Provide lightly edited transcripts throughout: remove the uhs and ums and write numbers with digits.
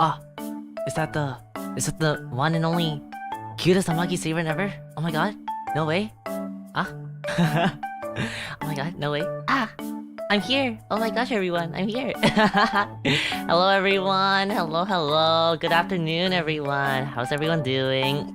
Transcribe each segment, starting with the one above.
Ah, is that the one and only cutest Amagi Seiran ever? Oh my god, no way. Ah. Oh my god, no way. Ah, I'm here. Oh my gosh, everyone, I'm here. Hello, everyone. Hello. Good afternoon, everyone. How's everyone doing?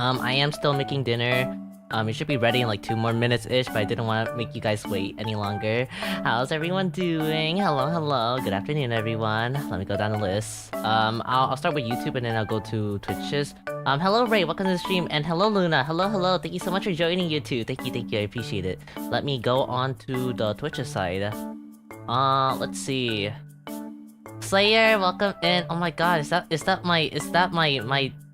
I am still making dinner. It should be ready in like 2 more minutes-ish, but I didn't want to make you guys wait any longer. How's everyone doing? Hello. Good afternoon, everyone. Let me go down the list. I'll start with YouTube and then I'll go to Twitches. Hello, Ray. Welcome to the stream. And hello, Luna. Hello. Thank you so much for joining, you two. Thank you. I appreciate it. Let me go on to the Twitches side. Let's see. Slayer, welcome in. Oh my god, is that my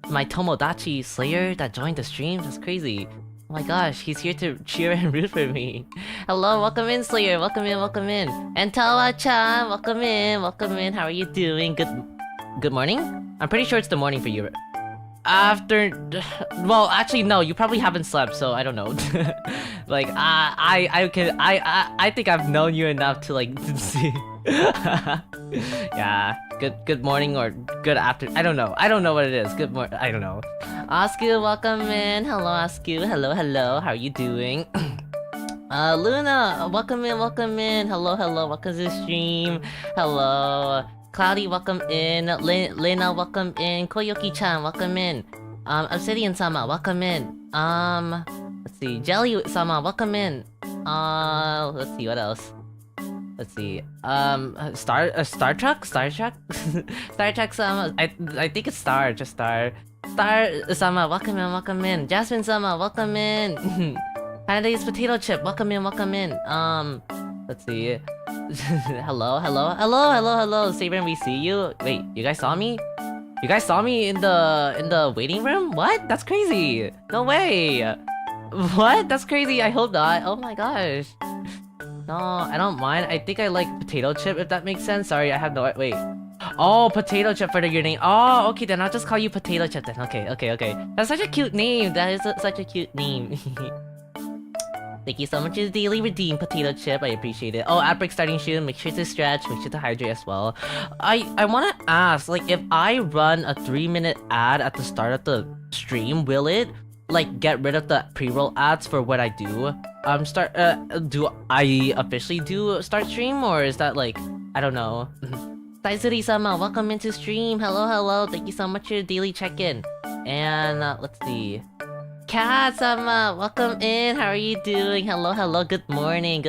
Tomodachi Slayer that joined the stream? That's crazy. Oh my gosh, he's here to cheer and root for me. Hello, welcome in, Slayer. Welcome in. And Tawa-chan, welcome in. How are you doing? Good morning? I'm pretty sure it's the morning for you. Well, actually, no. You probably haven't slept, so I don't know. Like, I think I've known you enough to like see. Yeah. Good morning or good afternoon. I don't know what it is. Good morning. I don't know. Asku, welcome in. Hello, Asku. Hello. How are you doing? Luna, welcome in. Hello. Welcome to the stream. Hello. Cloudy, welcome in. Lena, welcome in. Koyoki-chan, welcome in. Obsidian-sama, welcome in. Let's see. Jelly-sama, welcome in. Let's see, what else? Let's see. Star Trek? Star Trek-sama. I think it's Star, just Star. Star-sama, welcome in. Jasmine-sama, welcome in. Canada's Potato Chip, welcome in. Let's see. Hello. Seiran, we see you. Wait, you guys saw me? You guys saw me in the waiting room? What? That's crazy. No way. What? That's crazy. I hope not. Oh my gosh. No, I don't mind. I think I like Potato Chip, if that makes sense. Sorry, I have no... Wait. Oh, Potato Chip for your name. Oh, okay, then I'll just call you Potato Chip then. Okay. That's such a cute name. That is such a cute name. Thank you so much for the daily redeem, Potato Chip. I appreciate it. Oh, outbreak starting soon. Make sure to stretch. Make sure to hydrate as well. I want to ask, like, if I run a 3-minute ad at the start of the stream, will it like get rid of the pre-roll ads for what I do? Do I officially do start stream, or is that like, I don't know. Saizuri-sama, welcome into stream. Hello. Thank you so much for your daily check-in. And let's see. Kat-sama, welcome in. How are you doing? Hello. Good morning.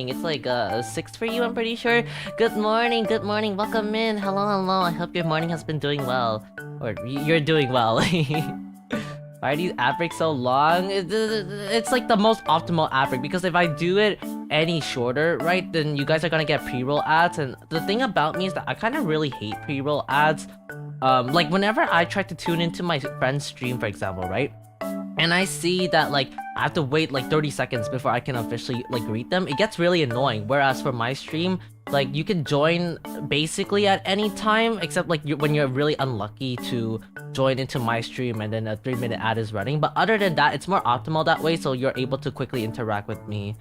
It's like 6 for you, I'm pretty sure. Good morning. Welcome in. Hello. I hope your morning has been doing well, or you're doing well. Why are these ad breaks so long? It's like the most optimal ad break, because if I do it any shorter, right, then you guys are gonna get pre-roll ads. And the thing about me is that I kind of really hate pre-roll ads. Like whenever I try to tune into my friend's stream, for example, right, and I see that like I have to wait like 30 seconds before I can officially like greet them, it gets really annoying. Whereas for my stream, like you can join basically at any time, except like when you're really unlucky to join into my stream and then a 3-minute ad is running. But other than that, it's more optimal that way, so you're able to quickly interact with me.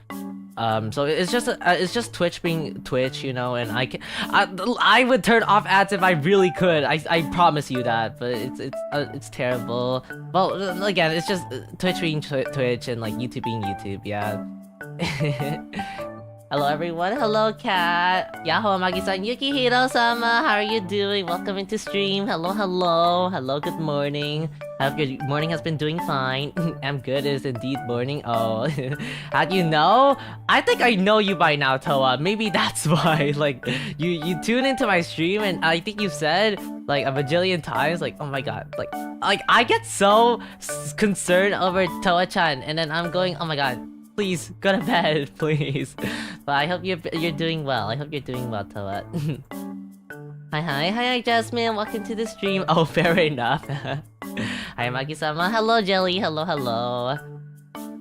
So it's just Twitch being Twitch, you know. And I would turn off ads if I really could. I promise you that. But it's terrible. Well, again, it's just Twitch being Twitch and like YouTube being YouTube. Yeah. Hello, everyone. Hello, Kat. Yahoo, Amagi-san. Yukihiro-sama. How are you doing? Welcome into stream. Hello. Good morning. I hope your morning has been doing fine. I'm good. It is indeed morning. Oh, how do you know? I think I know you by now, Toa. Maybe that's why. Like, you tune into my stream, and I think you said like a bajillion times, like, oh my god, like I get so concerned over Toa-chan, and then I'm going, oh my god. Please, go to bed, please. But I hope you're doing well. Toa. Hi, Jasmine. Welcome to the stream. Oh, fair enough. Hi, Maki-sama. Hello, Jelly. Hello.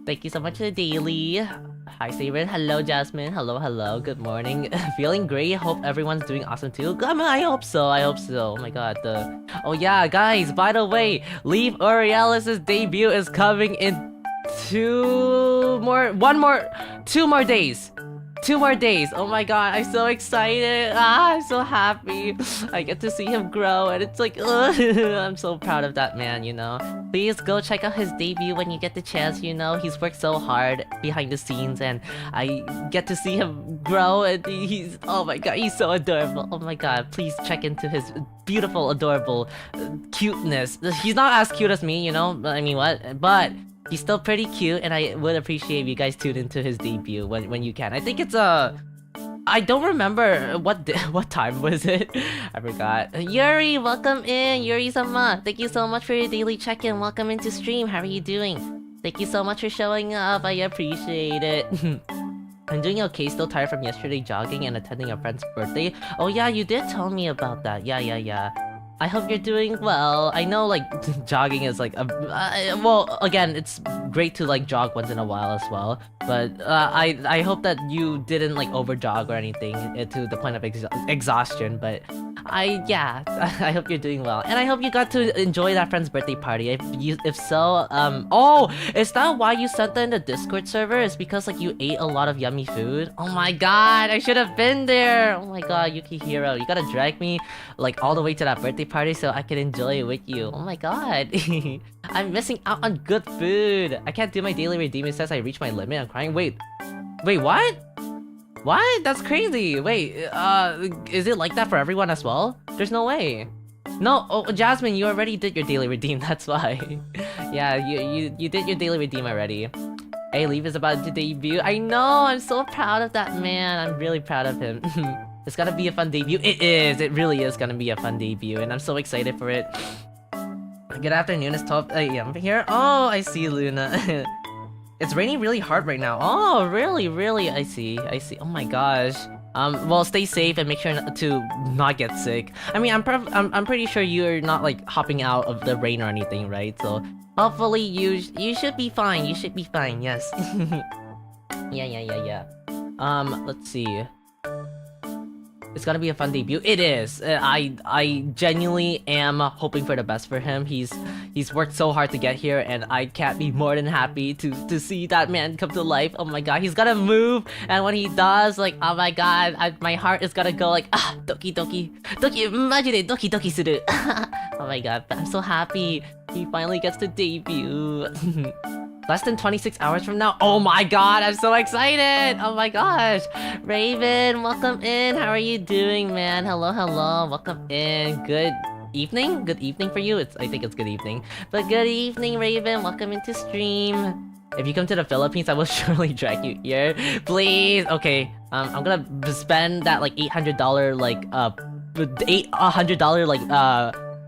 Thank you so much for the daily. Hi, Seiran. Hello, Jasmine. Hello. Good morning. Feeling great. Hope everyone's doing awesome too. I hope so. Oh my god. Oh yeah, guys. By the way, Leave Aurealis's debut is coming in 2 more days. 2 more days. Oh my god, I'm so excited. I'm so happy. I get to see him grow, and it's like, I'm so proud of that man, you know. Please go check out his debut when you get the chance, you know. He's worked so hard behind the scenes, and I get to see him grow, and he's, oh my god, he's so adorable. Oh my god, please check into his beautiful, adorable cuteness. He's not as cute as me, you know. I mean, what? But he's still pretty cute, and I would appreciate if you guys tune into his debut when you can. I think it's I don't remember what time was it. I forgot. Yuri, welcome in. Yuri-sama, thank you so much for your daily check-in. Welcome into stream. How are you doing? Thank you so much for showing up. I appreciate it. I'm doing okay. Still tired from yesterday jogging and attending a friend's birthday. Oh yeah, you did tell me about that. Yeah. I hope you're doing well. I know, like, jogging is like well, again, it's great to like jog once in a while as well. But I hope that you didn't like over jog or anything to the point of exhaustion. But I hope you're doing well, and I hope you got to enjoy that friend's birthday party. If so, oh, is that why you sent that in the Discord server? It's because like you ate a lot of yummy food. Oh my god, I should have been there. Oh my god, Yukihiro, you gotta drag me like all the way to that birthday party so I can enjoy it with you. Oh my god. I'm missing out on good food. I can't do my daily redeem. It says I reached my limit. I'm crying. Wait, what? What? That's crazy. Wait, is it like that for everyone as well? There's no way. No, oh, Jasmine, you already did your daily redeem. That's why. Yeah, you did your daily redeem already. Hey, Leaf is about to debut. I know. I'm so proud of that man. I'm really proud of him. It's gonna be a fun debut. It is. It really is gonna be a fun debut, and I'm so excited for it. Good afternoon. It's 12 a.m. here. Oh, I see, Luna. It's raining really hard right now. Oh, really? I see. Oh my gosh. Well, stay safe and make sure to not get sick. I mean, I'm pretty sure you're not like hopping out of the rain or anything, right? So hopefully you should be fine. You should be fine. Yes. Yeah. Let's see. It's gonna be a fun debut. It is. I genuinely am hoping for the best for him. He's worked so hard to get here, and I can't be more than happy to see that man come to life. Oh my god, he's gonna move, and when he does, like, oh my god, my heart is gonna go like, doki, majide doki doki suru. Oh my god, I'm so happy. He finally gets to debut. Less than 26 hours from now. Oh my god, I'm so excited. Oh my gosh. Raven, welcome in. How are you doing, man? Hello. Welcome in. Good evening? Good evening for you? I think it's good evening. But good evening, Raven. Welcome into stream. If you come to the Philippines, I will surely drag you here. Please. Okay. I'm gonna spend that like $800 like $800 like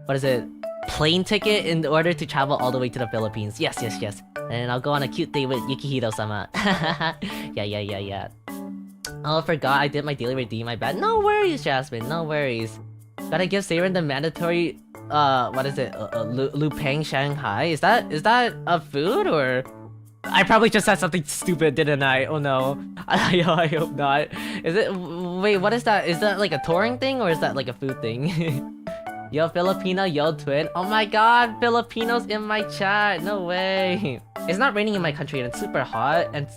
what is it? Plane ticket in order to travel all the way to the Philippines. Yes. And I'll go on a cute date with Yukihiro-sama. Yeah. Oh, I forgot I did my daily redeem, my bad. No worries, Jasmine, no worries. Gotta give Seiran the mandatory, what is it? Lupang Shanghai? Is that a food, or? I probably just said something stupid, didn't I? Oh no. I hope not. Is it? Wait, what is that? Is that like a touring thing, or is that like a food thing? Yo, Filipino, yo, twin. Oh my god, Filipinos in my chat. No way. It's not raining in my country, and it's super hot. And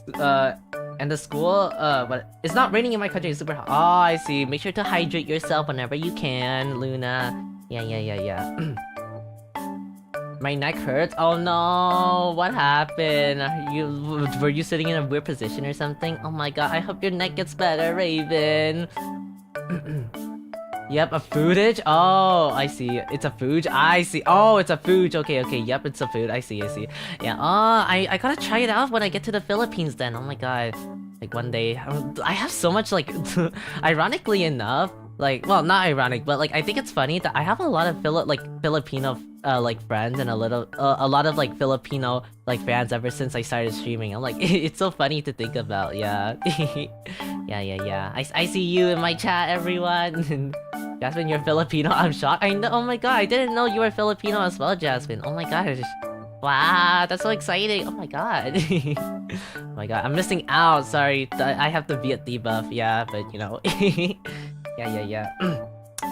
the school, but it's not raining in my country, it's super hot. Oh, I see. Make sure to hydrate yourself whenever you can, Luna. Yeah. My neck hurts. Oh no, what happened? Were you sitting in a weird position or something? Oh my god, I hope your neck gets better, Raven. Yep, a foodage? Oh, I see. It's a food. I see. Oh, it's a food. Okay. Yep, it's a food. I see. Yeah. Oh, I gotta try it out when I get to the Philippines then. Oh my god. Like one day. I have so much like, ironically enough, like, well, not ironic, but like I think it's funny that I have a lot of Filipino like friends and a lot of like Filipino like fans ever since I started streaming. I'm like, it's so funny to think about. Yeah. Yeah. I see you in my chat, everyone. Jasmine, you're Filipino. I'm shocked. I know. Oh my god, I didn't know you were Filipino as well, Jasmine. Oh my gosh. Wow, that's so exciting. Oh my god. Oh my god, I'm missing out. Sorry, I have the Viet debuff. Yeah, but you know. Yeah.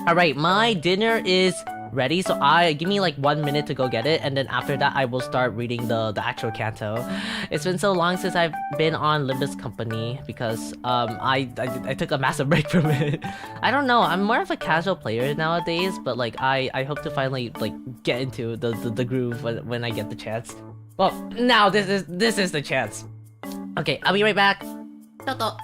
Alright, my dinner is ready. So give me like 1 minute to go get it, and then after that I will start reading the actual canto. It's been so long since I've been on limbuscompany because I took a massive break from it. I don't know, I'm more of a casual player nowadays, but like I hope to finally like get into the groove when I get the chance. Well, now this is the chance. Okay, I'll be right back. Toto.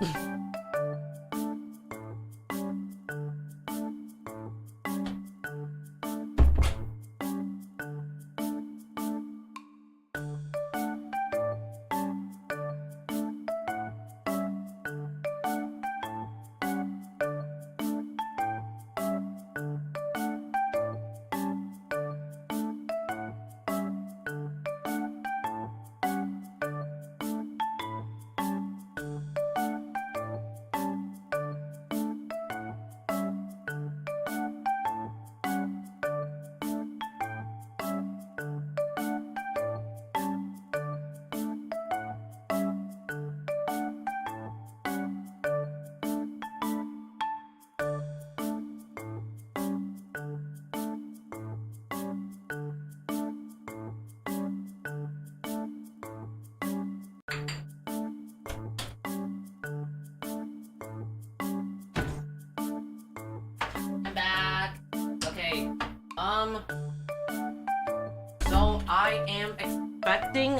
So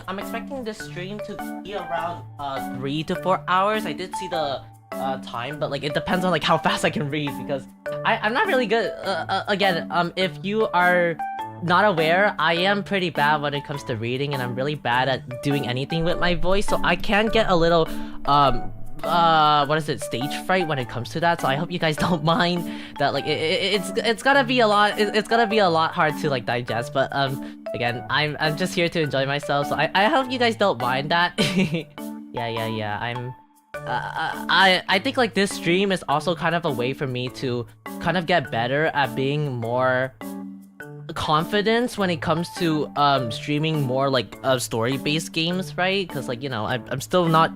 I'm expecting this stream to be around 3 to 4 hours. I did see the time, but like it depends on like how fast I can read because I'm not really good. Again, if you are not aware, I am pretty bad when it comes to reading, and I'm really bad at doing anything with my voice, so I can get a little what is it, stage fright when it comes to that. So I hope you guys don't mind that. Like it's gonna be a lot. It's gonna be a lot hard to like digest. But again, I'm just here to enjoy myself. So I hope you guys don't mind that. yeah. I think like this stream is also kind of a way for me to kind of get better at being more confidence when it comes to streaming more like story-based games, right? Because like, you know, I'm still not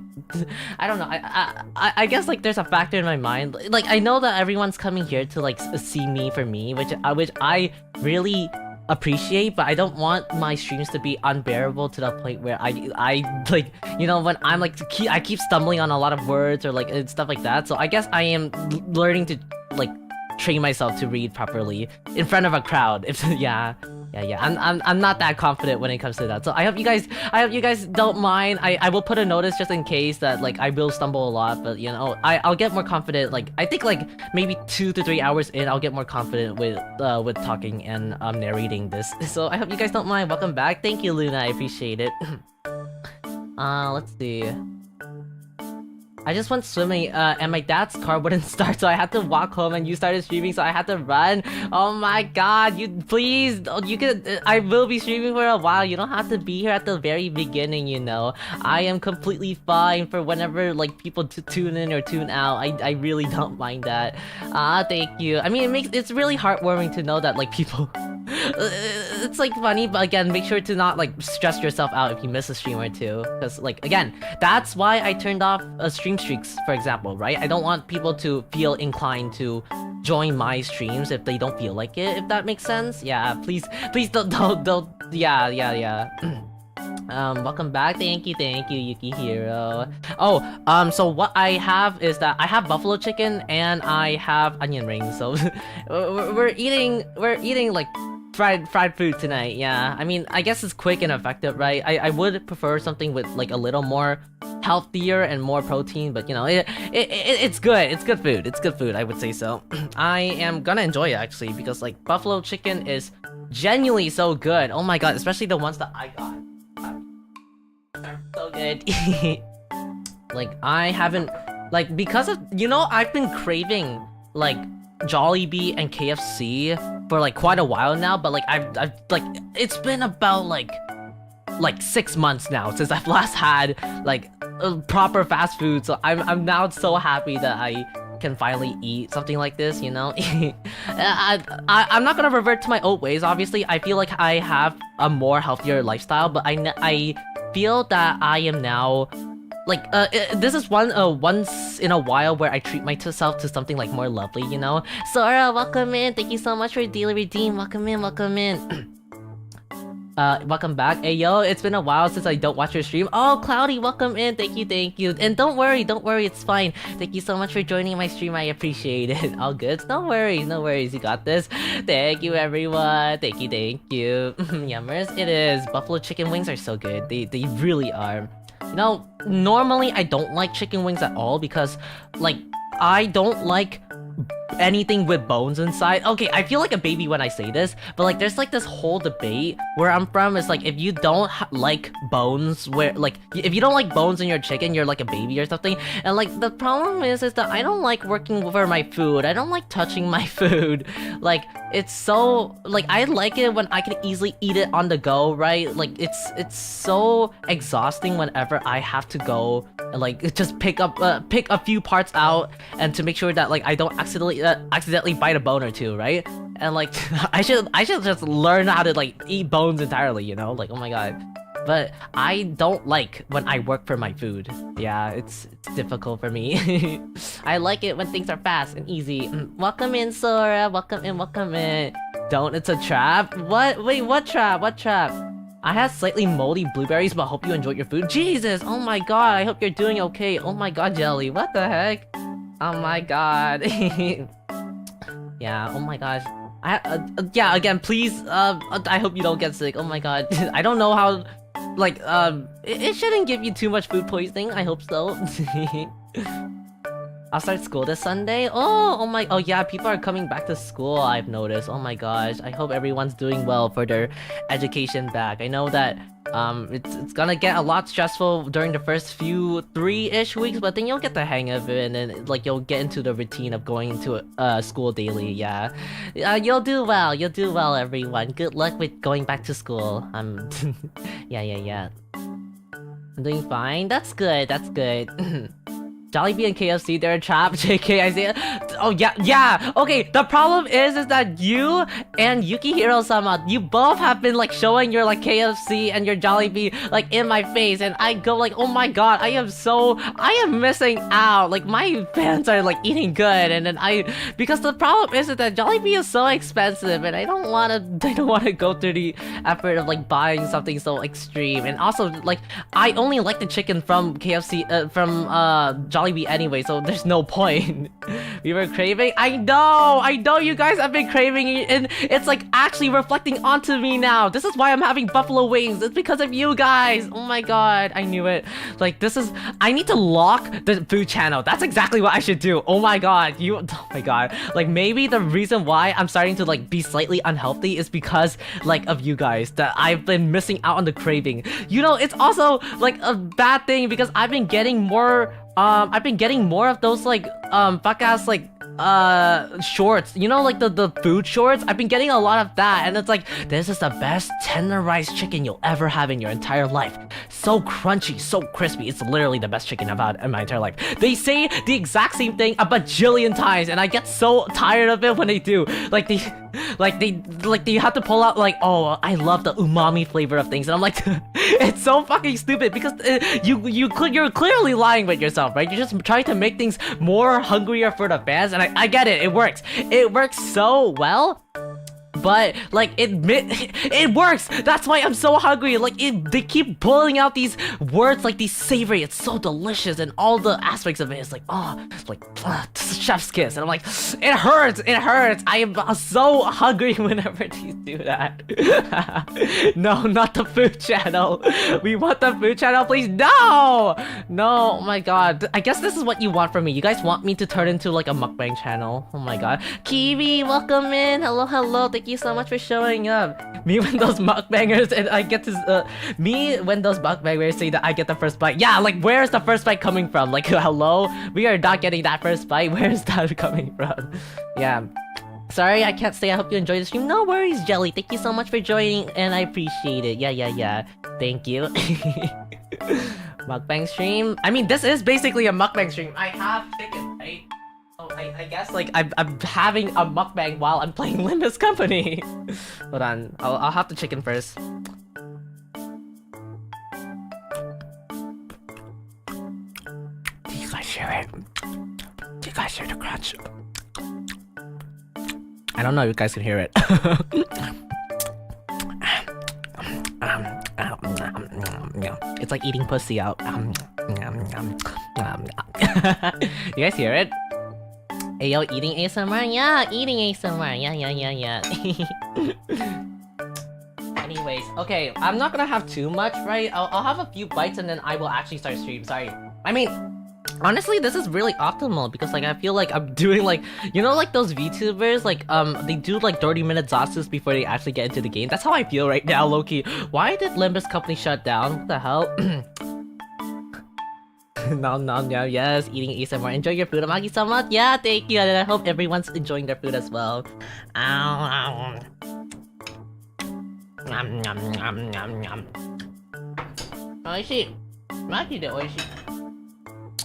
I don't know, I guess like there's a factor in my mind, like I know that everyone's coming here to like see me for me, which I really appreciate, but I don't want my streams to be unbearable to the point where I like, you know, when I'm like I keep stumbling on a lot of words or like and stuff like that. So I guess I am learning to like train myself to read properly in front of a crowd. If yeah. I'm not that confident when it comes to that. So I hope you guys don't mind. I will put a notice just in case that like I will stumble a lot, but you know, I'll get more confident. Like I think like maybe 2 to 3 hours in, I'll get more confident with talking and narrating this. So I hope you guys don't mind. Welcome back. Thank you, Luna. I appreciate it. Let's see. I just went swimming and my dad's car wouldn't start, so I had to walk home and you started streaming, so I had to run. Oh my god, you please, you could, I will be streaming for a while. You don't have to be here at the very beginning, you know. I am completely fine for whenever like people tune in or tune out. I really don't mind that. Thank you. I mean, it's really heartwarming to know that like people it's like funny, but again, make sure to not like stress yourself out if you miss a stream or two, because like again, that's why I turned off stream streaks, for example, right? I don't want people to feel inclined to join my streams if they don't feel like it, if that makes sense. Yeah, please don't yeah. Welcome back. Thank you, Yukihiro. Oh, so what I have is that I have buffalo chicken and I have onion rings. So we're eating like fried food tonight. Yeah, I mean, I guess it's quick and effective, right? I would prefer something with like a little more healthier and more protein, but you know, it's good. It's good food. It's good food, I would say so. I am gonna enjoy it actually, because like buffalo chicken is genuinely so good. Oh my god, especially the ones that I got. They're so good. Like I haven't, like, because of, you know, I've been craving like Jollibee and KFC for like quite a while now, but like I've like, it's been about like 6 months now since I've last had like proper fast food. So I'm now so happy that I can finally eat something like this, you know. I'm not gonna revert to my old ways, obviously. I feel like I have a more healthier lifestyle, but I feel that I am now this is once in a while where I treat myself to something like more lovely, you know. Sora, welcome in. Thank you so much for Daily Redeem. Welcome in, welcome in. Welcome back. Hey yo, it's been a while since I don't watch your stream. Oh, Cloudy, welcome in. Thank you. And don't worry, it's fine. Thank you so much for joining my stream. I appreciate it. All good. No worries. You got this. Thank you, everyone. Thank you. Yummers, it is. Buffalo chicken wings are so good. They really are. You know, normally I don't like chicken wings at all because, like, I don't like anything with bones inside. Okay, I feel like a baby when I say this, but like there's like this whole debate where I'm from is like if you don't like bones, where like if you don't like bones in your chicken, you're like a baby or something. And like the problem is that I don't like working for my food. I don't like touching my food. Like it's so like I like it when I can easily eat it on the go, right? Like it's so exhausting whenever I have to go and like just pick a few parts out and to make sure that like I don't accidentally bite a bone or two, right? And like I should just learn how to like eat bones entirely, you know? Like oh my god. But I don't like when I work for my food. Yeah, it's difficult for me. I like it when things are fast and easy. Welcome in, Sora. Welcome in. Don't, it's a trap. What? Wait, what trap? I had slightly moldy blueberries, but hope you enjoyed your food. Jesus! Oh my god, I hope you're doing okay. Oh my god, Jelly, what the heck? Oh my god. Yeah, oh my gosh. Yeah, again, please, I hope you don't get sick. Oh my god. I don't know how, like, it shouldn't give you too much food poisoning. I hope so. I'll start school this Sunday. Oh yeah, people are coming back to school, I've noticed. Oh my gosh, I hope everyone's doing well for their education back. I know that it's gonna get a lot stressful during the first few 3-ish weeks, but then you'll get the hang of it and then like you'll get into the routine of going into school daily. Yeah, you'll do well everyone. Good luck with going back to school. Yeah. I'm doing fine. That's good. Jollibee and KFC, they're a trap. JK, I see it. Oh yeah. Okay, the problem is that you and Yukihiro-sama, you both have been like showing your like KFC and your Jollibee like in my face, and I go like, oh my god, I am missing out. Like my fans are like eating good, and then because the problem is that Jollibee is so expensive, and I don't wanna go through the effort of like buying something so extreme. And also like I only like the chicken from KFC from Jollibee anyway, so there's no point. We were craving. I know you guys have been craving it, and it's like actually reflecting onto me now. This is why I'm having buffalo wings. It's because of you guys. Oh my god, I knew it. Like I need to lock the food channel. That's exactly what I should do. Oh my god, oh my god. Like maybe the reason why I'm starting to like be slightly unhealthy is because like of you guys, that I've been missing out on the craving. You know, it's also like a bad thing because I've been getting more of those like fuck ass like shorts, you know, like the food shorts. I've been getting a lot of that, and it's like, this is the best tenderized chicken you'll ever have in your entire life. So crunchy, so crispy. It's literally the best chicken I've had in my entire life. They say the exact same thing a bajillion times, and I get so tired of it when they do. Like they have to pull out like, oh, I love the umami flavor of things, and I'm like, it's so fucking stupid because you're clearly lying with yourself, right? You're just trying to make things more hungrier for the fans, and I get it. It works so well. But like it works. That's why I'm so hungry. Like they keep pulling out these words like these savory. It's so delicious, and all the aspects of it is like, oh, like chef's kiss. And I'm like, it hurts. I am so hungry whenever these do that. No, not the food channel. We want the food channel, please. No. Oh my god. I guess this is what you want from me. You guys want me to turn into like a mukbang channel. Oh my god. Kiwi, welcome in. Hello. Thank you so much for showing up. Me when those mukbangers and I get to me when those mukbangers say that I get the first bite. Yeah, like where's the first bite coming from? Like hello, we are not getting that first bite. Where's that coming from? Yeah. Sorry, I can't stay. I hope you enjoyed the stream. No worries, Jelly. Thank you so much for joining, and I appreciate it. Yeah. Thank you. Mukbang stream. I mean, this is basically a mukbang stream. I have chicken, right? Oh, I guess like I'm having a mukbang while I'm playing Limbuscompany. Hold on, I'll have the chicken first. Do you guys hear the crunch? I don't know if you guys can hear it. It's like eating pussy out. You guys hear it? Ayo, eating ASMR? Yeah, eating ASMR. Yeah. Anyways, okay, I'm not gonna have too much, right? I'll have a few bites and then I will actually start stream. Sorry. I mean, honestly, this is really optimal because like I feel like I'm doing like, you know, like those VTubers, like they do like 30-minute Zasus before they actually get into the game. That's how I feel right now, low-key. Why did limbuscompany shut down? What the hell? No, yes, eating ASMR. Enjoy your food, Amagi, so much. Yeah, thank you, and I hope everyone's enjoying their food as well. Oishi. Maki de oishi.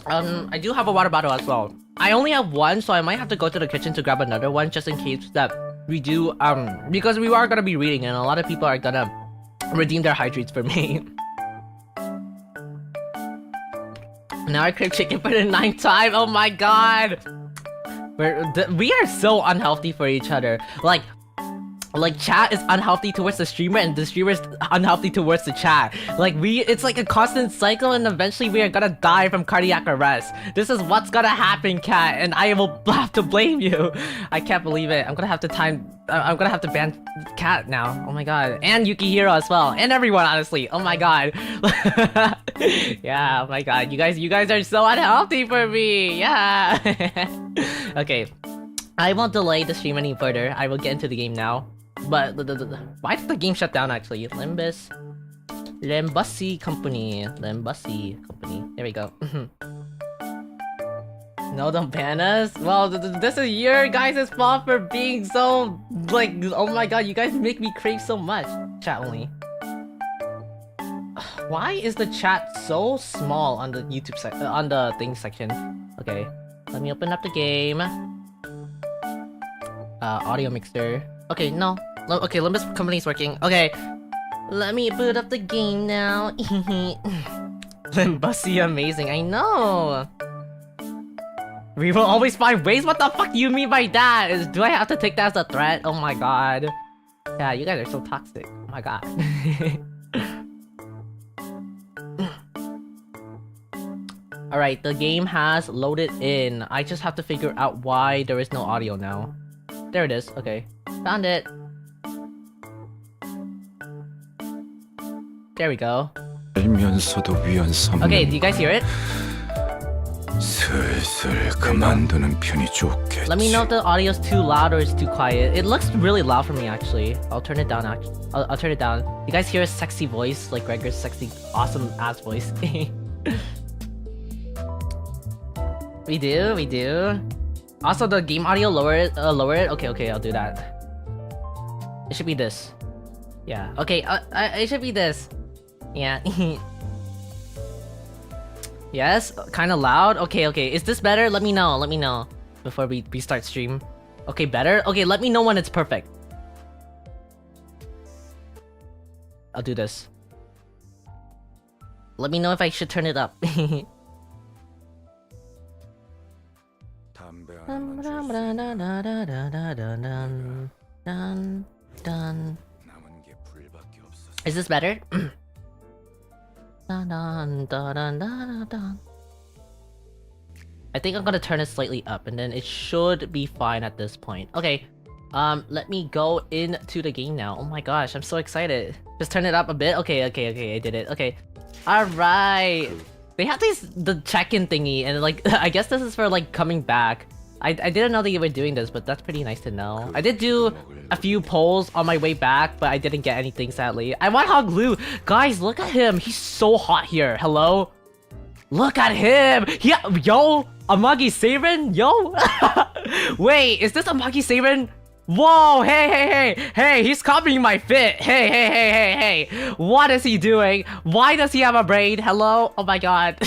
I do have a water bottle as well. I only have one, so I might have to go to the kitchen to grab another one just in case that we do, because we are gonna be reading and a lot of people are gonna redeem their hydrates for me. Now I crave chicken for the 9th time. Oh my god, we are so unhealthy for each other. Like chat is unhealthy towards the streamer and the streamer is unhealthy towards the chat. Like it's like a constant cycle and eventually we are gonna die from cardiac arrest. This is what's gonna happen, cat, and I will have to blame you. I can't believe it. I'm gonna have to ban cat now. Oh my god. And Yukihiro as well. And everyone, honestly. Oh my god. Yeah, oh my god. You guys are so unhealthy for me. Yeah. Okay. I won't delay the stream any further. I will get into the game now. But why did the game shut down actually? Limbuscompany. There we go. No, don't ban us. Well, this is your guys' fault for being so like. Oh my god, you guys make me crave so much. Chat only. Why is the chat so small on the YouTube on the things section? Okay, let me open up the game. Audio mixer. Okay, no. Okay, Limbuscompany is working. Okay, let me boot up the game now. Limbusy amazing, I know. We will always find ways. What the fuck do you mean by that? Do I have to take that as a threat? Oh my god. Yeah, you guys are so toxic. Oh my god. Alright, the game has loaded in. I just have to figure out why there is no audio now. There it is. Okay. Found it. There we go. Okay, do you guys hear it? Let me know if the audio's too loud or it's too quiet. It looks really loud for me actually. I'll turn it down actually. I'll turn it down. You guys hear a sexy voice? Like Gregor's sexy, awesome ass voice. We do. Also, the game audio, lower it. Okay, I'll do that. It should be this. Yeah. Okay. It should be this. Yeah. Yes. Kind of loud. Okay. Is this better? Let me know before we start stream. Okay, better. Okay, let me know when it's perfect. I'll do this. Let me know if I should turn it up. Is this better? I think I'm gonna turn it slightly up and then it should be fine at this point. Okay, let me go into the game now. Oh my gosh, I'm so excited. Just turn it up a bit. Okay, I did it. Okay, all right. They have the check-in thingy and like I guess this is for like coming back. I didn't know that you were doing this, but that's pretty nice to know. I did do a few polls on my way back, but I didn't get anything sadly. I want Hog Glue. Guys, look at him. He's so hot here. Hello? Look at him. Yeah, yo, Amagi Seiran? Yo? Wait, is this Amagi Seiran? Whoa, hey, he's copying my fit. Hey. What is he doing? Why does he have a braid? Hello? Oh my god.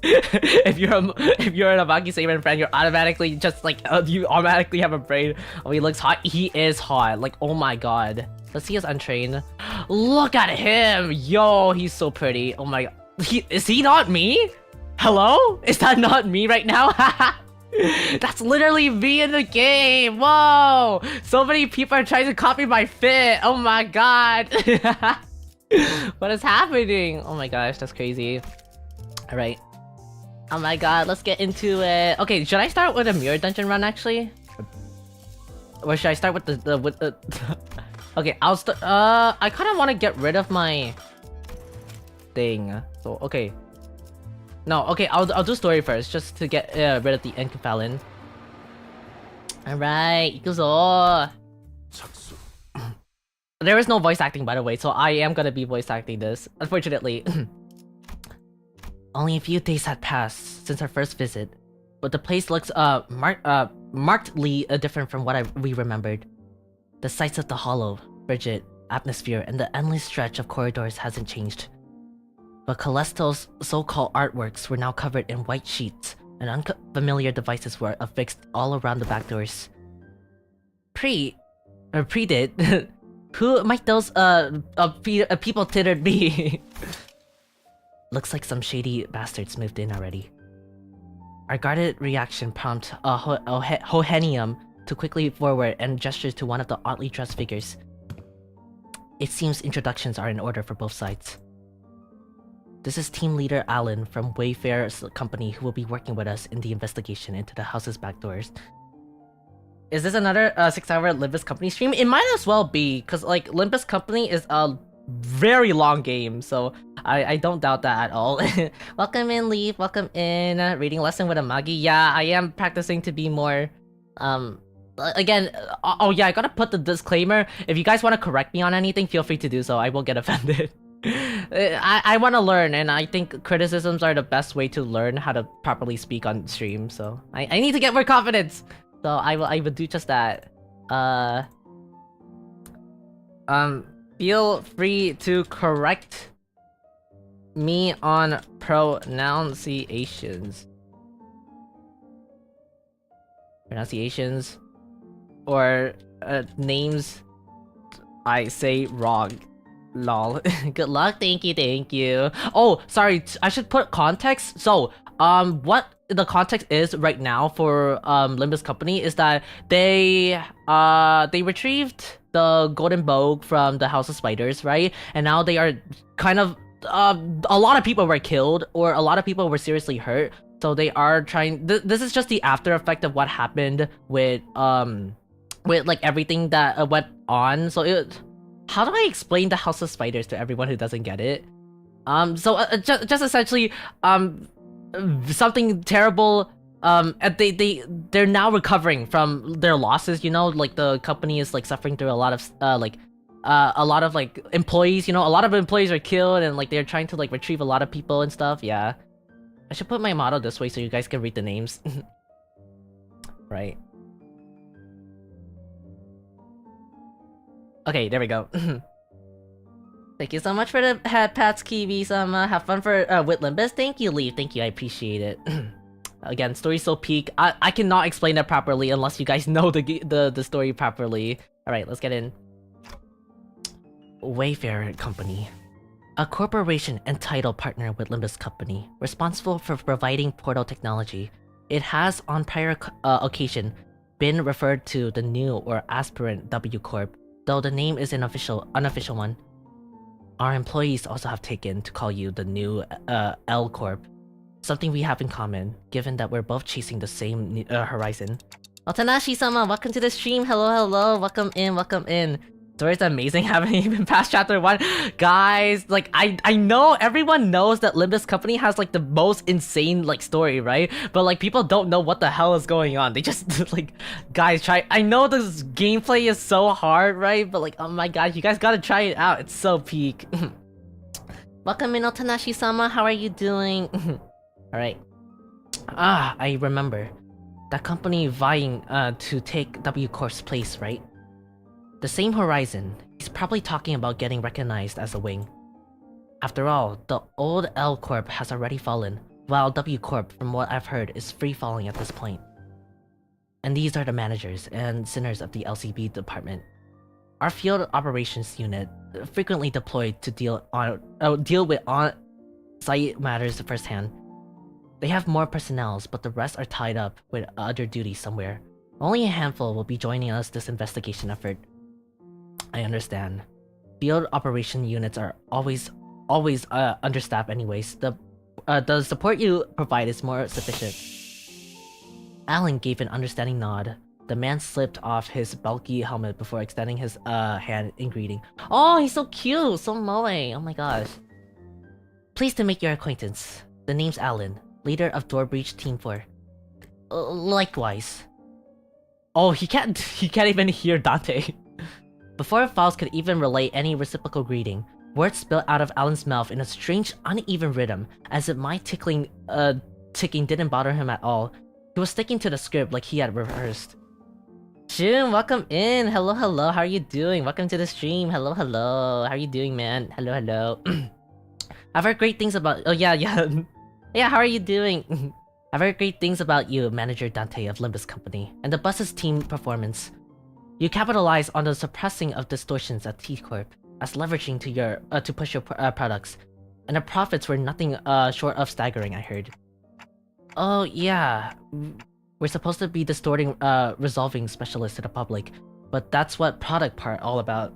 if you're an Amagi Seiran friend, you're automatically just like you automatically have a braid. Oh, he looks hot. He is hot. Like, oh my god. Let's see his untrained. Look at him. Yo, he's so pretty. Oh my god. Is he not me? Hello? Is that not me right now? That's literally me in the game. Whoa! So many people are trying to copy my fit. Oh my god. What is happening? Oh my gosh, that's crazy. Alright. Oh my god, let's get into it. Okay, should I start with a mirror dungeon run actually? Or should I start with the Okay, I'll start. I kind of want to get rid of my thing. So okay. No, okay, I'll do story first, just to get rid of the Enkephallin. Alright, ikuzo. There is no voice acting, by the way, so I am gonna be voice acting this, unfortunately. Only a few days had passed since our first visit, but the place looks markedly different from what we remembered. The sights of the hollow, frigid atmosphere, and the endless stretch of corridors hasn't changed. But Callisto's so-called artworks were now covered in white sheets, and unfamiliar devices were affixed all around the back doors. Pre-did? Who might those people tittered be? Looks like some shady bastards moved in already. Our guarded reaction prompted Hohenium to quickly forward and gesture to one of the oddly dressed figures. It seems introductions are in order for both sides. This is team leader Alan from Wayfair's company who will be working with us in the investigation into the house's back doors. Is this another 6-hour Limbus Company stream? It might as well be, because like Limbus Company is a very long game, so I don't doubt that at all. Welcome in, Leaf. Welcome in. Reading lesson with Amagi. Yeah, I am practicing to be more again, oh yeah, I gotta put the disclaimer. If you guys want to correct me on anything, feel free to do so. I won't get offended. I want to learn, and I think criticisms are the best way to learn how to properly speak on stream, so I need to get more confidence. So I will do just that. Feel free to correct me on pronunciations. Or names I say wrong. Lol. Good luck. Thank you. Oh, sorry. I should put context. So, what the context is right now for Limbus Company is that they retrieved the golden bow from the House of Spiders, right? And now they are kind of a lot of people were killed, or a lot of people were seriously hurt. So they are trying. This is just the after effect of what happened with like everything that went on. So how do I explain the House of Spiders to everyone who doesn't get it? Just essentially, something terrible. They're now recovering from their losses. You know, like the company is like suffering through a lot of like employees. You know, a lot of employees are killed, and like they're trying to like retrieve a lot of people and stuff. Yeah, I should put my motto this way so you guys can read the names. Right. Okay, there we go. Thank you so much for the hat pats, Kiwi. Have fun with Limbus. Thank you, Leaf. Thank you, I appreciate it. Again, story's so peak. I cannot explain that properly unless you guys know the story properly. All right, let's get in. Wayfair Company, a corporation and title partner with Limbus Company, responsible for providing portal technology. It has, on prior occasion, been referred to the new or aspirant W Corp, though the name is an unofficial one. Our employees also have taken to call you the new L Corp, something we have in common, given that we're both chasing the same horizon. Otanashi-sama, welcome to the stream. Hello, welcome in. Story's amazing, haven't even passed chapter 1. Guys, like, I know everyone knows that Limbus Company has like the most insane like story, right? But like people don't know what the hell is going on. They just like, guys, try. I know this gameplay is so hard, right? But like, oh my god, you guys gotta try it out. It's so peak. Welcome in, Otanashi-sama. How are you doing? Alright. I remember. That company vying to take W Corp's place, right? The same horizon. He's probably talking about getting recognized as a wing. After all, the old L Corp has already fallen, while W Corp, from what I've heard, is free-falling at this point. And these are the managers and sinners of the LCB department. Our field operations unit, frequently deployed to deal with on-site matters firsthand. They have more personnel, but the rest are tied up with other duties somewhere. Only a handful will be joining us this investigation effort. I understand. Field operation units are always understaffed anyways. The support you provide is more sufficient. Alan gave an understanding nod. The man slipped off his bulky helmet before extending his hand in greeting. Oh, he's so cute! So moe! Oh my gosh. Pleased to make your acquaintance. The name's Alan, leader of Door Breach Team 4. Likewise. Oh, he can't even hear Dante. Before Faust could even relay any reciprocal greeting, words spilled out of Alan's mouth in a strange, uneven rhythm, as if my ticking didn't bother him at all. He was sticking to the script like he had rehearsed. Jun, welcome in! Hello, hello, how are you doing? Welcome to the stream. Hello, hello. How are you doing, man? Hello, hello. I've heard great things about- oh yeah. Yeah, how are you doing? I've heard great things about you, Manager Dante of Limbus Company, and the bus's team performance. You capitalize on the suppressing of distortions at T-Corp as leveraging to push your products, and the profits were nothing short of staggering, I heard. Oh yeah, we're supposed to be distorting resolving specialists to the public, but that's what product part all about.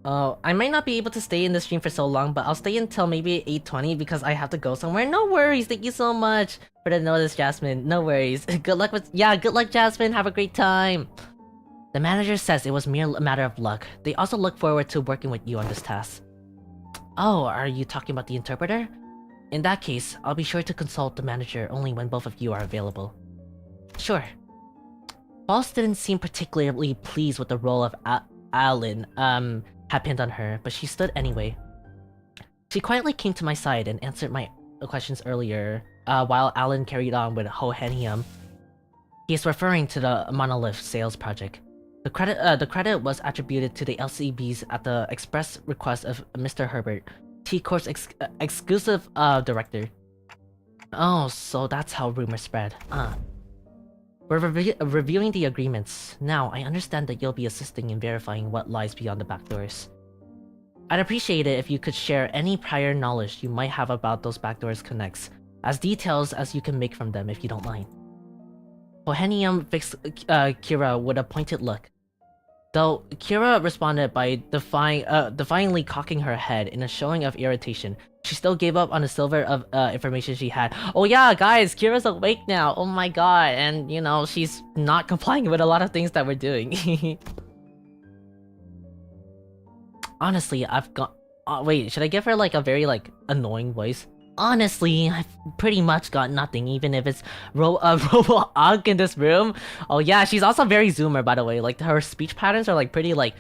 Oh, I might not be able to stay in the stream for so long, but I'll stay until maybe 8:20 because I have to go somewhere. No worries, thank you so much for the notice, Jasmine. No worries. Good luck, Jasmine. Have a great time. The manager says it was mere a matter of luck. They also look forward to working with you on this task. Oh, are you talking about the interpreter? In that case, I'll be sure to consult the manager only when both of you are available. Sure. Boss didn't seem particularly pleased with the role of Alan had pinned on her, but she stood anyway. She quietly came to my side and answered my questions earlier, while Alan carried on with Hohenium. He is referring to the monolith sales project. The credit was attributed to the LCBs at the express request of Mr. Herbert, T-Corp's exclusive director. Oh, so that's how rumors spread. We're reviewing the agreements. Now, I understand that you'll be assisting in verifying what lies beyond the back doors. I'd appreciate it if you could share any prior knowledge you might have about those backdoors connects, as details as you can make from them if you don't mind. Hohenium fixed Kira with a pointed look. Though Kira responded by defiantly cocking her head in a showing of irritation, she still gave up on the silver of information she had. Oh yeah, guys, Kira's awake now. Oh my god, and you know, she's not complying with a lot of things that we're doing. Honestly, I've got... wait, should I give her like a very like annoying voice? Honestly, I've pretty much got nothing, even if it's Robo-Ugg in this room. Oh yeah, she's also very Zoomer, by the way. Like, her speech patterns are like pretty like...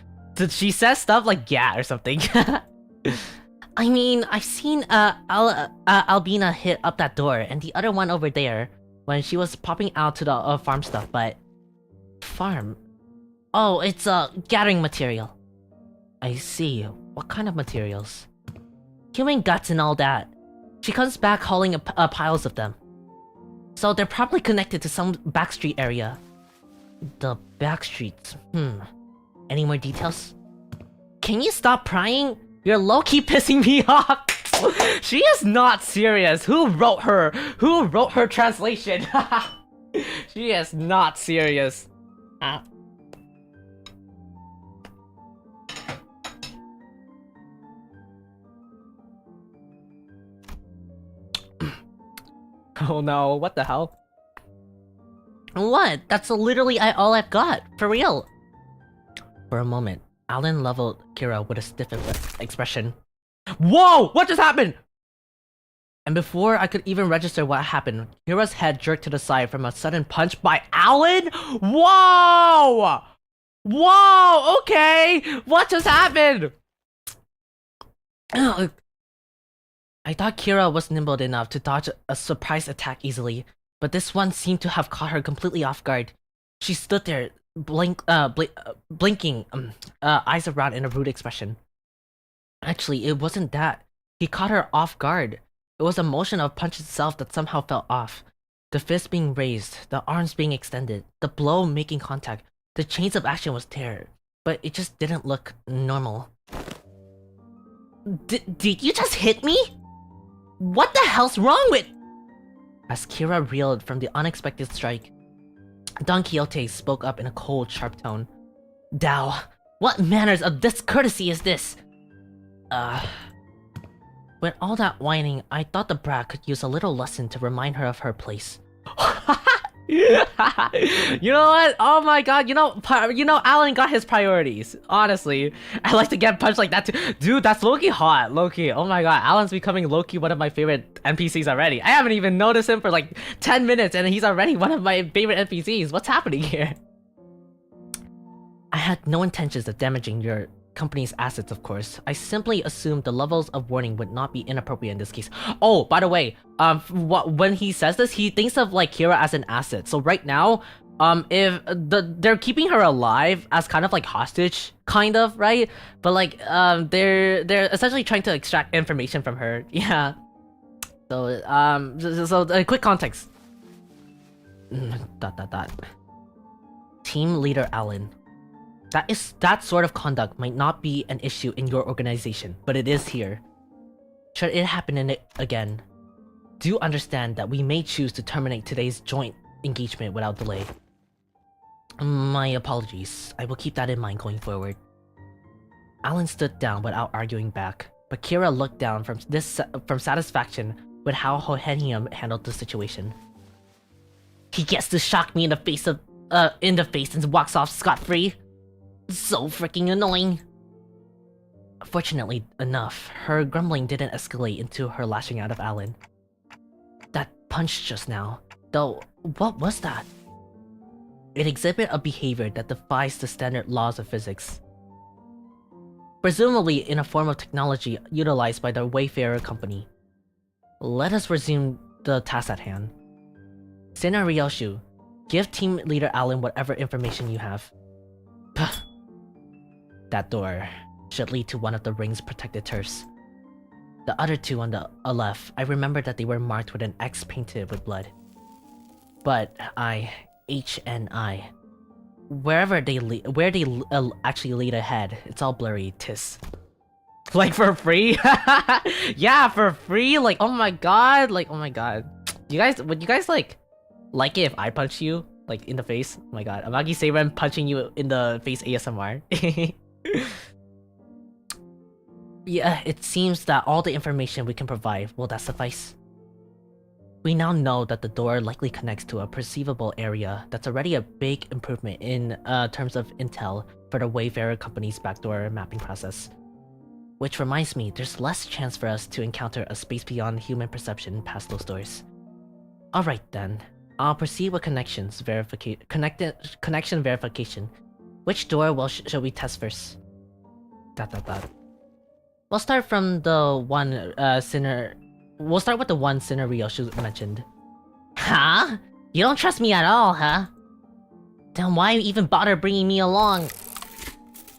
She says stuff like yeah or something. I mean, I've seen Albina hit up that door, and the other one over there, when she was popping out to the farm stuff, but... Farm? Oh, it's gathering material. I see. What kind of materials? Human guts and all that. She comes back hauling piles of them. So they're probably connected to some backstreet area. The backstreets. Any more details? Can you stop prying? You're low-key pissing me off. She is not serious. Who wrote her? Who wrote her translation? She is not serious. Oh no, what the hell? What? That's literally all I've got, for real. For a moment, Alan leveled Kira with a stiff expression. Whoa! What just happened? And before I could even register what happened, Kira's head jerked to the side from a sudden punch by Alan? Whoa! Whoa! Okay! What just happened? I thought Kira was nimble enough to dodge a surprise attack easily, but this one seemed to have caught her completely off guard. She stood there, blinking, eyes around in a rude expression. Actually, it wasn't that. He caught her off guard. It was the motion of punch itself that somehow felt off. The fist being raised, the arms being extended, the blow making contact. The chains of action was there, but it just didn't look normal. Did you just hit me? What the hell's wrong with... As Kira reeled from the unexpected strike, Don Quixote spoke up in a cold, sharp tone. Dao, what manners of discourtesy is this? With all that whining, I thought the brat could use a little lesson to remind her of her place. You know what? Oh my god, you know, Alan got his priorities. Honestly, I like to get punched like that too. Dude, that's Loki hot. Loki, oh my god, Alan's becoming Loki one of my favorite NPCs already. I haven't even noticed him for like 10 minutes and he's already one of my favorite NPCs. What's happening here? I had no intentions of damaging your company's assets, of course. I simply assumed the levels of warning would not be inappropriate in this case. Oh, by the way, when he says this, he thinks of like Kira as an asset. So right now, if they're keeping her alive as kind of like hostage, kind of, right? But like, they're essentially trying to extract information from her. Yeah. So quick context. Team leader Alan. That sort of conduct might not be an issue in your organization, but it is here. Should it happen again, do understand that we may choose to terminate today's joint engagement without delay. My apologies. I will keep that in mind going forward. Alan stood down without arguing back, but Kira looked down from satisfaction with how Hohenium handled the situation. He gets to shock me in the face and walks off scot-free. So freaking annoying. Fortunately enough, her grumbling didn't escalate into her lashing out of Alan. That punch just now, though, what was that? It exhibited a behavior that defies the standard laws of physics. Presumably in a form of technology utilized by the Wayfarer company. Let us resume the task at hand. Sena Ryoshu, give team leader Alan whatever information you have. That door should lead to one of the ring's protected turfs. The other two on the left, I remember that they were marked with an X painted with blood. But HNI. Where they actually lead ahead, it's all blurry, tis. Like for free? Yeah, for free? Like, oh my god, like, oh my god. Would you guys like it if I punch you? Like, in the face? Oh my god, Amagi Seiran punching you in the face ASMR. Yeah, it seems that all the information we can provide, will that suffice? We now know that the door likely connects to a perceivable area that's already a big improvement in terms of intel for the Wayfarer company's backdoor mapping process. Which reminds me, there's less chance for us to encounter a space beyond human perception past those doors. Alright then, I'll proceed with connection verification. Which door shall we test first? ... We'll start from the one We'll start with the one Sinner Ryoshu mentioned. Huh? You don't trust me at all, huh? Then why even bother bringing me along?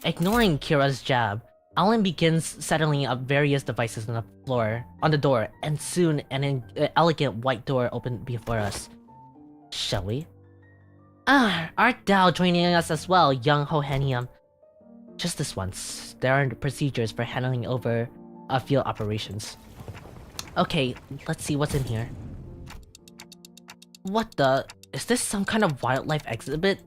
Ignoring Kira's jab, Alan begins settling up various devices on the door, and soon an elegant white door opened before us. Shall we? Art thou joining us as well, young Hohenium? Just this once. There are procedures for handling over field operations. Okay, let's see what's in here. What the? Is this some kind of wildlife exhibit?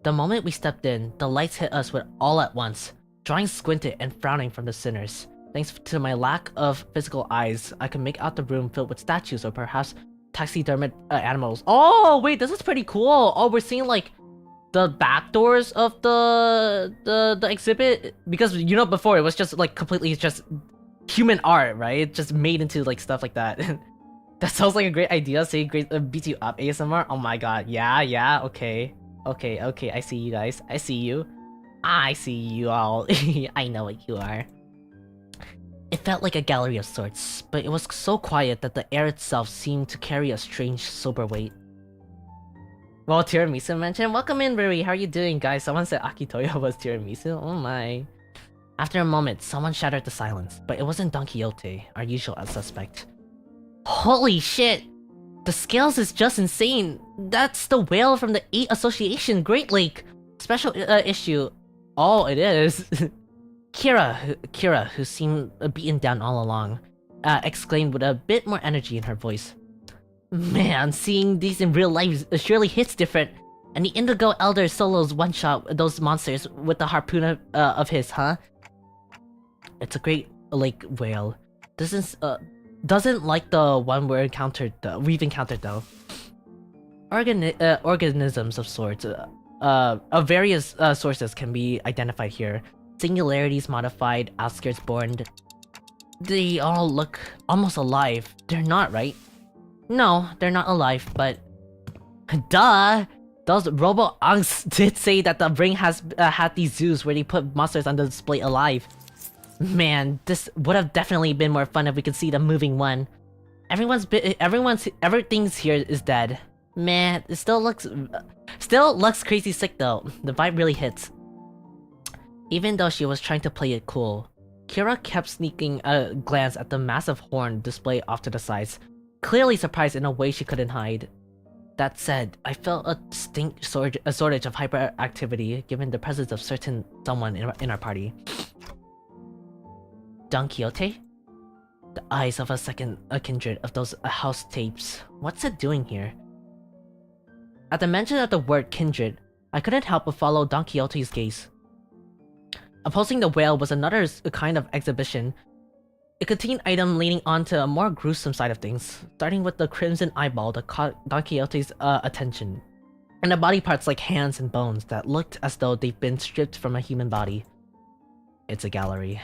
The moment we stepped in, the lights hit us with all at once, drawing squinted and frowning from the sinners. Thanks to my lack of physical eyes, I could make out the room filled with statues or perhaps taxidermied animals. Oh, wait, this is pretty cool. Oh, we're seeing like the back doors of the exhibit, because you know before it was just like completely just human art, right? Just made into like stuff like that. That sounds like a great idea. Say great beats you up ASMR. Oh my god, yeah, okay, I see you guys. I see you all. I know what you are. It felt like a gallery of sorts, but it was so quiet that the air itself seemed to carry a strange, sober weight. Well, tiramisu mentioned. Welcome in, Riri. How are you doing, guys? Someone said Akitoya was tiramisu. Oh my. After a moment, someone shattered the silence, but it wasn't Don Quixote, our usual suspect. Holy shit! The scales is just insane. That's the whale from the 8 Association Great Lake special issue. Oh, it is. Kira, who seemed beaten down all along, exclaimed with a bit more energy in her voice. Man, seeing these in real life surely hits different. And the Indigo Elder solos one-shot those monsters with the harpoon of his, huh? It's a great lake whale. Doesn't like the one we've encountered though. Organisms of sorts, of various sources can be identified here. Singularities modified, outskirts born. They all look almost alive. They're not, right? No, they're not alive, but... Duh! Those robo-unks did say that the ring has had these zoos where they put monsters on the display alive. Man, this would have definitely been more fun if we could see the moving one. Everything's here is dead. Man, it still looks crazy sick though. The vibe really hits. Even though she was trying to play it cool, Kira kept sneaking a glance at the massive horn display off to the sides, clearly surprised in a way she couldn't hide. That said, I felt a distinct shortage of hyperactivity given the presence of someone in our party. Don Quixote? The eyes of a kindred of those house tapes. What's it doing here? At the mention of the word kindred, I couldn't help but follow Don Quixote's gaze. Opposing the whale was another kind of exhibition. It contained items leading on to a more gruesome side of things, starting with the crimson eyeball that caught Don Quixote's attention, and the body parts like hands and bones that looked as though they'd been stripped from a human body. It's a gallery.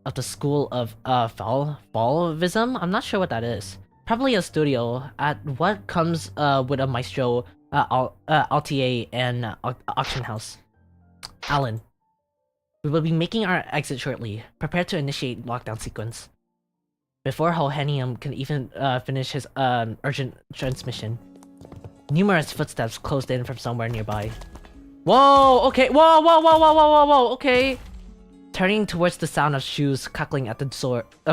Of the school of Fallism? I'm not sure what that is. Probably a studio at what comes with a maestro, LTA, and auction house. Alan. We will be making our exit shortly. Prepare to initiate lockdown sequence. Before Hohenium can even finish his urgent transmission, numerous footsteps closed in from somewhere nearby. Whoa! Okay, whoa! Okay. Turning towards the sound of shoes cackling at the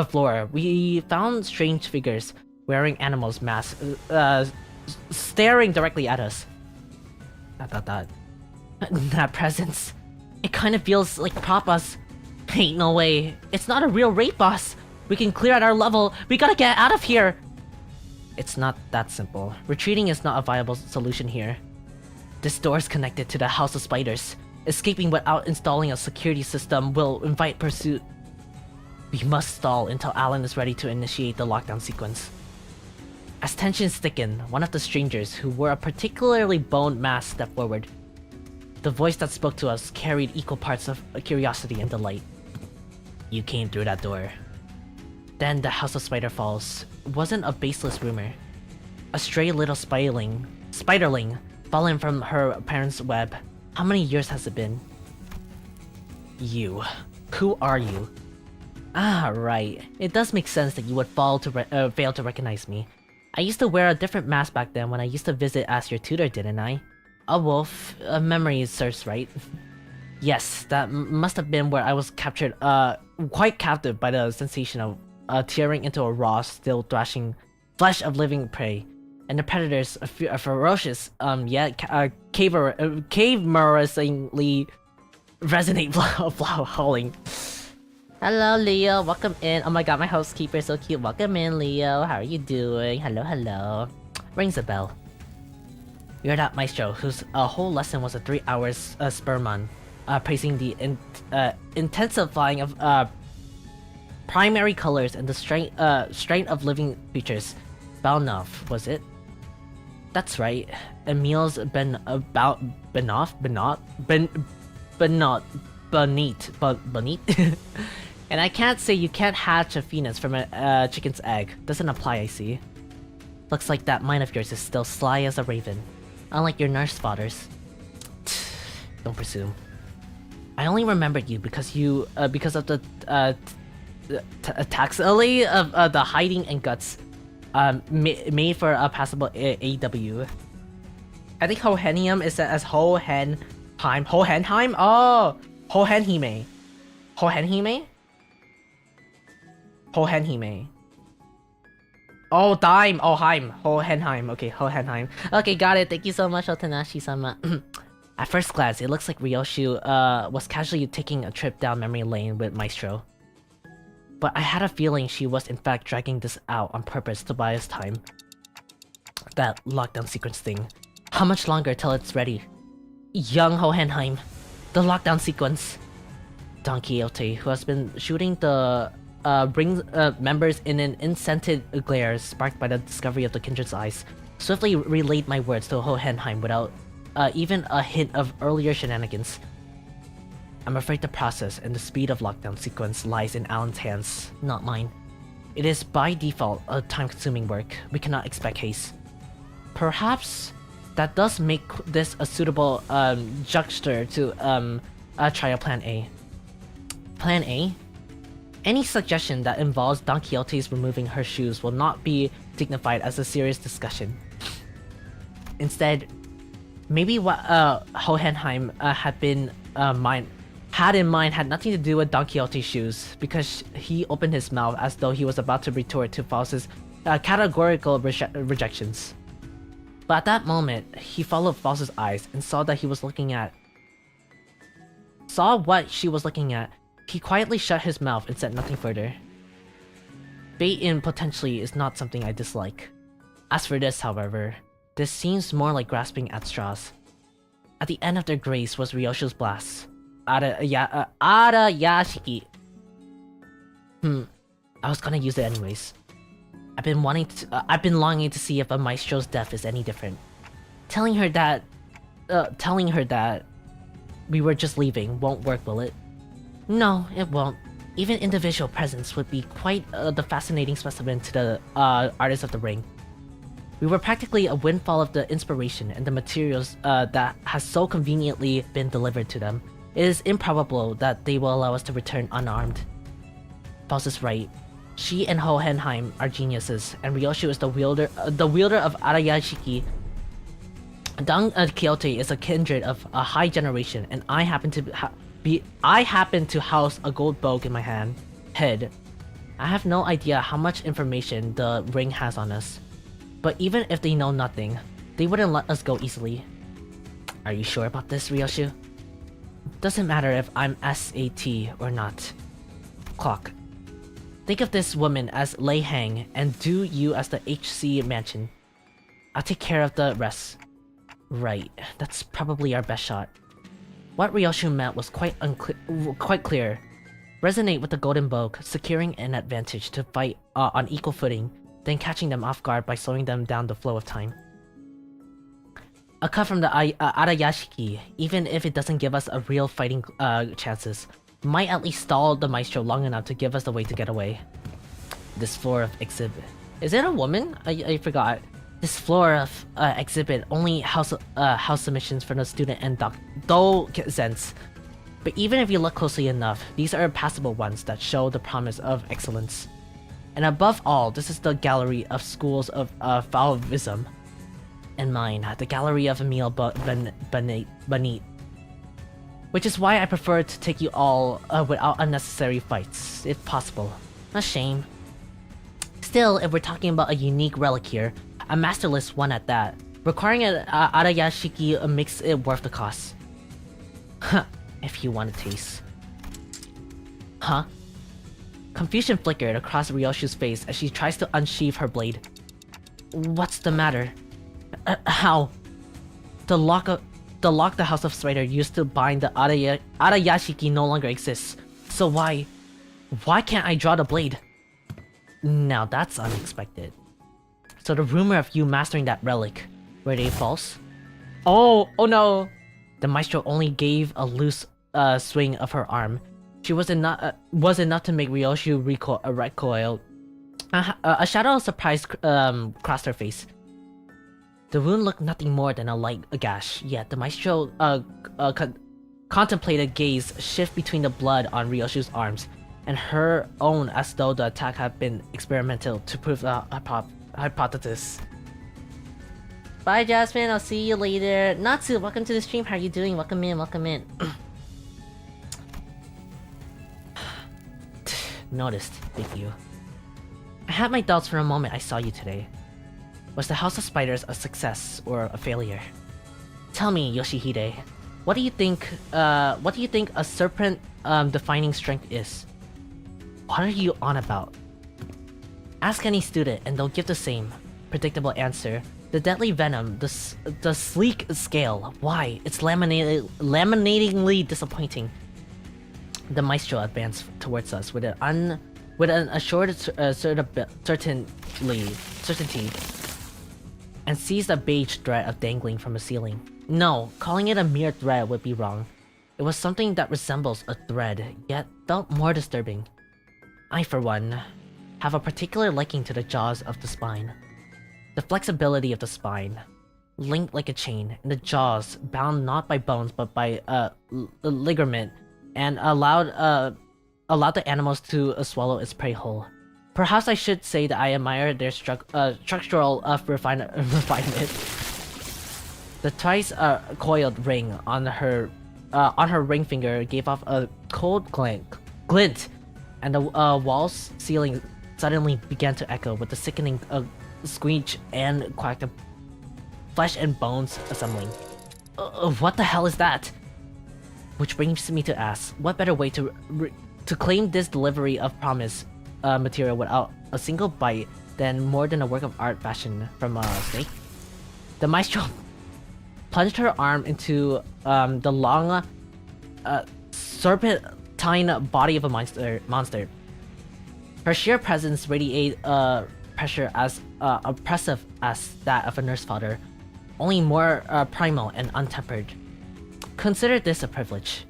floor, we found strange figures wearing animals' masks, staring directly at us. That presence. It kind of feels like prop us. Ain't no way. It's not a real raid boss. We can clear at our level. We gotta get out of here. It's not that simple. Retreating is not a viable solution here. This door is connected to the House of Spiders. Escaping without installing a security system will invite pursuit. We must stall until Alan is ready to initiate the lockdown sequence. As tensions thicken, one of the strangers, who wore a particularly boned mask, stepped forward. The voice that spoke to us carried equal parts of curiosity and delight. You came through that door. Then the House of Spider Falls wasn't a baseless rumor. A stray little spiderling fallen from her parents' web. How many years has it been? You. Who are you? Ah, right. It does make sense that you would fail to recognize me. I used to wear a different mask back then when I used to visit as your tutor, didn't I? A wolf. Memory serves right. Yes, that must have been where I was captured, quite captive by the sensation of tearing into a raw, still thrashing flesh of living prey. And the predators are ferocious, yet cave-mercingly resonate howling. Hello, Leo. Welcome in. Oh my god, my housekeeper is so cute. Welcome in, Leo. How are you doing? Hello. Rings a bell. You're that maestro whose whole lesson was a 3 hours sermon, praising the intensifying of primary colors and the strength of living creatures. Balnov, was it? That's right. Emil's Benot. And I can't say you can't hatch a phoenix from a chicken's egg. Doesn't apply, I see. Looks like that mind of yours is still sly as a raven. Unlike your nurse fathers. Don't presume. I only remembered you because of the taxily of the hiding and guts made for a passable AW. I think Hohenium is as Hohenheim. Hohenheim? Oh! Hohenhime. Hohenhime? Hohenhime. Oh, Dime! Oh, Heim. Hohenheim. Okay, Hohenheim. Okay, got it. Thank you so much, Otanashi-sama. At first glance, it looks like Ryoshu was casually taking a trip down memory lane with Maestro. but I had a feeling she was in fact dragging this out on purpose to buy us time. That lockdown sequence thing. How much longer till it's ready? Young Hohenheim. The lockdown sequence. Don Quixote, who has been shooting the members in an insensate glare sparked by the discovery of the kindred's eyes, swiftly relayed my words to Hohenheim without even a hint of earlier shenanigans. I'm afraid the process and the speed of lockdown sequence lies in Alan's hands, not mine. It is by default a time-consuming work. We cannot expect haste. Perhaps that does make this a suitable juxtaposition to try a plan A. Plan A? Any suggestion that involves Don Quixote's removing her shoes will not be dignified as a serious discussion. Instead, maybe what Hohenheim had in mind had nothing to do with Don Quixote's shoes, because he opened his mouth as though he was about to retort to Faust's categorical rejections. But at that moment, he followed Faust's eyes and saw what she was looking at. He quietly shut his mouth and said nothing further. Bait in potentially is not something I dislike. As for this, however, this seems more like grasping at straws. At the end of their grace was Ryosho's blast. Arayashiki. I was gonna use it anyways. I've been longing to see if a maestro's death is any different. Telling her that we were just leaving won't work, will it? No, it won't. Even individual presence would be quite the fascinating specimen to the artists of the ring. We were practically a windfall of the inspiration and the materials that has so conveniently been delivered to them. It is improbable that they will allow us to return unarmed. Faust is right. She and Hohenheim are geniuses, and Ryosho is the wielder of Arayashiki. Don Quixote is a kindred of a high generation, and I happen to house a gold bow in my head. I have no idea how much information the ring has on us. But even if they know nothing, they wouldn't let us go easily. Are you sure about this, Ryosho? Doesn't matter if I'm SAT or not. Clock. Think of this woman as Lei Hang, and do you as the HC mansion. I'll take care of the rest. Right, that's probably our best shot. What Ryosho meant was quite clear. Resonate with the golden bow, securing an advantage to fight on equal footing, then catching them off guard by slowing them down the flow of time. A cut from the Arayashiki, even if it doesn't give us a real fighting chances, might at least stall the maestro long enough to give us the way to get away. This floor of exhibit. Is it a woman? I forgot. This floor of exhibit only house submissions for the student and docents. But even if you look closely enough, these are passable ones that show the promise of excellence. And above all, this is the gallery of schools of Fauvism. And mine, the gallery of Emile Bonite. Which is why I prefer to take you all without unnecessary fights, if possible. A shame. Still, if we're talking about a unique relic here, a masterless one at that, requiring an Arayashiki makes it worth the cost. Huh, if you want a taste. Huh? Confusion flickered across Ryosho's face as she tries to unsheath her blade. What's the matter? How? The lock the House of Strider used to bind the Arayashiki no longer exists. So why can't I draw the blade? Now that's unexpected. So the rumor of you mastering that relic, were they false? Oh no! The maestro only gave a loose swing of her arm. She was enough to make Ryosho recoil. A shadow of surprise crossed her face. The wound looked nothing more than a light gash, yet the maestro contemplated gaze shift between the blood on Ryosho's arms and her own as though the attack had been experimental to prove the hypothesis. Bye Jasmine, I'll see you later. Natsu, welcome to the stream, how are you doing? Welcome in, welcome in. Noticed, thank you. I had my doubts for a moment I saw you today. Was the House of Spiders a success or a failure? Tell me, Yoshihide, what do you think a serpent defining strength is? What are you on about? Ask any student and they'll give the same predictable answer. The deadly venom, the sleek scale. Why? It's laminatingly disappointing. The maestro advanced towards us with an assured certainty, and seized a beige thread dangling from the ceiling. No, calling it a mere thread would be wrong. It was something that resembles a thread, yet felt more disturbing. I, for one, have a particular liking to the jaws of the spine. The flexibility of the spine, linked like a chain, and the jaws bound not by bones but by ligament, and allowed the animals to swallow its prey whole. Perhaps I should say that I admire their structural refinement. The twice coiled ring on her ring finger gave off a cold glint, and the wall's ceiling suddenly began to echo with the sickening screech and quack of flesh and bones assembling. What the hell is that? Which brings me to ask, what better way to claim this delivery of promise material without a single bite than more than a work of art fashioned from a snake? The maestro plunged her arm into the long, serpentine body of a monster. Her sheer presence radiated pressure as oppressive as that of a nurse fodder, only more primal and untempered. Consider this a privilege.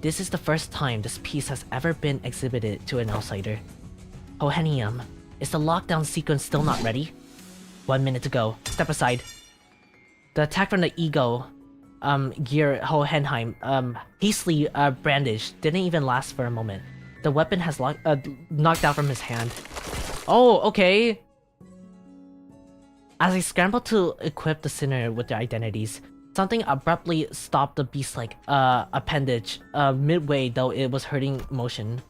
This is the first time this piece has ever been exhibited to an outsider. Hohenheim, is the lockdown sequence still not ready? 1 minute to go. Step aside. The attack from the ego gear Hohenheim hastily brandished didn't even last for a moment. The weapon has knocked out from his hand. Oh, okay. As I scrambled to equip the sinner with their identities, something abruptly stopped the beast-like appendage midway, though it was hurting motion.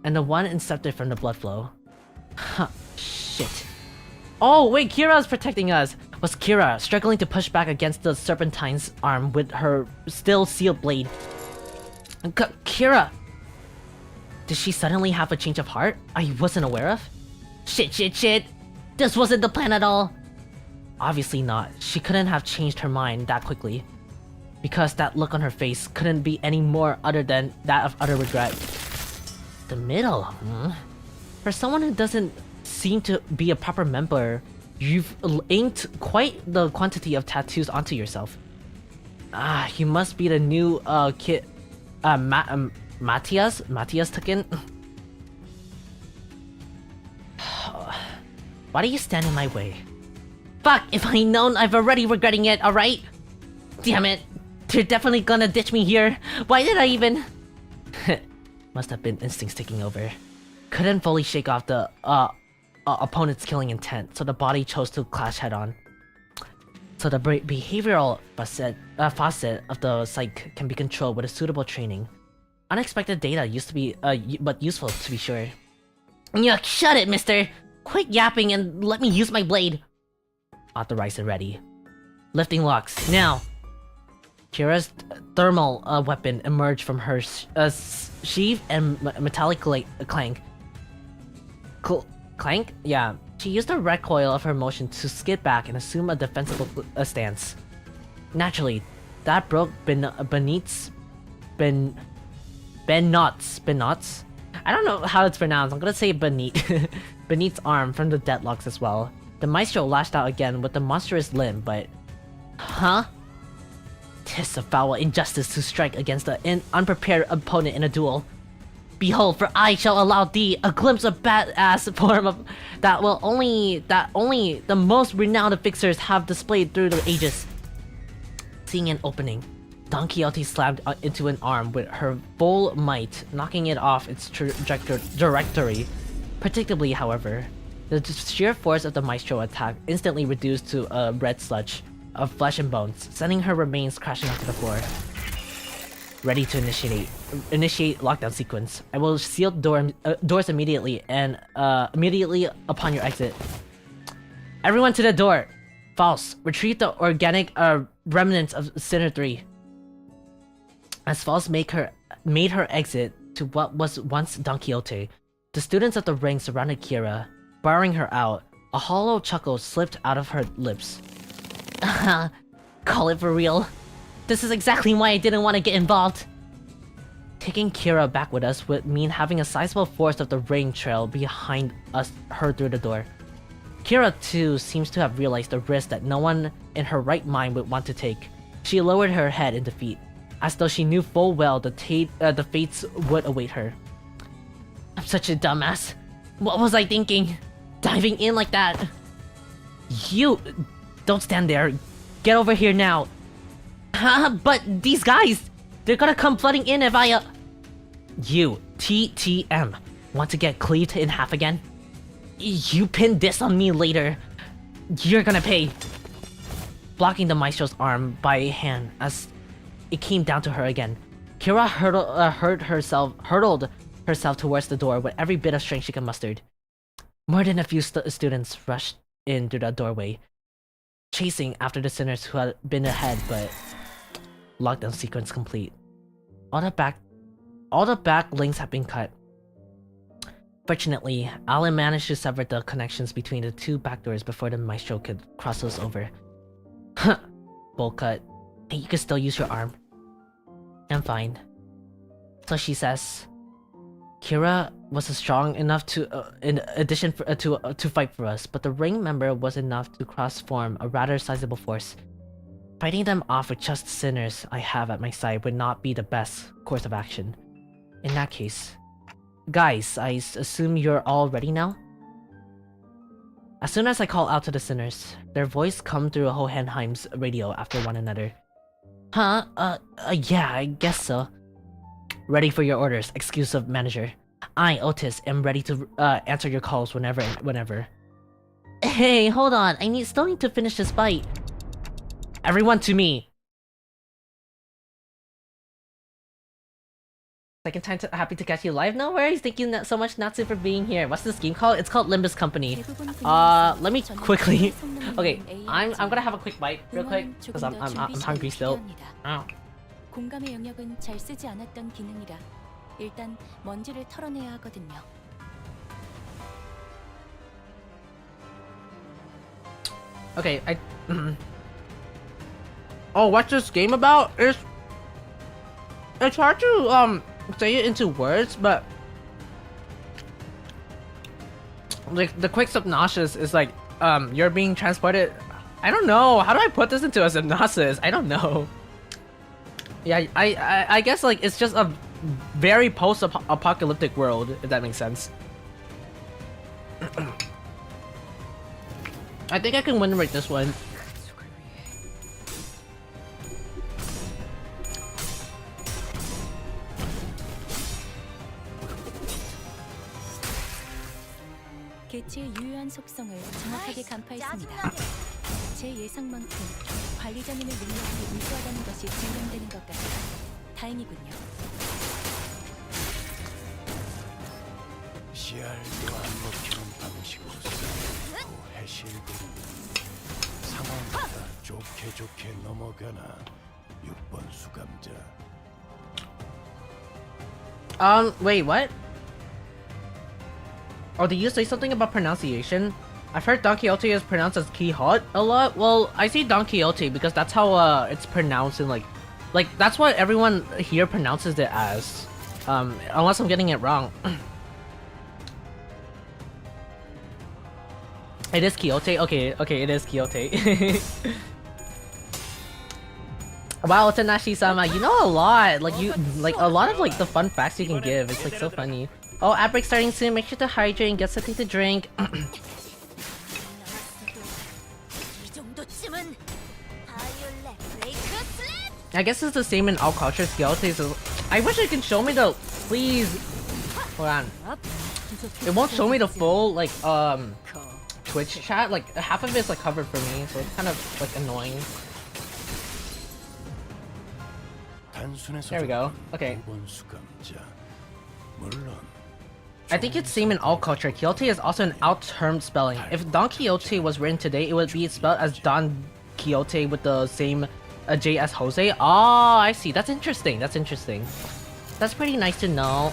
And the one incepted from the blood flow. Huh, shit. Oh, wait, Kira's protecting us! Was Kira struggling to push back against the serpentine's arm with her still sealed blade? Kira! Did she suddenly have a change of heart I wasn't aware of? Shit. This wasn't the plan at all. Obviously not. She couldn't have changed her mind that quickly. Because that look on her face couldn't be any more other than that of utter regret. The middle, For someone who doesn't seem to be a proper member, you've inked quite the quantity of tattoos onto yourself. You must be the new kid, Matthias took in. Why do you stand in my way? Fuck, if I'd known, I've already regretting it, alright? Damn it, they're definitely gonna ditch me here. Why did I even... Must have been instincts taking over. Couldn't fully shake off the opponent's killing intent, so the body chose to clash head-on. So the behavioral facet of the psyche can be controlled with a suitable training. Unexpected data used to be, but useful to be sure. Yuck, shut it, mister! Quit yapping and let me use my blade! Authorized and ready. Lifting locks, now! Kira's thermal weapon emerged from her sheath and metallic clank. Clank? Yeah. She used the recoil of her motion to skid back and assume a defensible stance. Naturally, that broke Benot's I don't know how it's pronounced. I'm gonna say Benit's arm from the deadlocks as well. The maestro lashed out again with the monstrous limb, but... Huh? 'Tis a foul injustice to strike against an unprepared opponent in a duel. Behold, for I shall allow thee a glimpse of badass form of that only the most renowned fixers have displayed through the ages. Seeing an opening, Don Quixote slammed into an arm with her full might, knocking it off its trajectory. Predictably, however, the sheer force of the maestro attack instantly reduced to a red sludge of flesh and bones, sending her remains crashing onto the floor. Ready to initiate lockdown sequence. I will seal doors immediately and immediately upon your exit. Everyone to the door. False. Retrieve the organic remnants of Sinner 3. As False made her exit to what was once Don Quixote, The students of the ring surrounded Kira, barring her out. A hollow chuckle slipped out of her lips. Call it for real. This is exactly why I didn't want to get involved. Taking Kira back with us would mean having a sizable force of the ring trail behind us her through the door. Kira too seems to have realized the risk that no one in her right mind would want to take. She lowered her head in defeat, as though she knew full well the fates would await her. I'm such a dumbass. What was I thinking? Diving in like that. You... Don't stand there. Get over here now. But these guys... They're gonna come flooding in if I... You, TTM. Want to get cleaved in half again? You pin this on me later. You're gonna pay. Blocking the maestro's arm by a hand as it came down to her again. Kira hurtled herself towards the door with every bit of strength she could muster. More than a few students rushed in through the doorway, chasing after the sinners who had been ahead, but lockdown sequence complete. All the back links have been cut. Fortunately, Alan managed to sever the connections between the two back doors before the maestro could cross those over. Huh. Bolt cut. Hey, you can still use your arm. I'm fine. So she says, Kira was strong enough to, in addition to fight for us, but the ring member was enough to cross-form a rather sizable force. Fighting them off with just sinners I have at my side would not be the best course of action. In that case, guys, I assume you're all ready now? As soon as I call out to the sinners, their voice come through Hohenheim's radio after one another. Huh? Yeah, I guess so. Ready for your orders, exclusive manager. I, Otis, am ready to answer your calls whenever. Hey, hold on. Still need to finish this fight. Everyone to me. Second time happy to catch you live. No worries. Thank you so much, Natsu, for being here. What's this game called? It's called Limbuscompany. Let me quickly. Okay, I'm gonna have a quick bite, real quick, because I'm hungry still. Ow. 공감의 영역은 잘 쓰지 않았던 기능이라 일단 먼지를 털어내야 하거든요. Okay, Oh, what's this game about? It's hard to say it into words, but like the quick synopsis is like you're being transported. I don't know. How do I put this into a synopsis? I don't know. Yeah, I guess like it's just a very post-apocalyptic world, if that makes sense. I think I can win rate this one. 개체의 유효한 속성을 정확하게 간파했습니다. 제 예상만큼 관리자님의 능력이 우수하다는 것이 증명되는 것 같아 다행이군요. CR도 안 먹히는 방식으로서 그 해실들이 상황마다 좋게 넘어가나 6번 수감자. Wait, what? Oh, did you say something about pronunciation? I've heard Don Quixote is pronounced as Quixote a lot. Well, I say Don Quixote because that's how it's pronounced in like that's what everyone here pronounces it as. Unless I'm getting it wrong. It is Quixote? Okay, it is Quixote. Wow, Tanashi-sama, you know a lot. Like a lot of like the fun facts you can give. It's like so funny. Oh, ad break starting soon. Make sure to hydrate and get something to drink. I guess it's the same in all cultures. Quixote, so I wish it can show me the. Please, hold on. It won't show me the full like Twitch chat. Like half of it's like covered for me, so it's kind of like annoying. There we go. Okay. I think it's same in all culture. Quixote is also an out-term spelling. If Don Quixote was written today, it would be spelled as Don Quixote with the same J as Jose. Oh, I see. That's interesting. That's interesting. That's pretty nice to know.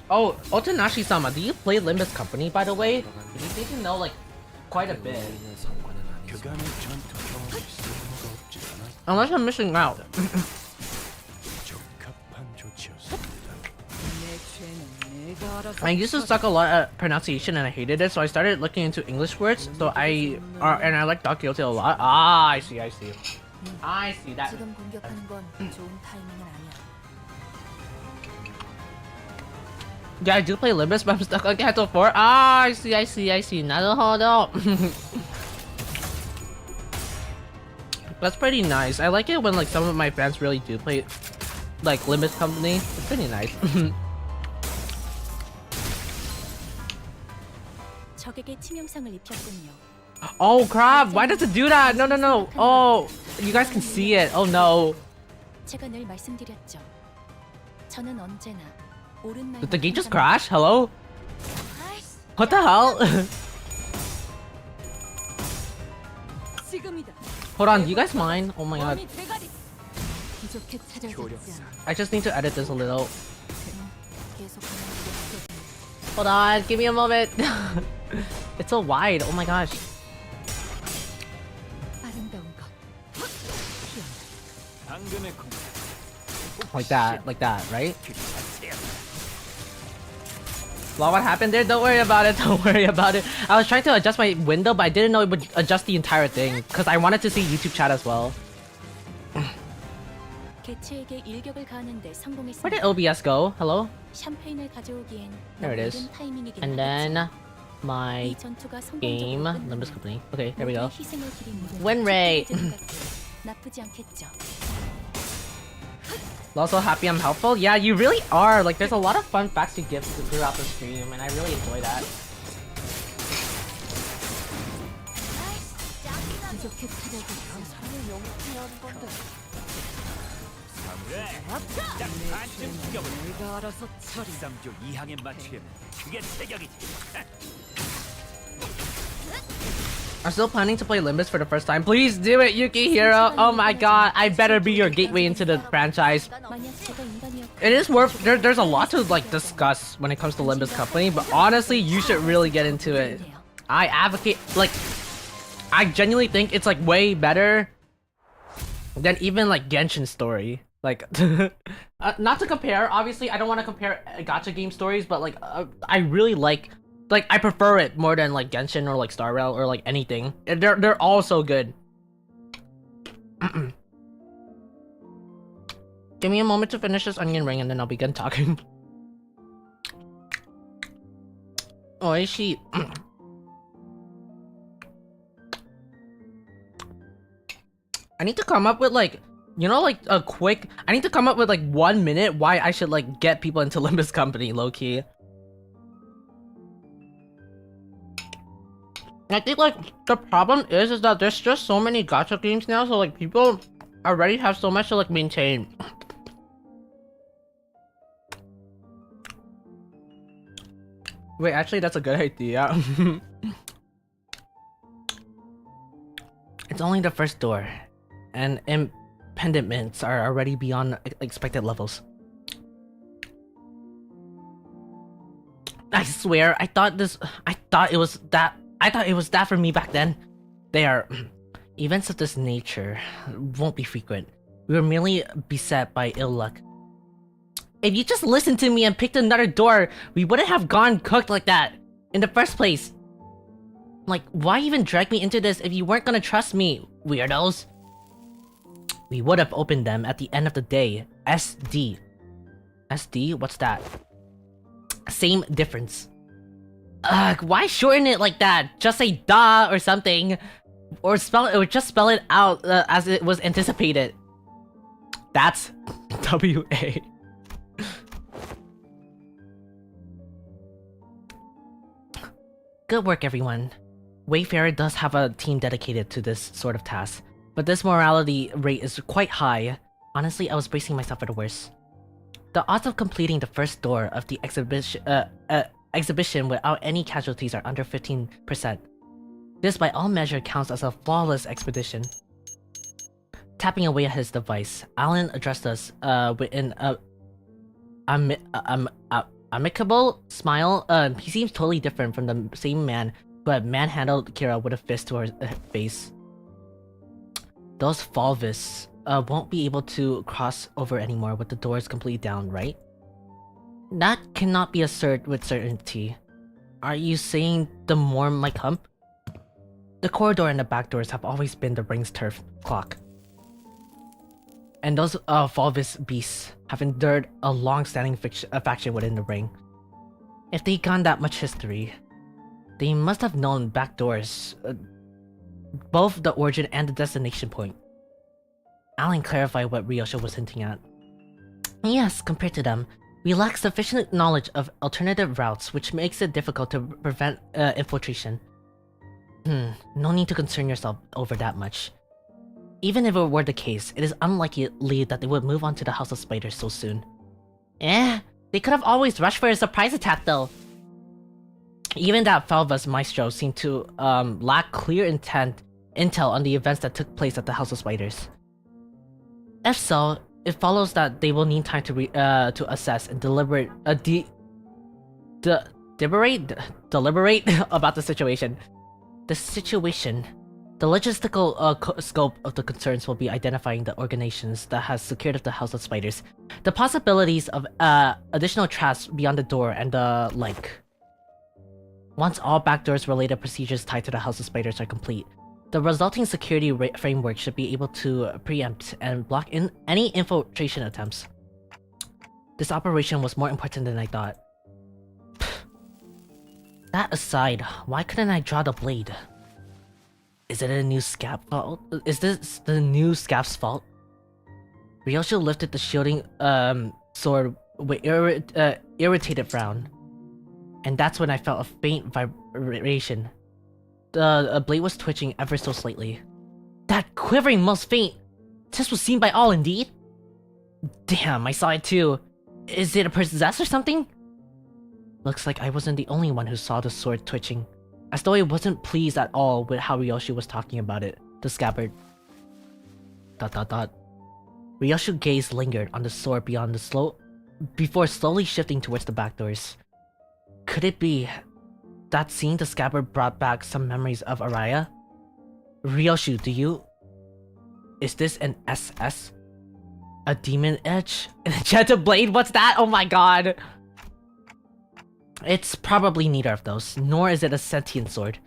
Oh, Otanashi-sama, do you play Limbus Company, by the way? You need to know, like, quite a bit. 그간의 전투 경험이 쓸모가 없지 않아 Unless I'm missing out. 적합한 조치였습니다. I used to suck a lot at pronunciation and I hated it, so I started looking into English words. So I like Doc Guilty a lot. Ah, I see. I see that. 지금 공격하는 건 좋은 타이밍은 아니야. Yeah, I do play Limbus, but I'm stuck on Cancel 4. Ah, I see. 나도 That's pretty nice. I like it when like some of my fans really do play like Limbus Company. It's pretty nice. 적에게 치명상을 입혔군요. Oh crap! Why does it do that? No. Oh, you guys can see it. Oh no. 제가 늘 말씀드렸죠. 저는 언제나 옳은 말. Did the game just crash? Hello? What the hell? 지금이다. Hold on, do you guys mind? Oh my god. 부족해 찾아줬지 않아. I just need to edit this a little. 계속 Hold on, give me a moment. It's so wide. Oh my gosh. 아름다운 것. 당근의 Like that, right? Well, what happened there? Don't worry about it. I was trying to adjust my window, but I didn't know it would adjust the entire thing because I wanted to see YouTube chat as well. 개체에게 일격을 가하는데 성공했습니다. Where did OBS go? Hello? 샴페인을 가져오기엔 There it is. 모든 타이밍이긴 And 하겠지. then my 이 전투가 game, 성공적으로 끝나면 Limbus Company. Okay, there we go. 모두의 희생을 기리는 Win rate. 나쁘지 않겠죠. Also happy I'm helpful. Yeah, you really are. Like, there's a lot of fun facts you give throughout the stream, and I really enjoy that. 부족해 찾아줬지 않아. 내가 알아서 처리. 3조 2항에 맞추려면 그게 체격이지. I'm still planning to play Limbus for the first time. Please do it, Yukihiro. Oh my god, I better be your gateway into the franchise. 만약 제가 인간이었 It is worth. There's a lot to like discuss when it comes to Limbus Company, but honestly, you should really get into it. I advocate, like, I genuinely think it's like way better than even like Genshin's story. Like, not to compare. Obviously, I don't want to compare gacha game stories, but like, I really like I prefer it more than like Genshin or like Star Rail or like anything. They're all so good. Give me a moment to finish this onion ring and then I'll begin talking. Oh, is she? I need to come up with like, you know, like a quick. I need to come up with like 1 minute why I should like get people into Limbus Company, low key. I think like the problem is that there's just so many gacha games now, so like people already have so much to like maintain. Wait, actually that's a good idea. It's only the first door, and impediments are already beyond expected levels. I swear, I thought it was that for me back then. They are events of this nature won't be frequent. We were merely beset by ill luck. If you just listened to me and picked another door, we wouldn't have gone cooked like that in the first place. Like, why even drag me into this if you weren't gonna trust me, weirdos? We would have opened them at the end of the day. SD. SD? What's that? Same difference. Ugh, why shorten it like that? Just say "da" or something. Or just spell it out as it was anticipated. That's WA. Good work, everyone. Wayfarer does have a team dedicated to this sort of task, but this morality rate is quite high. Honestly, I was bracing myself for the worst. The odds of completing the first door of the exhibition without any casualties are under 15%. This by all measure counts as a flawless expedition. Tapping away at his device, Alan addressed us amicable smile. He seems totally different from the same man who had manhandled Kira with a fist to her face. Those Fulvis won't be able to cross over anymore with the doors completely down, right? That cannot be asserted with certainty. Are you saying the more might come? The corridor and the back doors have always been the ring's turf clock. And those Fulvis beasts have endured a long-standing faction within the ring. If they've gone that much history, they must have known back doors, both the origin and the destination point. Alan clarified what Ryosha was hinting at. Yes, compared to them, we lack sufficient knowledge of alternative routes, which makes it difficult to prevent infiltration. No need to concern yourself over that much. Even if it were the case, it is unlikely that they would move on to the House of Spiders so soon. They could have always rushed for a surprise attack though. Even that Falva's maestro seemed to lack clear intel on the events that took place at the House of Spiders. If so, it follows that they will need time to assess and deliberate about the situation. The logistical scope of the concerns will be identifying the organizations that has secured up the House of Spiders, the possibilities of additional traps beyond the door, and the like. Once all backdoors related procedures tied to the House of Spiders are complete, the resulting security framework should be able to preempt and block in any infiltration attempts. This operation was more important than I thought. That aside, why couldn't I draw the blade? Is it a new scab fault? Is this the new scab's fault? Ryosha lifted the shielding sword with irritated frown. And that's when I felt a faint vibration. The blade was twitching ever so slightly. That quivering must faint! This was seen by all indeed? Damn, I saw it too. Is it a possess or something? Looks like I wasn't the only one who saw the sword twitching. As though he wasn't pleased at all with how Ryoshi was talking about it, the scabbard. ... Ryoshi's gaze lingered on the sword before slowly shifting towards the back doors. Could it be that seeing the scabbard brought back some memories of Araya? Ryoshi, is this an SS? A demon edge? An enchanted blade? What's that? Oh my god! It's probably neither of those, nor is it a sentient sword.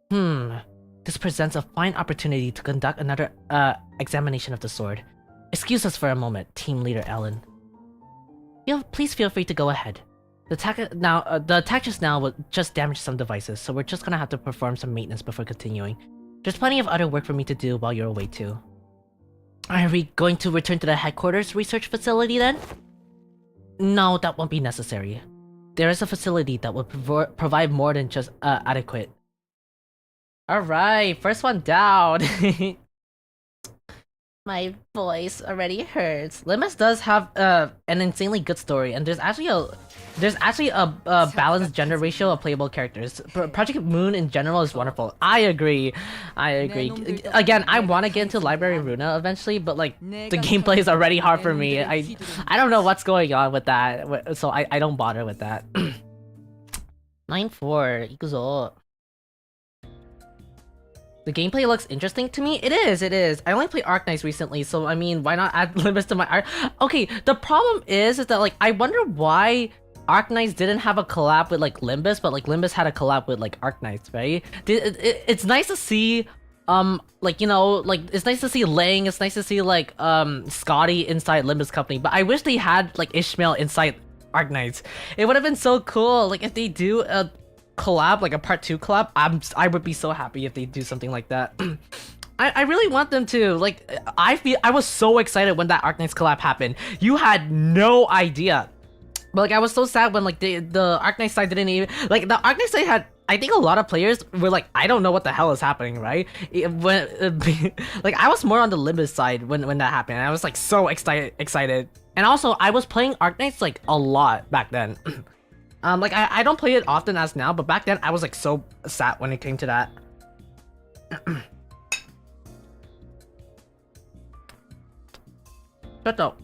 This presents a fine opportunity to conduct another examination of the sword. Excuse us for a moment, team leader Ellen. Please feel free to go ahead. The attack just now will just damage some devices, so we're just gonna have to perform some maintenance before continuing. There's plenty of other work for me to do while you're away too. Are we going to return to the headquarters research facility then? No, that won't be necessary. There is a facility that will provide more than just adequate. Alright, first one down. My voice already hurts. Limbus does have an insanely good story, and there's actually a balanced gender ratio of playable characters. Project Moon in general is wonderful. I agree. Again, I want to get into Library Runa eventually, but like the gameplay is already hard for me. I don't know what's going on with that, so I don't bother with that. 9-4, 行くぞ. The gameplay looks interesting to me. It is. I only played Arknights recently, so I mean, why not add Limbus to my art? Okay, the problem is that like I wonder why Arknights didn't have a collab with like Limbus, but like Limbus had a collab with like Arknights, right? It's nice to see like, you know, like it's nice to see Lang, it's nice to see like Scotty inside Limbus Company, but I wish they had like Ishmael inside Arknights. It would have been so cool. Like if they do a collab, like a part 2 collab, I would be so happy if they do something like that. I really want them to. Like I was so excited when that Arknights collab happened. You had no idea. But like I was so sad when like the Arknights side didn't even, like the Arknights side had, I think a lot of players were like, I don't know what the hell is happening, right? Like I was more on the Limbus side when that happened. I was like so excited. And also I was playing Arknights like a lot back then. Like I don't play it often as now, but back then I was like so sad when it came to that. But though,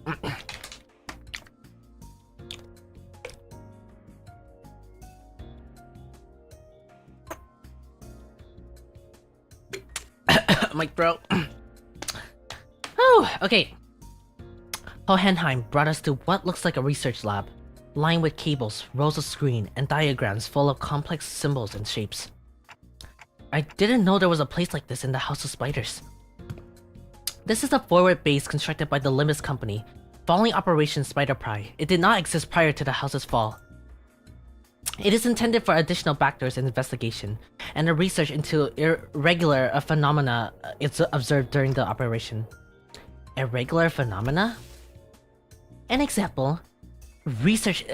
Mike, bro. Oh, okay. Hohenheim brought us to what looks like a research lab, lined with cables, rows of screen, and diagrams full of complex symbols and shapes. I didn't know there was a place like this in the House of Spiders. This is a forward base constructed by the Limbus company, following Operation Spider Pry. It did not exist prior to the house's fall. It is intended for additional backdoors and investigation, and the research into irregular phenomena is observed during the operation. Irregular phenomena? An example, research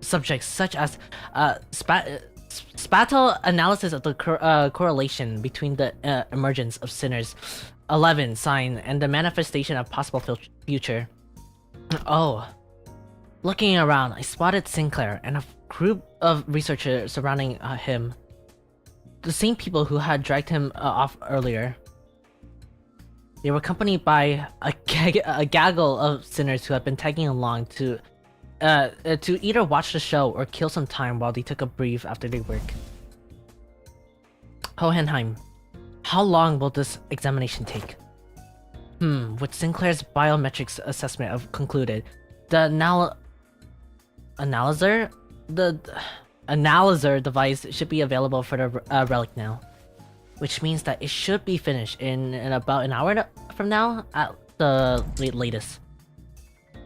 subjects such as spatial analysis of the correlation between the emergence of Sinner's 11 sign and the manifestation of possible future. Oh. Looking around, I spotted Sinclair and a group of researchers surrounding him. The same people who had dragged him off earlier. They were accompanied by a gaggle of sinners who had been tagging along to either watch the show or kill some time while they took a brief after their work. Hohenheim, how long will this examination take? With Sinclair's biometrics assessment of concluded, the analyzer device should be available for the relic now, which means that it should be finished in about an hour from now at the latest.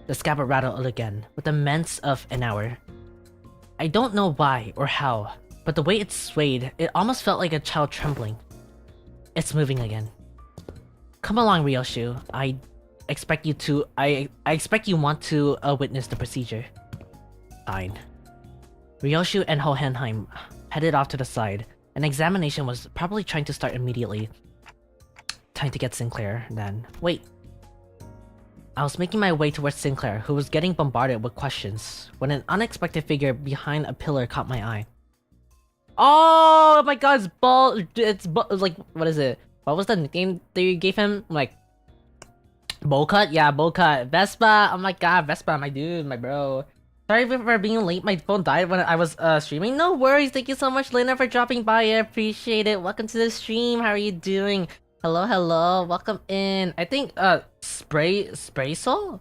The scabbard rattled again, with the immense of an hour. I don't know why or how, but the way it swayed, it almost felt like a child trembling. It's moving again. Come along, Ryoshu. I expect you want to witness the procedure. Fine. Ryoshu and Hohenheim headed off to the side. An examination was probably trying to start immediately. Time to get Sinclair, then. Wait. I was making my way towards Sinclair, who was getting bombarded with questions, when an unexpected figure behind a pillar caught my eye. Oh my god, it's ball. Like, what is it? What was the nickname that you gave him? Like, Bowcut? Yeah, Bowcut. Vespa. Oh my god, Vespa, my dude, my bro. Sorry for being late. My phone died when I was streaming. No worries. Thank you so much, Lena, for dropping by. I appreciate it. Welcome to the stream. How are you doing? Hello, hello. Welcome in. I think spatial. Oh,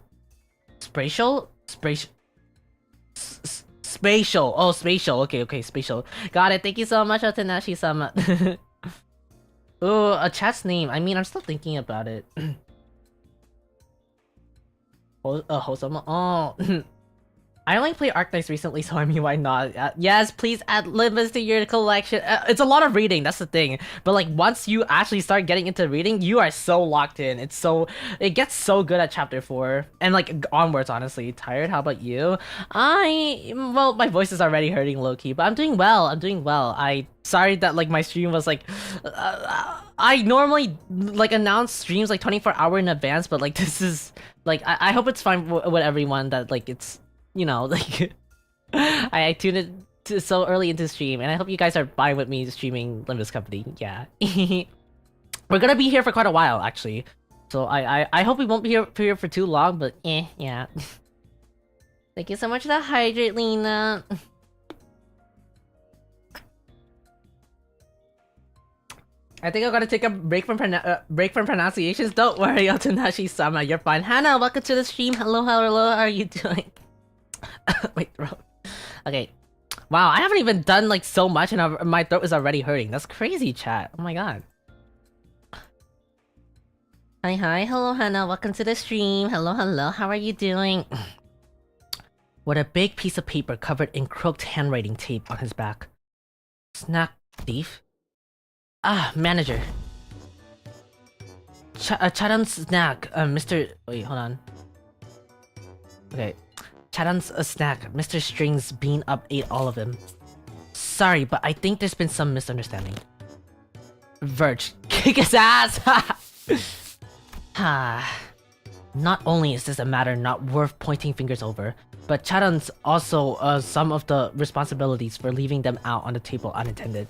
spatial. Okay, spatial. Got it. Thank you so much, Otanashi-sama. Ooh, a chat's name. I mean, I'm still thinking about it. Hosama. Oh. I only played Arknights recently, so I mean, why not? Yes, please add Limbus to your collection. It's a lot of reading, that's the thing. But like, once you actually start getting into reading, you are so locked in. It gets so good at chapter 4. And like, onwards, honestly. Tired? How about you? Well, my voice is already hurting low-key, but I'm doing well. Sorry that like my stream was like... I normally like announce streams like 24 hours in advance, but like this is... Like, I hope it's fine with everyone that like it's... You know, like, I tuned it so early into stream, and I hope you guys are fine with me streaming Limbus Company. Yeah, we're gonna be here for quite a while, actually. So I hope we won't be here for too long, but yeah. Thank you so much for the hydrate, Lena. I think I'm gonna take a break from pronunciations. Don't worry, Otanashi-sama, you're fine. Hannah, welcome to the stream. Hello, how are you doing? Wait, throat. Okay. Wow, I haven't even done like so much and my throat is already hurting. That's crazy, chat. Oh my god. Hi, hello Hannah. Welcome to the stream. Hello, how are you doing? With a big piece of paper covered in crooked handwriting tape on his back. Snack thief? Manager. Charan's snack. Mr. Wait, hold on. Okay. Charan's a snack. Mr. Strings Bean Up ate all of him. Sorry, but I think there's been some misunderstanding. Verge, kick his ass! Not only is this a matter not worth pointing fingers over, but Charan's also some of the responsibilities for leaving them out on the table unattended.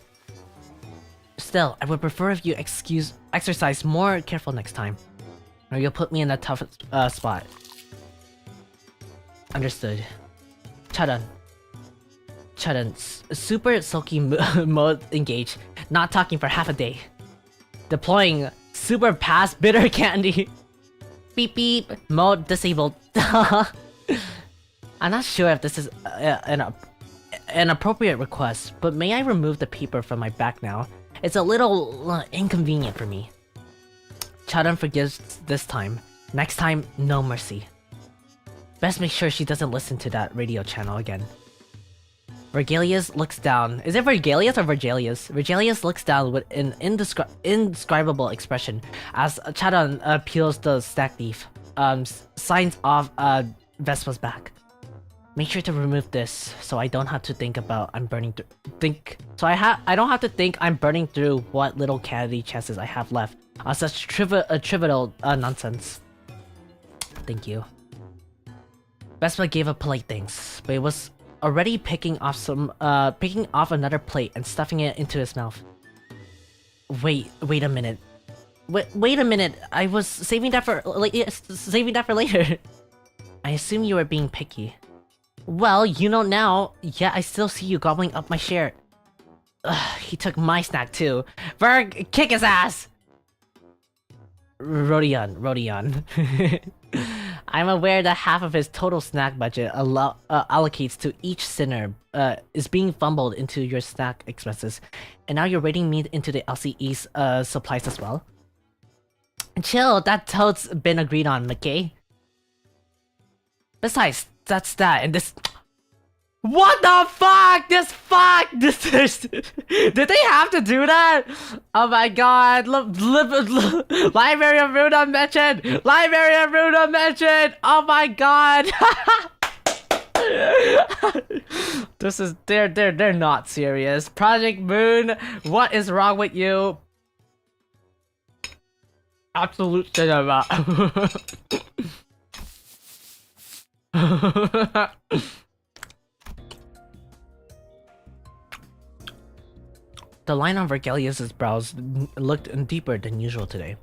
Still, I would prefer if you exercise more careful next time, or you'll put me in a tough spot. Understood. Charan, super sulky mode engaged. not talking for half a day. Deploying super fast bitter candy. Beep beep, mode disabled. I'm not sure if this is an appropriate request, but may I remove the paper from my back now? It's a little inconvenient for me. Charan forgives this time. Next time, no mercy. Best make sure she doesn't listen to that radio channel again. Vergalius looks down. Is it Vergalius or Vergalius? Vergalius looks down with an indescribable expression as Charan peels the stack leaf. Signs off Vespa's back. Make sure to remove this so I don't have to think about I'm burning through. I don't have to think I'm burning through what little candy chances I have left on such trivial nonsense. Thank you. Vespa gave a polite thanks, but it was already picking off another plate and stuffing it into his mouth. Wait a minute. Wait a minute. I was saving that for later. I assume you were being picky. Well, you know now. Yeah, I still see you gobbling up my share. Ugh, he took my snack too. Verg, kick his ass! Rodion. I'm aware that half of his total snack budget allocates to each sinner is being fumbled into your snack expenses, and now you're raiding me into the LCE's supplies as well. Chill, that tote's been agreed on, McKay. Besides, that's that, and this... What the fuck? This did they have to do that? Oh my god. Library of Runa mentioned! Oh my god. This is... They're not serious. Project Moon, what is wrong with you? Absolute cinema. The line on Vergalius' brows looked deeper than usual today.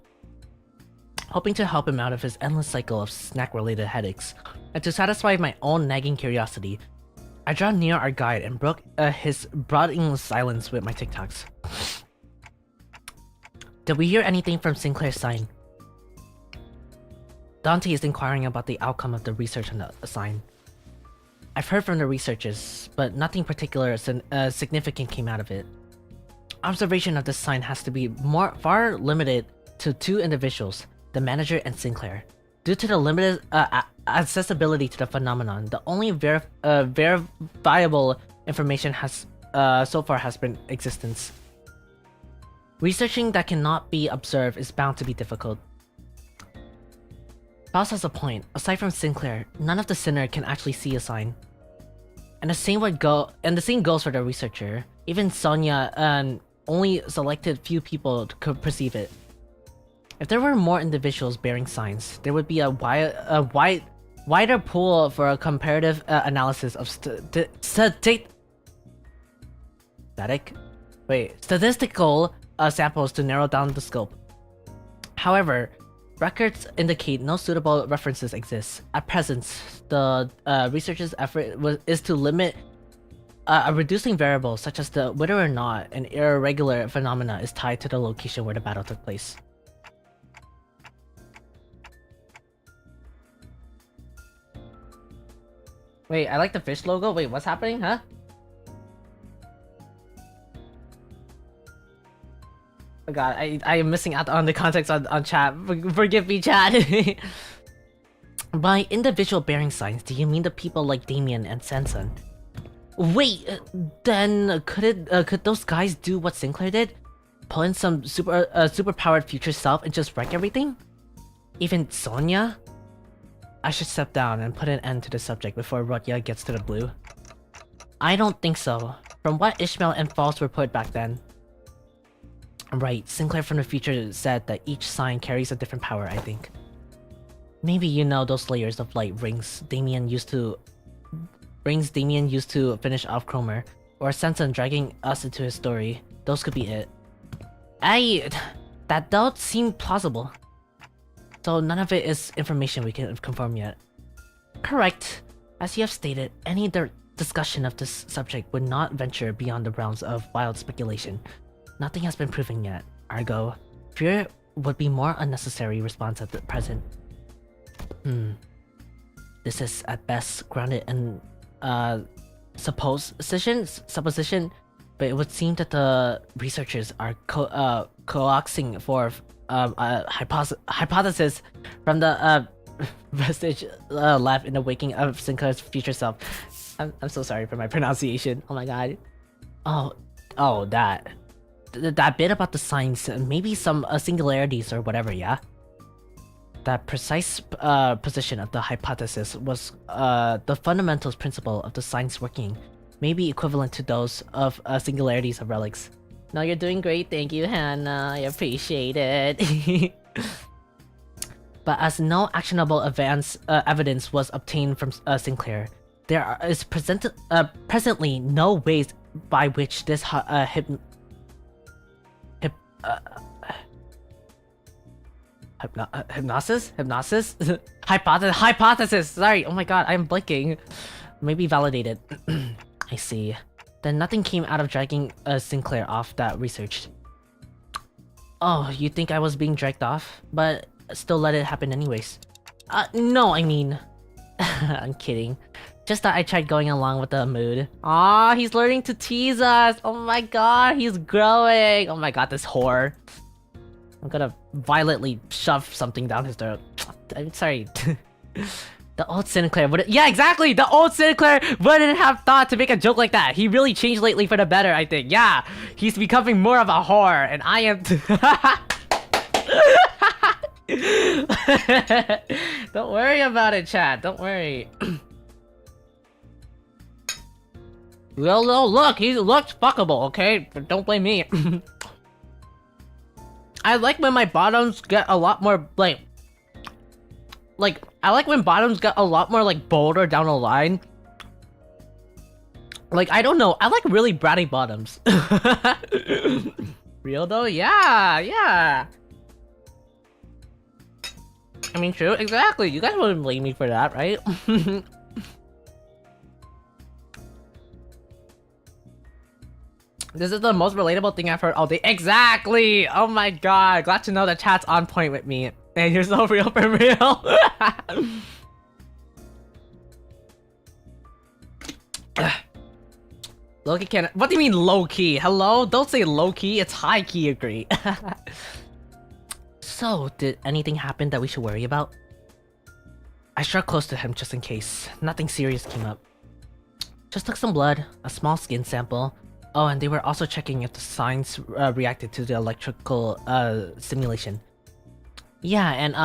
Hoping to help him out of his endless cycle of snack-related headaches, and to satisfy my own nagging curiosity, I drew near our guide and broke his brooding silence with my TikToks. Did we hear anything from Sinclair's sign? Dante is inquiring about the outcome of the research on the sign. I've heard from the researchers, but nothing particular significant came out of it. Observation of this sign has to be far limited to two individuals, the manager and Sinclair. Due to the limited accessibility to the phenomenon, the only verifiable information has so far has been existence. Researching that cannot be observed is bound to be difficult. Boss has a point. Aside from Sinclair, none of the sinner can actually see a sign. And the same goes for the researcher. Even Sonia and only selected few people could perceive it. If there were more individuals bearing signs, there would be a wider pool for a comparative analysis of statistical samples to narrow down the scope. However, records indicate no suitable references exist. At present, the researchers' effort is to limit a reducing variable such as whether or not an irregular phenomena is tied to the location where the battle took place. Wait, I like the fish logo? Wait, what's happening, huh? Oh god, I am missing out on the context on chat. Forgive me, chat. By individual bearing signs, do you mean the people like Damien and Sanson? Wait, then could those guys do what Sinclair did? Pull in some super-powered future self and just wreck everything? Even Sonia? I should step down and put an end to the subject before Rodya gets to the blue. I don't think so. From what Ishmael and False reported back then. Right, Sinclair from the future said that each sign carries a different power, I think. Maybe you know those layers of light rings Damien used to finish off Cromer, or Sanson dragging us into his story. Those could be it. That does seem plausible. So none of it is information we can confirm yet. Correct. As you have stated, any discussion of this subject would not venture beyond the realms of wild speculation. Nothing has been proven yet. Ergo, fear would be more unnecessary response at the present. This is at best grounded in supposition, but it would seem that the researchers are coaxing for a hypothesis from the vestige left in the waking of Sinclair's future self. I'm so sorry for my pronunciation. Oh my god. Oh, that bit about the signs, maybe some singularities or whatever, yeah? That precise position of the hypothesis was the fundamental principle of the signs working, maybe equivalent to those of singularities of relics. No, you're doing great, thank you, Hannah. I appreciate it. But as no actionable evidence was obtained from Sinclair, there is presently no ways by which this hypothesis. Sorry. Oh my god, I'm blinking. Maybe validated. I see. Then nothing came out of dragging Sinclair off that research. Oh, you think I was being dragged off, but still let it happen anyways? No, I mean, I'm kidding. Just that I tried going along with the mood. Aw, he's learning to tease us. Oh my god, he's growing. Oh my god, this whore. I'm gonna violently shove something down his throat. I'm sorry. The old Sinclair wouldn't— yeah, exactly! The old Sinclair wouldn't have thought to make a joke like that. He really changed lately for the better, I think. Yeah, he's becoming more of a whore, and I am— Don't worry about it, chat. Don't worry. Well, no, look, he looks fuckable, okay? But don't blame me. I like when my bottoms get a lot more, like, I like when bottoms get a lot more, like, bolder down the line. Like, I don't know, I like really bratty bottoms. Real though? Yeah, yeah. I mean, true, exactly. You guys wouldn't blame me for that, right? This is the most relatable thing I've heard all day. Exactly! Oh my god, glad to know the chat's on point with me. And you're so real for real. Low-key can't— what do you mean low-key? Hello? Don't say low-key, it's high-key, agree. So, did anything happen that we should worry about? I struck close to him just in case. Nothing serious came up. Just took some blood, a small skin sample. Oh, and they were also checking if the signs reacted to the electrical stimulation. Yeah, and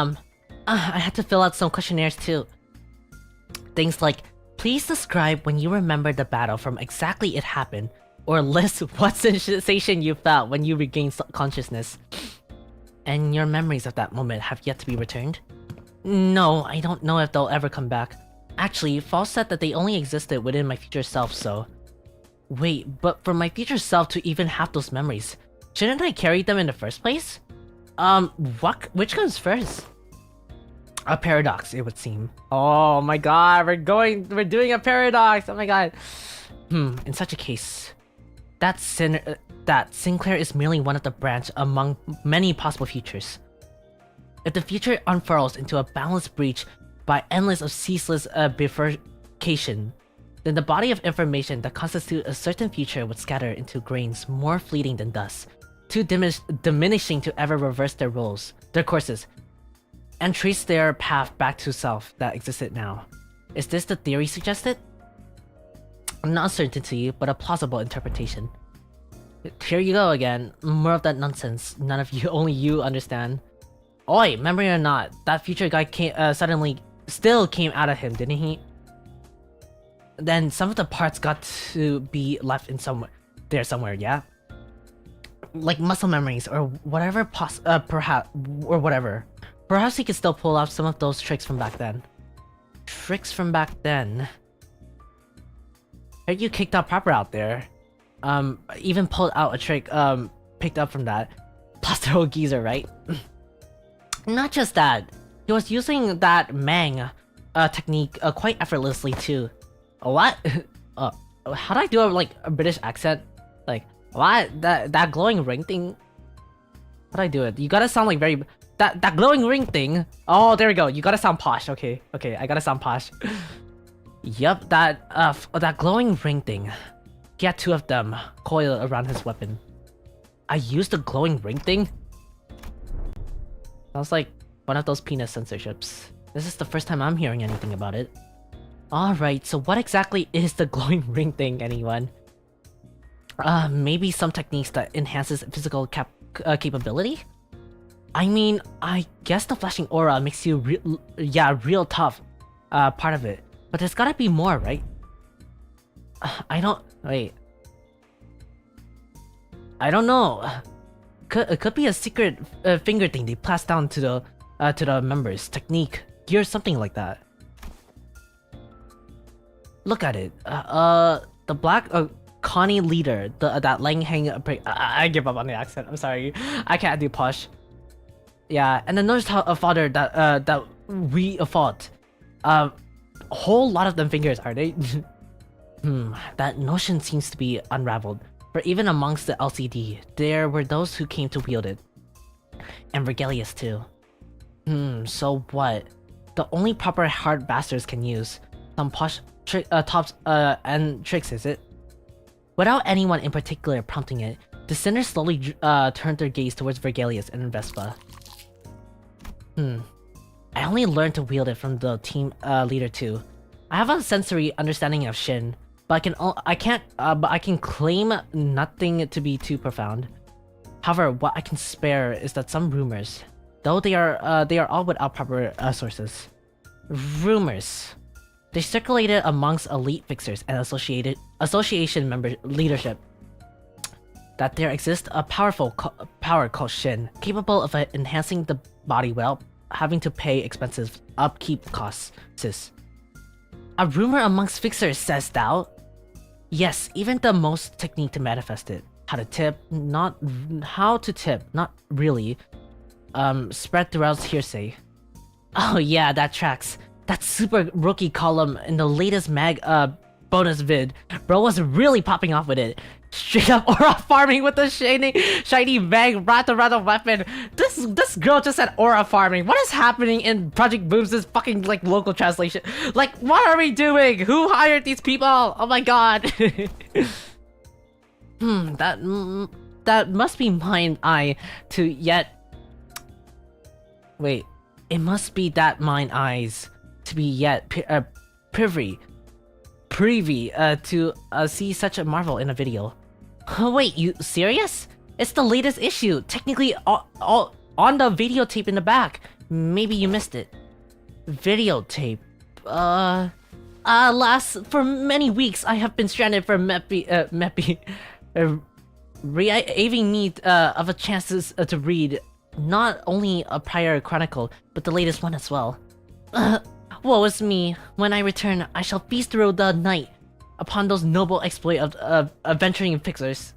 I had to fill out some questionnaires too. Things like, please describe when you remember the battle from exactly it happened, or list what sensation you felt when you regained consciousness. And your memories of that moment have yet to be returned? No, I don't know if they'll ever come back. Actually, False said that they only existed within my future self, so... Wait, but for my future self to even have those memories, shouldn't I carry them in the first place? Which comes first? A paradox, it would seem. Oh my god, we're doing a paradox, oh my god. In such a case, that Sinclair is merely one of the branch among many possible futures. If the future unfurls into a balanced breach by endless of ceaseless bifurcation, then the body of information that constitute a certain future would scatter into grains more fleeting than dust, too diminishing to ever reverse their courses, and trace their path back to self that existed now. Is this the theory suggested? Not certainty, but a plausible interpretation. Here you go again, more of that nonsense. None of you, only you understand. Oi, memory or not, that future guy suddenly still came out of him, didn't he? Then some of the parts got to be left in somewhere, yeah? Like muscle memories or whatever, perhaps, or whatever. Perhaps he could still pull out some of those tricks from back then. Tricks from back then? Heard you kicked out proper out there. Even pulled out a trick, picked up from that. Plaster old geezer, right? Not just that. He was using that Mang technique quite effortlessly too. What? How do I do a British accent? Like, What? That glowing ring thing? How'd I do it? You gotta sound like very... That glowing ring thing. Oh, there we go. You gotta sound posh. Okay, I gotta sound posh. Yep, that glowing ring thing. He had 2 of them coiled around his weapon. I used the glowing ring thing? Sounds like one of those penis censorships. This is the first time I'm hearing anything about it. Alright, so what exactly is the glowing ring thing, anyone? Maybe some techniques that enhances physical capability? I mean, I guess the flashing aura makes you real tough, part of it. But there's gotta be more, right? Wait. I don't know. It could be a secret finger thing they pass down to the members. Technique, gear, something like that. Look at it. The black Connie leader, that Lang Hang. I give up on the accent. I'm sorry. I can't do posh. Yeah, and the nurse father that we fought. A whole lot of them fingers, are they? That notion seems to be unraveled. For even amongst the LCD, there were those who came to wield it. And Regalius too. So what? The only proper hard bastards can use some posh tops and tricks, is it? Without anyone in particular prompting it, the sinners slowly turned their gaze towards Regalius and Vespa. I only learned to wield it from the team leader too. I have a sensory understanding of Shin, but I can claim nothing to be too profound. However, what I can spare is that some rumors, though they are all without proper sources. Rumors. They circulated amongst elite fixers and association member leadership that there exists a powerful power called Shin, capable of enhancing the body without having to pay expensive upkeep costs. A rumor amongst fixers, says thou? Yes, even the most technique to manifest it. How to tip, not really. Spread throughout hearsay. Oh yeah, that tracks. That super rookie column in the latest mag bonus vid. Bro was really popping off with it. Straight up aura farming with the shiny mag rata weapon. This girl just said aura farming. What is happening in Project Boom's fucking like local translation? Like, what are we doing? Who hired these people? Oh my god. That must be mine eye to yet. Wait, it must be that mine eyes to be yet privy to see such a marvel in a video. Wait, you serious? It's the latest issue, technically all on the videotape in the back. Maybe you missed it. Videotape. Alas, for many weeks I have been stranded for Meppy, raving need of a chance to read not only a prior chronicle, but the latest one as well. Woe is me. When I return, I shall feast through the night upon those noble exploit of adventuring fixers.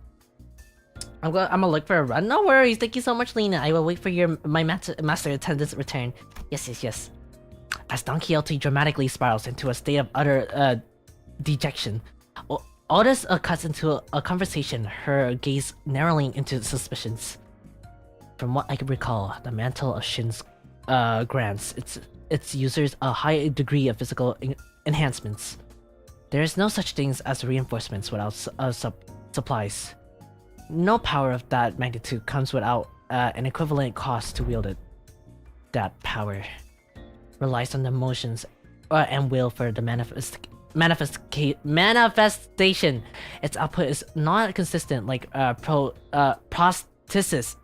I'm gonna look for a run. No worries. Thank you so much, Lena. I will wait for my master attendant's return. Yes. As Don Quixote dramatically spirals into a state of utter dejection, Otis cuts into a conversation, her gaze narrowing into suspicions. From what I can recall, the mantle of Shin's grants its users a high degree of physical enhancements. There is no such things as reinforcements without supplies. No power of that magnitude comes without an equivalent cost to wield it. That power relies on the emotions and will for the manifestation. Its output is not consistent like prosthesis.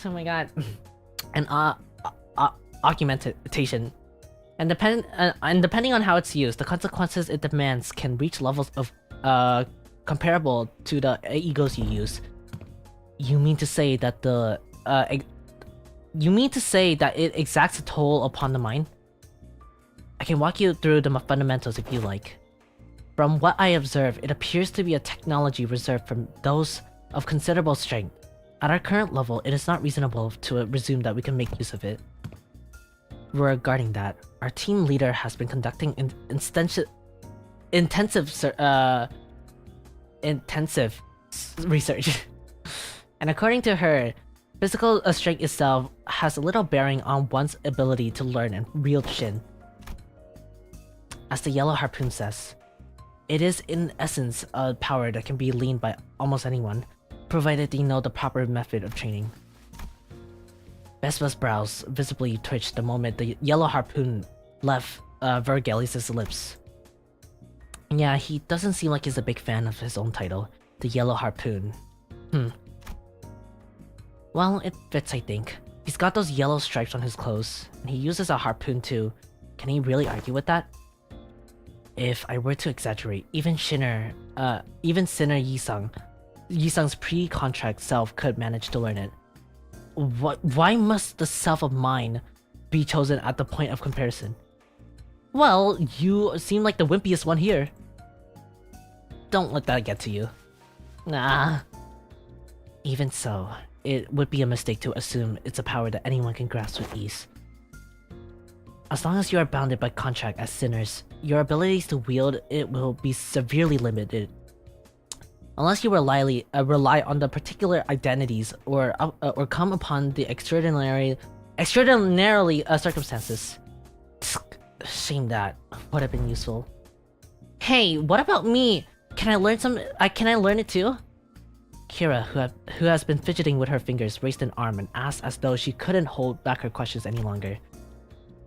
Oh my god. And augmentation. And depending on how it's used, the consequences it demands can reach levels of comparable to the egos you use. You mean to say that it exacts a toll upon the mind? I can walk you through the fundamentals if you like. From what I observe, it appears to be a technology reserved for those of considerable strength. At our current level, it is not reasonable to presume that we can make use of it. Regarding that, our team leader has been conducting intensive research. And according to her, physical strength itself has a little bearing on one's ability to learn and wield Shin. As the Yellow Harpoon says, it is in essence a power that can be leaned by almost anyone, provided they know the proper method of training. Vespa's brows visibly twitched the moment the Yellow Harpoon left Vergelius' lips. Yeah, he doesn't seem like he's a big fan of his own title, the Yellow Harpoon. Well, it fits, I think. He's got those yellow stripes on his clothes, and he uses a harpoon too. Can he really argue with that? If I were to exaggerate, even Sinner Yisung's pre-contract self could manage to learn it. Why must the self of mine be chosen at the point of comparison? Well, you seem like the wimpiest one here. Don't let that get to you. Nah. Even so, it would be a mistake to assume it's a power that anyone can grasp with ease. As long as you are bounded by contract as sinners, your abilities to wield it will be severely limited. Unless you rely on the particular identities or come upon the extraordinarily circumstances. Shame that would have been useful. Hey, what about me? Can I learn can I learn it too? Kira, who has been fidgeting with her fingers, raised an arm and asked as though she couldn't hold back her questions any longer.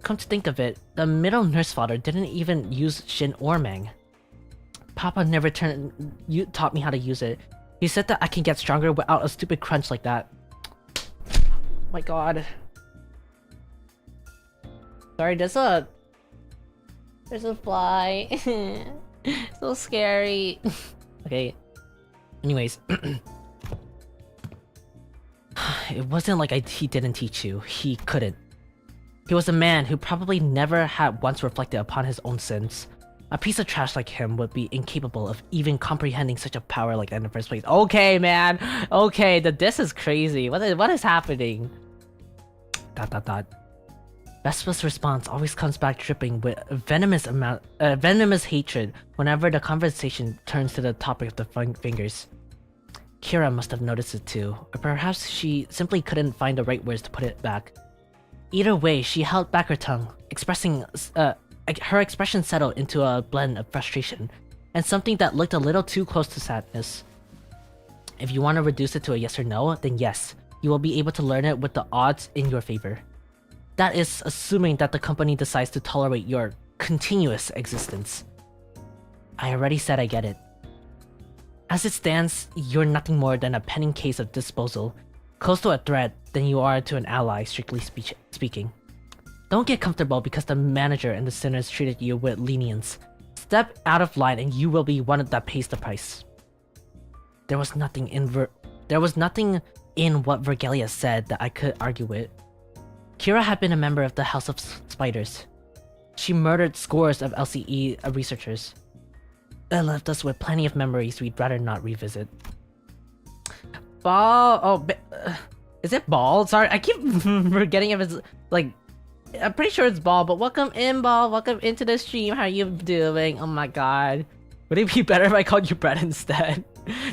Come to think of it, the middle nurse father didn't even use Shin or Meng. Papa never taught me how to use it. He said that I can get stronger without a stupid crunch like that. My god. Sorry, there's a fly. So scary. Okay. Anyways. It wasn't like he didn't teach you. He couldn't. He was a man who probably never had once reflected upon his own sins. A piece of trash like him would be incapable of even comprehending such a power like that in the first place. Okay, man. Okay, this is crazy. What is happening? ... Vespa's response always comes back dripping with venomous hatred whenever the conversation turns to the topic of the fingers. Kira must have noticed it too, or perhaps she simply couldn't find the right words to put it back. Either way, she held back her tongue, her expression settled into a blend of frustration and something that looked a little too close to sadness. If you want to reduce it to a yes or no, then yes, you will be able to learn it with the odds in your favor. That is assuming that the company decides to tolerate your continuous existence. I already said I get it. As it stands, you're nothing more than a pending case of disposal, close to a threat than you are to an ally, strictly speaking. Don't get comfortable because the manager and the sinners treated you with lenience. Step out of line and you will be one that pays the price. There was nothing in what Vergelia said that I could argue with. Kira had been a member of the House of Spiders. She murdered scores of LCE researchers. That left us with plenty of memories we'd rather not revisit. Ball? Oh, is it Ball? Sorry, I keep forgetting if it's like... I'm pretty sure it's Ball, but welcome in, Ball. Welcome into the stream. How are you doing? Oh my god. Would it be better if I called you Brad instead?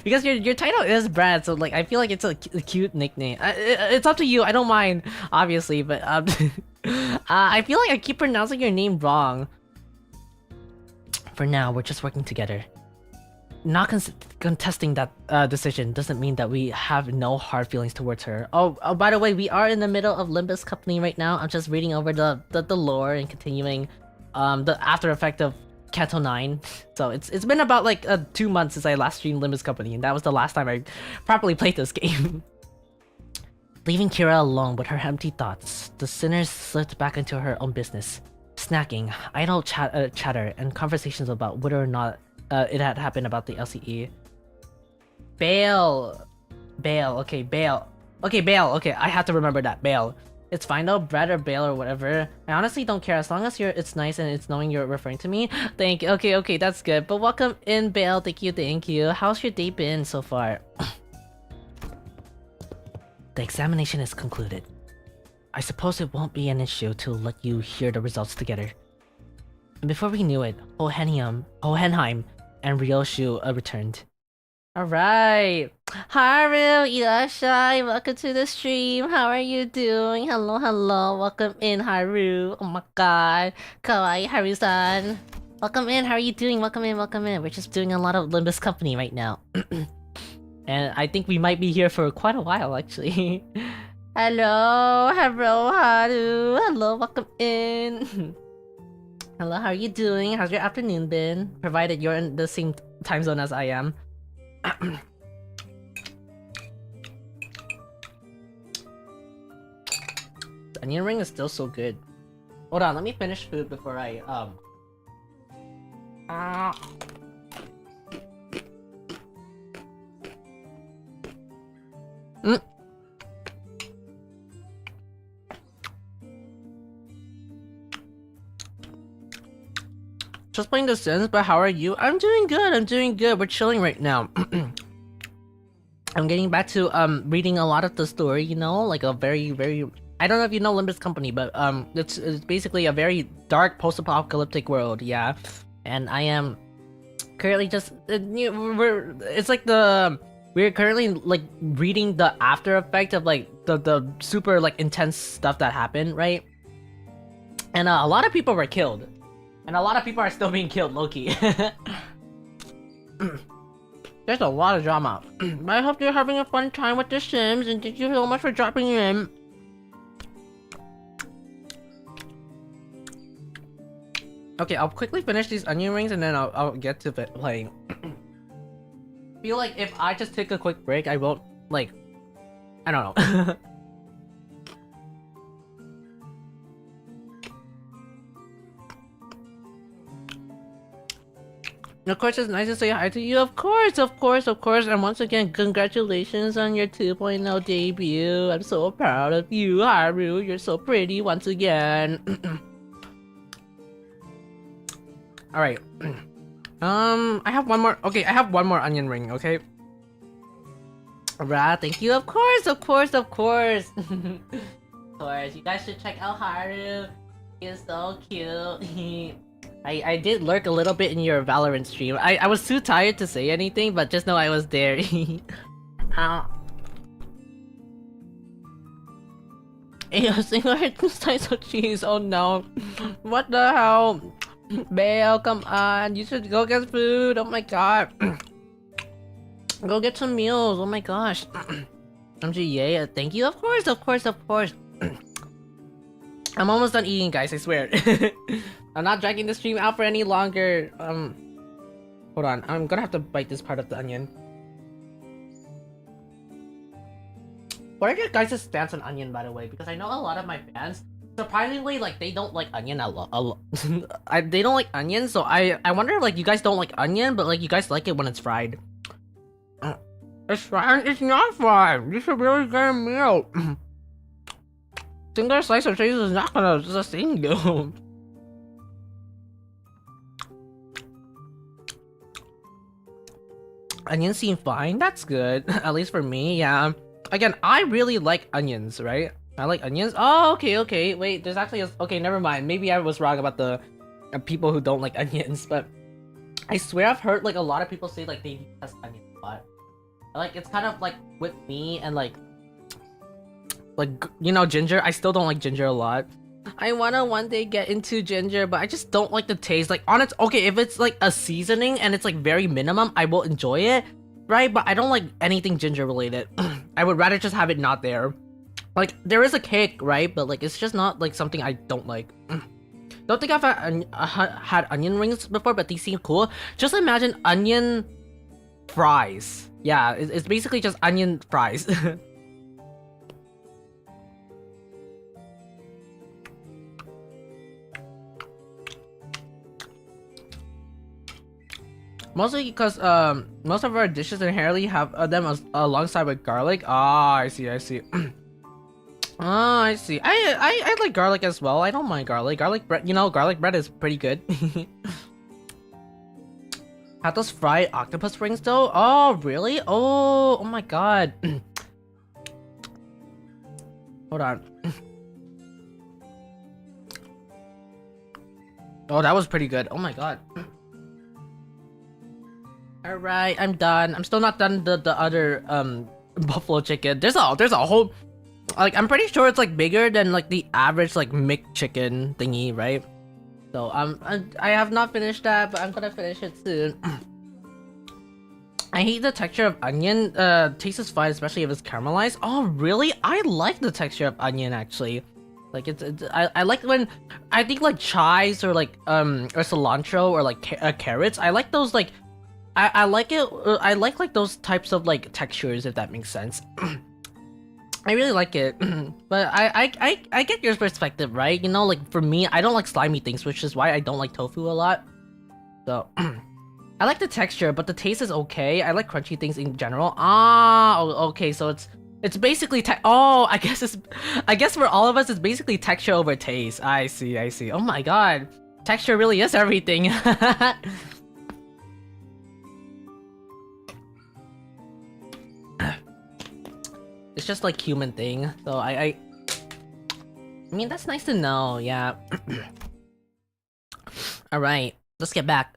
Because your title is Brad, so like I feel like it's a cute nickname. It's up to you. I don't mind, obviously, but I feel like I keep pronouncing your name wrong. For now, we're just working together. Not contesting that decision doesn't mean that we have no hard feelings towards her. Oh, by the way, we are in the middle of Limbuscompany right now. I'm just reading over the lore and continuing the after effect of Kanto 9. So it's been about like 2 months since I last streamed Limbuscompany, and that was the last time I properly played this game. Leaving Kira alone with her empty thoughts, the sinners slipped back into her own business, snacking, idle chatter, and conversations about whether or not it had happened about the LCE. Bail. Okay, Bail. Okay, Bail. Okay, I have to remember that. Bail. It's fine though, Brad or Bail or whatever. I honestly don't care as long as it's nice and it's knowing you're referring to me. Thank you. Okay, that's good. But welcome in, Bail. Thank you. How's your day been so far? The examination is concluded. I suppose it won't be an issue to let you hear the results together. And before we knew it, Hohenheim and Ryoshu returned. Alright! Haru, Irashai, welcome to the stream. How are you doing? Hello, hello. Welcome in, Haru. Oh my god. Kawaii Haru-san. Welcome in, how are you doing? Welcome in, welcome in. We're just doing a lot of Limbus company right now. And I think we might be here for quite a while, actually. Hello, Haru. Hello, welcome in. Hello, how are you doing? How's your afternoon been? Provided you're in the same time zone as I am. The onion ring is still so good. Hold on, let me finish food before I Just playing The Sims, but how are you? I'm doing good, I'm doing good. We're chilling right now. I'm getting back to reading a lot of the story, you know, like a very I don't know if you know Limbus Company, but it's basically a very dark post-apocalyptic world, yeah. And I am currently just we're currently like reading the after effect of like the super like intense stuff that happened, right? And a lot of people were killed. And a lot of people are still being killed, low-key. There's a lot of drama. But I hope you're having a fun time with The Sims, and thank you so much for dropping in. Okay, I'll quickly finish these onion rings and then I'll get to playing. Feel like if I just take a quick break, I won't, like... I don't know. Of course, it's nice to say hi to you. Of course. And once again, congratulations on your 2.0 debut. I'm so proud of you, Haru. You're so pretty once again. Alright. I have one more. Okay, I have one more onion ring, okay? Alright, thank you. Of course. Of course, you guys should check out Haru. He's so cute. I did lurk a little bit in your Valorant stream. I was too tired to say anything, but just know I was there. Ayo, single slice of cheese. Oh no. What the hell? Bale, come on. You should go get food. Oh my god. Go get some meals. Oh my gosh. Yeah, thank you. Of course. I'm almost done eating, guys, I swear. I'm not dragging the stream out for any longer. Hold on. I'm gonna have to bite this part of the onion. What are your guys' stance on onion, by the way? Because I know a lot of my fans, surprisingly, like, they don't like onion a lot. They don't like onion, so I wonder if, like, you guys don't like onion, but, like, you guys like it when it's fried. It's fried? It's not fried! You should really get a meal! Single slice of cheese is not gonna sustain you. Onions seem fine. That's good. At least for me, yeah. Again, I really like onions, right? I like onions. Oh, okay. Wait, there's actually a... Okay, never mind. Maybe I was wrong about the people who don't like onions, but I swear I've heard like a lot of people say like they detest onions a lot. Like, it's kind of like with me and like, you know, ginger. I still don't like ginger a lot. I wanna one day get into ginger, but I just don't like the taste. Like, on its... Okay, if it's like a seasoning and it's like very minimum, I will enjoy it, right? But I don't like anything ginger related. I would rather just have it not there. Like, there is a cake, right? But like, it's just not like something I don't like. Don't think I've had onion rings before, but these seem cool. Just imagine onion fries. Yeah, it's basically just onion fries. Mostly because most of our dishes inherently have them alongside with garlic. Ah, I see. Ah, I see. I like garlic as well. I don't mind garlic. Garlic bread, you know, garlic bread is pretty good. Have those fried octopus rings though? Oh, really? Oh my god. Hold on. Oh, that was pretty good. Oh my god. Alright, I'm done. I'm still not done the other buffalo chicken. There's a whole, like, I'm pretty sure it's like bigger than like the average like McChicken thingy, right? So I have not finished that, but I'm gonna finish it soon. I hate the texture of onion. Taste is fine, especially if it's caramelized. Oh really? I like the texture of onion actually. Like I like when, I think like chives or like or cilantro or like carrots. I like those like, I like it. I like those types of like textures, if that makes sense. I really like it, but I get your perspective, right? You know, like for me, I don't like slimy things, which is why I don't like tofu a lot. So I like the texture, but the taste is okay. I like crunchy things in general. Ah, okay, so it's basically oh, I guess for all of us, it's basically texture over taste. I see. Oh my god, texture really is everything. It's just like human thing, so I mean, that's nice to know, yeah. Alright, let's get back.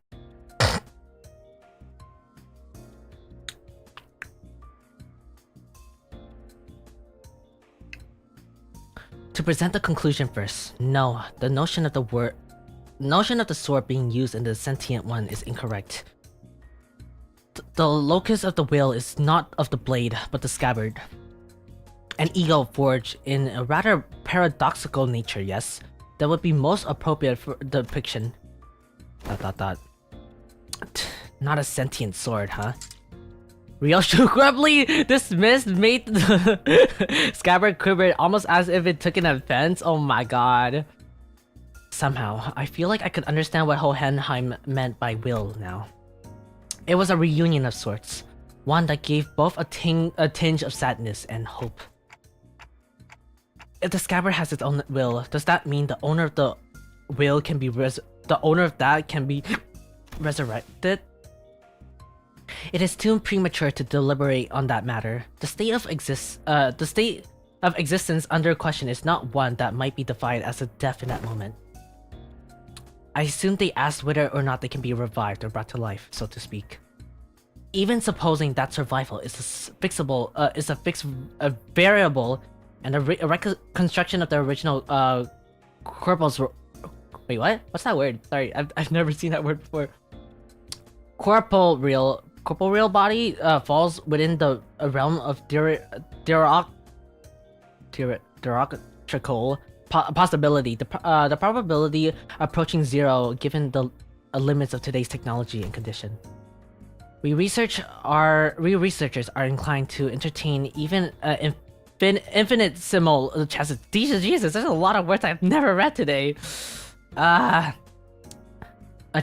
To present the conclusion first, no, the notion of the sword being used in the sentient one is incorrect. The locus of the will is not of the blade, but the scabbard. An ego forged in a rather paradoxical nature, yes, that would be most appropriate for the depiction. ... Not a sentient sword, huh? Ryoshu grumpily dismissed, made the scabbard quiver almost as if it took an offense. Oh my god. Somehow, I feel like I could understand what Hohenheim meant by will now. It was a reunion of sorts, one that gave both a tinge of sadness and hope. If the scabbard has its own will, does that mean the owner of the will can be resurrected? It is too premature to deliberate on that matter. The state of existence under question is not one that might be defined as a definite moment. I assume they asked whether or not they can be revived or brought to life, so to speak. Even supposing that survival is a fixed variable, and a reconstruction of the original corpus. Wait, what? What's that word? Sorry, I've never seen that word before. Corporeal body falls within the realm of theoretical possibility. The probability approaching zero given the limits of today's technology and condition. We researchers are inclined to entertain even infinitesimal chances. Jesus, there's a lot of words I've never read today.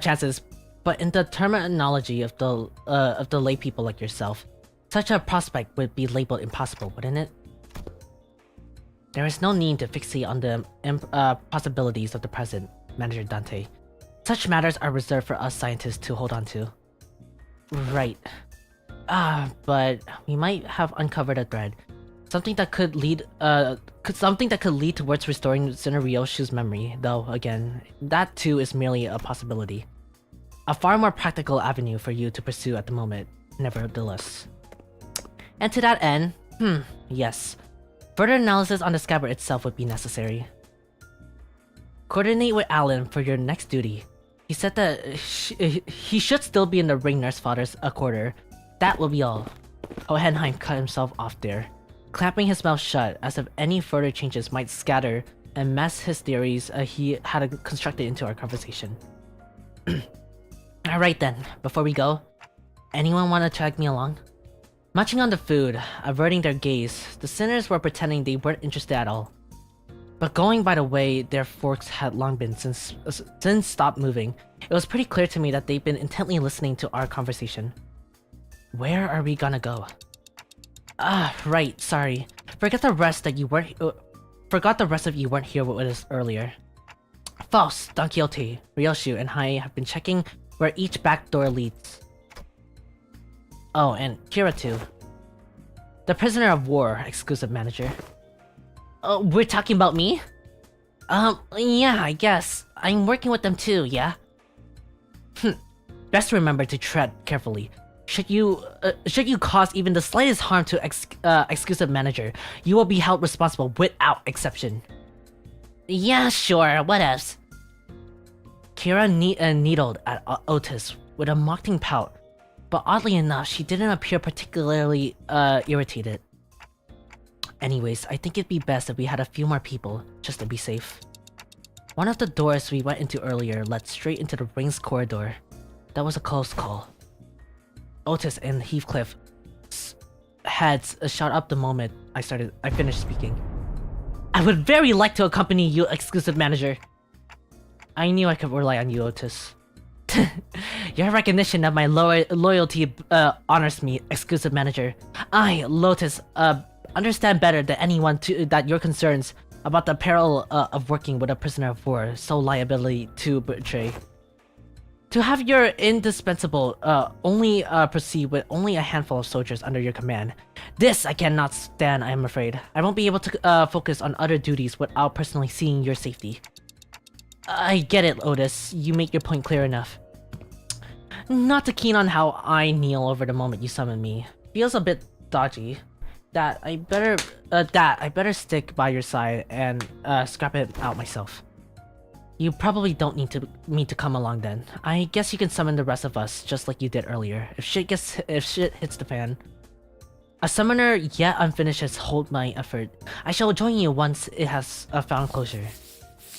Chances, but in the terminology of the lay people like yourself, such a prospect would be labeled impossible, wouldn't it? There is no need to fixate on the possibilities of the present, Manager Dante. Such matters are reserved for us scientists to hold on to. Right. But we might have uncovered a thread. Something that could lead towards restoring Ryoshu's memory, though again, that too is merely a possibility. A far more practical avenue for you to pursue at the moment, nevertheless. And to that end, yes, further analysis on the scabbard itself would be necessary. Coordinate with Alan for your next duty. He said that he should still be in the ring nurse father's quarter. That will be all. Hohenheim cut himself off there, clamping his mouth shut as if any further changes might scatter and mess his theories he had constructed into our conversation. Alright then, before we go, anyone want to tag me along? Munching on the food, averting their gaze, the sinners were pretending they weren't interested at all. But going by the way their forks had long been since stopped moving, it was pretty clear to me that they'd been intently listening to our conversation. Where are we gonna go? Right, sorry. Forgot the rest of you weren't here with us earlier. Faust, Don Quixote, Ryoshu, and I have been checking where each back door leads. Oh, and Kira too. The prisoner of war, exclusive manager. Oh, we're talking about me? Yeah, I guess. I'm working with them too, yeah? Best remember to tread carefully. Should you cause even the slightest harm to exclusive manager, you will be held responsible without exception. Yeah, sure, what else? Kira needled at Otis with a mocking pout, but oddly enough, she didn't appear particularly irritated. Anyways, I think it'd be best if we had a few more people, just to be safe. One of the doors we went into earlier led straight into the ring's corridor. That was a close call. Otis and Heathcliff's heads shot up the moment I finished speaking. I would very like to accompany you, exclusive manager. I knew I could rely on you, Otis. Your recognition of my loyalty honors me, exclusive manager. I, Lotus, understand better than anyone that your concerns about the peril of working with a prisoner of war, so liability to betray. To have your indispensable only proceed with only a handful of soldiers under your command. This I cannot stand, I am afraid. I won't be able to focus on other duties without personally seeing your safety. I get it, Otis. You make your point clear enough. Not too keen on how I kneel over the moment you summon me. Feels a bit dodgy. That I better stick by your side and scrap it out myself. You probably don't need me to come along then. I guess you can summon the rest of us just like you did earlier. If shit hits the fan. A summoner yet unfinished has hold my effort. I shall join you once it has found closure.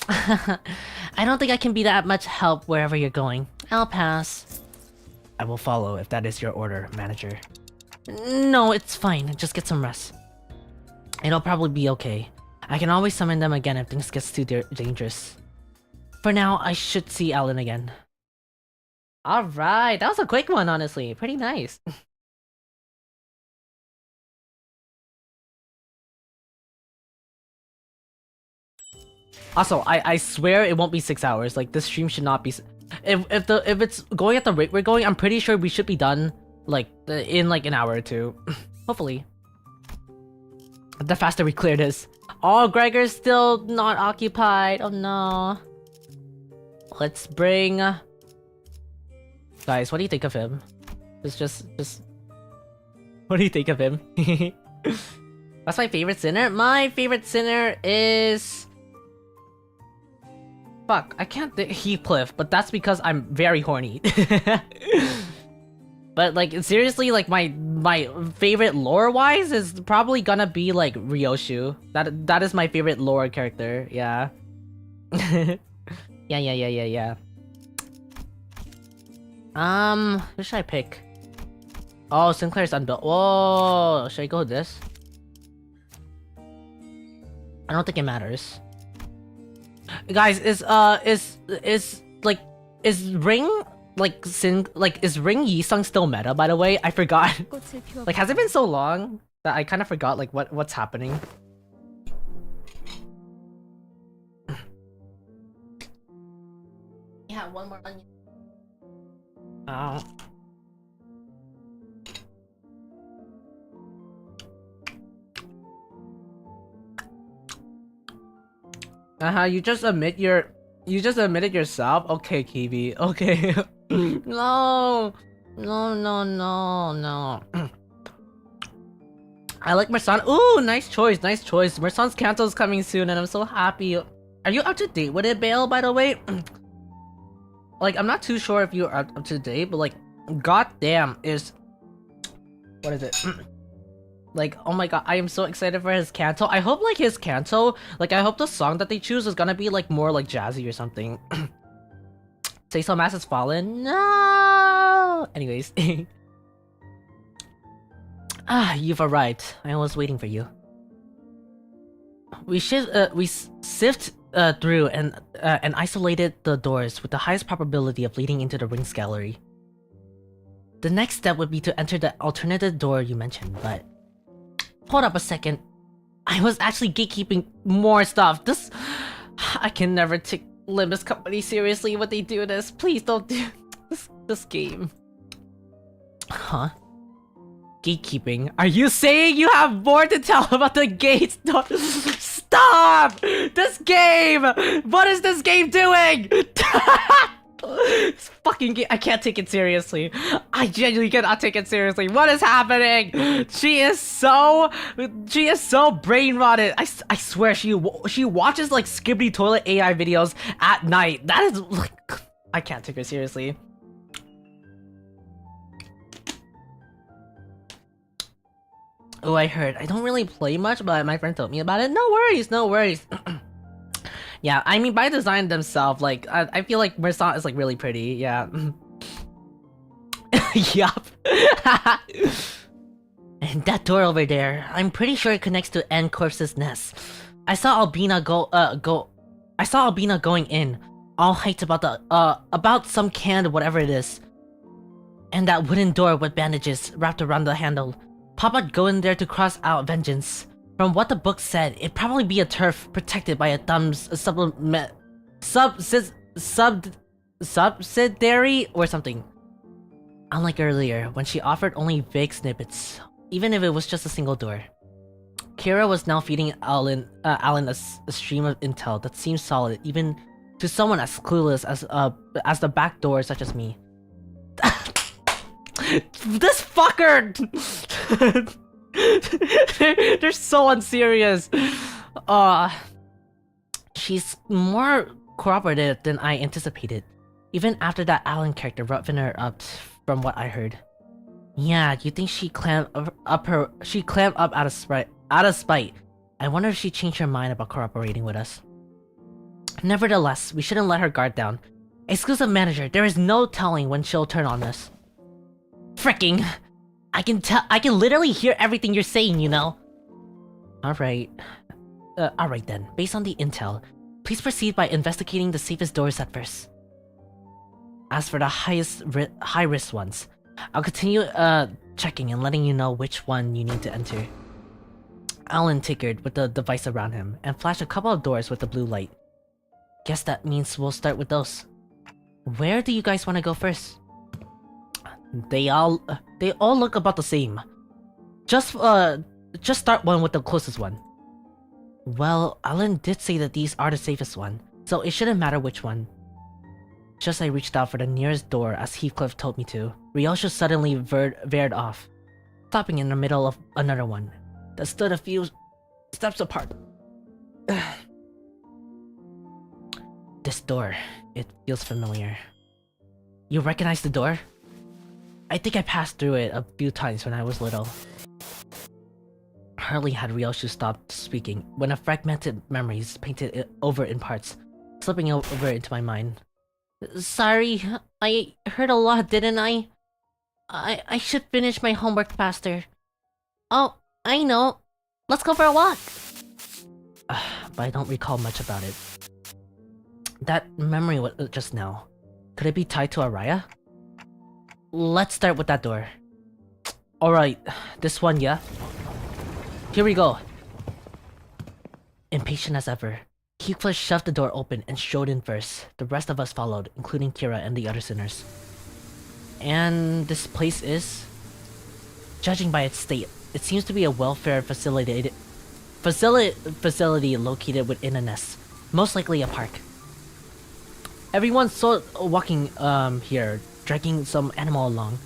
I don't think I can be that much help wherever you're going. I'll pass. I will follow if that is your order, manager. No, it's fine. Just get some rest. It'll probably be okay. I can always summon them again if things get too dangerous. For now, I should see Alan again. Alright, that was a quick one, honestly. Pretty nice. Also, I swear it won't be 6 hours. Like, this stream should not be... If it's going at the rate we're going, I'm pretty sure we should be done, like, in like an hour or two. Hopefully. The faster we clear this. Oh, Gregor's still not occupied. Oh no. Let's bring... Guys, what do you think of him? Just... What do you think of him? That's my favorite sinner? My favorite sinner is... Fuck, I can't think Heathcliff, but that's because I'm very horny. But like, seriously, like my favorite lore-wise is probably gonna be like Ryoshu. That is my favorite lore character, yeah. Yeah. Who should I pick? Oh, Sinclair's unbuilt. Whoa, should I go with this? I don't think it matters. Guys, is Ring is Ring Yisung still meta, by the way? I forgot. Like, has it been so long that I kind of forgot like what's happening? Yeah, one more onion. Oh. You just admitted yourself? Okay, Kiwi. Okay. No. I like Mersan. Ooh, nice choice. Mersan's Kanto's coming soon and I'm so happy. Are you up to date with it, Bale, by the way? Like, I'm not too sure if you're up to date, but like, goddamn is... What is it? Like, oh my god, I am so excited for his Kanto. I hope like his Kanto, like I hope the song that they choose is gonna be like more like jazzy or something. Say so Mass has fallen? No! Anyways. You've arrived. I was waiting for you. We sift through and isolated the doors with the highest probability of leading into the Rings Gallery. The next step would be to enter the alternative door you mentioned, but... Hold up a second. I was actually gatekeeping more stuff. I can never take Limbuscompany seriously when they do this. Please don't do this game. Huh? Gatekeeping? Are you saying you have more to tell about the gates? Stop! This game! What is this game doing? This fucking game, I can't take it seriously. I genuinely cannot take it seriously. What is happening? She is so brain rotted. I swear she watches like Skibbity Toilet AI videos at night. That is like, I can't take her seriously. Oh, I heard. I don't really play much, but my friend told me about it. No worries, no worries. Yeah, I mean, by design themselves, like, I feel like Mersan is, like, really pretty, yeah. Yup. And that door over there, I'm pretty sure it connects to N Corpse's nest. I saw Albina going in, all hyped about some canned whatever it is. And that wooden door with bandages wrapped around the handle. Papa'd go in there to cross out vengeance. From what the book said, it'd probably be a turf protected by a thumb's subsidiary or something. Unlike earlier, when she offered only vague snippets, even if it was just a single door. Kira was now feeding Alan a stream of intel that seemed solid, even to someone as clueless as the back door such as me. This fucker! They're so unserious. She's more cooperative than I anticipated. Even after that Alan character roughing her up, from what I heard. Yeah, you think she clammed up out of spite. I wonder if she changed her mind about cooperating with us. Nevertheless, we shouldn't let her guard down. Exclusive manager, there is no telling when she'll turn on us. Fricking! I can literally hear everything you're saying, you know? Alright. Alright then. Based on the intel, please proceed by investigating the safest doors at first. As for the high-risk ones, I'll continue checking and letting you know which one you need to enter. Alan tinkered with the device around him and flashed a couple of doors with the blue light. Guess that means we'll start with those. Where do you guys want to go first? They all look about the same. Just start one with the closest one. Well, Alan did say that these are the safest one, so it shouldn't matter which one. Just I reached out for the nearest door as Heathcliff told me to, Ryosha suddenly veered off, stopping in the middle of another one that stood a few steps apart. This door, it feels familiar. You recognize the door? I think I passed through it a few times when I was little. Hardly had Ryoshu stopped speaking when a fragmented memories painted it over in parts, slipping over into my mind. Sorry, I heard a lot, didn't I? I should finish my homework faster. Oh, I know. Let's go for a walk. But I don't recall much about it. That memory was just now. Could it be tied to Araya? Let's start with that door. Alright, this one, yeah? Here we go. Impatient as ever, Heathcliff shoved the door open and strode in first. The rest of us followed, including Kira and the other sinners. And this place is? Judging by its state, it seems to be a welfare facility located within a nest. Most likely a park. Everyone's walking here, dragging some animal along,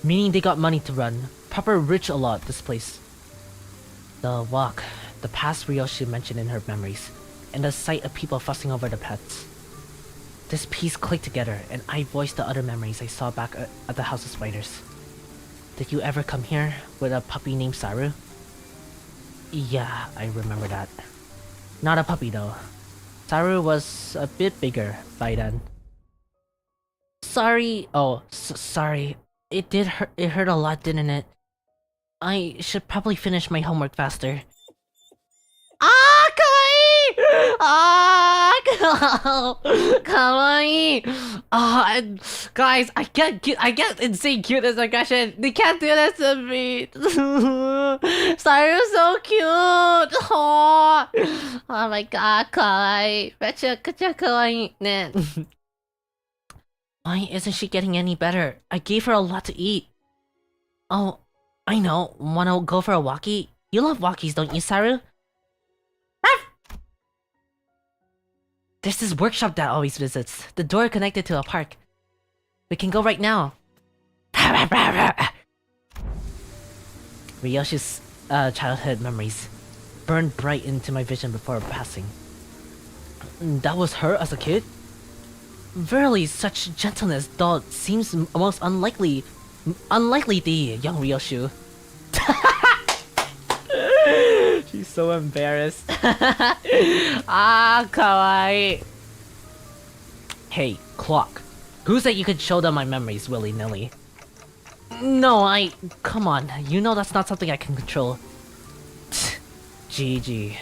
meaning they got money to run. Proper rich a lot, this place. The walk, the past Ryoshi mentioned in her memories, and the sight of people fussing over the pets. This piece clicked together, and I voiced the other memories I saw back at the House of Spiders. Did you ever come here with a puppy named Saru? Yeah, I remember that. Not a puppy though. Saru was a bit bigger by then. Sorry. Oh, sorry. It did hurt. It hurt a lot, didn't it? I should probably finish my homework faster. Ah, kawaii! Ah, kawaii! Guys, I get insane cuteness aggression. They can't do this to me. Saru's so cute. Oh my god, kawaii. Betcha kawaii. Why isn't she getting any better? I gave her a lot to eat. Oh, I know. Wanna go for a walkie? You love walkies, don't you, Saru? There's this workshop that always visits. The door connected to a park. We can go right now. Ryoshi's childhood memories burned bright into my vision before passing. That was her as a kid? Verily, such gentleness, though, seems most unlikely the young Ryoshu. She's so embarrassed. Ah, kawaii. Hey, clock. Who said you could show them my memories willy-nilly? No, come on. You know that's not something I can control. GG.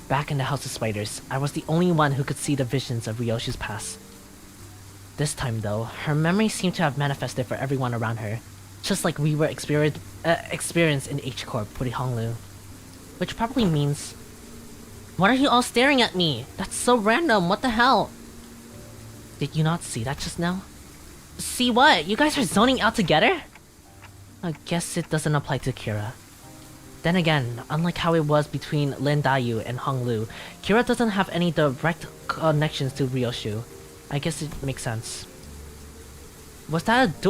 Back in the House of Spiders, I was the only one who could see the visions of Ryoshi's past. This time though, her memories seemed to have manifested for everyone around her, just like we were experienced in H-Corp with Honglu. Which probably means... What are you all staring at me? That's so random, what the hell? Did you not see that just now? See what? You guys are zoning out together? I guess it doesn't apply to Kira. Then again, unlike how it was between Lin Dayu and Honglu, Kira doesn't have any direct connections to Ryoshu. I guess it makes sense. Was that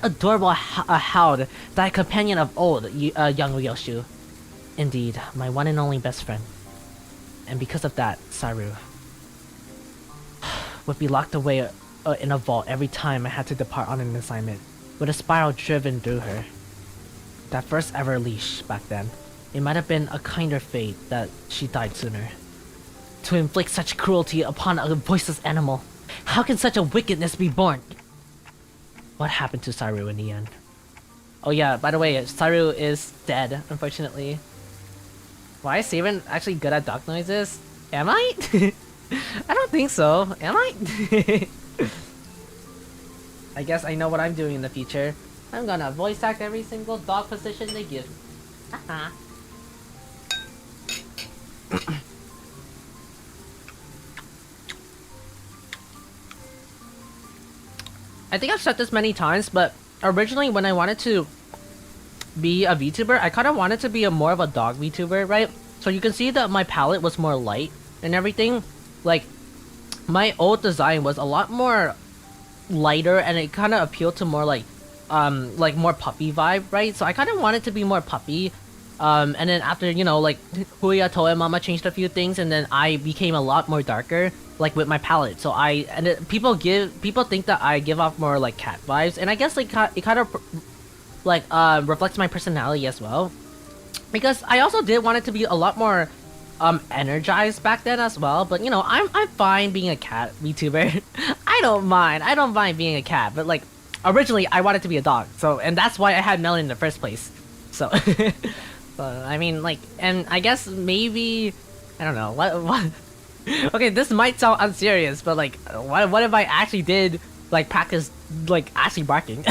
adorable Hound that companion of old young Ryoshu? Indeed, my one and only best friend. And because of that, Saru would be locked away in a vault every time I had to depart on an assignment, with a spiral driven through her. That first ever leash back then, it might have been a kinder fate that she died sooner. To inflict such cruelty upon a voiceless animal, how can such a wickedness be born? What happened to Saru in the end? Oh yeah, by the way, Saru is dead, unfortunately. Why is Seiran actually good at dog noises? Am I? I don't think so. Am I? I guess I know what I'm doing in the future. I'm gonna voice act every single dog position they give me. I think I've said this many times, but originally when I wanted to be a VTuber, I kind of wanted to be more of a dog VTuber, right? So you can see that my palette was more light and everything. Like, my old design was a lot more lighter and it kind of appealed to more like more puppy vibe, right? So I kind of wanted to be more puppy. And then after, you know, like Huya Toe and Mama changed a few things, and then I became a lot more darker, like with my palette. So people think that I give off more like cat vibes, and I guess like it kind of like reflects my personality as well, because I also did want it to be a lot more energized back then as well. But you know, I'm fine being a cat VTuber. I don't mind being a cat, but like originally I wanted to be a dog, so, and that's why I had Melon in the first place. So I mean, like, and I guess maybe I don't know what okay, this might sound unserious, but like what if I actually did like practice like actually barking?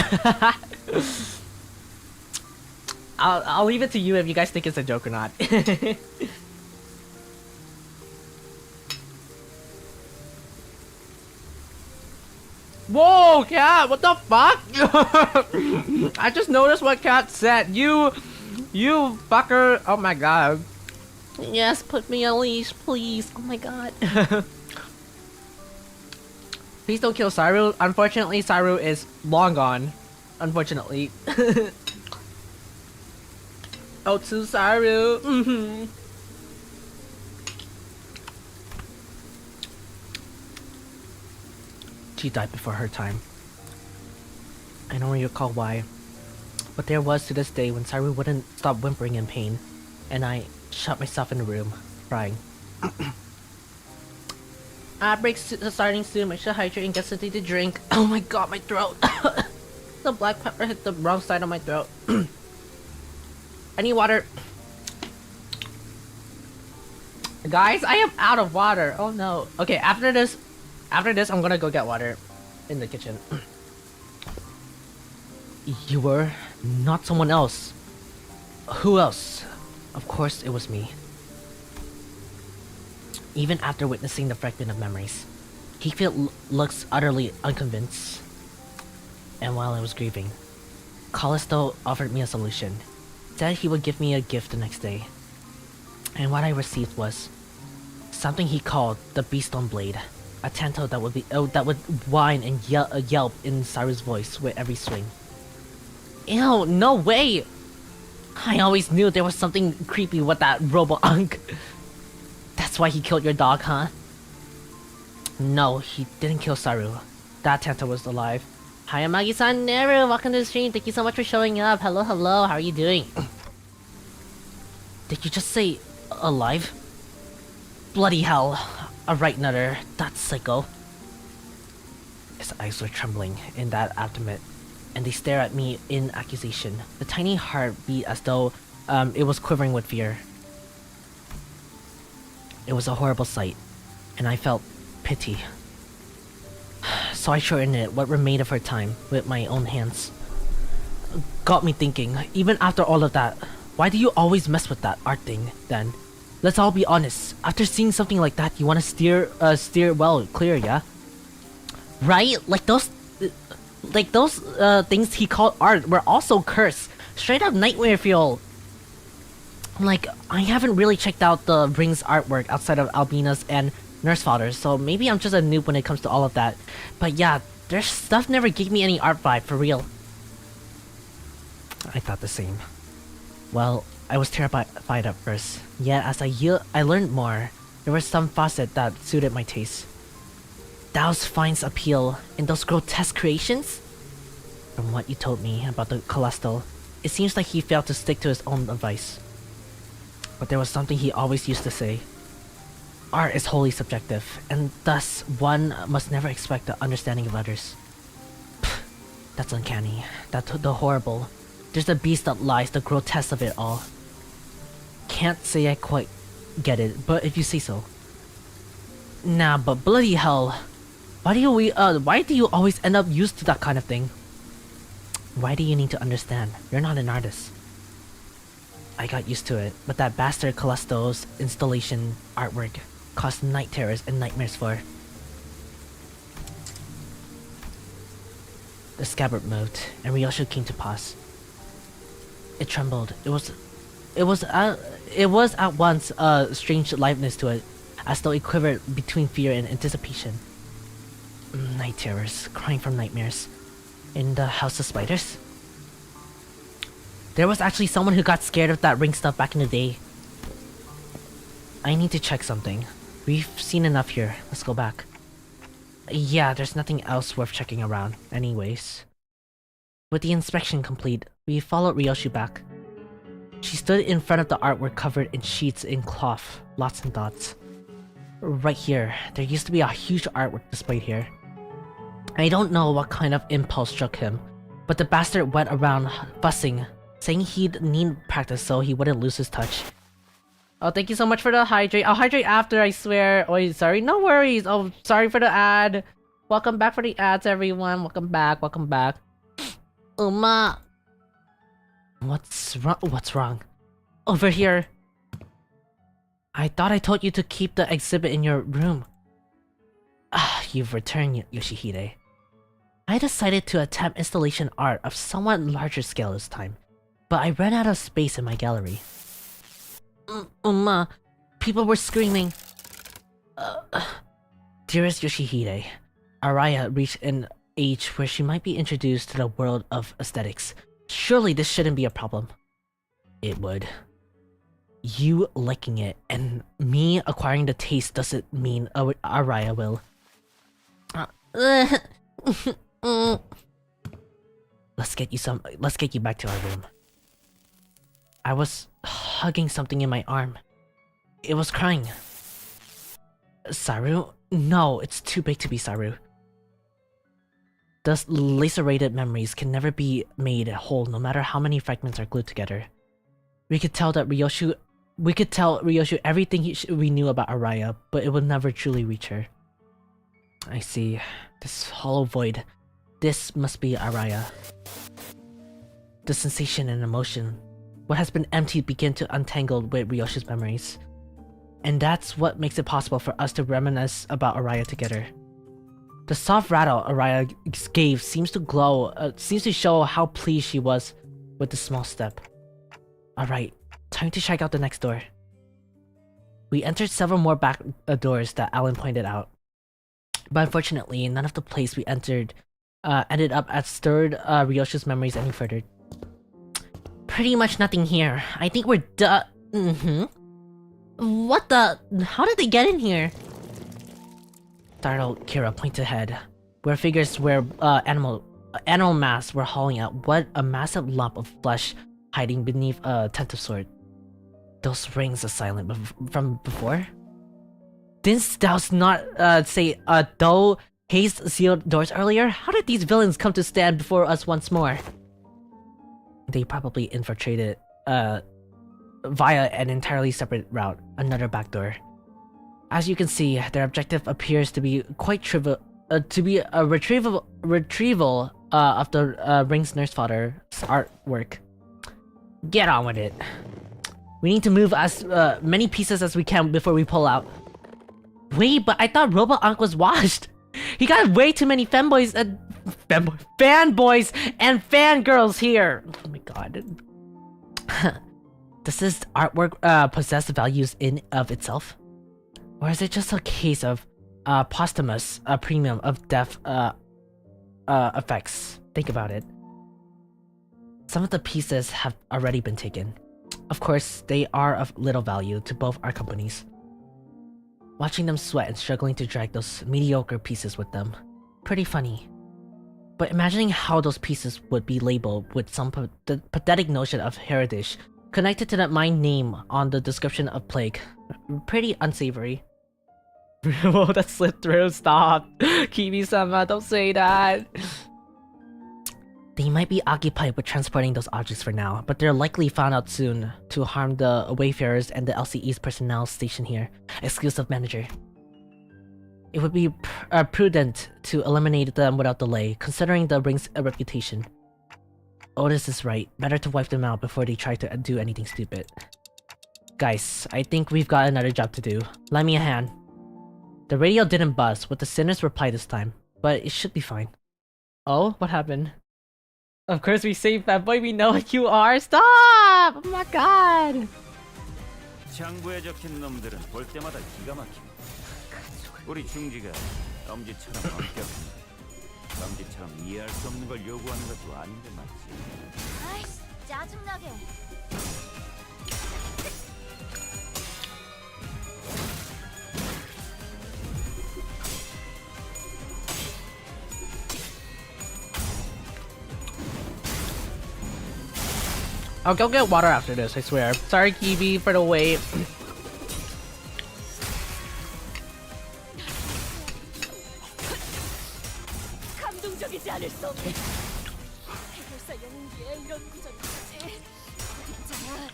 I'll leave it to you if you guys think it's a joke or not. Whoa, cat! What the fuck? I just noticed what cat said. You fucker! Oh my god. Yes, put me on a leash, please. Oh my god. Please don't kill Saru. Unfortunately, Saru is long gone. Unfortunately. Oh, to Saru. She died before her time. I don't recall why, but there was to this day when Saru wouldn't stop whimpering in pain, and I shut myself in the room, crying. Outbreaks starting soon. I should hydrate and get something to drink. Oh my god, my throat! The black pepper hit the wrong side of my throat. I need water. Guys, I am out of water. Oh no. Okay, after this, I'm gonna go get water in the kitchen. You were not someone else. Who else? Of course, it was me. Even after witnessing the fragment of memories, Heathfield looks utterly unconvinced. And while I was grieving, Callisto offered me a solution. Said he would give me a gift the next day. And what I received was something he called the Beast on Blade. A tanto that would whine and yelp in Saru's voice with every swing. Ew, no way! I always knew there was something creepy with that robo-unk. That's why he killed your dog, huh? No, he didn't kill Saru. That tanto was alive. Hi, Amagi-san, Neru, welcome to the stream. Thank you so much for showing up. Hello, hello, how are you doing? Did you just say alive? Bloody hell. A right nutter. That's psycho. His eyes were trembling in that abdomen, and they stare at me in accusation. The tiny heart beat as though it was quivering with fear. It was a horrible sight, and I felt pity. So I shortened it, what remained of her time, with my own hands. Got me thinking, even after all of that, why do you always mess with that art thing, then? Let's all be honest, after seeing something like that, you want to steer well clear, yeah? Right? Like those things he called art were also cursed. Straight up nightmare fuel. Like, I haven't really checked out the Ring's artwork outside of Albina's and Nurse Father's, so maybe I'm just a noob when it comes to all of that. But yeah, their stuff never gave me any art vibe, for real. I thought the same. Well, I was terrified at first, yet as I learned more, there was some facet that suited my taste. Dao's finds appeal in those grotesque creations? From what you told me about the Celestial, it seems like he failed to stick to his own advice. But there was something he always used to say. Art is wholly subjective, and thus one must never expect the understanding of others. Pfft, that's uncanny. That's the horrible. There's the beast that lies, the grotesque of it all. Can't say I quite get it, but if you say so. Nah, but bloody hell. Why do you always end up used to that kind of thing? Why do you need to understand? You're not an artist. I got used to it, but that bastard Callisto's installation artwork caused night terrors and nightmares for. The scabbard moved, and Ryoshu came to pause. It trembled. It was at once a strange liveliness to it, as though it quivered between fear and anticipation. Night terrors, crying from nightmares. In the House of Spiders? There was actually someone who got scared of that ring stuff back in the day. I need to check something. We've seen enough here. Let's go back. Yeah, there's nothing else worth checking around. Anyways. With the inspection complete, we followed Ryoshu back. She stood in front of the artwork covered in sheets in cloth, lots and dots. Right here, there used to be a huge artwork displayed here. I don't know what kind of impulse struck him, but the bastard went around fussing, saying he'd need practice so he wouldn't lose his touch. Oh, thank you so much for the hydrate. I'll hydrate after, I swear. Oh, sorry, no worries. Oh, sorry for the ad. Welcome back for the ads, everyone. Welcome back, welcome back. Uma! What's wrong? Over here. I thought I told you to keep the exhibit in your room. Ah, you've returned, Yoshihide. I decided to attempt installation art of somewhat larger scale this time, but I ran out of space in my gallery. Uma, people were screaming. Dearest Yoshihide, Araya reached an age where she might be introduced to the world of aesthetics. Surely this shouldn't be a problem. It would. You liking it and me acquiring the taste doesn't mean Araya will. Let's get you back to our room. I was hugging something in my arm. It was crying. Saru? No, it's too big to be Saru. Thus, lacerated memories can never be made whole no matter how many fragments are glued together. We could tell Ryoshu everything we knew about Araya, but it would never truly reach her. I see. This hollow void. This must be Araya. The sensation and emotion. What has been emptied begin to untangle with Ryoshu's memories. And that's what makes it possible for us to reminisce about Araya together. The soft rattle Araya gave seems to show how pleased she was with the small step. Alright, time to check out the next door. We entered several more back doors that Alan pointed out. But unfortunately, none of the place we entered ended up as stirred Ryoshi's memories any further. Pretty much nothing here. I think we're What the? How did they get in here? Startled, Kira pointed ahead, where figures wear animal masks were hauling out what a massive lump of flesh hiding beneath a tent of sort. Those rings are silent from before? Didn't Douse not say though haste sealed doors earlier? How did these villains come to stand before us once more? They probably infiltrated via an entirely separate route, another back door. As you can see, their objective appears to be quite trivial, to be a retrieval of the Ring's nurse father's artwork. Get on with it. We need to move as many pieces as we can before we pull out. Wait, but I thought Robot Ankh was washed. He got way too many fanboys and fangirls here. Oh my god. Does this artwork possess values in of itself? Or is it just a case of posthumous premium of death effects? Think about it. Some of the pieces have already been taken. Of course, they are of little value to both our companies. Watching them sweat and struggling to drag those mediocre pieces with them. Pretty funny. But imagining how those pieces would be labeled with some pathetic notion of heritage connected to my name on the description of plague. Pretty unsavory. Whoa, that slipped through. Stop. Kibi-sama, don't say that. They might be occupied with transporting those objects for now, but they're likely found out soon to harm the wayfarers and the LCE's personnel stationed here. Exclusive manager. It would be prudent to eliminate them without delay, considering the Ring's reputation. Otis is right. Better to wipe them out before they try to do anything stupid. Guys, I think we've got another job to do. Lend me a hand. The radio didn't buzz with the sinner's reply this time, but it should be fine. Oh, what happened? Of course we saved that boy, we know what you are. Stop! Oh my god! 장부에 적힌 놈들은 볼 때마다 기가 막히네. 우리 중지가 엄지처럼 엄격한데 엄지처럼 이해할 수 없는 걸 요구하는 것도 아닌데 말이지. 아이씨, 짜증나게. I'll go get water after this, I swear. Sorry, Kibi, for the wait. 감동적이지 않을 수 없네. 해결사 영웅기에 이런 구절이 있지. 있잖아.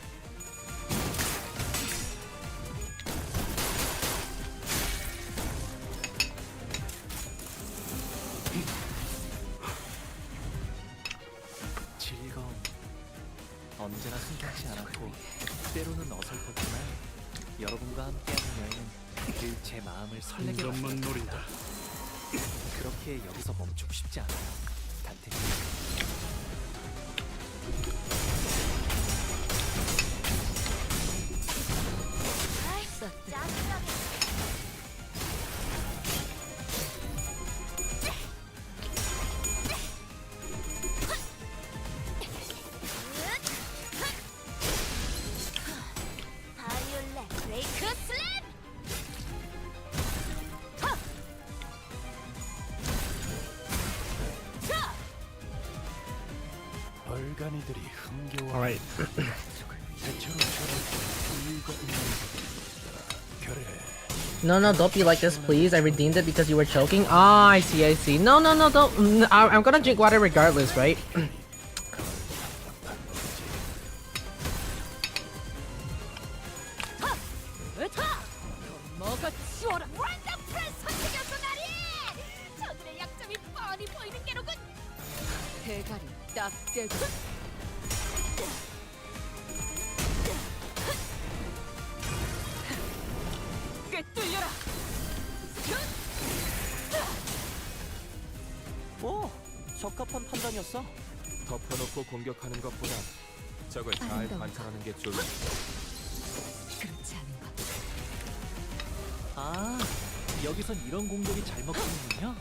즐거움 언제나 순탄치 않았고 때로는 어설펐지만 여러분과 함께하는 여행은 늘 제 마음을 설레게 만든다. 노린다. 그렇게 여기서 멈추고 싶지 않아요, 단테님. 아이씨, 짜증나게. 바이올렛 브레이크 슬랩! 얼간이들이 흥겨워. Alright. 대체로 저런 이유가 있는 그래. No, don't be like this, please. I redeemed it because you were choking. Ah, I see. No, don't. I'm gonna drink water regardless, right? 뭐가 치워라! 원더풀 선택이었어 나리! 저들의 약점이 뻔히 보이는 게로군! 대가리 딱 대고 꿰뚫려라! 오, 적합한 판단이었어. 덮어놓고 공격하는 것보다 저걸 잘 아름다워. 관찰하는 게 좋을. 그렇지 않은 것 아, 여기선 이런 공격이 잘 먹히는군요.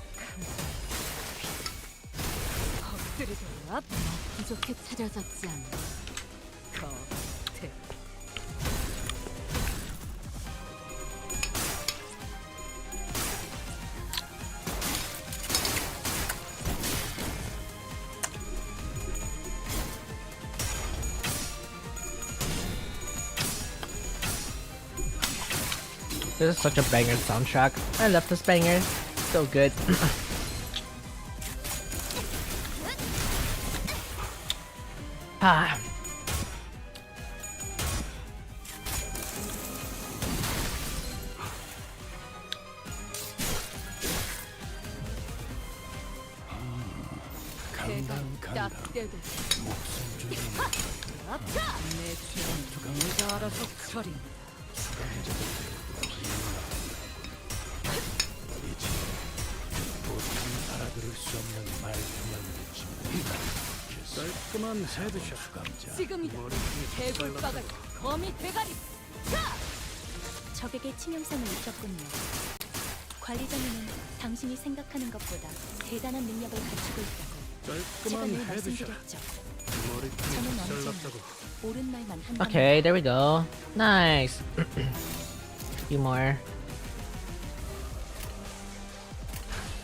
엎드리도록 부족해 차려졌지 않나. 겉에 This is such a banger soundtrack. I love this banger. So good. Ah. 딱 떼도 아파! 내 죄는 내가 알아서 처리. 깔끔한 헤드샷. 지금이다. 개굴바가리 거미 대가리. 적에게 치명상을 입혔군요. 관리자님은 당신이 생각하는 것보다 대단한 능력을 갖추고 있다고 제가 깔끔한 늘 헤드샷. 말씀드렸죠. 머리통이 저는 언제나 잘났다고. 옳은 말만 한다. Okay, there we go. Nice. Few more.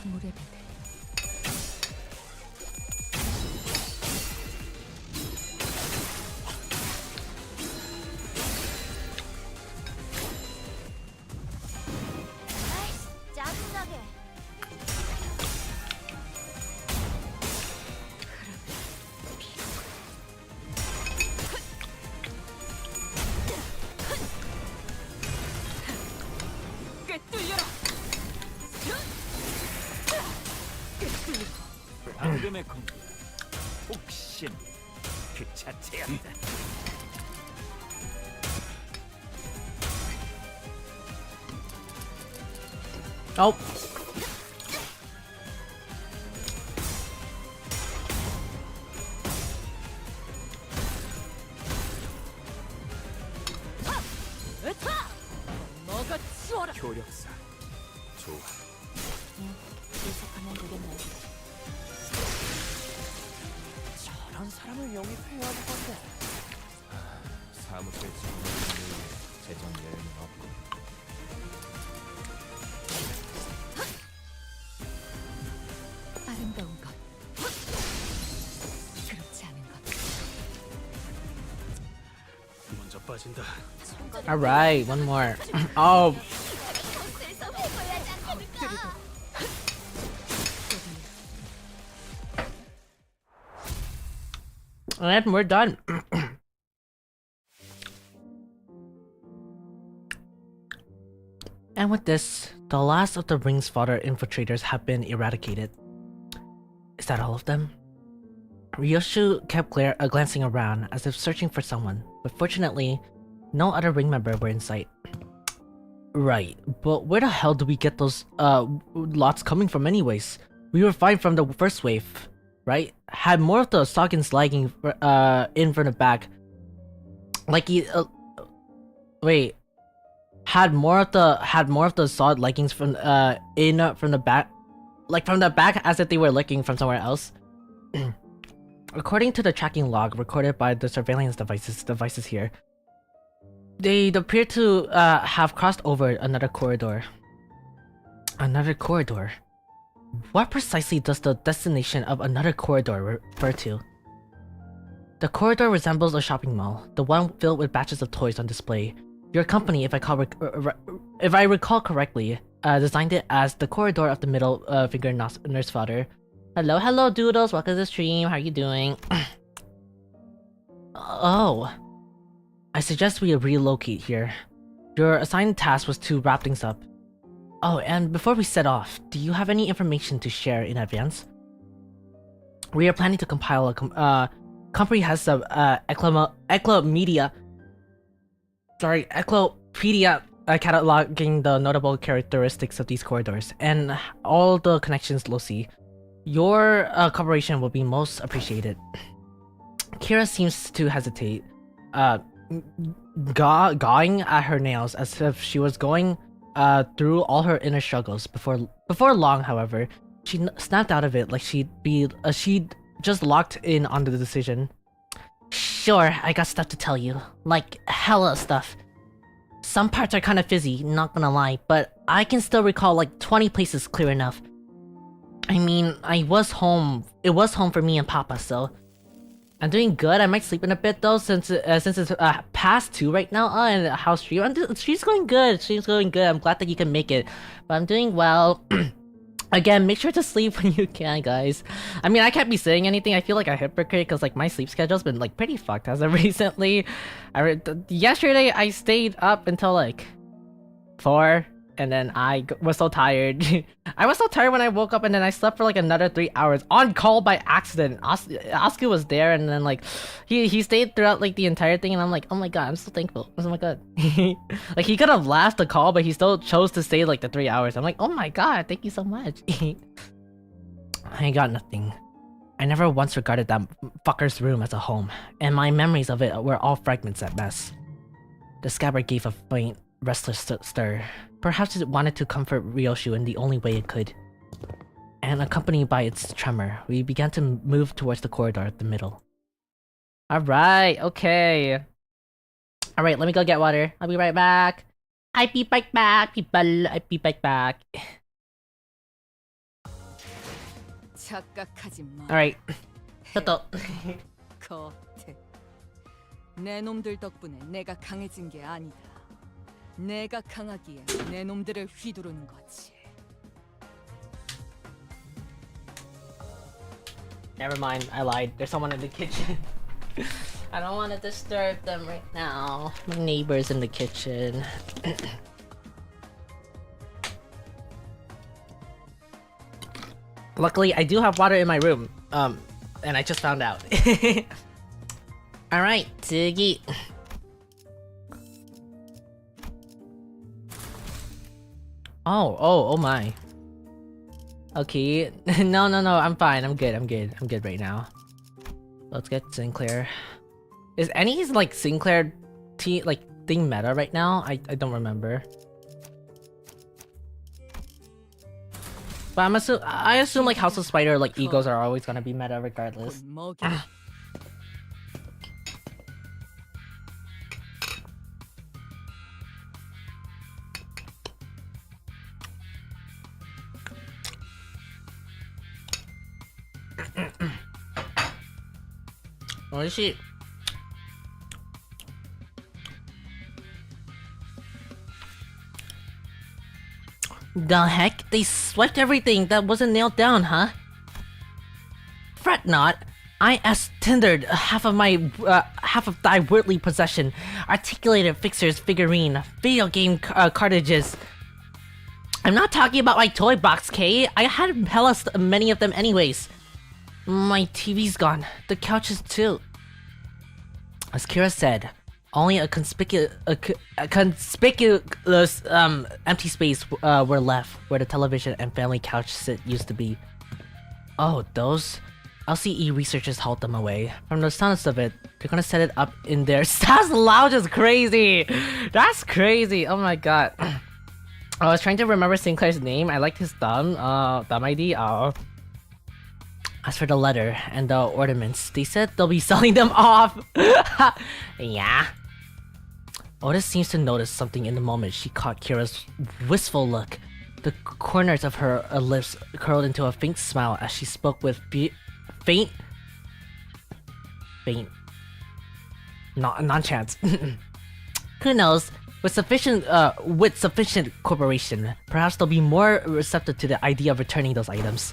물에 배대. 짜증나게. 꿰뚫려라. 방금의 공격 혹신 그 자체였다. Oh. 으타! 먹어 치워라. 효력사. 좋아. 계속하면 되겠네요. 저런 사람을 영입해야 하는 건데. 사무소에 직원을 재정 여행은 없고. 아름다운 것. 그렇지 않은 것. 먼저 빠진다. Alright, one more. Oh. And we're done. And with this, the last of the ring's fodder infiltrators have been eradicated. Is that all of them? Ryoshu kept glancing around as if searching for someone, but fortunately, no other ring member were in sight. Right, but where the hell do we get those lots coming from anyways? We were fine from the first wave, right? Had more of the Soggins lagging in from the back. Like wait. Had more of the Sod leggings from from the back, like from the back, as if they were looking from somewhere else. According to the tracking log recorded by the surveillance devices here, they appear to have crossed over another corridor. Another corridor? What precisely does the destination of another corridor refer to? The corridor resembles a shopping mall, the one filled with batches of toys on display. Your company, if I recall correctly, designed it as the corridor of the middle finger nurse fodder. Hello, doodles. Welcome to the stream. How are you doing? Oh, I suggest we relocate here. Your assigned task was to wrap things up. Oh, and before we set off, do you have any information to share in advance? We are planning to compile a comprehensive encyclopedia cataloging the notable characteristics of these corridors and all the connections you'll see. Your cooperation will be most appreciated. Kira seems to hesitate, gawing at her nails as if she was going through all her inner struggles. Before long, however, she snapped out of it like she'd just locked in on the decision. Sure, I got stuff to tell you. Like, hella stuff. Some parts are kinda fizzy, not gonna lie, but I can still recall like 20 places clear enough. I mean, it was home for me and Papa, so... I'm doing good. I might sleep in a bit though, since it's past 2 right now, and how's she? She's going good. She's going good. I'm glad that you can make it. But I'm doing well. Again, make sure to sleep when you can, guys. I mean, I can't be saying anything. I feel like a hypocrite because like my sleep schedule's been like pretty fucked as of recently. Yesterday I stayed up until like 4, and then I was so tired. I was so tired when I woke up, and then I slept for like another 3 hours on call by accident. Oscar was there, and then like he stayed throughout like the entire thing, and I'm like, oh my god, I'm so thankful. Oh my god. Like he could have left the call, but he still chose to stay like the 3 hours. I'm like, oh my god, thank you so much. I got nothing. I never once regarded that fucker's room as a home, and my memories of it were all fragments at best. The scabbard gave a faint, restless stir. Perhaps it wanted to comfort Ryoshu in the only way it could. And accompanied by its tremor, we began to move towards the corridor at the middle. Alright, okay. Alright, let me go get water. I'll be right back. I'll be right back, people. I'll be right back. 착각하지 마. Alright. 또. 겉에. 내 놈들 덕분에 내가 강해진 게 아니다. 내가 강하기에 내 놈들을 휘두르는 거지. Never mind, I lied. There's someone in the kitchen. I don't want to disturb them right now. My neighbor's in the kitchen. Luckily, I do have water in my room. And I just found out. Alright, Tiggy. Oh my. Okay. No, I'm fine. I'm good right now. Let's get Sinclair. Is any like Sinclair thing meta right now? I don't remember. But I assume like House of Spider like egos are always gonna be meta regardless. What is she? The heck? They swept everything that wasn't nailed down, huh? Fret not. I tendered half of thy worldly possession, articulated fixers, figurine, video game cartridges. I'm not talking about my toy box, Kay. I had hella many of them anyways. My TV's gone. The couches too. As Kira said, only a conspicuous empty space were left where the television and family couch used to be. Oh, those? LCE researchers hauled them away. From the sounds of it, they're gonna set it up in there. That's loud is crazy! That's crazy! Oh my god. I was trying to remember Sinclair's name. I liked his thumb ID. Oh. As for the letter and the ornaments, they said they'll be selling them off. Yeah. Otis seems to notice something in the moment she caught Kira's wistful look. The corners of her lips curled into a faint smile as she spoke with faint non-chance. Who knows? With sufficient cooperation, perhaps they'll be more receptive to the idea of returning those items.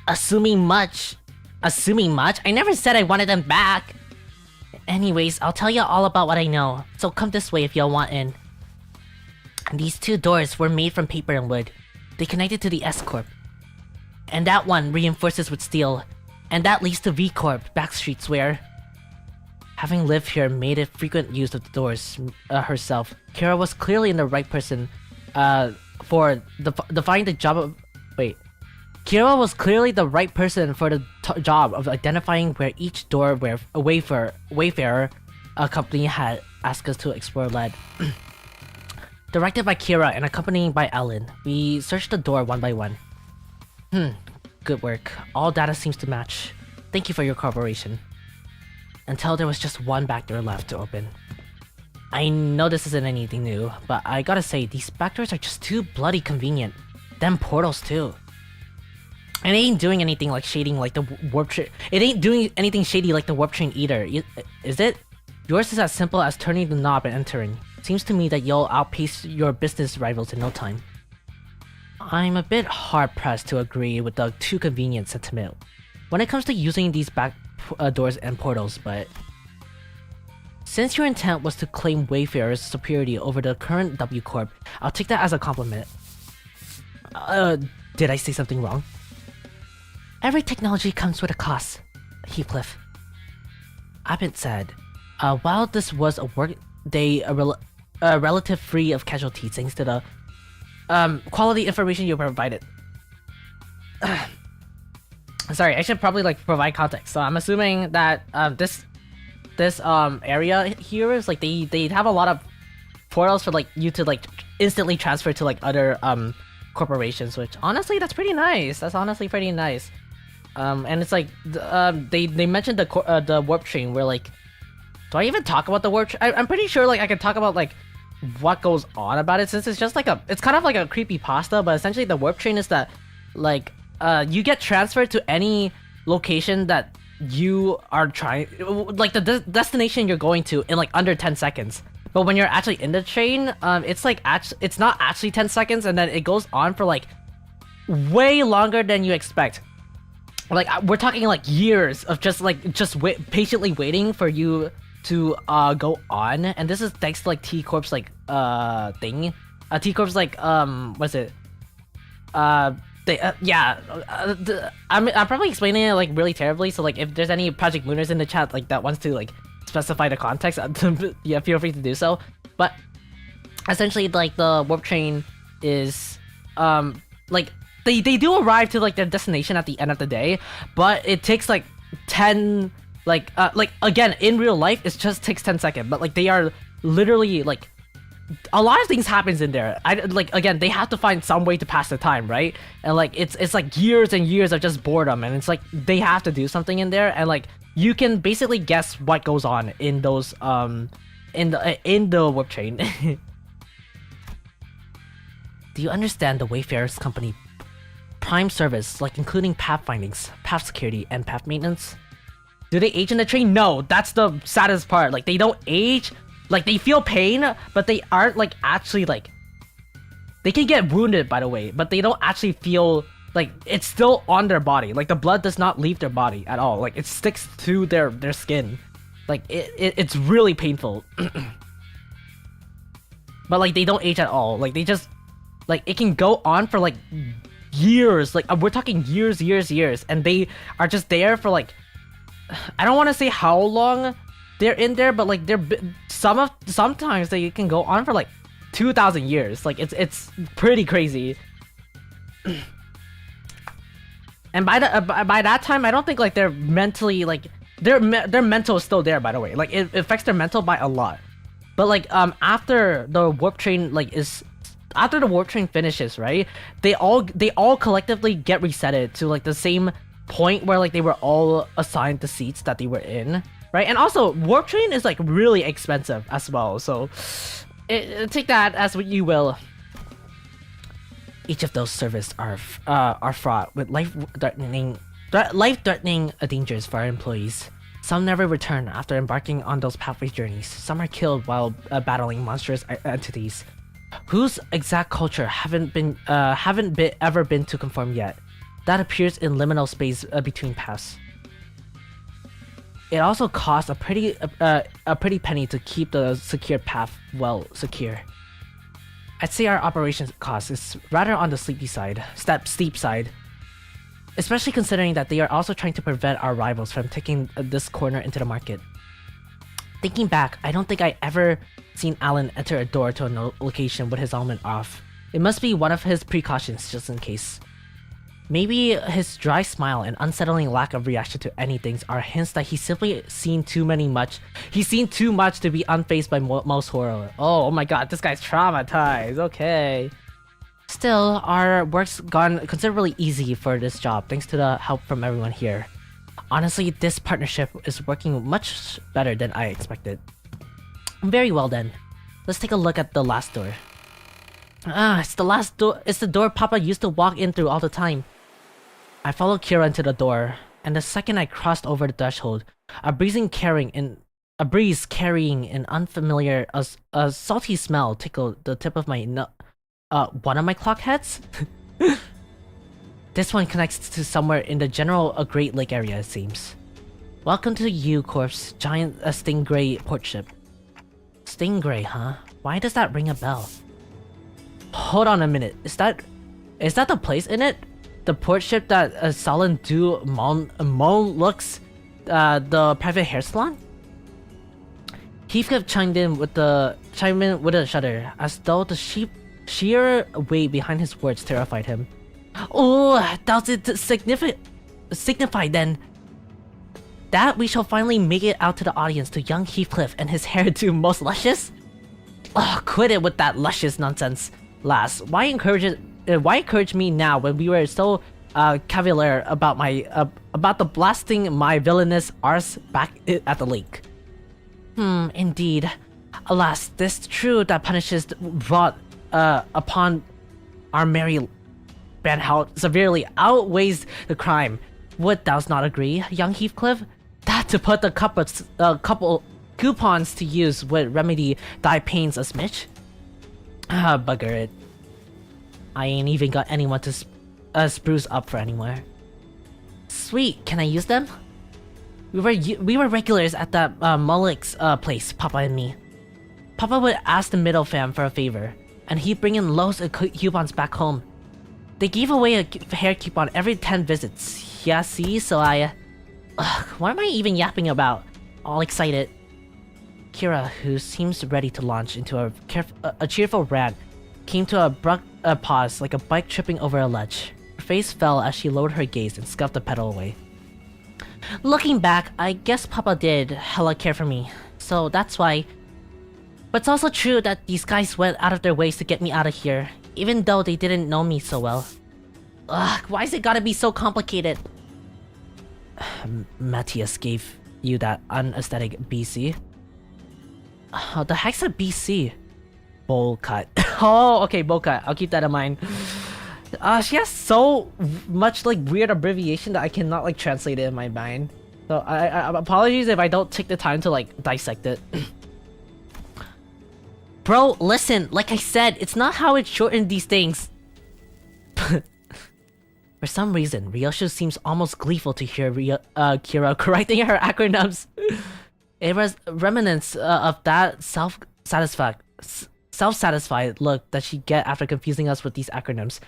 Assuming much? I never said I wanted them back. Anyways, I'll tell you all about what I know, so come this way if y'all want in. These 2 doors were made from paper and wood. They connected to the S-Corp. And that one reinforces with steel. And that leads to V-Corp, Backstreet's where. Having lived here made a frequent use of the doors herself, Kira was clearly the right person for defining the job of... Wait. Kira was clearly the right person for the job of identifying where each door where a wayfarer company had asked us to explore led. Directed by Kira and accompanied by Ellen, we searched the door one by one. Good work. All data seems to match. Thank you for your cooperation. Until there was just one back door left to open. I know this isn't anything new, but I gotta say, these back doors are just too bloody convenient. Them portals too. It ain't doing anything like shading like the warp train. It ain't doing anything shady like the warp train either, is it? Yours is as simple as turning the knob and entering. Seems to me that you'll outpace your business rivals in no time. I'm a bit hard-pressed to agree with the too convenient sentiment when it comes to using these back doors and portals, but since your intent was to claim Wayfarer's superiority over the current W Corp, I'll take that as a compliment. Did I say something wrong? Every technology comes with a cost, Heathcliff. Abed said, while this was a workday relative free of casualties thanks to the quality information you provided. Sorry, I should probably like provide context. So I'm assuming that this area here is like they have a lot of portals for like you to like instantly transfer to like other corporations, which honestly that's pretty nice. That's honestly pretty nice. And it's like they mentioned the warp train where like, do I even talk about the warp train? I'm pretty sure like I can talk about like what goes on about it, since it's just like it's kind of like a creepypasta, but essentially the warp train is that like you get transferred to any location that you are trying, like the destination you're going to in like under 10 seconds. But when you're actually in the train, it's like it's not actually 10 seconds, and then it goes on for like way longer than you expect. Like we're talking like years of just patiently waiting for you to go on, and this is thanks to like T Corp's like thing. T Corp's like what's it? I'm probably explaining it like really terribly, so like if there's any Project Mooners in the chat like that wants to like specify the context, yeah, feel free to do so. But essentially like the warp train is like they do arrive to like their destination at the end of the day, but it takes like 10 like again in real life it just takes 10 seconds, but like they are literally like a lot of things happens in there. Again, they have to find some way to pass the time, right? And like it's like years and years of just boredom, and it's like they have to do something in there, and like you can basically guess what goes on in those in the warp train. Do you understand the Wayfarer's company prime service, like including path findings, path security, and path maintenance? Do they age in the train? No, that's the saddest part. Like they don't age. Like they feel pain, but they aren't like actually like, they can get wounded by the way, but they don't actually feel like it's still on their body. Like the blood does not leave their body at all. Like it sticks to their skin. Like it's really painful. But like they don't age at all. Like they just like it can go on for like years. Like we're talking years, and they are just there for like, I don't want to say how long they're in there, but like they're sometimes they can go on for like 2,000 years. Like it's pretty crazy. And by that time, I don't think like they're mentally like their mental is still there. By the way, like it affects their mental by a lot. But like after the warp train after the warp train finishes, right? They all collectively get resetted to like the same point where like they were all assigned the seats that they were in. Right, and also warp train is like really expensive as well, so take that as what you will. Each of those services are fraught with life-threatening dangers for our employees. Some never return after embarking on those pathway journeys. Some are killed while battling monstrous entities, whose exact culture haven't ever been to conform yet. That appears in liminal space between paths. It also costs a pretty penny to keep the secure path well secure. I'd say our operations cost is rather on the steep side, especially considering that they are also trying to prevent our rivals from taking this corner into the market. Thinking back, I don't think I ever seen Alan enter a door to a location with his element off. It must be one of his precautions just in case. Maybe his dry smile and unsettling lack of reaction to anything are hints that he's simply seen too much to be unfazed by most horror. Oh my god, this guy's traumatized. Okay. Still, our work's gone considerably easy for this job thanks to the help from everyone here. Honestly, this partnership is working much better than I expected. Very well then. Let's take a look at the last door. It's the last door. It's the door Papa used to walk in through all the time. I followed Kira into the door, and the second I crossed over the threshold, a breeze carrying an unfamiliar, salty smell tickled the tip of my one of my clock heads? This one connects to somewhere in the general Great Lake area, it seems. Welcome to U Corp's giant stingray port ship. Stingray, huh? Why does that ring a bell? Hold on a minute. Is that the place in it? The port ship that Salon du Mon looks, the private hair salon? Heathcliff chimed in with a shudder, as though the sheer weight behind his words terrified him. Oh, does it signify then that we shall finally make it out to the audience to young Heathcliff and his hairdo most luscious? Oh, quit it with that luscious nonsense, lass. Why encourage me now when we were so cavalier about the blasting my villainous arse back at the lake? Indeed. Alas, this truth that punishes brought upon our merry Banhout severely outweighs the crime. Would thou not agree, young Heathcliff? That to put the couple coupons to use would remedy thy pains a smidge? Bugger it. I ain't even got anyone to spruce up for anywhere. Sweet, can I use them? We were regulars at that Mullick's place, Papa and me. Papa would ask the middle fam for a favor, and he'd bring in loads of coupons back home. They gave away a hair coupon every 10 visits. Yeah, see, so what am I even yapping about? All excited. Kira, who seems ready to launch into a cheerful rant, came to a abrupt pause like a bike tripping over a ledge. Her face fell as she lowered her gaze and scuffed the pedal away. Looking back, I guess Papa did hella care for me, so that's why. But it's also true that these guys went out of their ways to get me out of here, even though they didn't know me so well. Ugh, why is it gotta be so complicated? Matthias gave you that unaesthetic BC? How the heck's a BC? Bowl cut. Oh, okay, bowl cut. I'll keep that in mind. She has so much like weird abbreviation that I cannot like translate it in my mind. So I apologies if I don't take the time to like dissect it. Bro, listen, like I said, it's not how it's shortened these things. For some reason, Ryosho seems almost gleeful to hear Kira correcting her acronyms. It was remnants of that self-satisfied look that she'd get after confusing us with these acronyms,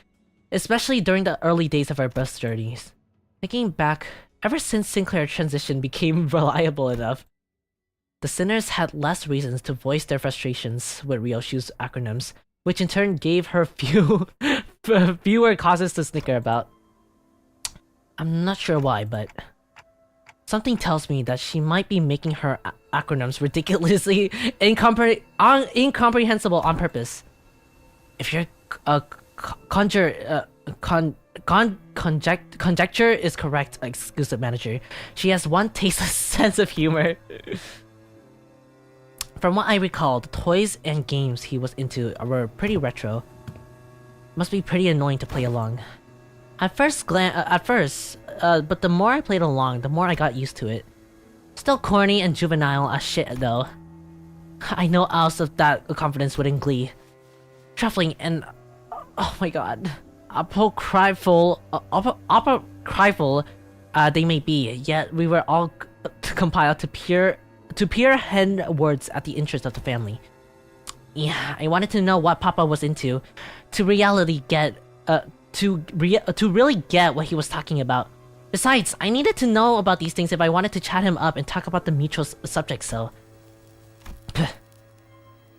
especially during the early days of our bus journeys. Thinking back, ever since Sinclair transition became reliable enough, the sinners had less reasons to voice their frustrations with Ryoshu's acronyms, which in turn gave her fewer causes to snicker about. I'm not sure why, but something tells me that she might be making her acronyms ridiculously incomprehensible on purpose. If your conjecture is correct, exclusive manager, she has one tasteless sense of humor. From what I recall, the toys and games he was into were pretty retro. Must be pretty annoying to play along. But the more I played along, the more I got used to it. Still corny and juvenile as shit though. I know else of that confidence within Glee. Truffling and... oh my god. Apocryphal they may be, yet we were all compiled to pure hen words at the interest of the family. Yeah, I wanted to know what Papa was into, to really get what he was talking about. Besides, I needed to know about these things if I wanted to chat him up and talk about the mutual subject, so...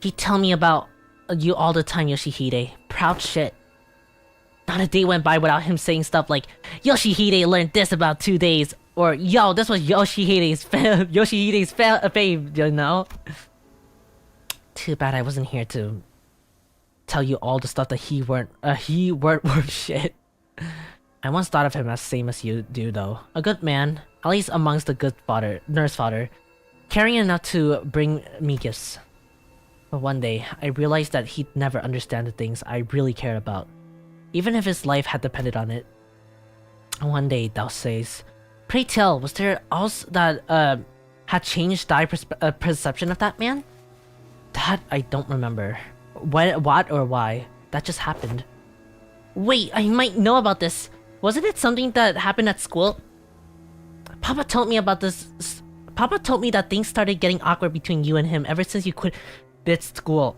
He'd tell me about you all the time, Yoshihide. Proud shit. Not a day went by without him saying stuff like, Yoshihide learned this about 2 days, or yo, this was Yoshihide's fave, you know? Too bad I wasn't here to tell you all the stuff that he weren't worth shit. I once thought of him as same as you do though. A good man, at least amongst the good nurse fodder, caring enough to bring me gifts. But one day, I realized that he'd never understand the things I really cared about, even if his life had depended on it. One day, Dao says, "Pray tell, was there else that had changed thy perception of that man?" That I don't remember. What or why? That just happened. Wait, I might know about this. Wasn't it something that happened at school? Papa told me about this. Papa told me that things started getting awkward between you and him ever since you quit school.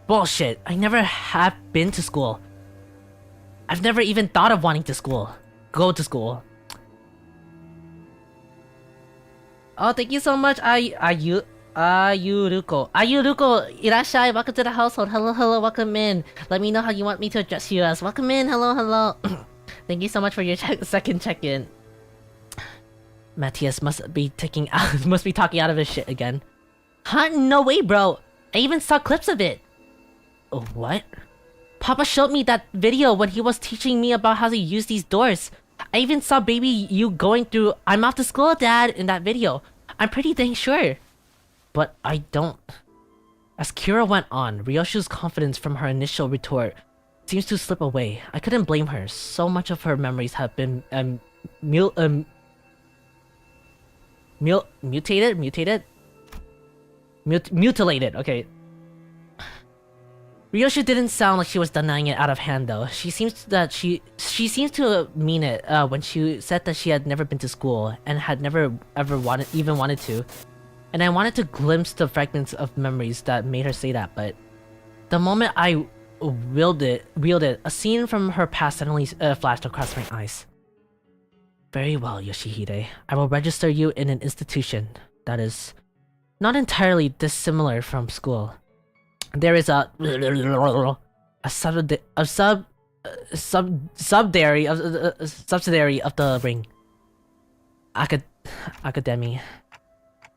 Bullshit. I never have been to school. I've never even thought of wanting to go to school. Oh, thank you so much, Ayuruko. Ayuruko, irashai, welcome to the household. Hello, welcome in. Let me know how you want me to address you as. Welcome in, hello. Thank you so much for your second check-in. Matthias must be talking out of his shit again. Huh? No way, bro. I even saw clips of it. Oh, what? Papa showed me that video when he was teaching me about how to use these doors. I even saw baby you going through "I'm off to school, dad" in that video. I'm pretty dang sure. But I don't. As Kira went on, Ryoshu's confidence from her initial retort seems to slip away. I couldn't blame her. So much of her memories have been mutilated. Okay. Ryoshu didn't sound like she was denying it out of hand though. She seems to mean it when she said that she had never been to school and had never ever wanted to. And I wanted to glimpse the fragments of memories that made her say that, but the moment I wielded, a scene from her past suddenly flashed across my eyes. Very well, Yoshihide. I will register you in an institution that is not entirely dissimilar from school. There is a subsidiary of the ring. Academy.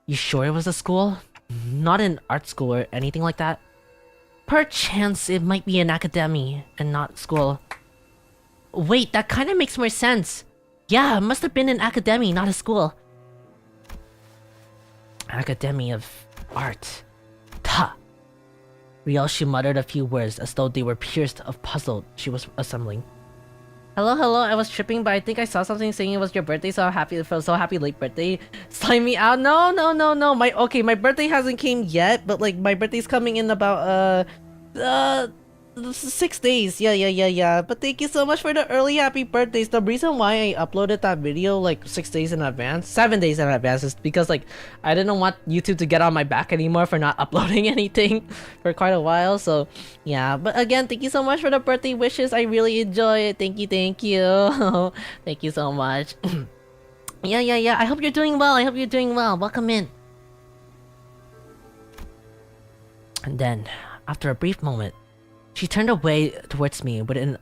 You sure it was a school? Not an art school or anything like that? Perchance it might be an academy and not school. Wait, that kind of makes more sense. Yeah, it must have been an academy, not a school. Academy of Art. Ta! Ryoshu muttered a few words as though they were pierced of puzzle she was assembling. Hello, I was tripping, but I think I saw something saying it was your birthday, so happy late birthday. Sign me out. No. My birthday hasn't came yet, but like my birthday's coming in about 6 days. Yeah. But thank you so much for the early happy birthdays. The reason why I uploaded that video like 6 days in advance, 7 days in advance, is because like I didn't want YouTube to get on my back anymore for not uploading anything for quite a while. So yeah, but again, thank you so much for the birthday wishes. I really enjoy it. Thank you. Thank you so much. Yeah. I hope you're doing well. Welcome in. And then, after a brief moment, she turned away towards me with an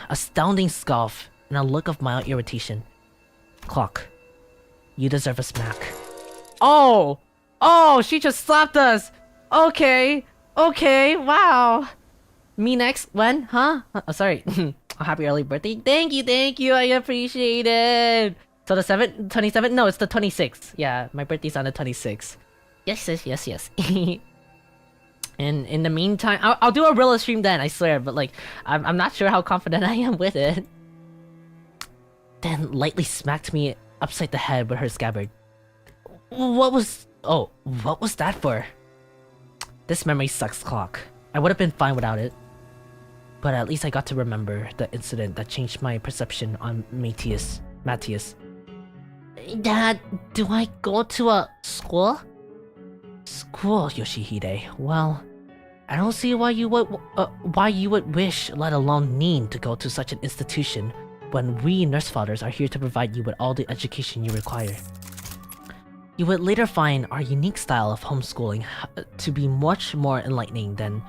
astounding scoff and a look of mild irritation. Clock, you deserve a smack. Oh, she just slapped us. Okay, wow. Me next? When? Huh? Oh, sorry. A happy early birthday. Thank you. I appreciate it. So the 27th? No, it's the 26th. Yeah, my birthday's on the 26th. Yes. And in the meantime, I'll do a real stream then, I swear, but like, I'm not sure how confident I am with it. Then lightly smacked me upside the head with her scabbard. What was that for? This memory sucks, Clock. I would have been fine without it. But at least I got to remember the incident that changed my perception on Matthias. Dad, do I go to a school? School, Yoshihide. Well, I don't see why you would wish, let alone need, to go to such an institution when we nurse fathers are here to provide you with all the education you require. You would later find our unique style of homeschooling to be much more enlightening than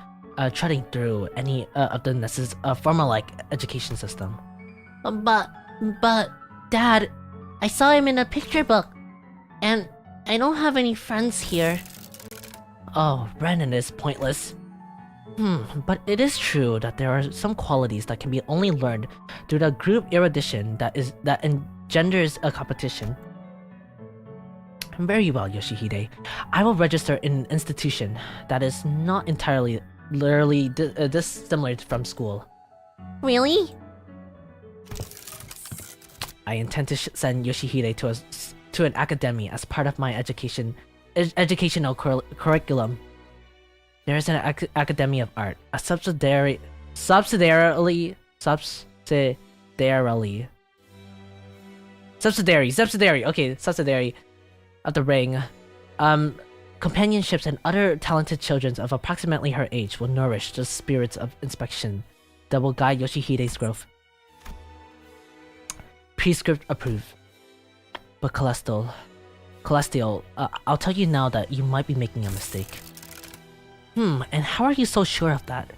treading through any of the formal like education system. But Dad, I saw him in a picture book, and I don't have any friends here. Oh, Renan is pointless. But it is true that there are some qualities that can be only learned through the group erudition that engenders a competition. Very well, Yoshihide. I will register in an institution that is not entirely literally dissimilar from school. Really? I intend to send Yoshihide to an academy as part of my educational curriculum. There is an Academy of Art, a subsidiary of the Ring. Companionships and other talented children of approximately her age will nourish the spirits of inspection that will guide Yoshihide's growth. Prescript approved. But Celestial, I'll tell you now that you might be making a mistake. And how are you so sure of that?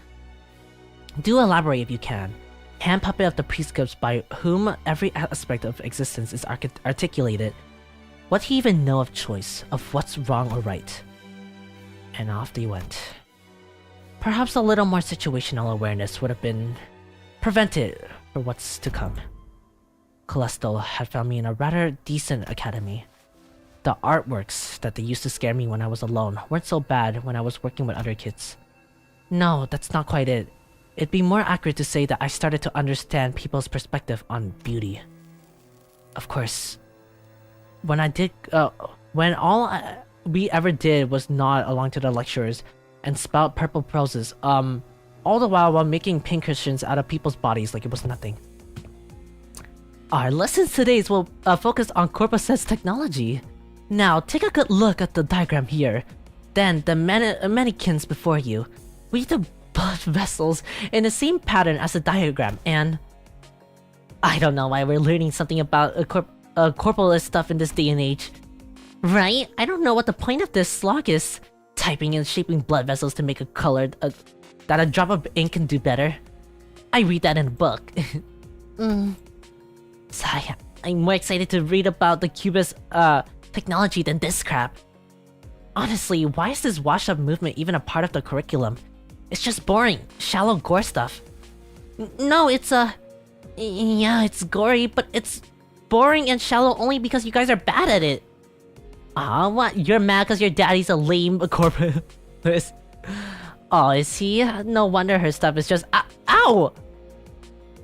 Do elaborate if you can. Hand puppet of the prescripts by whom every aspect of existence is articulated. What do you even know of choice, of what's wrong or right? And off they went. Perhaps a little more situational awareness would have been prevented for what's to come. Celestial had found me in a rather decent academy. The artworks that they used to scare me when I was alone weren't so bad when I was working with other kids. No, that's not quite it. It'd be more accurate to say that I started to understand people's perspective on beauty. Of course, when all we ever did was nod along to the lecturers and spout purple proses, all the while making pincushions out of people's bodies like it was nothing. Our lessons today will focus on corpus technology. Now, take a good look at the diagram here. Then, the mannequins before you. Read the blood vessels in the same pattern as the diagram, and... I don't know why we're learning something about corporeal stuff in this day and age. Right? I don't know what the point of this slog is. Typing and shaping blood vessels to make a color that a drop of ink can do better. I read that in a book. Sigh, I'm more excited to read about the Cubist technology than this crap. Honestly, why is this wash-up movement even a part of the curriculum? It's just boring, shallow gore stuff. No, it's yeah, it's gory, but it's boring and shallow only because you guys are bad at it. Aw, what? You're mad because your daddy's a lame corporalist? Oh, is he? No wonder her stuff is just ow!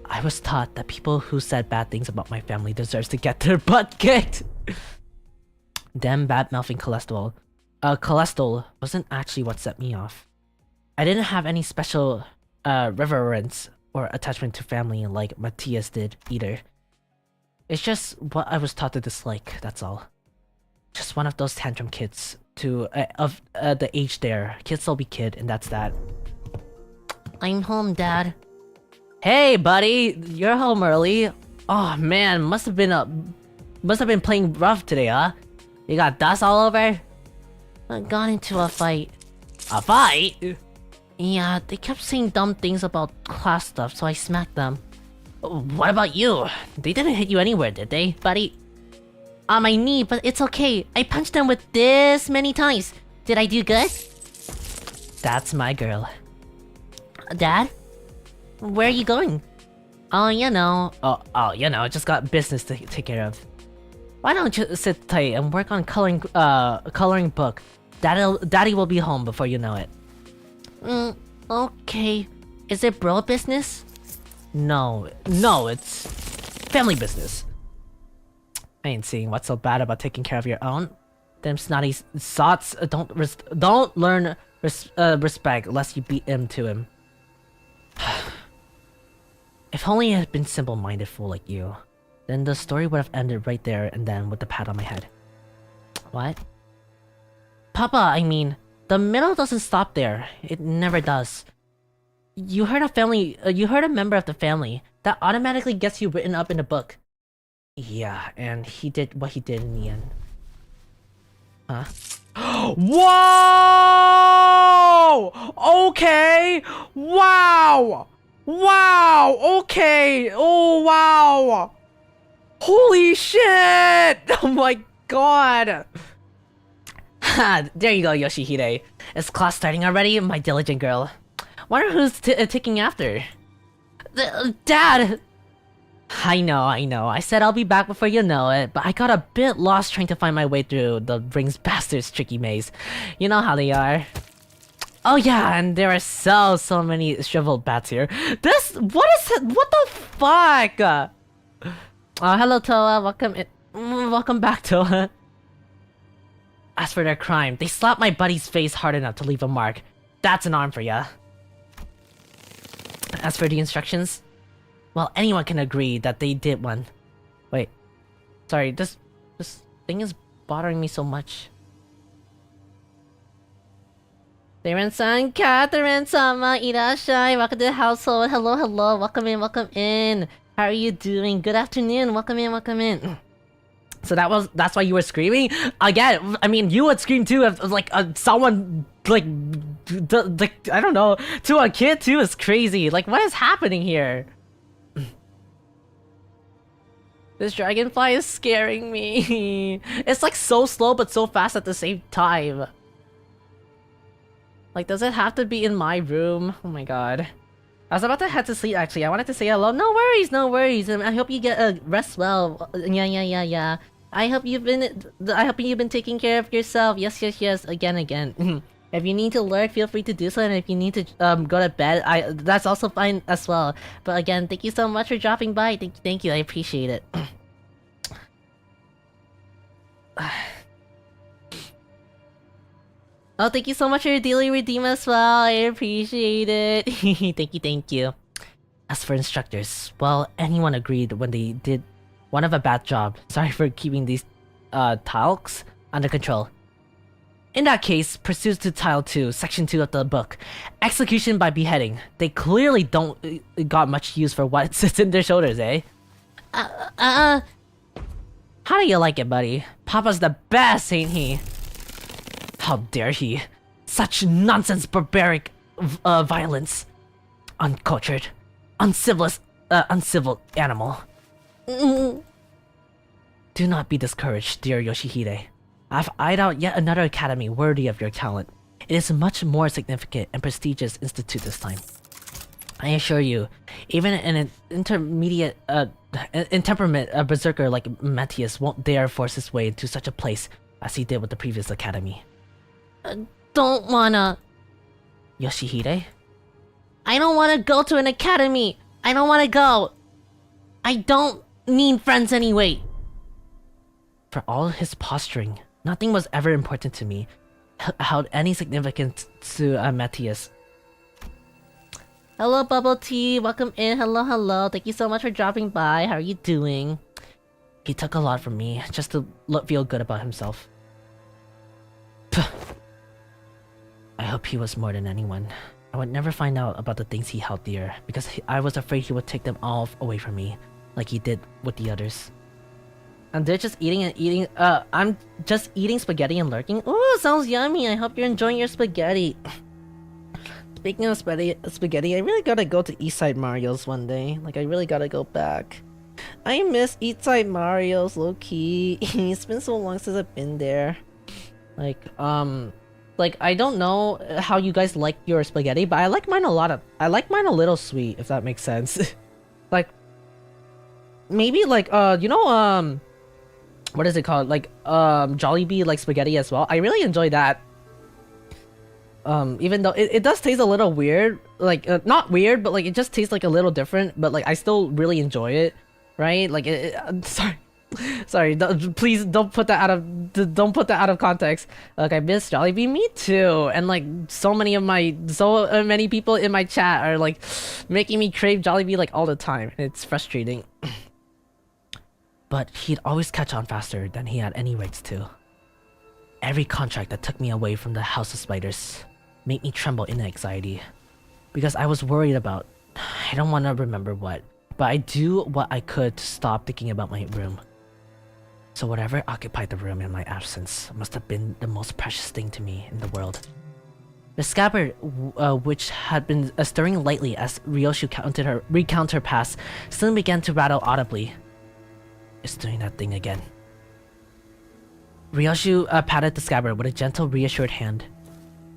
I was taught that people who said bad things about my family deserves to get their butt kicked. Them bad-mouthing Celestial. Celestial wasn't actually what set me off. I didn't have any special reverence or attachment to family like Matthias did either. It's just what I was taught to dislike, that's all. Just one of those tantrum kids of the age there. Kids will be kid, and that's that. I'm home, Dad. Hey, buddy, you're home early. Oh man, must have been playing rough today, huh? You got dust all over? I got into a fight. A fight? Yeah, they kept saying dumb things about class stuff, so I smacked them. What about you? They didn't hit you anywhere, did they, buddy? On my knee, but it's okay. I punched them with this many times. Did I do good? That's my girl. Dad? Where are you going? Oh, you know. Oh, you know, just got business to take care of. Why don't you sit tight and work on coloring book? Daddy will be home before you know it. Okay. Is it bro business? No, it's family business. I ain't seeing what's so bad about taking care of your own. Them snotty sots don't learn respect unless you beat him to him. If only I had been simple-minded fool like you, then the story would have ended right there and then with the pat on my head. What? Papa, I mean, the middle doesn't stop there. It never does. You hurt a member of the family. That automatically gets you written up in a book. Yeah, and he did what he did in the end. Huh? Whoa! Okay! Wow! Wow! Okay! Oh, wow! Holy shit! Oh my god! Ha! There you go, Yoshihide. Is class starting already? My diligent girl. Wonder who's taking after? Dad! I know. I said I'll be back before you know it, but I got a bit lost trying to find my way through the Rings Bastards' tricky maze. You know how they are. Oh yeah, and there are so many shriveled bats here. What the fuck? Hello Toa, welcome back Toa. As for their crime, they slapped my buddy's face hard enough to leave a mark. That's an arm for ya. As for the instructions, well, anyone can agree that they did one. Wait, sorry, this thing is bothering me so much. Seiran-san, Catherine-sama, irashai, welcome to the household. Hello, welcome in. How are you doing? Good afternoon, welcome in. So that's why you were screaming? Again, I mean, you would scream too if like someone like I don't know, to a kid too is crazy. Like, what is happening here? This dragonfly is scaring me. It's like so slow but so fast at the same time. Like, does it have to be in my room? Oh my god. I was about to head to sleep actually. I wanted to say hello. No worries. I hope you get rest well. Yeah. I hope you've been taking care of yourself. Yes. Again. If you need to lurk, feel free to do so, and if you need to go to bed, that's also fine as well. But again, thank you so much for dropping by. Thank you. I appreciate it. Oh, thank you so much for your daily redeem as well. I appreciate it. Thank you. As for instructors, well, anyone agreed when they did one of a bad job. Sorry for keeping these talks under control. In that case, pursues to Tile 2, Section 2 of the book. Execution by beheading. They clearly don't got much use for what sits in their shoulders, eh? How do you like it, buddy? Papa's the best, ain't he? How dare he? Such nonsense, barbaric violence. Uncultured, uncivil animal. Do not be discouraged, dear Yoshihide. I've eyed out yet another academy worthy of your talent. It is a much more significant and prestigious institute this time. I assure you, even an intemperate berserker like Matthias won't dare force his way into such a place as he did with the previous academy. Don't wanna... Yoshihide? I don't wanna go to an academy! I don't wanna go! I don't need friends anyway! For all his posturing, nothing was ever important to me, held any significance to Matthias. Hello Bubble Tea, welcome in, hello. Thank you so much for dropping by, how are you doing? He took a lot from me, just to feel good about himself. I hope he was more than anyone. I would never find out about the things he held dear, because I was afraid he would take them all away from me, like he did with the others. And they're just eating. I'm just eating spaghetti and lurking. Ooh, sounds yummy. I hope you're enjoying your spaghetti. Speaking of spaghetti, I really gotta go to Eastside Mario's one day. Like, I really gotta go back. I miss Eastside Mario's, low-key. It's been so long since I've been there. Like, I don't know how you guys like your spaghetti, but I like mine I like mine a little sweet, if that makes sense. Like, maybe like, you know, what is it called? Like, Jollibee, like, spaghetti as well. I really enjoy that. Even though it does taste a little weird. Like, not weird, but like, it just tastes like a little different. But like, I still really enjoy it, right? Like, sorry, please don't put that out of context. Like, I miss Jollibee. Me too. And like, so many people in my chat are like making me crave Jollibee like all the time. It's frustrating. But he'd always catch on faster than he had any rights to. Every contract that took me away from the House of Spiders made me tremble in anxiety, because I was worried about, I don't want to remember what, but I do what I could to stop thinking about my room. So whatever occupied the room in my absence must have been the most precious thing to me in the world. The scabbard, which had been stirring lightly as Ryoshu recounted her past, soon began to rattle audibly. It's doing that thing again. Ryoshu patted the scabbard with a gentle, reassured hand.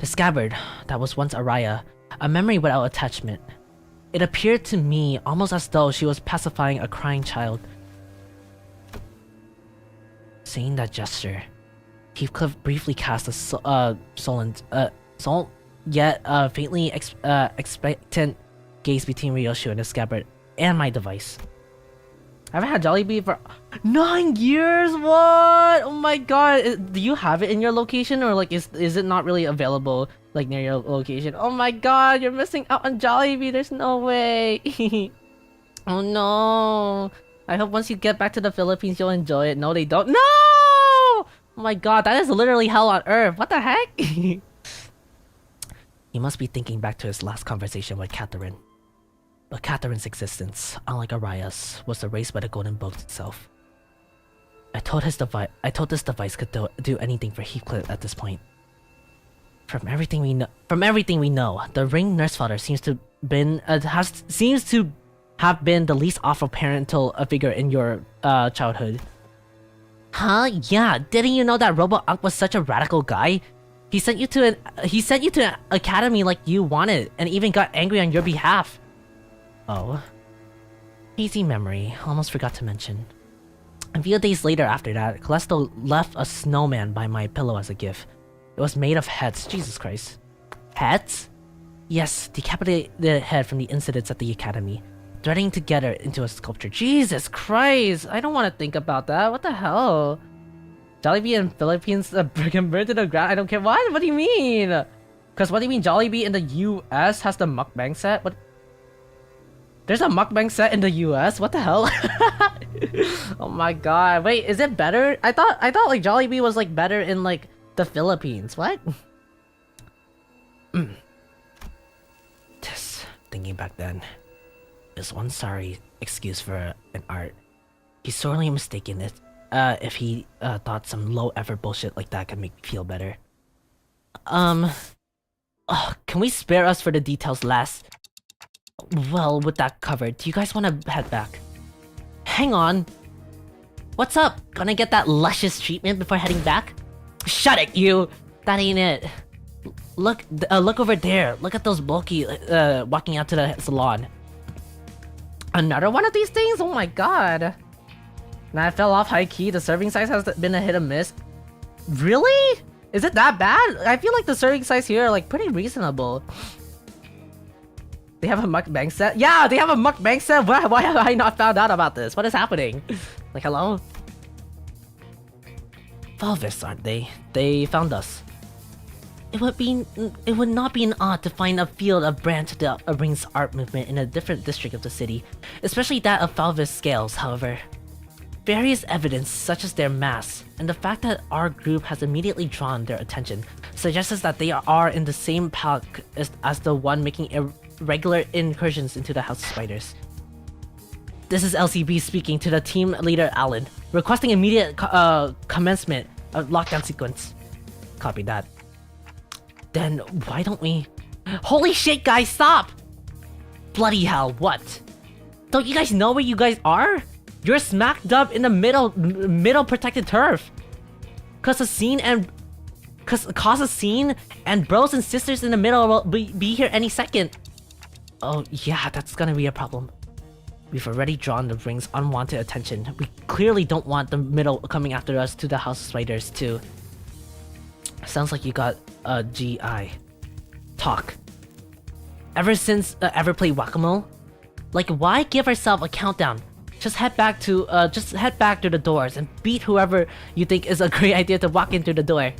The scabbard, that was once Araya, a memory without attachment. It appeared to me almost as though she was pacifying a crying child. Seeing that gesture, Heathcliff briefly cast a faintly expectant gaze between Ryoshu and the scabbard and my device. I haven't had Jollibee for 9 years. What? Oh my god! Do you have it in your location, or like is it not really available like near your location? Oh my god! You're missing out on Jollibee. There's no way. Oh no! I hope once you get back to the Philippines, you'll enjoy it. No, they don't. No! Oh my god, that is literally hell on earth. What the heck? He must be thinking back to his last conversation with Catherine. But Catherine's existence, unlike Araya's, was erased by the golden boat itself. I told this device could do anything for Heathcliff at this point. From everything we know, the ring nurse father seems to have been the least awful parental figure in your childhood. Huh? Yeah. Didn't you know that Robo Unc was such a radical guy? He sent you to an academy like you wanted, and even got angry on your behalf. Oh. Hazy memory. Almost forgot to mention. A few days later after that, Callisto left a snowman by my pillow as a gift. It was made of heads. Jesus Christ. Heads? Yes, decapitated head from the incidents at the academy, threading together into a sculpture. Jesus Christ! I don't want to think about that. What the hell? Jollibee in Philippines can burn to the ground. I don't care. What? What do you mean? Because what do you mean Jollibee in the US has the mukbang set? What? There's a mukbang set in the US? What the hell? Oh my god. Wait, is it better? I thought like Jollibee was like better in like the Philippines. What? Just thinking back then. Is one sorry excuse for an art. He's sorely mistaken it if he thought some low effort bullshit like that could make me feel better. Can we spare us for the details last? Well, with that covered, do you guys want to head back? Hang on. What's up? Gonna get that luscious treatment before heading back? Shut it, you! That ain't it. Look over there. Look at those bulky walking out to the salon. Another one of these things? Oh my god. Nah, I fell off high key. The serving size has been a hit and miss. Really? Is it that bad? I feel like the serving size here are like pretty reasonable. They have a mukbang set? Yeah, they have a mukbang set? Why have I not found out about this? What is happening? Like, hello? Valvis, aren't they? They found us. It would not be an odd to find a field of branch of the Ring's art movement in a different district of the city, especially that of Valvis scales, however. Various evidence, such as their mass, and the fact that our group has immediately drawn their attention, suggests that they are in the same pack as the one making irregular incursions into the House of Spiders. This is LCB speaking to the team leader Alan, requesting immediate commencement of lockdown sequence. Copy that. Then why don't we... Holy shit, guys, stop! Bloody hell, what? Don't you guys know where you guys are? You're smack dab in the middle protected turf. Cause a scene and bros and sisters in the middle will be here any second. Oh yeah, that's gonna be a problem. We've already drawn the Ring's unwanted attention. We clearly don't want the middle coming after us to the House of Spiders too. Sounds like you got a GI. Talk. Ever since ever played Whack-A-Mole? Like, why give ourselves a countdown? Just head back to the doors and beat whoever you think is a great idea to walk in through the door.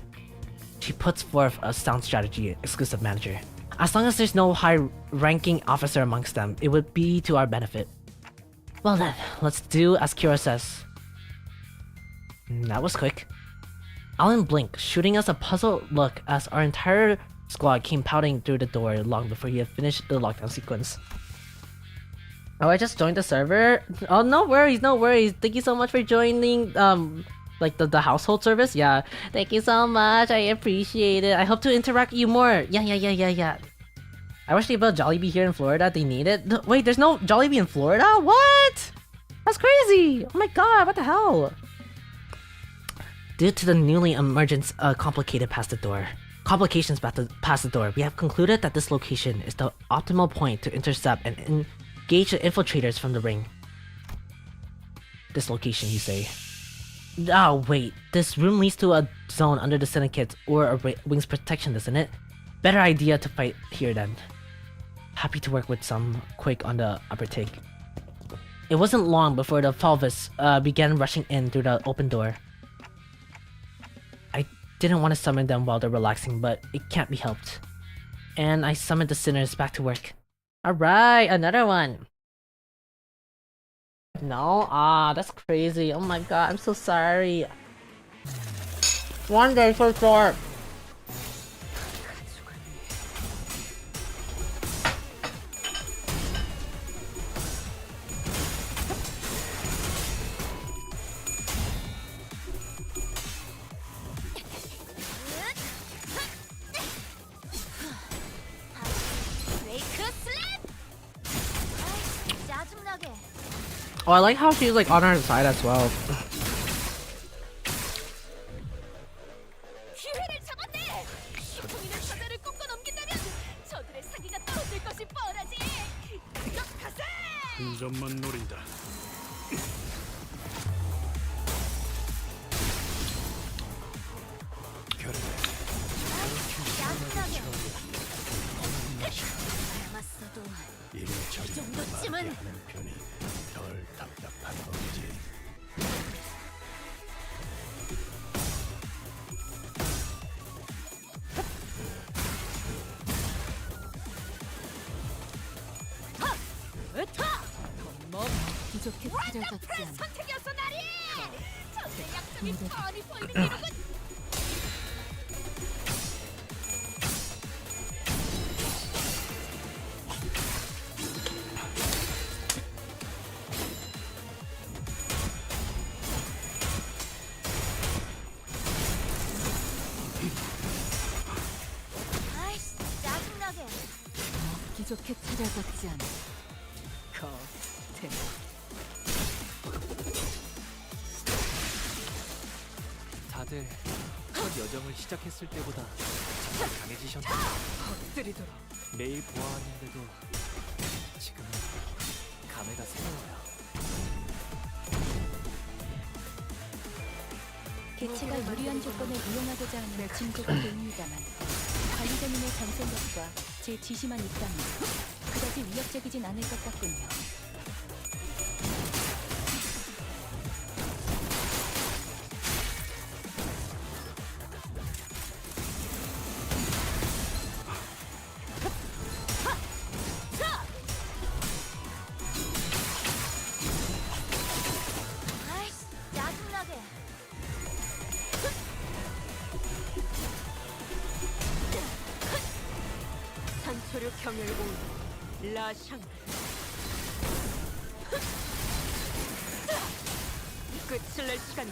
She puts forth a sound strategy, exclusive manager. As long as there's no high-ranking officer amongst them, it would be to our benefit. Well then, let's do as Kira says. That was quick. Alan blinked, shooting us a puzzled look as our entire squad came pouting through the door long before he had finished the lockdown sequence. Oh, I just joined the server? Oh, no worries, no worries. Thank you so much for joining, like the household service. Yeah, thank you so much. I appreciate it. I hope to interact with you more. Yeah. I wish they built Jollibee here in Florida. They need it. Wait, there's no Jollibee in Florida? What? That's crazy. Oh my god, what the hell? Due to the newly emergent complications past the door, we have concluded that this location is the optimal point to intercept and engage the infiltrators from the ring. This location, you say? Oh wait, this room leads to a zone under the syndicate or a wing's protection, doesn't it? Better idea to fight here then. Happy to work with some quick on the upper take. It wasn't long before the Fulvis began rushing in through the open door. I didn't want to summon them while they're relaxing, but it can't be helped. And I summoned the sinners back to work. Alright, another one. No? Ah, that's crazy. Oh my god, I'm so sorry. One day for sure. Oh, I like how she's like on her side as well. 운전만 노린다. 정도쯤은 덜 답답한 거지. 기적해 찾아갔지 않아. 선택이었어 나리. 저들의 약점이 뻔히 보이는 이로군. 아이씨 짜증나게. 기적해 찾아갔지 않아. 거태. 다들 첫 여정을 시작했을 때보다 정말 강해지셨네요. 엎드리도록. 매일 보아왔는데도 지금은 감회가 새로워요. 개체가 유리한 조건을 이용하고자 하는 징조가 보입니다만 관리자님의 전생력과 제 지시만 있다면 그다지 위협적이진 않을 것 같군요. 아이씨 짜증나게. 산소류 경혈공 라샹. 끝을 낼 시간.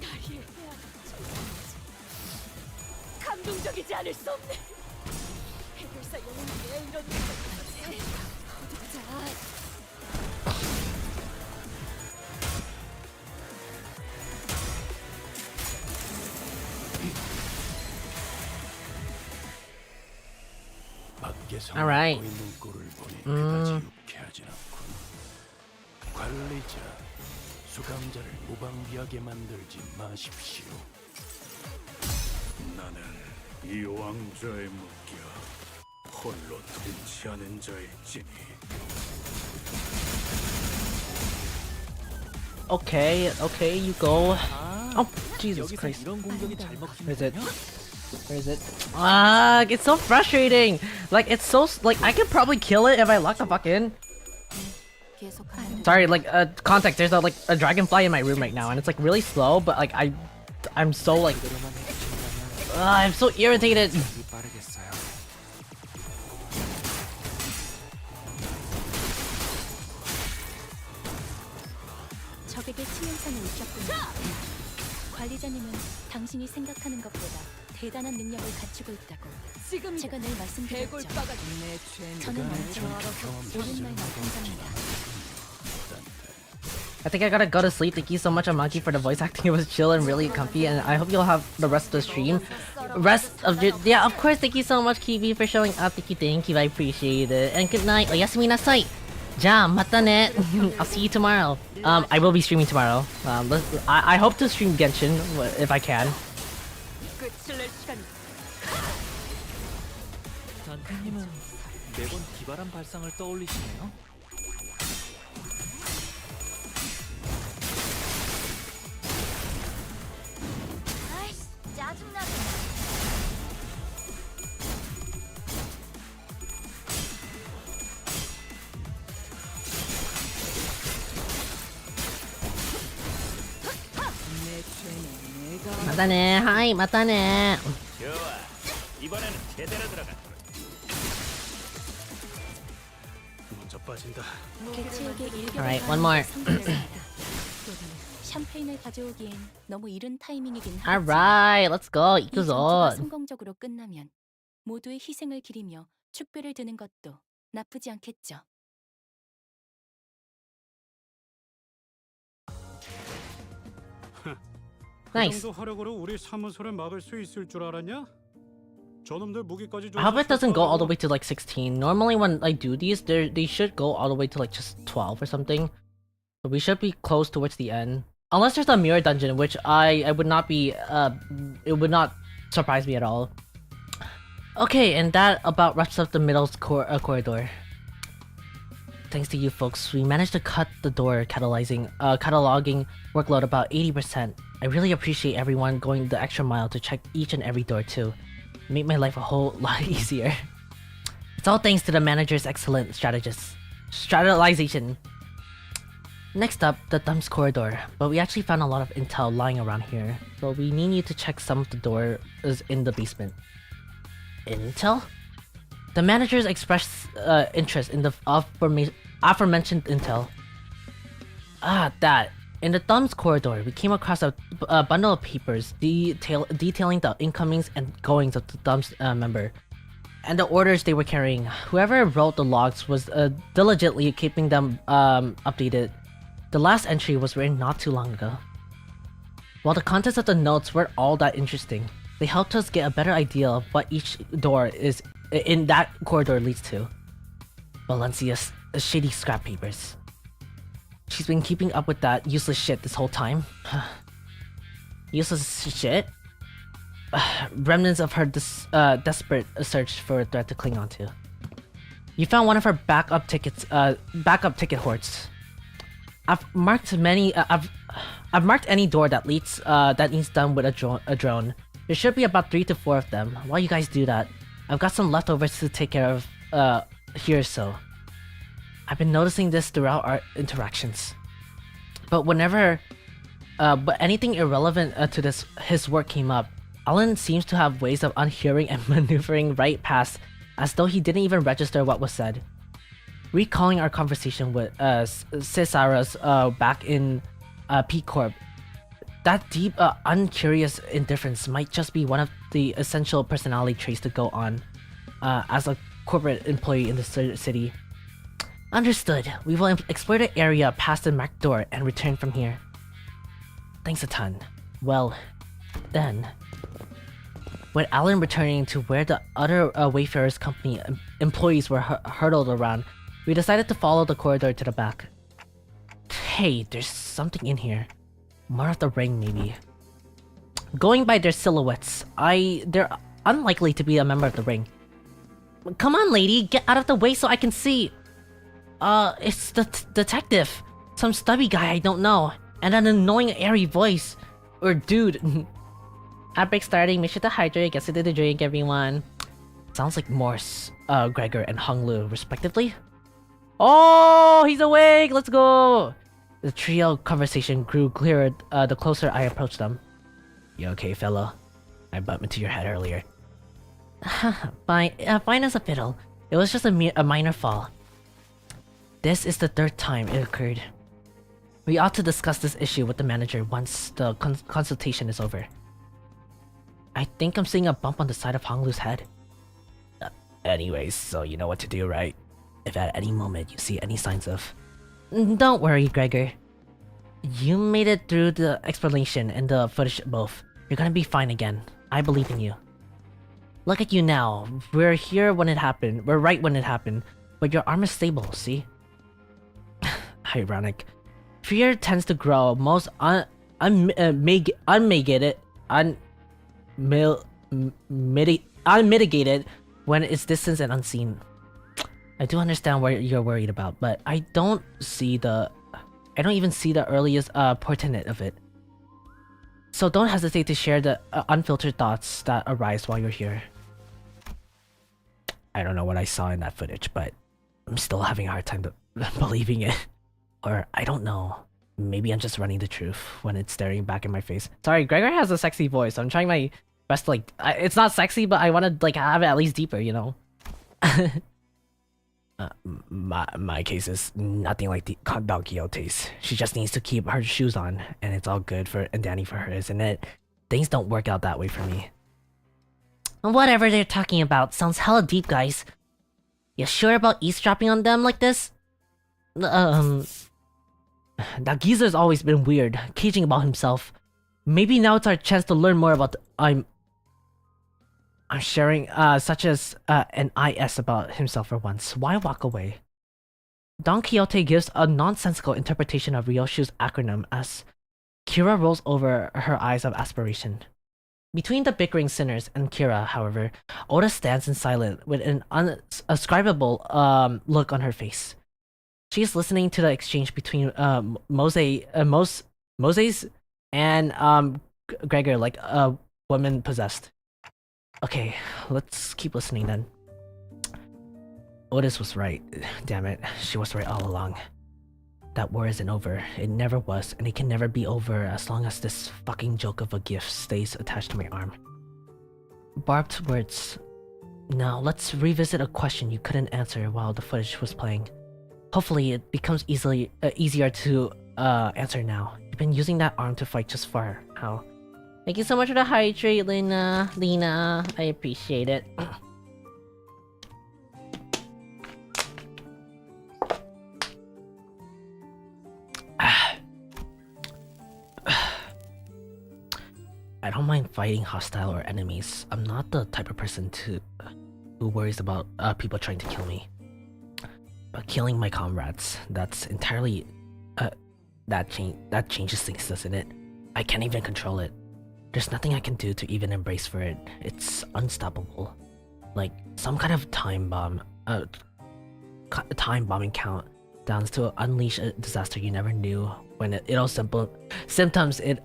다리에 감동적이지 않을 수 없네. 해결사 영웅이에 이런 것까지. 자. 밖에서 Alright. 보이는 꼴을 보니 그다지 유쾌하진 않군. 관리자, 수감자를 무방비하게 만들지 마십시오. 나는 이 왕좌에 묶여 홀로 통치 않은 자일지니. Okay, you go. Oh, Jesus 여기서 Christ. 이런 공격이 잘 Where is it? 먹히는군요. Where is it? Ah, it's so frustrating. Like it's so like I could probably kill it if I lock the fuck in. 계속하는. Sorry, like context. There's a dragonfly in my room right now, and it's like really slow. But like I'm so like I'm so irritated. 빠르겠어요. 적에게 제게 치명상을 입혔군요. 관리자님은 당신이 생각하는 것보다 대단한 능력을 갖추고 있다고 지금 제가 늘 말씀드렸죠. 개골빠가 내 죄는 저는 먼저 옳은 말 말씀드립니다. I think I gotta go to sleep. Thank you so much, Amagi, for the voice acting. It was chill and really comfy, and I hope you'll have the rest of the stream. Rest of your... Yeah, of course. Thank you so much, Kiwi, for showing up. Thank you. I appreciate it. And good night. Oyasumi nasai. Ja, mata ne. I'll see you tomorrow. I will be streaming tomorrow. I hope to stream Genshin if I can. 끝을 낼 시간이. 단테님은 매번 기발한 발상을 떠올리시네요. 아이씨, 짜증나네. 내 죄는 내가. Mata ne. Hi, mata ne. 좋아. 이번에는 제대로 들어가. 먼저 빠진다. 개체에게 일격을 Alright, one more. 샴페인을 가져오기엔 너무 이른 타이밍이긴 하지. Alright, let's go. 이 전투가 이끄ぞ. 성공적으로 끝나면 모두의 희생을 기리며 축배를 드는 것도 나쁘지 않겠죠. Nice. 그 정도 화력으로 우리 사무소를 막을 수 있을 줄 알았냐? 저놈들 무기까지 I hope it doesn't go all the way to like 16. Normally when I do these, they should go all the way to like just 12 or something. So we should be close towards the end. Unless there's a mirror dungeon, which I would not be, it would not surprise me at all. Okay, and that about wraps up the middle corridor. Thanks to you folks, we managed to cut the door cataloging workload about 80%. I really appreciate everyone going the extra mile to check each and every door too. Make my life a whole lot easier. It's all thanks to the manager's excellent strategization. Next up, the dumps corridor, but we actually found a lot of intel lying around here, so we need you to check some of the doors in the basement. Intel? The managers expressed interest in the aforementioned intel. That. In the thumbs corridor, we came across a bundle of papers detailing the incomings and goings of the thumbs member, and the orders they were carrying. Whoever wrote the logs was diligently keeping them updated. The last entry was written not too long ago. While the contents of the notes weren't all that interesting, they helped us get a better idea of what each door is in that corridor leads to. Valencia's shady scrap papers. She's been keeping up with that useless shit this whole time. Useless shit? Remnants of her desperate search for a threat to cling onto. You found one of her backup ticket hoards. I've marked any door that leads that needs done with a drone. There should be about 3 to 4 of them. While you guys do that, I've got some leftovers to take care of here, so I've been noticing this throughout our interactions. But whenever anything irrelevant to his work came up, Alan seems to have ways of unhearing and maneuvering right past, as though he didn't even register what was said. Recalling our conversation with Cesara's back in P Corp, that deep, uncurious indifference might just be one of the essential personality traits to go on as a corporate employee in the city. Understood. We will explore the area past the marked door and return from here. Thanks a ton. Well, then, with Alan returning to where the other Wayfarers company employees were hurtled around, we decided to follow the corridor to the back. Hey, there's something in here. More of the ring, maybe. Going by their silhouettes, they're unlikely to be a member of the ring. Come on, lady, get out of the way so I can see. It's the detective. Some stubby guy I don't know. And an annoying airy voice. Or dude. Outbreak starting, make sure to hydrate, get to the drink, everyone. Sounds like Morse, Gregor, and Hung Lu, respectively. Oh, he's awake! Let's go! The trio conversation grew clearer the closer I approached them. You okay, fellow? I bumped into your head earlier. Fine as a fiddle. It was just a minor fall. This is the 3rd time it occurred. We ought to discuss this issue with the manager once the consultation is over. I think I'm seeing a bump on the side of Honglu's head. Anyways, so you know what to do, right? If at any moment you see any signs of... Don't worry, Gregor. You made it through the explanation and the footage both. You're gonna be fine again. I believe in you. Look at you now. We're here when it happened. We're right when it happened. But your arm is stable, see? Ironic. Fear tends to grow most unmitigated when it's distant and unseen. I do understand what you're worried about, but I don't even see the earliest portent of it. So don't hesitate to share the unfiltered thoughts that arise while you're here. I don't know what I saw in that footage, but I'm still having a hard time believing it. Or I don't know. Maybe I'm just running the truth when it's staring back in my face. Sorry, Gregor has a sexy voice. I'm trying my best to like... it's not sexy, but I want to like have it at least deeper, you know? My case is nothing like the Don Quixote's. She just needs to keep her shoes on, and it's all good for and Danny for her, isn't it? Things don't work out that way for me. Whatever they're talking about sounds hella deep, guys. You sure about eavesdropping on them like this? That geezer's always been weird, caging about himself. Maybe now it's our chance to learn more about I'm sharing, such as an IS about himself for once. Why walk away? Don Quixote gives a nonsensical interpretation of Ryoshu's acronym as Kira rolls over her eyes of aspiration. Between the bickering sinners and Kira, however, Oda stands in silence with an unascribable look on her face. She is listening to the exchange between Moses and Gregor like a woman possessed. Okay, let's keep listening then. Otis was right. Damn it, she was right all along. That war isn't over. It never was, and it can never be over as long as this fucking joke of a gift stays attached to my arm. Barbed words. Now, let's revisit a question you couldn't answer while the footage was playing. Hopefully, it becomes easier to answer now. You've been using that arm to fight just for how? Thank you so much for the hydrate, Lena. I appreciate it. I don't mind fighting hostile or enemies. I'm not the type of person who worries about people trying to kill me. But killing my comrades, that's entirely that changes things, doesn't it? I can't even control it. There's nothing I can do to even embrace for it. It's unstoppable. Like some kind of time bomb, time bombing countdowns to unleash a disaster you never knew when it'll symptoms it.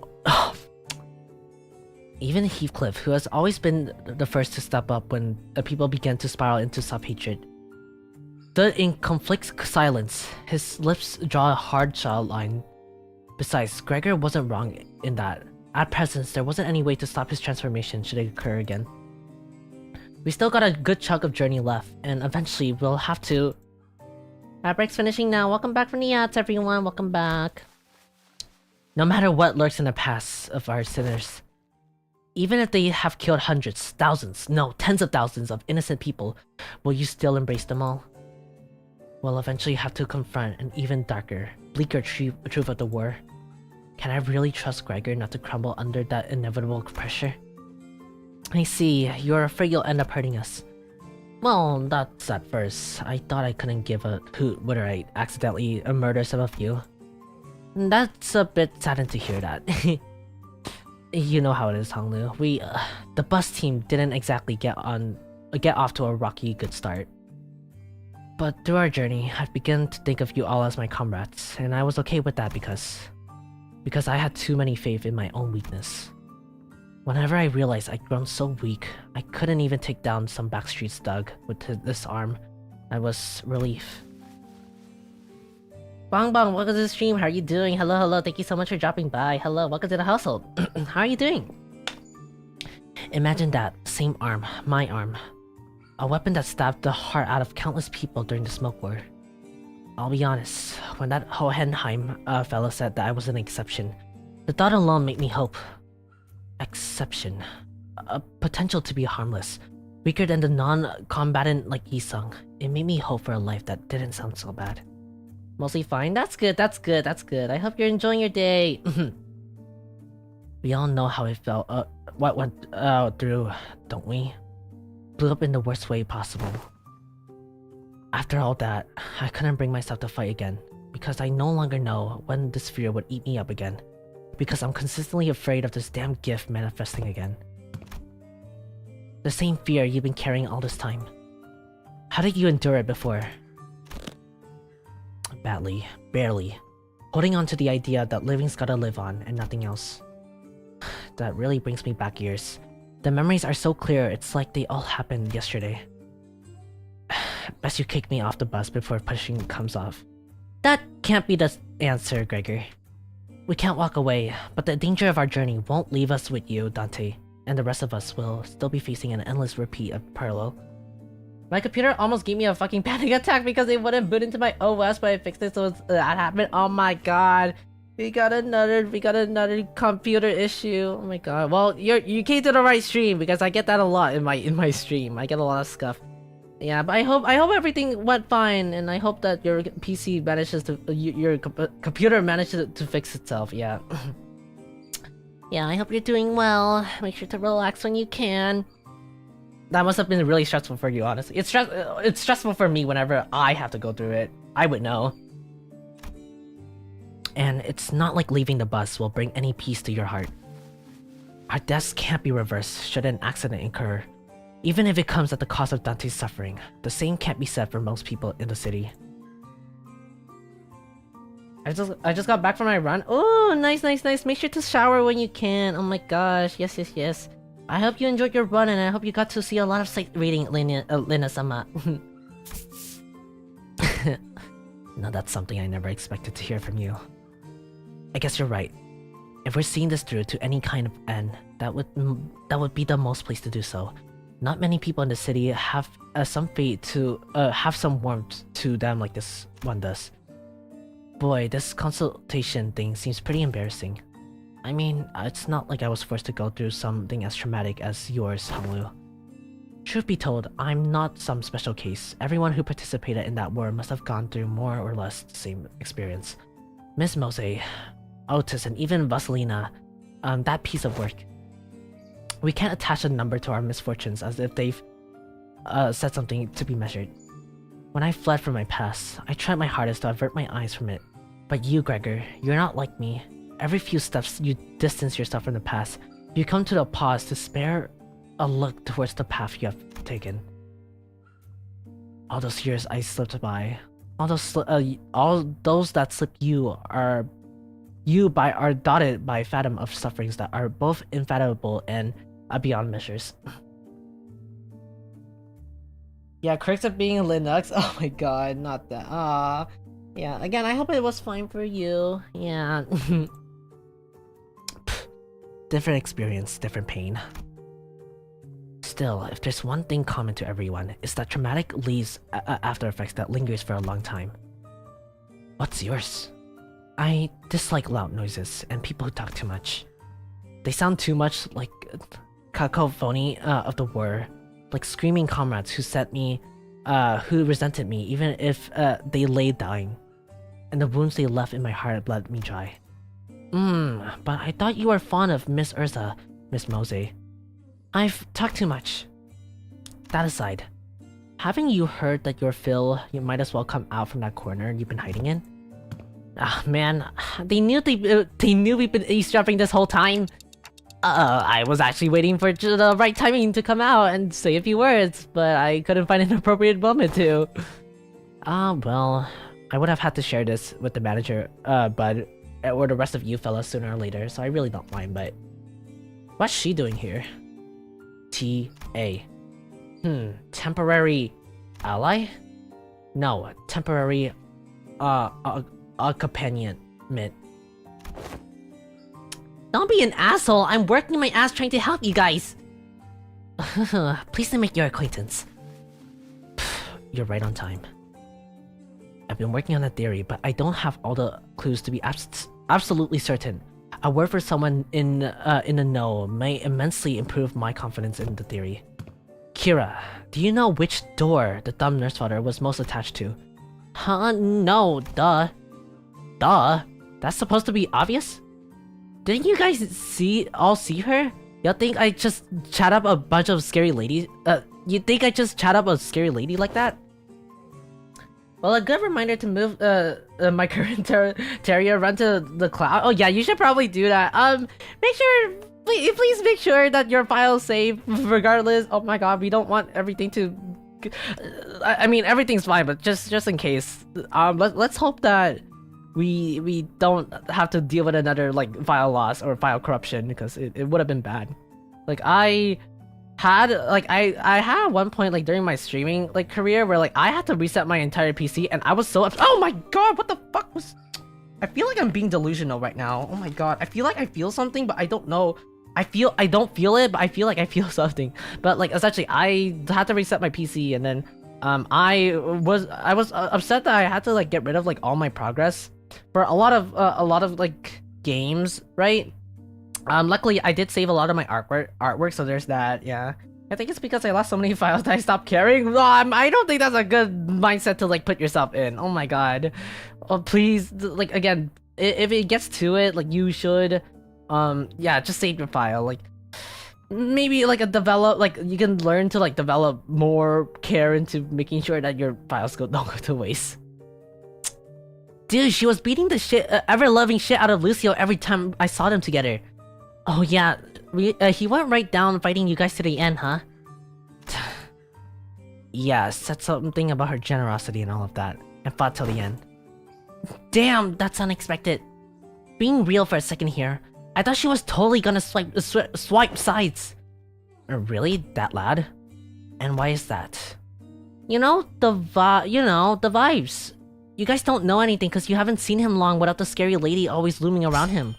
Even Heathcliff, who has always been the first to step up when people began to spiral into self-hatred, stood in conflict silence. His lips draw a hard child line. Besides, Gregor wasn't wrong in that. At present, there wasn't any way to stop his transformation should it occur again. We still got a good chunk of journey left, and eventually we'll have to... Our break's finishing now. Welcome back from the yachts, everyone. Welcome back. No matter what lurks in the past of our sinners, even if they have killed hundreds, thousands, no, tens of thousands of innocent people, will you still embrace them all? We'll eventually have to confront an even darker, bleaker truth of the war. Can I really trust Gregor not to crumble under that inevitable pressure? I see, you're afraid you'll end up hurting us. Well, that's at first. I thought I couldn't give a hoot whether I accidentally murder some of you. That's a bit saddened to hear that. You know how it is, Honglu. The bus team didn't exactly get off to a rocky good start. But through our journey, I've begun to think of you all as my comrades, and I was okay with that because I had too many faith in my own weakness. Whenever I realized I'd grown so weak, I couldn't even take down some Backstreet thug with this arm, I was relief. Bong Bong, welcome to the stream. How are you doing? Hello. Thank you so much for dropping by. Hello, welcome to the household. How are you doing? Imagine that. Same arm. My arm. A weapon that stabbed the heart out of countless people during the Smoke War. I'll be honest, when that Hohenheim fella said that I was an exception, the thought alone made me hope. Exception. A potential to be harmless. Weaker than the non-combatant like Yisung. It made me hope for a life that didn't sound so bad. Mostly fine? That's good, that's good, that's good. I hope you're enjoying your day. We all know how it felt, what went through, don't we? Blew up in the worst way possible. After all that, I couldn't bring myself to fight again, because I no longer know when this fear would eat me up again. Because I'm consistently afraid of this damn gift manifesting again. The same fear you've been carrying all this time. How did you endure it before? Badly. Barely. Holding on to the idea that living's gotta live on and nothing else. That really brings me back years. The memories are so clear, it's like they all happened yesterday. Best you kick me off the bus before pushing comes off. That can't be the answer, Gregor. We can't walk away, but the danger of our journey won't leave us with you, Dante, and the rest of us will still be facing an endless repeat of parallel. My computer almost gave me a fucking panic attack because it wouldn't boot into my OS, but I fixed it so that happened. Oh my god. We got another computer issue. Oh my god. Well, you came to the right stream because I get that a lot in my stream. I get a lot of stuff. Yeah, but I hope everything went fine, and I hope that your PC manages to your computer manages to fix itself. Yeah. Yeah, I hope you're doing well. Make sure to relax when you can. That must have been really stressful for you, honestly. It's stressful for me whenever I have to go through it. I would know. And it's not like leaving the bus will bring any peace to your heart. Our deaths can't be reversed should an accident occur. Even if it comes at the cost of Dante's suffering, the same can't be said for most people in the city. I just got back from my run. Oh, nice. Make sure to shower when you can. Oh my gosh, yes. I hope you enjoyed your run, and I hope you got to see a lot of sight reading, Lina-sama. No, that's something I never expected to hear from you. I guess you're right. If we're seeing this through to any kind of end, that would be the most place to do so. Not many people in the city have some fate to have some warmth to them like this one does. Boy, this consultation thing seems pretty embarrassing. I mean, it's not like I was forced to go through something as traumatic as yours, Honglu. Truth be told, I'm not some special case. Everyone who participated in that war must have gone through more or less the same experience. Miss Mose, Otis, and even Vasilina, that piece of work. We can't attach a number to our misfortunes as if they've said something to be measured. When I fled from my past, I tried my hardest to avert my eyes from it. But you, Gregor, you're not like me. Every few steps you distance yourself from the past, you come to a pause to spare a look towards the path you have taken. All those years I slipped by, all those that slipped you are dotted by fathom of sufferings that are both infathomable and beyond measures. Yeah, critics of being Linux. Oh my god, not that. Ah, yeah. Again, I hope it was fine for you. Yeah. Different experience, different pain. Still, if there's one thing common to everyone, it's that traumatic leaves after effects that lingers for a long time. What's yours? I dislike loud noises and people who talk too much. They sound too much like cacophony of the war, like screaming comrades who resented me even if they lay dying, and the wounds they left in my heart bled me dry. But I thought you were fond of Miss Urza, Miss Mose. I've talked too much. That aside, haven't you heard that you're Phil? You might as well come out from that corner you've been hiding in. Ah, man, they knew we've been eavesdropping this whole time. I was actually waiting for the right timing to come out and say a few words, but I couldn't find an appropriate moment to. Well, I would have had to share this with the manager, but or the rest of you fellas sooner or later, so I really don't mind, but what's she doing here? T.A. Temporary ally? No, temporary accompaniment. Don't be an asshole, I'm working my ass trying to help you guys! Pleased to make your acquaintance. You're right on time. I've been working on a theory, but I don't have all the clues to be absolutely certain. A word for someone in the know may immensely improve my confidence in the theory. Kira, do you know which door the dumb nurse father was most attached to? Huh? No, duh. Duh? That's supposed to be obvious? Didn't you guys all see her? Y'all think I just chat up a bunch of scary ladies? You think I just chat up a scary lady like that? Well, a good reminder to move my current terrier run to the cloud. Oh yeah, you should probably do that. Make sure, please make sure that your file's safe regardless. Oh my god, we don't want everything to. I mean, everything's fine, but just in case. Let's hope that we don't have to deal with another like file loss or file corruption, because it would have been bad. Like I had at one point like during my streaming like career where like I had to reset my entire PC and I was so oh my god, what the fuck was. I feel like I'm being delusional right now. Oh my god, I feel like I feel something, but I don't know. I don't feel it, but I feel like I feel something. But like essentially I had to reset my PC, and then I was upset that I had to like get rid of like all my progress for a lot of like games, right? Luckily I did save a lot of my artwork, so there's that. Yeah, I think it's because I lost so many files that I stopped caring. I don't think that's a good mindset to like put yourself in. Oh my god. Oh please, like again, if it gets to it, like you should yeah, just save your file. Like maybe like you can learn to like develop more care into making sure that your files don't go to waste. Dude, she was beating the shit ever-loving shit out of Lucio every time I saw them together. Oh yeah, he went right down fighting you guys to the end, huh? Yeah, said something about her generosity and all of that, and fought till the end. Damn, that's unexpected. Being real for a second here, I thought she was totally gonna swipe sides. Really? That lad? And why is that? You know, the vibes. You guys don't know anything because you haven't seen him long without the scary lady always looming around him.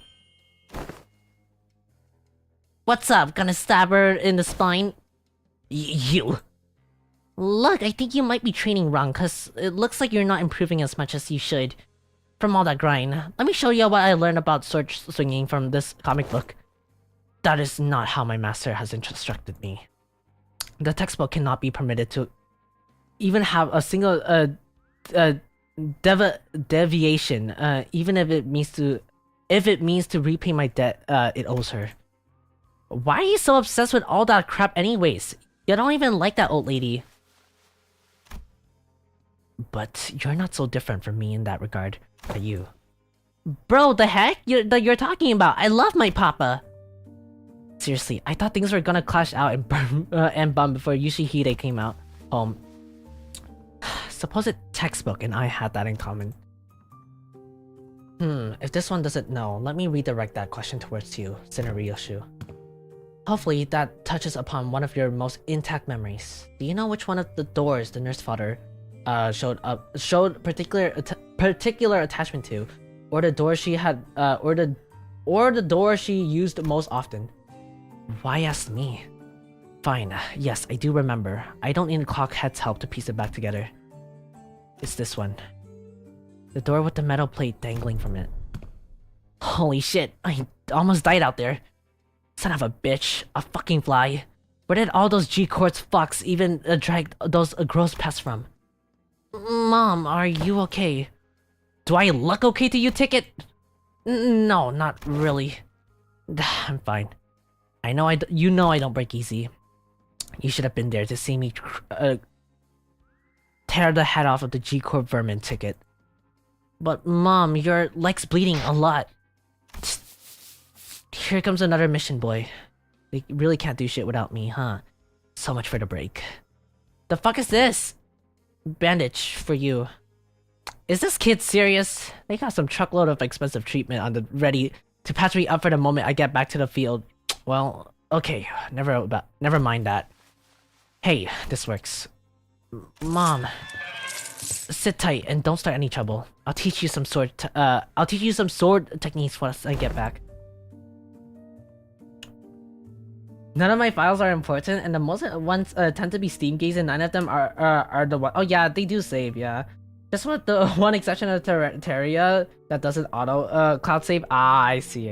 What's up? Gonna stab her in the spine? You. Look, I think you might be training wrong, cause it looks like you're not improving as much as you should from all that grind. Let me show you what I learned about sword swinging from this comic book. That is not how my master has instructed me. The textbook cannot be permitted to even have a single deviation, even if it means to repay my debt it owes her. Why are you so obsessed with all that crap anyways? You don't even like that old lady. But you're not so different from me in that regard, are you? Bro, the heck you're talking about? I love my papa. Seriously, I thought things were gonna clash out and bum before Yoshihide came out home. Supposed textbook and I had that in common. If this one doesn't know, let me redirect that question towards you, Tsuneriyoshu. Hopefully that touches upon one of your most intact memories. Do you know which one of the doors the nurse father showed particular attachment to, or the door she had or the door she used most often? Why ask me? Fine, yes, I do remember. I don't need Clockhead's help to piece it back together. It's this one. The door with the metal plate dangling from it. Holy shit, I almost died out there. Son of a bitch, a fucking fly. Where did all those G-Quartz fucks even drag those gross pests from? Mom, are you okay? Do I look okay to you, Ticket? No, not really. I'm fine. I know you know I don't break easy. You should have been there to see me tear the head off of the G-Corp vermin, Ticket. But Mom, your leg's bleeding a lot. Here comes another mission, boy. They really can't do shit without me, huh? So much for the break. The fuck is this? Bandage for you. Is this kid serious? They got some truckload of expensive treatment on the ready to patch me up for the moment I get back to the field. Well, okay, never mind that. Hey, this works. Mom, sit tight and don't start any trouble. I'll teach you some sword techniques once I get back. None of my files are important, and the most ones tend to be Steam games, and none of them are the one. Oh yeah, they do save. Yeah, Just with the one exception of Terraria that doesn't auto cloud save. Ah, I see,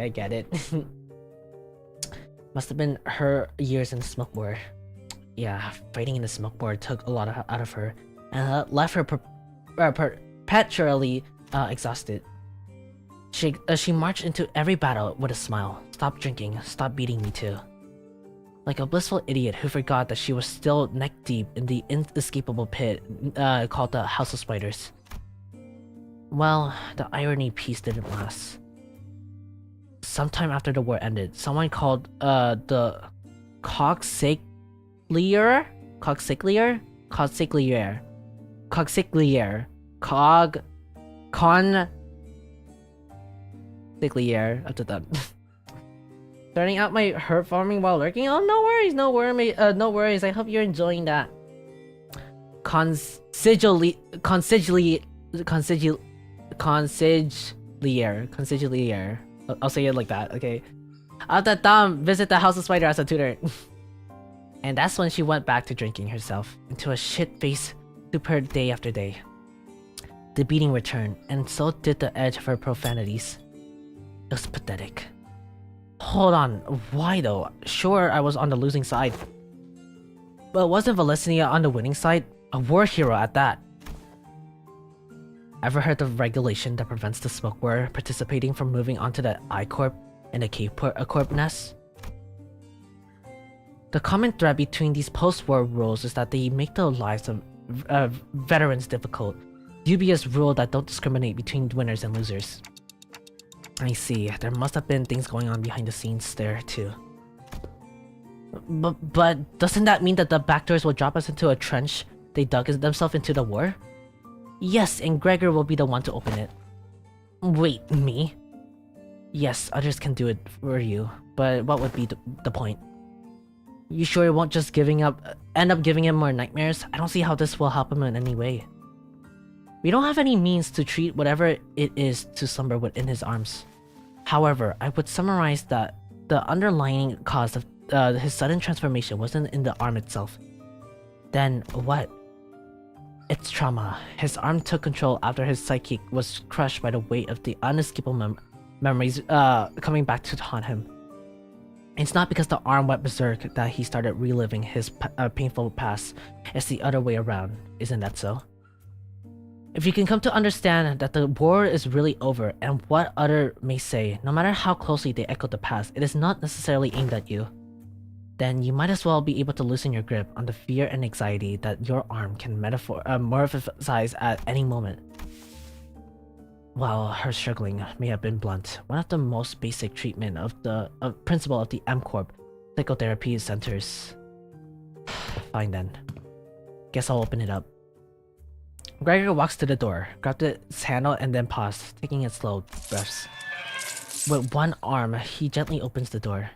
I get it. Must have been her years in the smoke war. Yeah, fighting in the smoke war took a lot out of her, and left her perpetually exhausted. She marched into every battle with a smile. Stop drinking, stop beating me too. Like a blissful idiot who forgot that she was still neck deep in the inescapable pit called the House of Spiders. Well, the irony piece didn't last. Sometime after the war ended, someone called the Cogsiglier up to them. Starting out my herb farming while lurking? Oh, no worries. I hope you're enjoying that. Consigliere. I'll say it like that, okay? After Dom visit the House of Spider as a tutor. And that's when she went back to drinking herself into a shit-faced stupor day after day. The beating returned, and so did the edge of her profanities. It was pathetic. Hold on, why though? Sure, I was on the losing side. But wasn't Valesnia on the winning side? A war hero at that. Ever heard of regulation that prevents the smoke war participating from moving onto the I-Corp and the K-Corp nest? The common thread between these post-war rules is that they make the lives of veterans difficult. Dubious rule that don't discriminate between winners and losers. I see. There must have been things going on behind the scenes there, too. But doesn't that mean that the backdoors will drop us into a trench they dug themselves into the war? Yes, and Gregor will be the one to open it. Wait, me? Yes, others can do it for you, but what would be the point? You sure you won't just end up giving him more nightmares? I don't see how this will help him in any way. We don't have any means to treat whatever it is to slumber within his arms. However, I would summarize that the underlying cause of his sudden transformation wasn't in the arm itself. Then what? It's trauma. His arm took control after his psyche was crushed by the weight of the unescapable memories coming back to haunt him. It's not because the arm went berserk that he started reliving his painful past. It's the other way around, isn't that so? If you can come to understand that the war is really over and what other may say, no matter how closely they echo the past, it is not necessarily aimed at you, then you might as well be able to loosen your grip on the fear and anxiety that your arm can morphosize at any moment. While her struggling may have been blunt, one of the most basic treatment of the principle of the M-Corp psychotherapy centers. Fine then. Guess I'll open it up. Gregor walks to the door, grabbed its handle and then paused, taking in slow breaths. With one arm, he gently opens the door.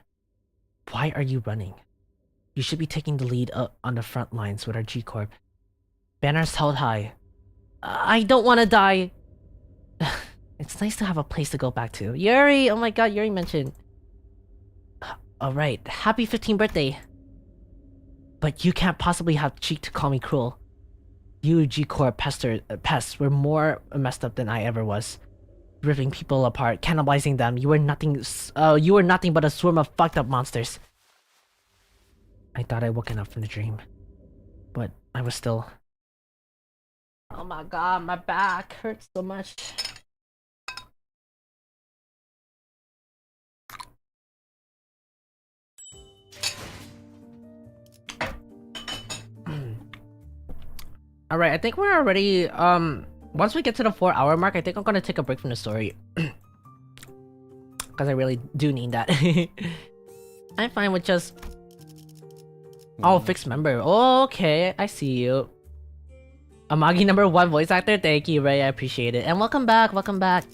Why are you running? You should be taking the lead on the front lines with our G-Corp. Banners held high. I don't want to die! It's nice to have a place to go back to. Yuri! Oh my god, Yuri mentioned. Alright, happy 15th birthday! But you can't possibly have cheek to call me cruel. You G-Corp pests were more messed up than I ever was. Ripping people apart, cannibalizing them. You were nothing but a swarm of fucked up monsters. I thought I'd woken up from the dream. But I was still... Oh my god, my back hurts so much. Alright, I think we're already, once we get to the 4-hour mark, I think I'm gonna take a break from the story. Because I really do need that. I'm fine with just... Oh, fixed member. Oh, okay, I see you. Amagi #1 voice actor, thank you, Ray, I appreciate it. And welcome back, welcome back.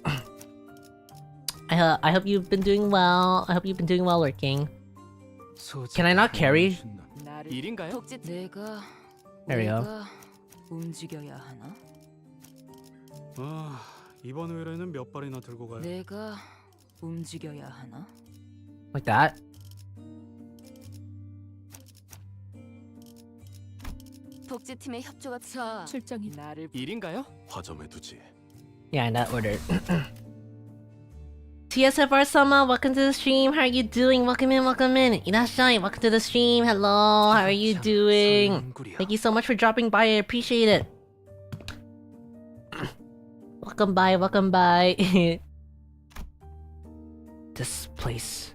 I hope you've been doing well. I hope you've been doing well working. Can I not carry? There we go. 움직여야 하나? 아, 이번 의뢰는 몇 발이나 들고 가요? 내가 움직여야 하나? Like that? 복지팀의 협조가 자, 출정이 나를 일인가요? 화점에 두지. Yeah, in that order. TSFR Sama, welcome to the stream. How are you doing? Welcome in, welcome in. Irashai, welcome to the stream. Hello, how are you doing? Thank you so much for dropping by. I appreciate it. Welcome by, welcome by. This place.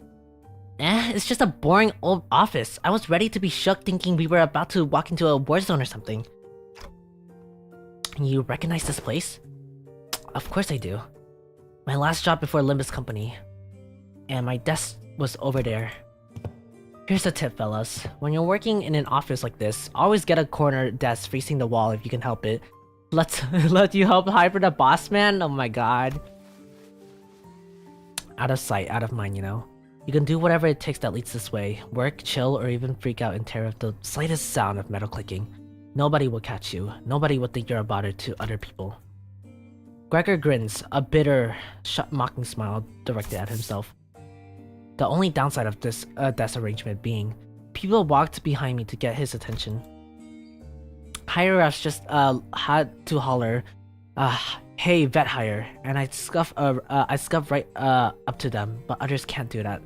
It's just a boring old office. I was ready to be shook thinking we were about to walk into a war zone or something. You recognize this place? Of course I do. My last job before Limbus Company. And my desk was over there. Here's a tip, fellas. When you're working in an office like this, always get a corner desk facing the wall if you can help it. Let you help hyper the boss man? Oh my god. Out of sight, out of mind, you know? You can do whatever it takes that leads this way. Work, chill, or even freak out in terror of the slightest sound of metal clicking. Nobody will catch you. Nobody will think you're a bother to other people. Gregor grins, a bitter, mocking smile directed at himself. The only downside of this desk arrangement being, people walked behind me to get his attention. Higher-ups just had to holler, "Hey, vet hire," and I'd scuff right up to them, but others can't do that.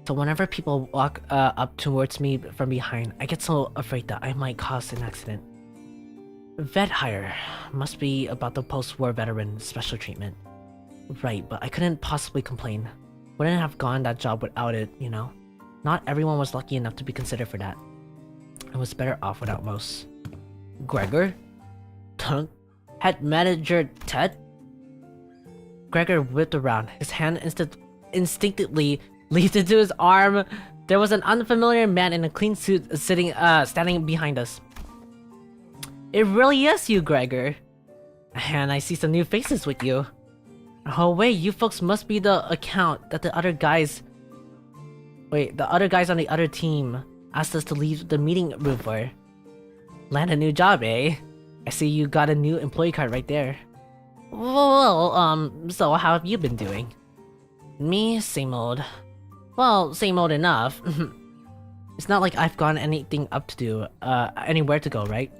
So whenever people walk up towards me from behind, I get so afraid that I might cause an accident. Vet hire must be about the post-war veteran special treatment. Right, but I couldn't possibly complain. Wouldn't have gone that job without it, you know? Not everyone was lucky enough to be considered for that. I was better off without most. Gregor? Head manager Ted? Gregor whipped around, his hand instinctively leaped into his arm. There was an unfamiliar man in a clean suit standing behind us. It really is you, Gregor. And I see some new faces with you. Oh wait, you folks must be the account that the other guys on the other team asked us to leave the meeting room for. Land a new job, eh? I see you got a new employee card right there. Well, so how have you been doing? Me, same old. Well, same old enough. It's not like I've got anything up to do, anywhere to go, right?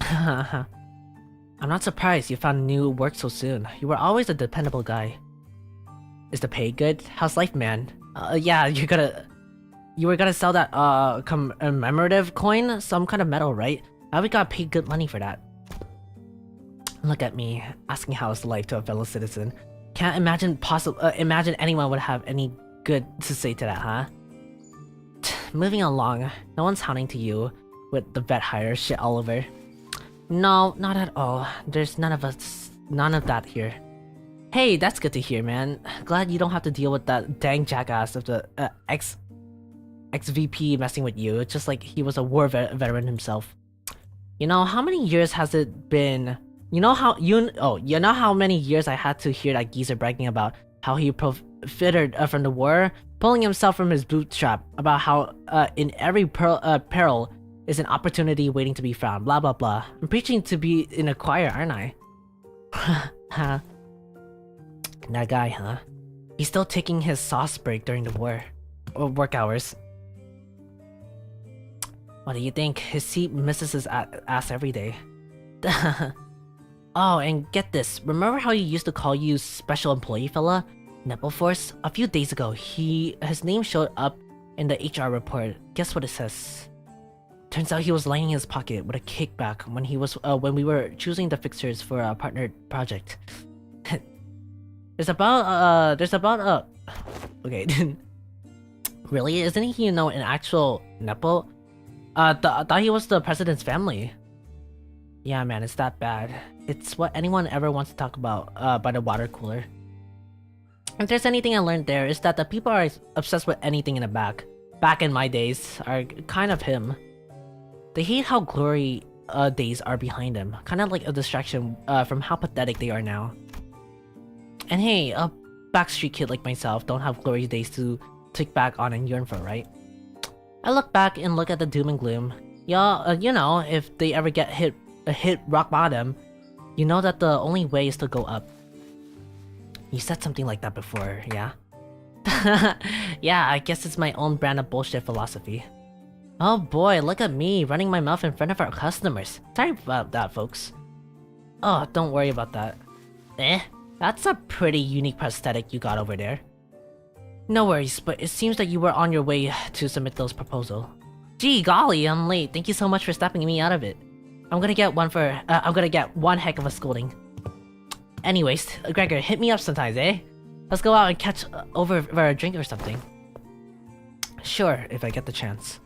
I'm not surprised you found new work so soon. You were always a dependable guy. Is the pay good? How's life, man? Yeah, you were gonna sell that commemorative coin? Some kind of metal, right? I we got paid good money for that. Look at me, asking how's life to a fellow citizen. Can't imagine imagine anyone would have any good to say to that, huh? Moving along, no one's hounding to you with the vet hire shit all over. No, not at all. There's none of that here. Hey, that's good to hear, man. Glad you don't have to deal with that dang jackass of the ex-VP messing with you, just like he was a war veteran himself. You know, how many years has it been? You know how many years I had to hear that geezer bragging about how he profited from the war, pulling himself from his bootstrap, about how in every peril is an opportunity waiting to be found, blah blah blah. I'm preaching to be in a choir, aren't I? That guy, huh? He's still taking his sauce break during the work hours. What do you think? His seat misses his ass every day. Oh, and get this. Remember how he used to call you special employee fella? Nepalforce? A few days ago, his name showed up in the HR report. Guess what it says? Turns out he was lining his pocket with a kickback when we were choosing the fixtures for a partnered project. Okay. Really? Isn't he, an actual Nepal? Thought he was the president's family. Yeah, man, it's that bad. It's what anyone ever wants to talk about by the water cooler. If there's anything I learned there, is that the people are obsessed with anything in the back in my days, are kind of him. They hate how glory days are behind them, kind of like a distraction from how pathetic they are now. And hey, a backstreet kid like myself don't have glory days to tick back on and yearn for, right? I look back and look at the doom and gloom. Yeah, if they ever get hit rock bottom, you know that the only way is to go up. You said something like that before, yeah? Yeah, I guess it's my own brand of bullshit philosophy. Oh boy, look at me running my mouth in front of our customers. Sorry about that, folks. Oh, don't worry about that. That's a pretty unique prosthetic you got over there. No worries, but it seems that you were on your way to submit those proposal. Gee golly, I'm late. Thank you so much for snapping me out of it. I'm gonna get one heck of a scolding. Anyways, Gregor, hit me up sometimes, eh? Let's go out and catch over for a drink or something. Sure, if I get the chance.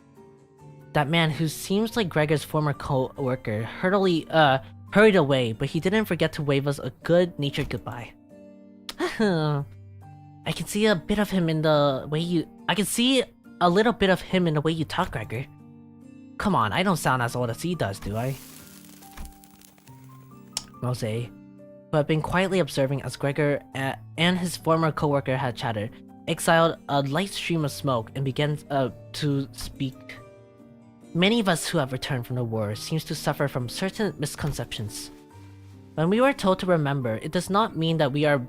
That man, who seems like Gregor's former co-worker, hurried away, but he didn't forget to wave us a good-natured goodbye. I can see a bit of him in the way you... I can see a little bit of him in the way you talk, Gregor. Come on, I don't sound as old as he does, do I? Mose, who had been quietly observing as Gregor and his former co-worker had chatted, exhaled a light stream of smoke and began to speak. Many of us who have returned from the war seems to suffer from certain misconceptions. When we were told to remember, it does not mean that we are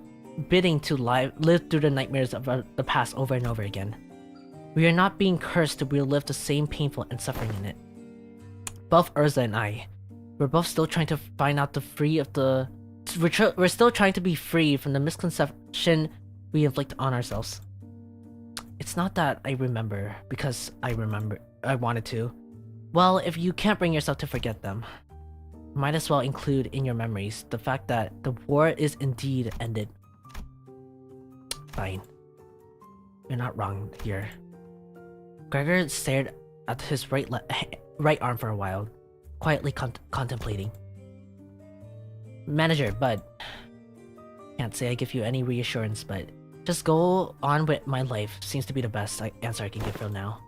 bidding to live through the nightmares of the past over and over again. We are not being cursed to relive the same painful and suffering in it. Both Urza and I, we're both still trying to find out we're still trying to be free from the misconception we inflict on ourselves. It's not that I remember because I wanted to. Well, if you can't bring yourself to forget them, might as well include in your memories the fact that the war is indeed ended. Fine. You're not wrong here. Gregor stared at his right arm for a while, quietly contemplating. Manager, Bud. Can't say I give you any reassurance, but just go on with my life seems to be the best answer I can give for now.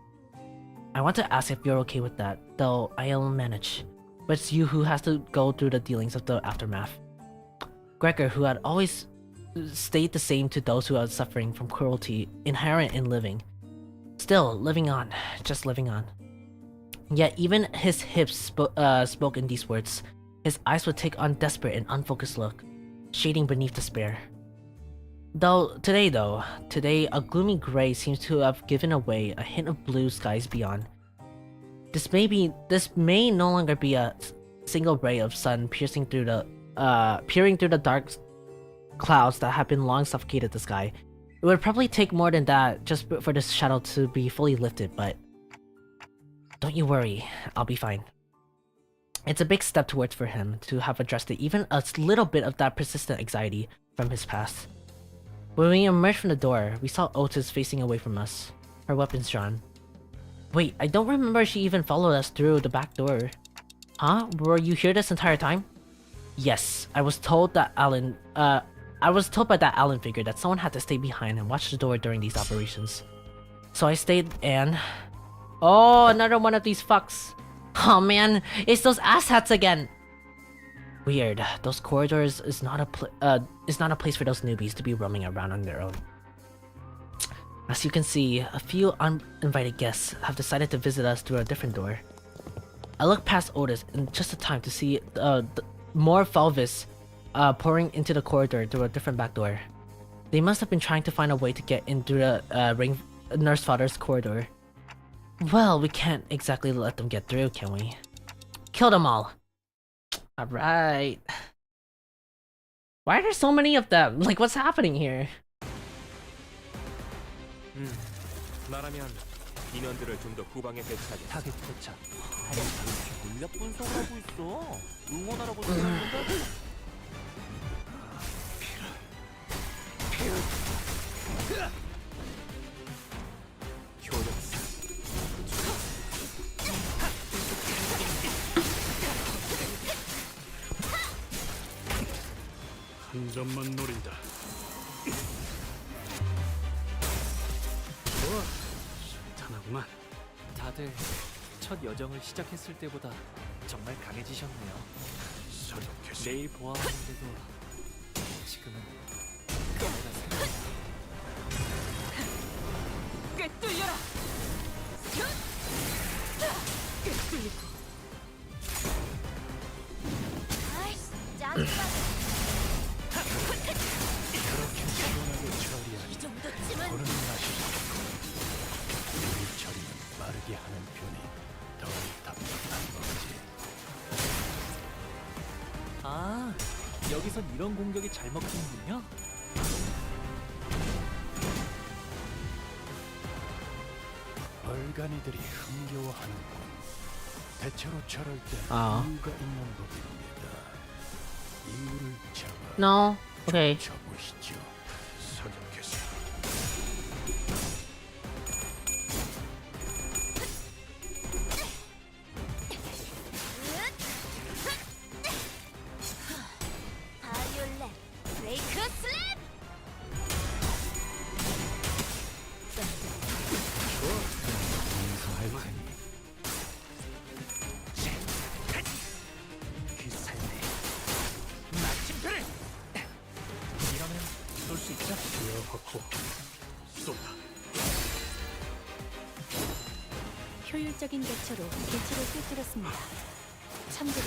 I want to ask if you're okay with that, though I'll manage. But it's you who has to go through the dealings of the aftermath. Gregor, who had always stayed the same to those who are suffering from cruelty inherent in living. Still, living on, just living on. Yet even his hips spoke in these words. His eyes would take on desperate and unfocused look, shading beneath despair. Today, a gloomy gray seems to have given away a hint of blue skies beyond. This may no longer be a single ray of sun peering through the dark clouds that have been long suffocated the sky. It would probably take more than that just for this shadow to be fully lifted, but don't you worry, I'll be fine. It's a big step towards for him to have addressed even a little bit of that persistent anxiety from his past. When we emerged from the door, we saw Otis facing away from us, her weapons drawn. Wait, I don't remember she even followed us through the back door. Huh? Were you here this entire time? Yes, I was told by that Allen figure that someone had to stay behind and watch the door during these operations. So I stayed and... Oh, another one of these fucks. Oh man, it's those asshats again! Weird, those corridors is not a place for those newbies to be roaming around on their own. As you can see, a few uninvited guests have decided to visit us through a different door. I looked past Otis in just the time to see more Falvis pouring into the corridor through a different back door. They must have been trying to find a way to get in through the nurse father's corridor. Well, we can't exactly let them get through, can we? Kill them all! Alright. Why are there so many of them? Like, what's happening here? 나라면 인원들을 좀 더 후방에 배치하게. 타겟 포착. 물약 분석하고 있어. 응원하라고 생각한다. 효력사. 한 점만 노린다. 순탄하구만. 다들 첫 여정을 시작했을 때보다 정말 강해지셨네요. 서독해서 내일 보아하는데도 지금은 내가 생각나. 꿰뚫려라! 꿰뚫리고 아이씨, 짜증나. 그렇게 시원하게 처리하니 이 정도쯤은 그런 맛이 우리 처리는 빠르게 하는 편이 여기선 이런 공격이 잘 먹히는군요. 얼간이들이 흥겨워하는군. 대체로 저럴 때 아. 이유가 있는 법입니다. 이유를 잡아 No. Okay. 쳐보시죠. 사격해서. 바이올렛 브레이크 슬랩. 용서할 테니. 귀살네. 마침표를. 이러면 쏠 수 있죠? 기어 확보. 쏜다. 효율적인 대처로 개체를 꿰뚫었습니다. 참고로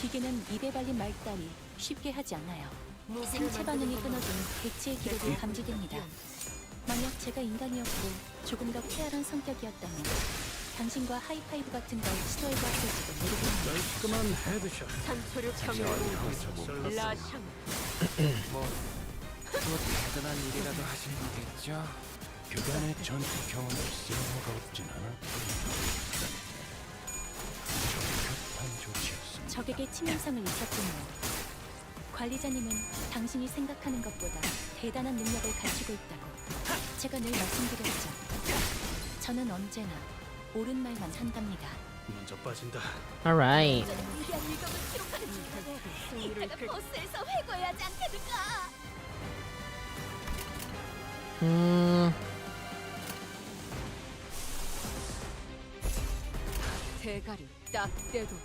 기계는 입에 발린 말 따위 쉽게 하지 않아요. 생체 반응이 끊어진 개체의 기록이 감지됩니다. 만약 제가 인간이었고 조금 더 쾌활한 성격이었다면 당신과 하이파이브 같은 걸 시도해보았을지도 모르겠네요. 깔끔한 헤드샷. 산소를 평면 라샹. 또 대단한 일이라도 하신 거겠죠? 그간의 전투 경험이 쓸모가 없진 않았고 적합한 조치였습니다. 적에게 치명상을 입혔군요. 관리자님은 당신이 생각하는 것보다 대단한 능력을 갖추고 있다고 제가 늘 말씀드렸죠. 저는 언제나 옳은 말만 한답니다. 먼저 빠진다. Alright. 위대한 일격을 기록하는 중간에 이따가 버스에서 회고해야 하지 않겠는가? 대가리 딱 떼도.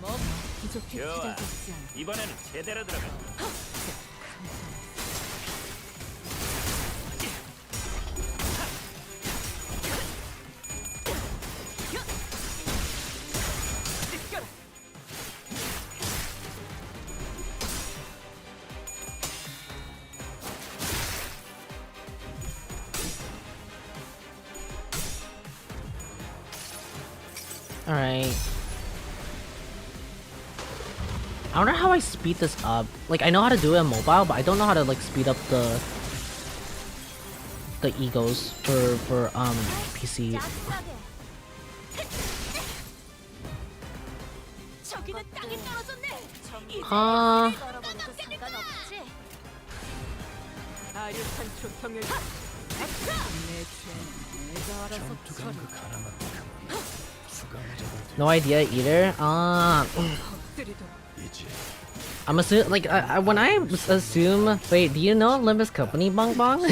뭐 부족해 좋아. 기다리지 않아. 이번에는 제대로 들어가. Alright. I wonder how I speed this up. Like, I know how to do it on mobile, but I don't know how to like speed up the egos for PC. 저기는 땅이 떨어졌네. 아류탄초 경멸. 내 죄는 내가 알아서 전투 처리. 간극 하나만큼은 수감자가 No idea either. 엎드리도록. 이제 I'm assuming, like, when I assume, wait, do you know limbuscompany, Bong Bong?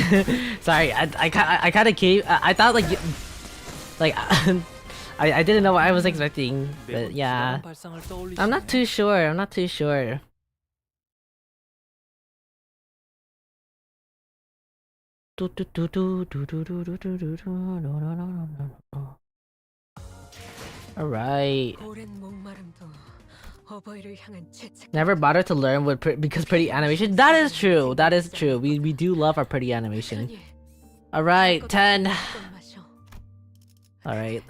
Sorry, I kind of came, I thought, like, I didn't know what I was expecting, but yeah. 발상을 떠올리시네. I'm not too sure, I'm not too sure. Alright. 오랜 목마름도 어버이를 향한 죄책. Never bothered to learn with because pretty animation. That is true. That is true. We do love our pretty animation. All right, 10. All right.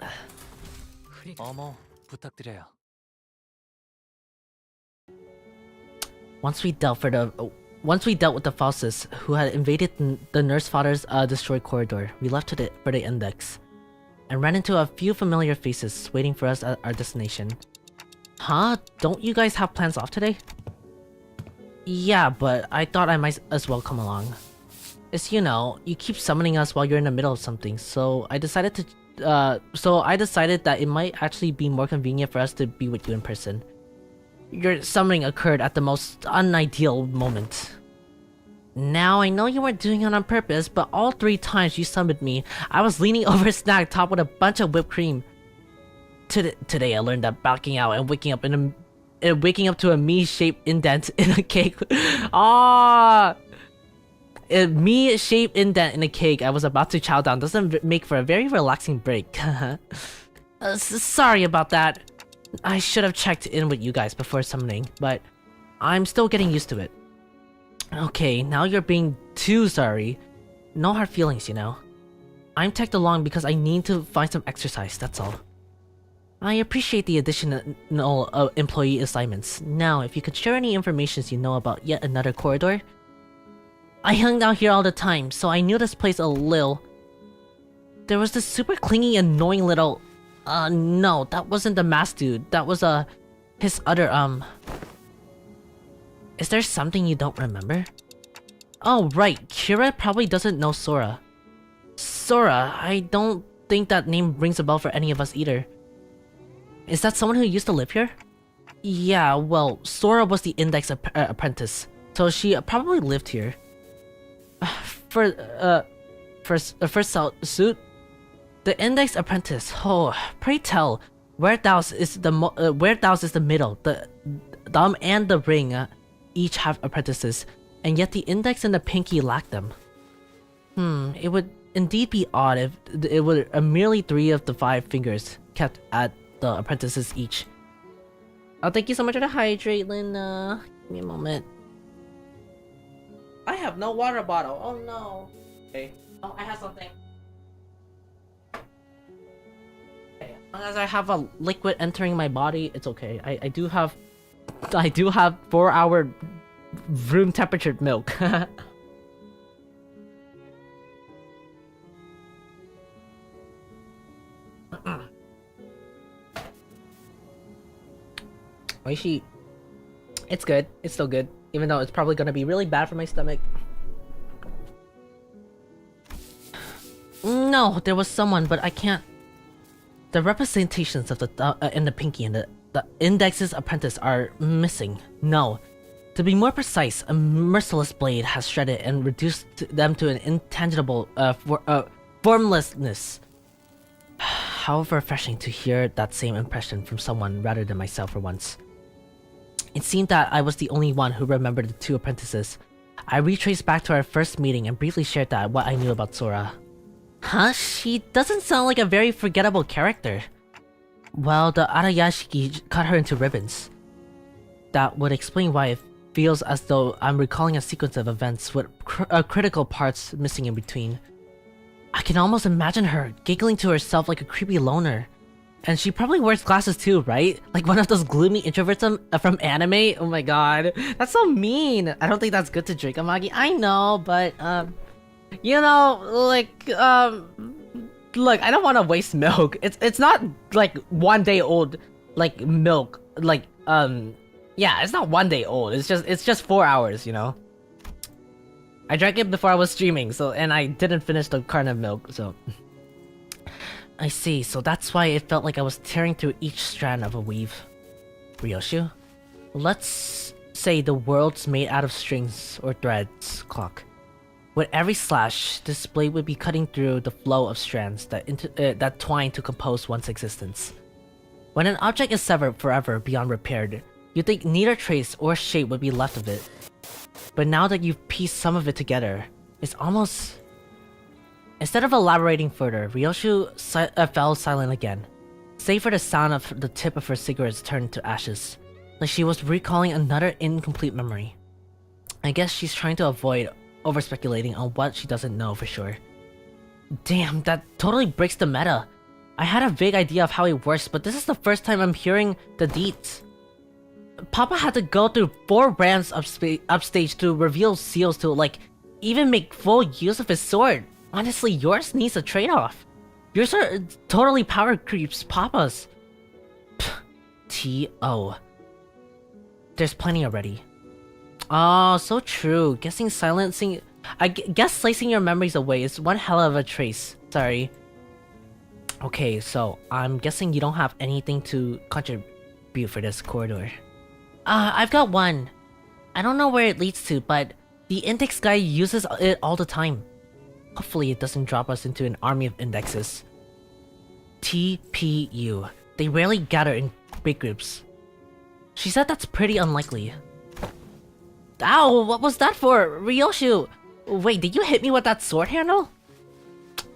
어머, 부탁드려요. Once we dealt with the Faustus, who had invaded the Nurse Father's destroyed corridor, we left for the index, and ran into a few familiar faces waiting for us at our destination. Huh? Don't you guys have plans off today? Yeah, but I thought I might as well come along. It's, you know, you keep summoning us while you're in the middle of something, so I decided that it might actually be more convenient for us to be with you in person. Your summoning occurred at the most unideal moment. Now, I know you weren't doing it on purpose, but all 3 times you summoned me, I was leaning over a snack topped with a bunch of whipped cream. Today I learned that backing out and waking up to a me-shaped indent in a cake. A me-shaped indent in a cake I was about to chow down doesn't make for a very relaxing break. Sorry about that. I should have checked in with you guys before summoning, but I'm still getting used to it. Okay, now you're being too sorry. No hard feelings, you know. I'm tagged along because I need to find some exercise, that's all. I appreciate the additional employee assignments. Now, if you could share any information you know about yet another corridor. I hung out here all the time, so I knew this place a little. There was this super clingy, annoying little... no, that wasn't the masked dude. That was, his other, Is there something you don't remember? Oh, right. Kira probably doesn't know Sora. Sora, I don't think that name rings a bell for any of us either. Is that someone who used to live here? Yeah, well, Sora was the Index apprentice, so she probably lived here. First suit? The Index apprentice. Oh, pray tell, Readthrough is the middle. The thumb and the ring each have apprentices, and yet the Index and the Pinky lack them. It would indeed be odd if it were merely 3 of the 5 fingers kept at the apprentices each. Oh, thank you so much for the hydrate, Linda. Give me a moment. I have no water bottle. Oh no. Okay. Oh, I have something. Okay. As long as I have a liquid entering my body, it's okay. I do have 4-hour room temperature milk. Oishi. It's good. It's still good. Even though it's probably gonna be really bad for my stomach. No, there was someone, but I can't... The representations of the in the Pinky and the Index's apprentice are missing. No. To be more precise, a merciless blade has shredded and reduced them to an intangible formlessness. How refreshing to hear that same impression from someone rather than myself for once. It seemed that I was the only one who remembered the 2 apprentices. I retraced back to our first meeting and briefly shared what I knew about Sora. Huh? She doesn't sound like a very forgettable character. Well, the Arayashiki cut her into ribbons. That would explain why it feels as though I'm recalling a sequence of events with critical parts missing in between. I can almost imagine her giggling to herself like a creepy loner. And she probably wears glasses too, right? Like one of those gloomy introverts from anime? Oh my god. That's so mean. I don't think that's good to drink, Amagi. I know, but, you know, like, look, I don't want to waste milk. It's not, like, 1 day old, like, milk. Like, yeah, it's not 1 day old. It's just 4 hours, you know? I drank it before I was streaming, and I didn't finish the carton of milk, so... I see, so that's why it felt like I was tearing through each strand of a weave. Ryoshu? Let's say the world's made out of strings or threads, clock. With every slash, this blade would be cutting through the flow of strands that twine to compose one's existence. When an object is severed forever beyond repair, you'd think neither trace or shape would be left of it. But now that you've pieced some of it together, it's almost... Instead of elaborating further, Ryoshu fell silent again, save for the sound of the tip of her cigarettes turned to ashes, like she was recalling another incomplete memory. I guess she's trying to avoid over-speculating on what she doesn't know for sure. Damn, that totally breaks the meta. I had a vague idea of how it works, but this is the first time I'm hearing the deets. Papa had to go through 4 ramps upstage to reveal seals to, like, even make full use of his sword. Honestly, yours needs a trade-off. Yours are totally power creeps Papa's. T.O. There's plenty already. Oh, so true. I guess slicing your memories away is one hell of a trace. Sorry. Okay, so I'm guessing you don't have anything to contribute for this corridor. I've got one. I don't know where it leads to, but the index guy uses it all the time. Hopefully it doesn't drop us into an army of indexes. TPU. They rarely gather in big groups. She said that's pretty unlikely. Ow, what was that for? Ryoshu! Wait, did you hit me with that sword handle?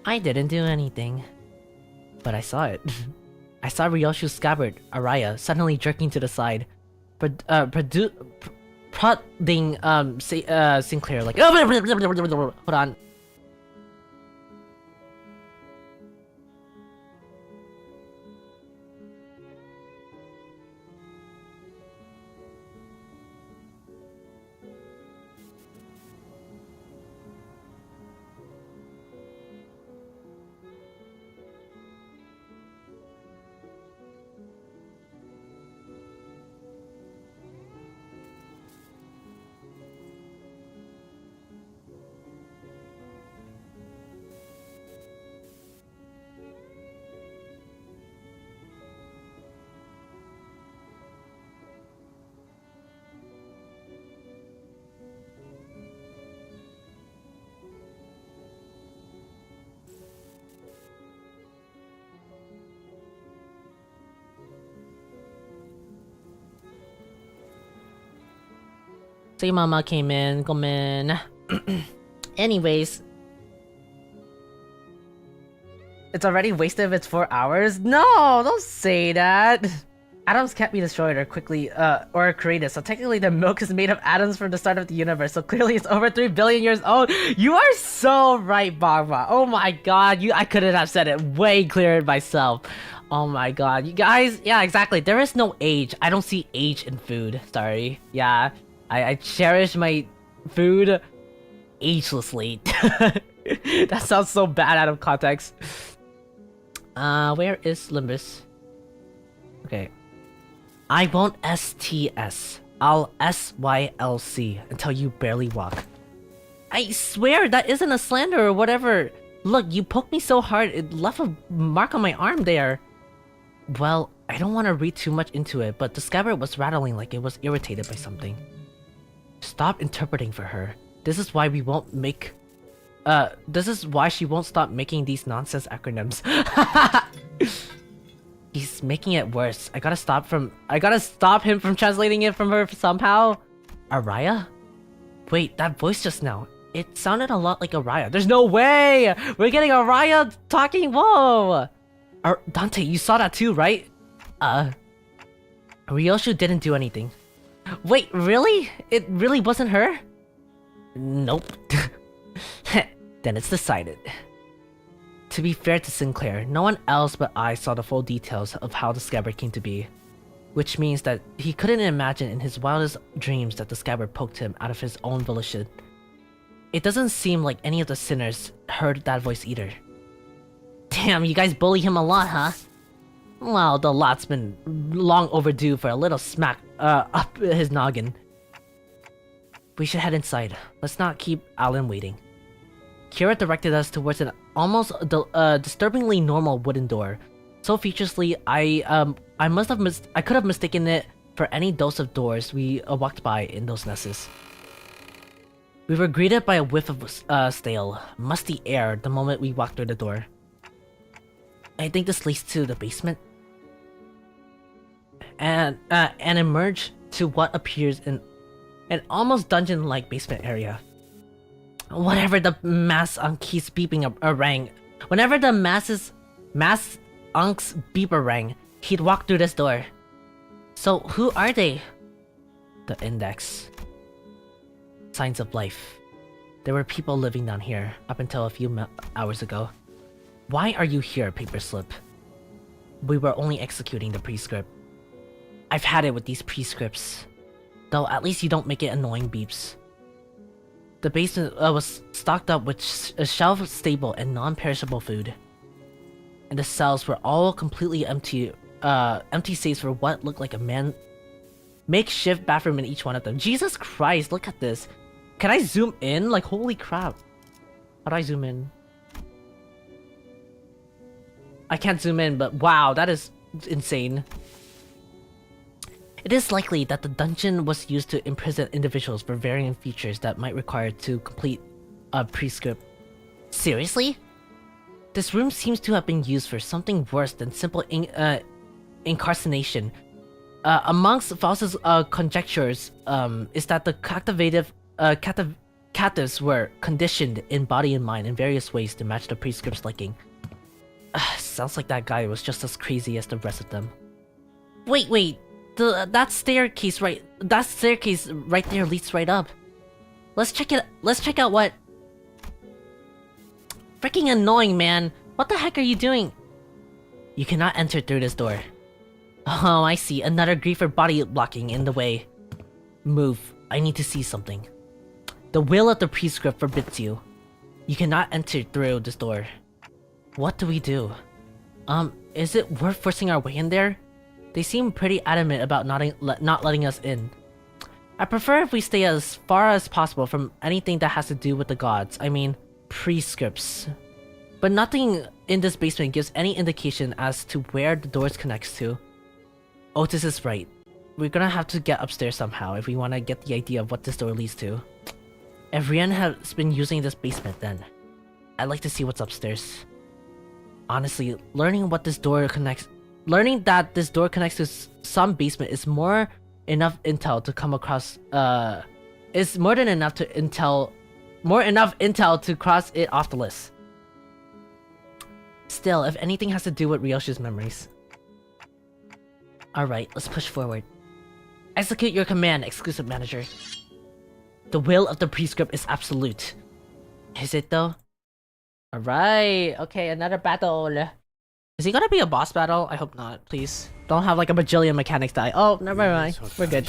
I didn't do anything. But I saw it. I saw Ryoshu's scabbard, Araya, suddenly jerking to the side. Prodding Sinclair like... Hold on. Say mama came in, come in. Anyways. It's already wasted if it's 4 hours? No, don't say that. Atoms can't be destroyed or quickly, or created, so technically the milk is made of atoms from the start of the universe, so clearly it's over 3 billion years old. You are so right, Bagma. Oh my god, I couldn't have said it way clearer myself. Oh my god, you guys, yeah, exactly. There is no age. I don't see age in food, sorry. Yeah, I cherish my food agelessly. That sounds so bad out of context. Where is Limbus? Okay. I won't STS. I'll SYLC until you barely walk. I swear that isn't a slander or whatever. Look, you poked me so hard, it left a mark on my arm there. Well, I don't want to read too much into it, but the scabbard was rattling like it was irritated by something. Stop interpreting for her. This is why we won't make... this is why she won't stop making these nonsense acronyms. He's making it worse. I gotta stop him from translating it from her somehow. Araya? Wait, that voice just now. It sounded a lot like Araya. There's no way! We're getting Araya talking? Whoa! Dante, you saw that too, right? Ryoshu didn't do anything. Wait, really? It really wasn't her? Nope. Then it's decided. To be fair to Sinclair, no one else but I saw the full details of how the scabbard came to be. Which means that he couldn't imagine in his wildest dreams that the scabbard poked him out of his own volition. It doesn't seem like any of the sinners heard that voice either. Damn, you guys bully him a lot, huh? Well, the lot's been long overdue for a little smack up his noggin. We should head inside. Let's not keep Alan waiting. Kira directed us towards an almost disturbingly normal wooden door. So featuresly, I could have mistaken it for any dose of doors we walked by in those nests. We were greeted by a whiff of stale, musty air the moment we walked through the door. I think this leads to the basement, and emerge to what appears in an almost dungeon-like basement area. Whenever the mass keeps beeping rang, whenever the mass unk's beeper rang, he'd walk through this door. So who are they? The index. Signs of life. There were people living down here up until a few hours ago. Why are you here, paperslip? We were only executing the prescript. I've had it with these prescripts. Though at least you don't make it annoying beeps. The basement was stocked up with shelf-stable and non-perishable food. And the cells were all completely empty, empty safes for what looked like a makeshift bathroom in each one of them. Jesus Christ, look at this. Can I zoom in? Like, holy crap. How do I zoom in? I can't zoom in, but wow, that is insane. It is likely that the dungeon was used to imprison individuals for varying features that might require to complete a prescript. Seriously? This room seems to have been used for something worse than simple incarceration. Amongst Faust's conjectures is that the captives were conditioned in body and mind in various ways to match the prescript's liking. Sounds like that guy was just as crazy as the rest of them. Wait. That staircase right there leads right up. Let's check out what... Freaking annoying, man. What the heck are you doing? You cannot enter through this door. Oh, I see. Another griefer body blocking in the way. Move. I need to see something. The will of the prescript forbids you. You cannot enter through this door. What do we do? Is it worth forcing our way in there? They seem pretty adamant about not letting us in. I prefer if we stay as far as possible from anything that has to do with the gods. I mean, prescripts. But nothing in this basement gives any indication as to where the doors connects to. Otis is right. We're gonna have to get upstairs somehow if we want to get the idea of what this door leads to. If Rian has been using this basement then, I'd like to see what's upstairs. Honestly, learning that this door connects to some basement is more enough intel to come across is more than enough intel to cross it off the list. Still, if anything has to do with Ryoshi's memories. Alright, let's push forward. Execute your command, exclusive manager. The will of the prescript is absolute. Is it though? Alright, okay, another battle. Is he gonna be a boss battle? I hope not, please. Don't have like a bajillion mechanics die. Oh, never mind. We're good.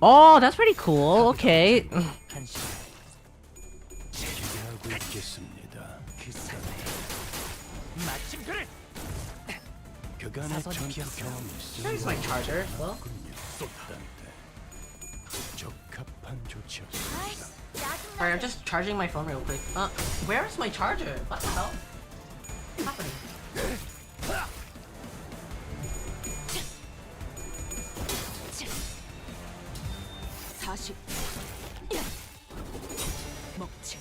Oh, that's pretty cool. Okay. There's my charger. Well. Sorry, I'm just charging my phone real quick. Where's my charger? What the hell? What's happening? 40 먹지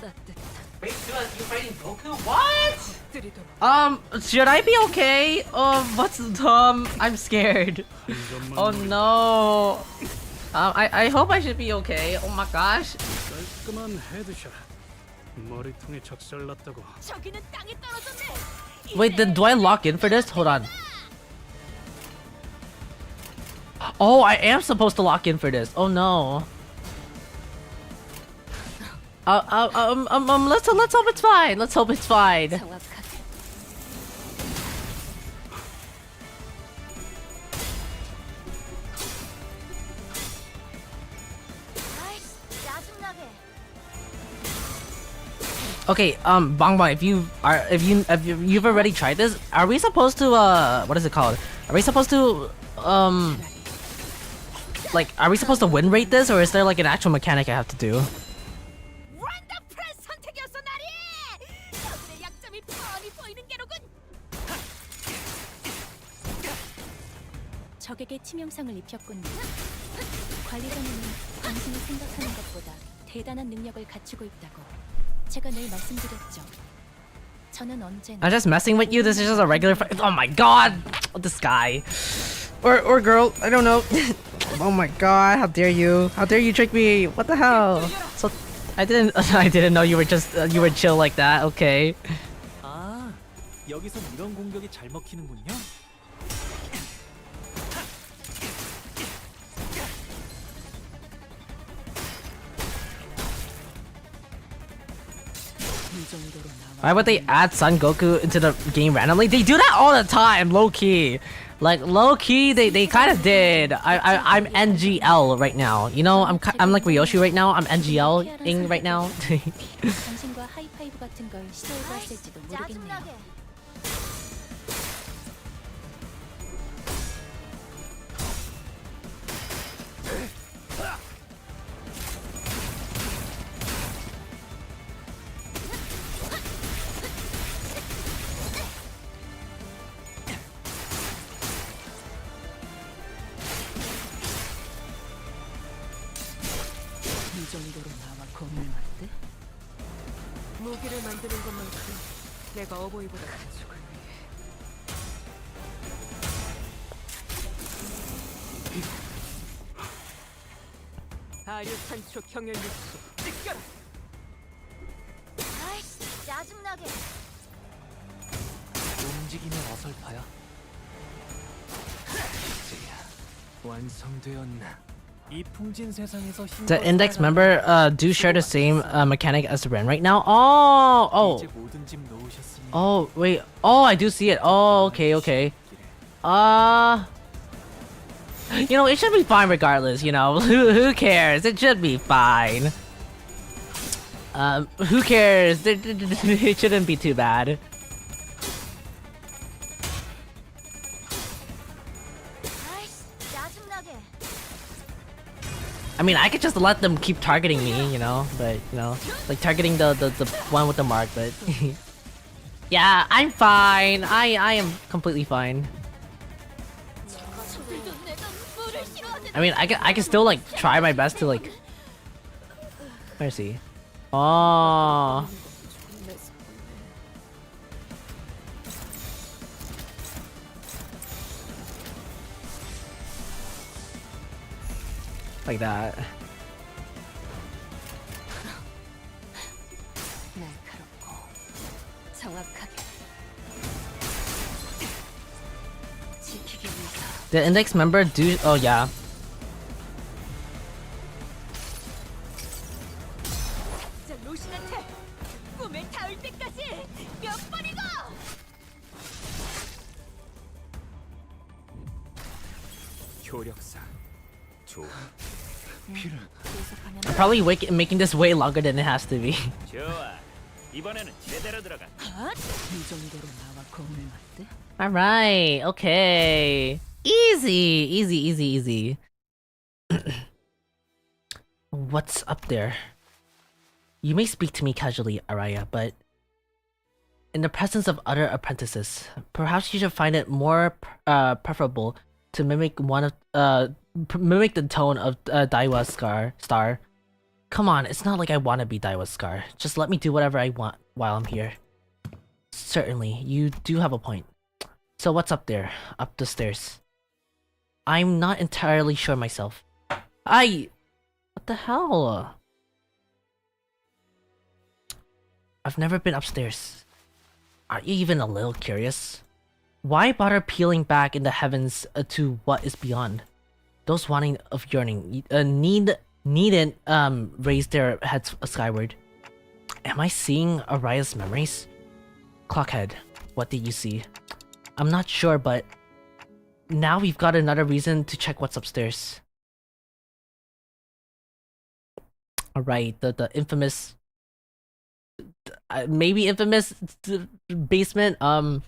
따뜻한 Wait, dude, you fighting Goku? What? 엎드리도록 Should I be okay? What's I'm scared. Oh no. I hope I should be okay. Oh my gosh. 깔끔한 헤드샷. 머리통에 적설났다고. 저기는 땅에 떨어졌네. Wait, then do I lock in for this? Hold on. Oh, I am supposed to lock in for this. Oh no. Let's hope it's fine. Let's hope it's fine. 정확하게 Okay, Bongbong, if you've already tried this, are we supposed to what is it called? Are we supposed to like, are we supposed to win rate this, or is there like an actual mechanic I have to do? 원더풀한 선택이었어 나리. 저들의 약점이 뻔히 보이는 게로군. 적에게 치명상을 입혔군요. 관리자님은 당신이 생각하는 것보다 대단한 능력을 갖추고 있다고 제가 늘 말씀드렸죠. 저는 언제나 I'm just messing with you. This is just a regular fight. Oh my god, this guy or girl, I don't know. Oh my god, how dare you? How dare you trick me? What the hell? So I didn't know you were just you were chill like that. Okay. 아, 여기서 이런 공격이 잘 먹히는군요. Why would they add Son Goku into the game randomly? They do that all the time, low key. Like low key, they kind of did. I'm NGL right now. You know, I'm like Ryoshi right now. I'm NGL-ing right now. 당신과 하이파이브 같은 걸 시도해봤을지도 모르겠네요. 이 정도로 나와 겁낼 때 무기를 만드는 것만큼 내가 어버이보다 가족을 위해 아류 산초 경연 육수 찢겨라. 아이씨 짜증나게. 움직임의 어설퍼요. 이제야 완성되었나? 이 풍진 세상에서 The index member do share the same mechanic as Ren right now. Oh, 이제 모든 집 놓으셨으니 oh, wait. Oh, I do see it. Oh, okay. You know, it should be fine regardless. You know, who cares? It should be fine. Who cares? It shouldn't be too bad. I mean, I could just let them keep targeting me, you know, but you know, like targeting the one with the mark, but yeah, I'm fine. I am completely fine. I mean, I can still like try my best to like. Where's he? Oh. Like that. 날카롭고 정확하게 지키기 위해서. Did index member do? Oh yeah. 저 로신한테 꿈에 닿을 때까지 몇 번이고. 효력사. 좋아. 계속하면 I'm probably making this way longer than it has to be. 좋아. 이번에는 제대로 들어가. 이 정도로 나와 공을 맞대? All right. Okay. Easy, easy, easy, easy. What's up there? You may speak to me casually, Araya, but in the presence of other apprentices, perhaps you should find it more preferable to mimic mimic the tone of Daiwa's star. Come on, it's not like I want to be Daiwa's scar. Just let me do whatever I want while I'm here. Certainly, you do have a point. So what's up there? Up the stairs? I'm not entirely sure myself. What the hell? I've never been upstairs. Are you even a little curious? Why bother peeling back in the heavens to what is beyond? Those wanting of yearning needn't raise their heads skyward. Am I seeing Araya's memories? Clockhead, what did you see? I'm not sure, but now we've got another reason to check what's upstairs. Alright, the infamous... maybe infamous basement, or...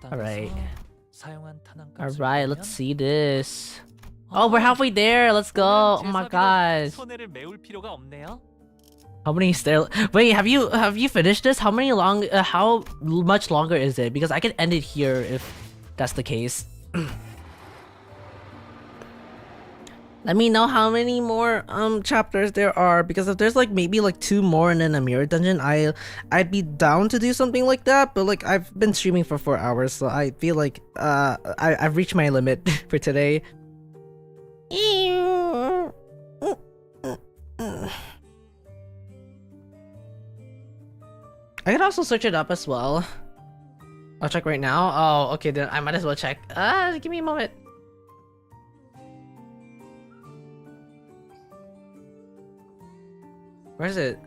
Alright. Alright, let's see this. Oh, we're halfway there. Let's go. Oh my god. How many still? Wait, have you finished this? How much longer is it? Because I can end it here if that's the case. Let me know how many more chapters there are, because if there's like maybe like 2 more and then a mirror dungeon, I'd be down to do something like that, but like I've been streaming for 4 hours, so I feel like I've reached my limit for today. I could also search it up as well. I'll check right now. Oh, okay, then I might as well check. Give me a moment. Where is it?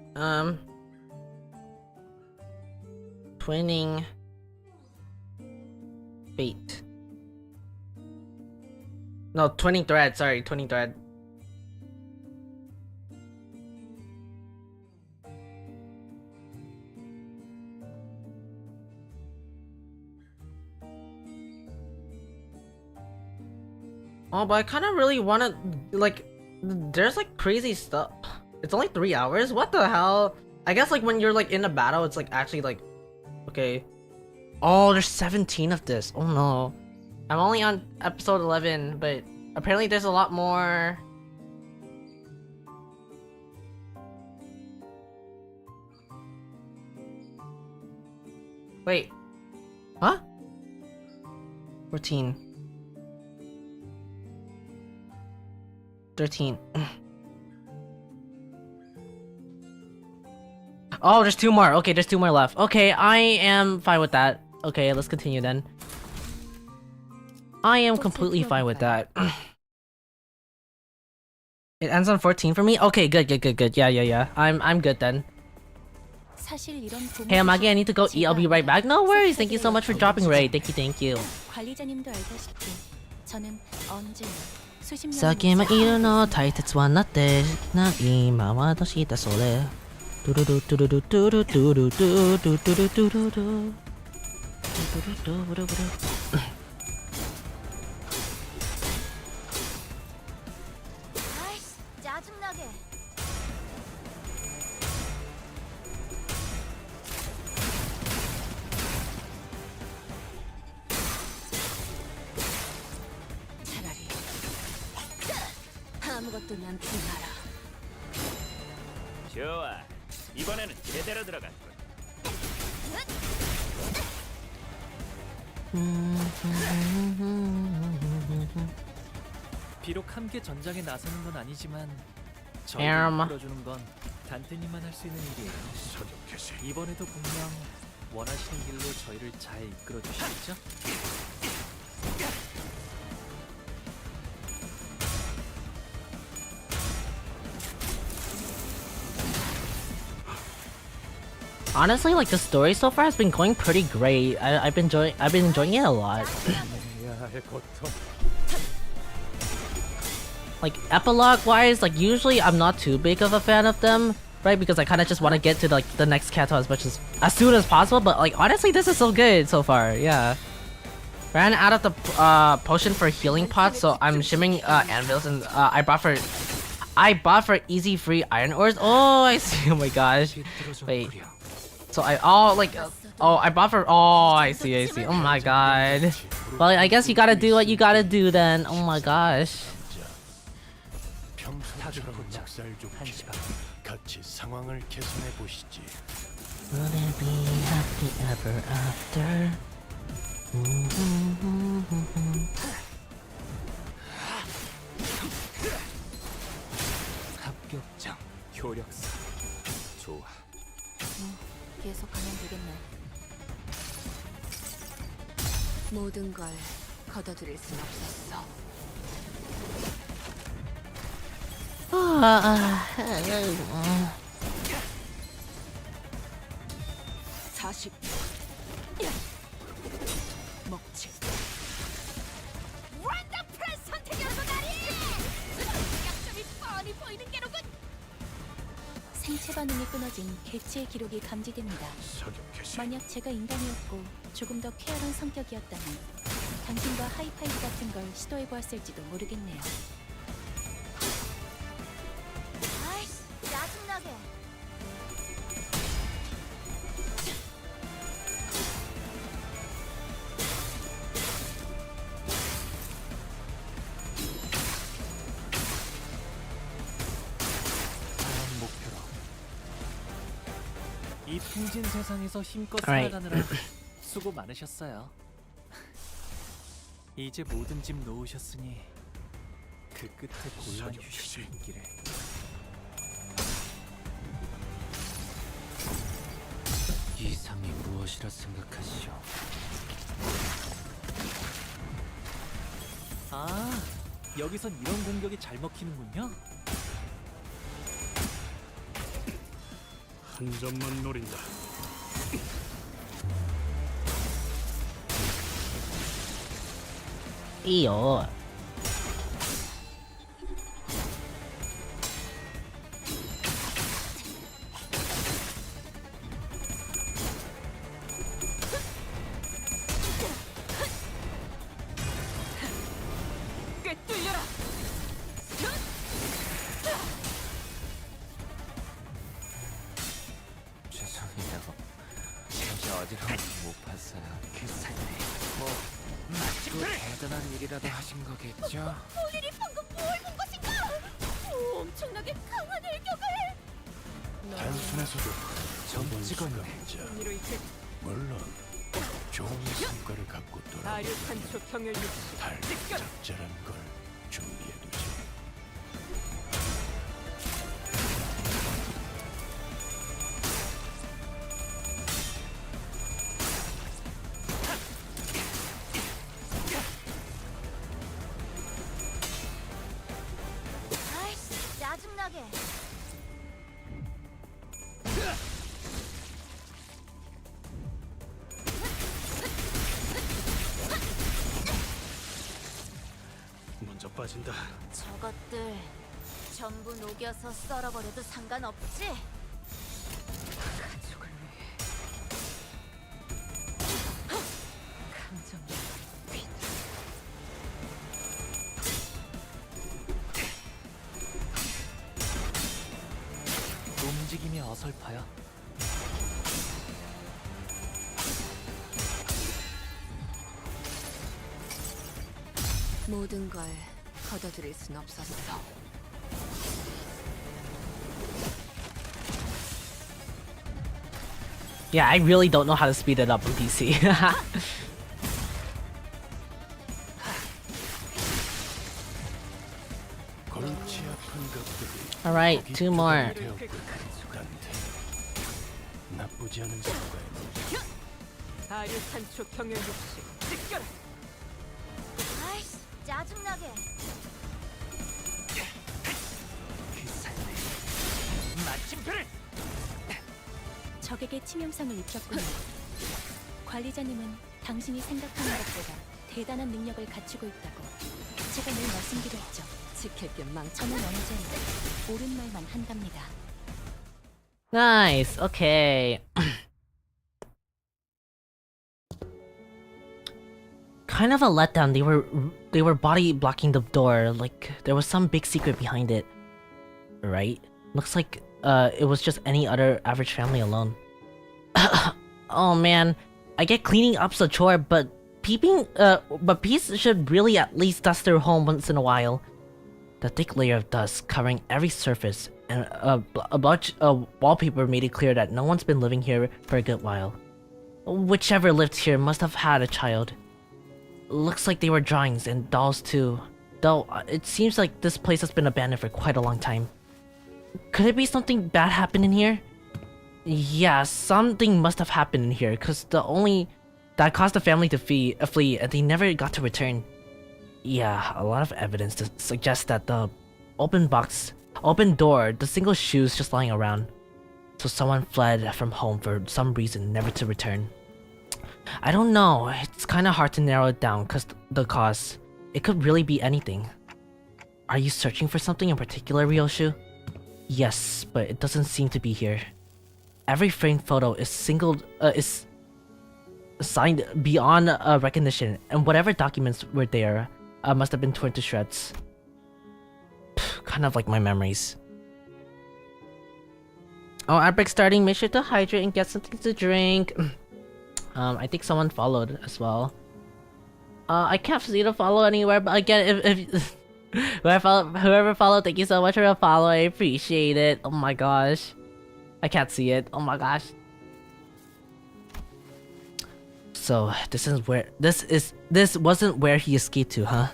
Twinning bait. No, twinning thread. Sorry, twinning thread. Oh, but I kind of really want to, like, there's like crazy stuff. It's only 3 hours? What the hell? I guess like when you're like in a battle, it's like actually like, okay. Oh, there's 17 of this. Oh no. I'm only on episode 11, but apparently there's a lot more. Wait. Huh? 14. 13. Oh, there's 2 more. Okay, there's 2 more left. Okay, I am fine with that. Okay, let's continue then. I am completely fine with that. It ends on 14 for me? Okay, good. Yeah. I'm good then. Hey, Amagi, I need to go eat. I'll be right back. No worries. Thank you so much for dropping raid. Thank you. 관리자님도 알다시피 저는 언제나 수십 년 先もいるの大切はなってないままとしたそれドゥルルドゥルルドゥルドゥルドゥルドゥルドゥルドゥルドゥルドゥルドゥルドゥル 아이씨, 짜증나게. 차라리 아무것도 남지 마라. 좋아. 이번에는 제대로 들어갔군. 비록 함께 전장에 나서는 건 아니지만 엠. 저희를 이끌어주는 건 단테님만 할 수 있는 일이에요. 이번에도 분명 원하시는 길로 저희를 잘 이끌어 주시겠죠? Honestly, like the story so far has been going pretty great. I've been enjoying it a lot. Like epilogue wise, like usually I'm not too big of a fan of them, right? Because I kind of just want to get to like the next Kato as soon as possible. But like honestly, this is so good so far. Yeah. Ran out of the potion for healing pots, so I'm shimming anvils, and I bought for easy free iron ores. Oh, I see. Oh my gosh. Wait. So I I bought for I see. Oh my god. Well, I guess you gotta do what you gotta do then. Oh my gosh. 같이 상황을 개선해 보시지. Will there be happy ever after? 합격장, 효력사. 좋아. 계속 가면 되겠네. 모든 걸 걷어들일 순 없었어. 40. 먹지. 원더풀 선택이었구나니. 약점이 뻔히 보이는 게로군. 생체 반응이 끊어진 개체의 기록이 감지됩니다. 만약 제가 인간이었고 조금 더 쾌활한 성격이었다면 당신과 하이파이브 같은 걸 시도해보았을지도 모르겠네요. 아이씨, 짜증나게. 이 풍진 세상에서 힘껏 Alright. 살아가느라 수고 많으셨어요. 이제 모든 짐 놓으셨으니 그 끝에 고요한 휴식이 있기를. 이상이 무엇이라 생각하시오? 아, 여기선 이런 공격이 잘 먹히는군요. 한 점만 노린다. 이요. 꿰뚫려라. 죄송해요. 진짜 어디로 못 봤어요. 괜찮네. 뭐 또 대단한 일이라도 하신 거겠죠? 본인이 방금 뭘 본 것인가? 엄청나게 강한 일격을. 단순해서도 정직원네. 물론 좋은 성과를 갖고 돌아 다류탄초 경혈 육수. 달 적절한 걸 준비해두지. 아이씨, 짜증나게. 먼저 빠진다. 저것들 전부 녹여서 썰어버려도 상관없지? 가족을 위해. 감정. 움직임이 어설퍼요. 모든 걸 걷어들일 순 없었어. Yeah, I really don't know how to speed it up in PC. 골치 아픈 것들이 Alright, two more. 나쁘지 않은 생각을 아류 산초 경연 욕심 느껴라. 아이씨, 짜증나게. 마침표를 적에게 치명상을 입혔군요. 관리자님은 당신이 생각하는 것보다 대단한 능력을 갖추고 있다고 제가 늘 말씀드렸죠. 지킬 게 많죠. 저는 언제나 옳은 말만 한답니다. Nice. Okay. Kind of a letdown. They were body blocking the door. Like there was some big secret behind it. Right? Looks like it was just any other average family alone. Oh man, I get cleaning up's a chore, but peace should really at least dust their home once in a while. The thick layer of dust covering every surface and a bunch of wallpaper made it clear that no one's been living here for a good while. Whichever lived here must have had a child. Looks like they were drawings and dolls too. Though it seems like this place has been abandoned for quite a long time. Could it be something bad happened in here? Yeah, something must have happened in here, cause that caused the family to flee and they never got to return. Yeah, a lot of evidence to suggest that the open door, the single shoes just lying around. So someone fled from home for some reason, never to return. I don't know, it's kinda hard to narrow it down cause the cause. It could really be anything. Are you searching for something in particular, Ryoshu? Yes, but it doesn't seem to be here. Every framed photo is signed beyond recognition, and whatever documents were there must have been torn to shreds. Kind of like my memories. Oh, outbreak starting. Make sure to hydrate and get something to drink. I think someone followed as well. I can't see the follow anywhere, but again, if whoever followed, thank you so much for the follow. I appreciate it. Oh my gosh, I can't see it. Oh my gosh. So this wasn't where he escaped to, huh?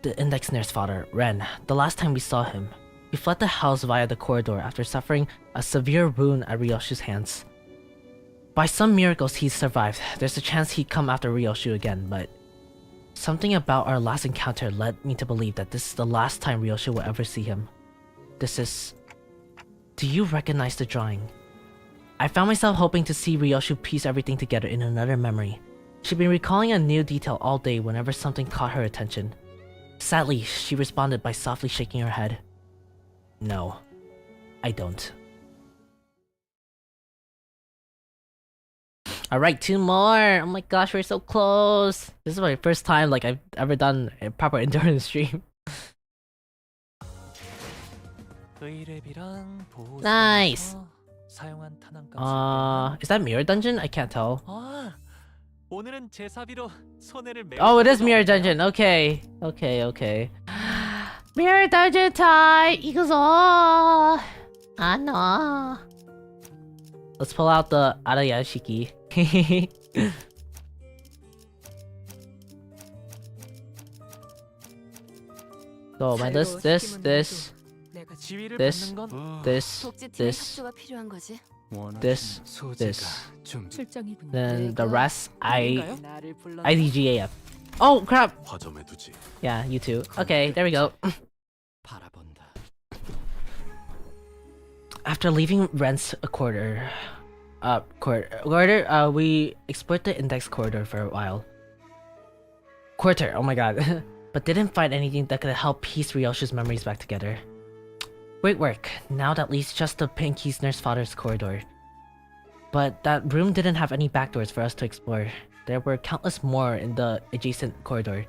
The index nurse father, Ren. The last time we saw him, he fled the house via the corridor after suffering a severe wound at Ryoshu's hands. By some miracles he survived. There's a chance he'd come after Ryoshu again, but something about our last encounter led me to believe that this is the last time Ryoshu will ever see him. Do you recognize the drawing? I found myself hoping to see Ryoshu piece everything together in another memory. She'd been recalling a new detail all day whenever something caught her attention. Sadly, she responded by softly shaking her head. No, I don't. Alright, two more! Oh my gosh, we're so close! This is my first time like I've ever done a proper endurance stream. Nice! Is that Mirror Dungeon? I can't tell. 오늘은 제사비로 손해를 매우 Oh, it is Mirror Dungeon. Okay. Mirror Dungeon time! 이거죠! no. Let's pull out the Arayashiki. So my list, this, 지위를 this, 받는 건 this, 복지팀의 this, 협조가 필요한 거지. this, 좀 출정이 분다. then the rest 나를 불렀나? IDGAF. Oh crap! 화점에 두지. Yeah, you too. Okay, there we go. 바라본다. After leaving Rent's corridor, we explored the index corridor for a while. Quarter, oh my god. But didn't find anything that could help piece Ryoshu's memories back together. Great work. Now that leaves just the Pinky's nurse father's corridor. But that room didn't have any back doors for us to explore. There were countless more in the adjacent corridor.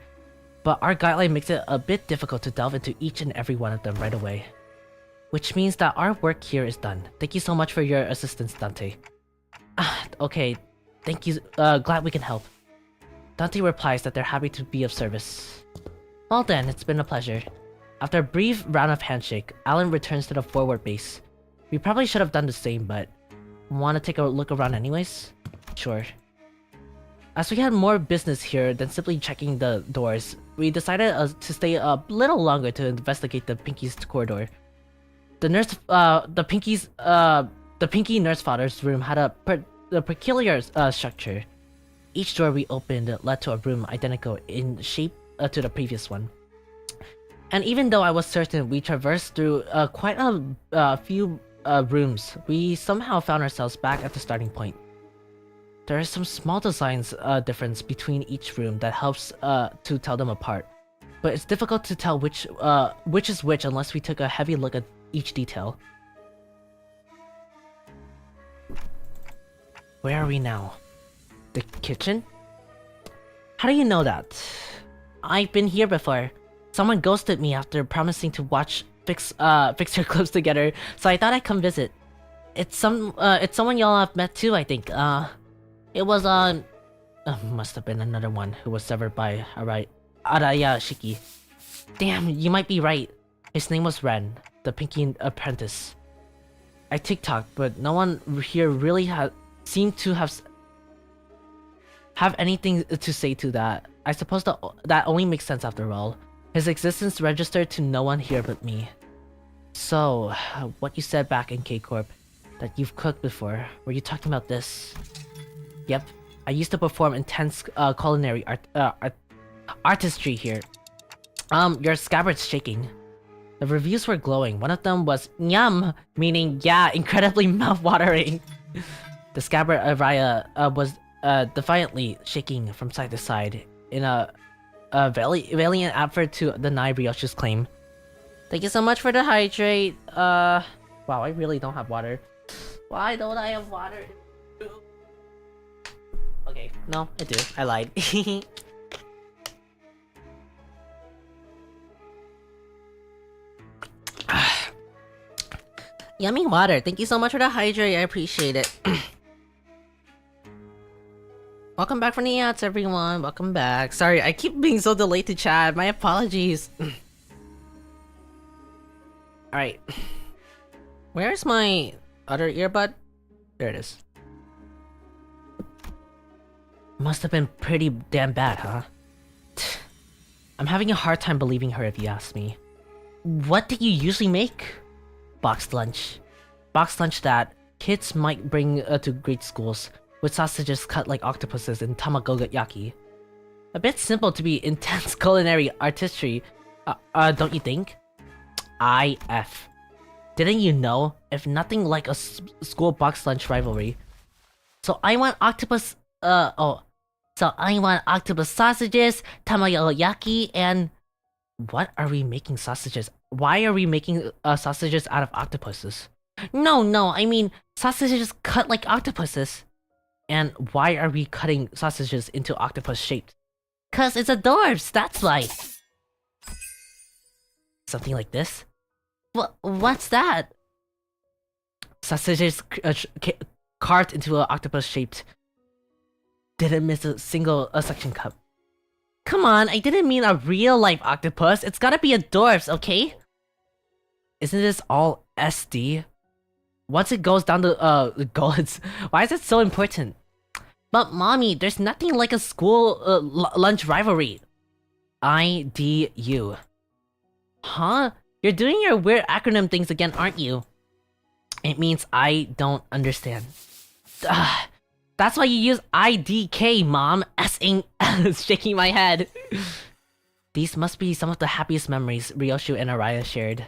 But our guideline makes it a bit difficult to delve into each and every one of them right away. Which means that our work here is done. Thank you so much for your assistance, Dante. Okay, thank you, glad we can help. Dante replies that they're happy to be of service. Well then, it's been a pleasure. After a brief round of handshake, Alan returns to the forward base. We probably should have done the same, but want to take a look around anyways? Sure. As we had more business here than simply checking the doors, we decided to stay a little longer to investigate the Pinky's corridor. The Pinky nurse father's room had a peculiar structure. Each door we opened led to a room identical in shape to the previous one. And even though I was certain we traversed through quite a few rooms, we somehow found ourselves back at the starting point. There is some small designs difference between each room that helps to tell them apart, but it's difficult to tell which is which unless we took a heavy look at each detail. Where are we now? The kitchen? How do you know that? I've been here before. Someone ghosted me after promising to watch Fixer clips together, so I thought I'd come visit. It's someone y'all have met too, I think. It was must have been another one who was severed by Araya Shiki. Damn, you might be right. His name was Ren, the Pinky apprentice. I TikToked, but no one here really seemed to have anything to say to that. I suppose that only makes sense after all. His existence registered to no one here but me. So, what you said back in K-Corp, that you've cooked before, were you talking about this? Yep, I used to perform intense culinary artistry here. Your scabbard's shaking. The reviews were glowing. One of them was "Yum," meaning yeah, incredibly mouth-watering. The scabbard Araya was defiantly shaking from side to side in a valiant effort to deny Ryoshu's claim. Thank you so much for the hydrate. Wow, I really don't have water. Why don't I have water? Okay, no, I do. I lied. Yummy water. Thank you so much for the hydrate. I appreciate it. Welcome back from the ads, everyone. Welcome back. Sorry, I keep being so delayed to chat. My apologies. Alright. Where's my other earbud? There it is. Must have been pretty damn bad, huh? I'm having a hard time believing her if you ask me. What do you usually make? Boxed lunch. Boxed lunch that kids might bring to grade schools, with sausages cut like octopuses in tamagoyaki. A bit simple to be intense culinary artistry, don't you think? IF. Didn't you know? If nothing like a school box lunch rivalry. So I want octopus, So I want octopus sausages, tamagoyaki, and... What are we making sausages? Why are we making sausages out of octopuses? No, I mean sausages cut like octopuses. And why are we cutting sausages into octopus shaped? Cause it's adorbs, that's why. Something like this? What's that? Sausages carved into an octopus shaped. Didn't miss a single suction cup. Come on, I didn't mean a real life octopus. It's gotta be adorbs, okay? Isn't this all SD? Once it goes down the gullets, why is it so important? But mommy, there's nothing like a school lunch rivalry. IDU. Huh? You're doing your weird acronym things again, aren't you? It means I don't understand. That's why you use IDK, mom. S-ing shaking my head. These must be some of the happiest memories Ryoshu and Araya shared.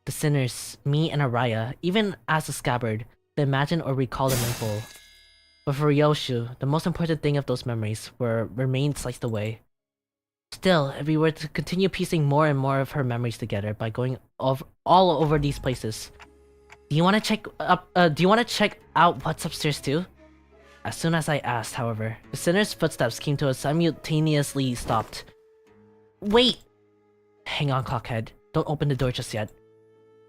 The sinners, me and Araya, even as a scabbard, they imagine or recall them in full. But for Ryoshu, the most important thing of those memories remained sliced away. Still, if we were to continue piecing more and more of her memories together by going all over these places, do you want to check out what's upstairs too? As soon as I asked, however, the sinner's footsteps came to a simultaneously stopped. Wait! Hang on, Clockhead. Don't open the door just yet.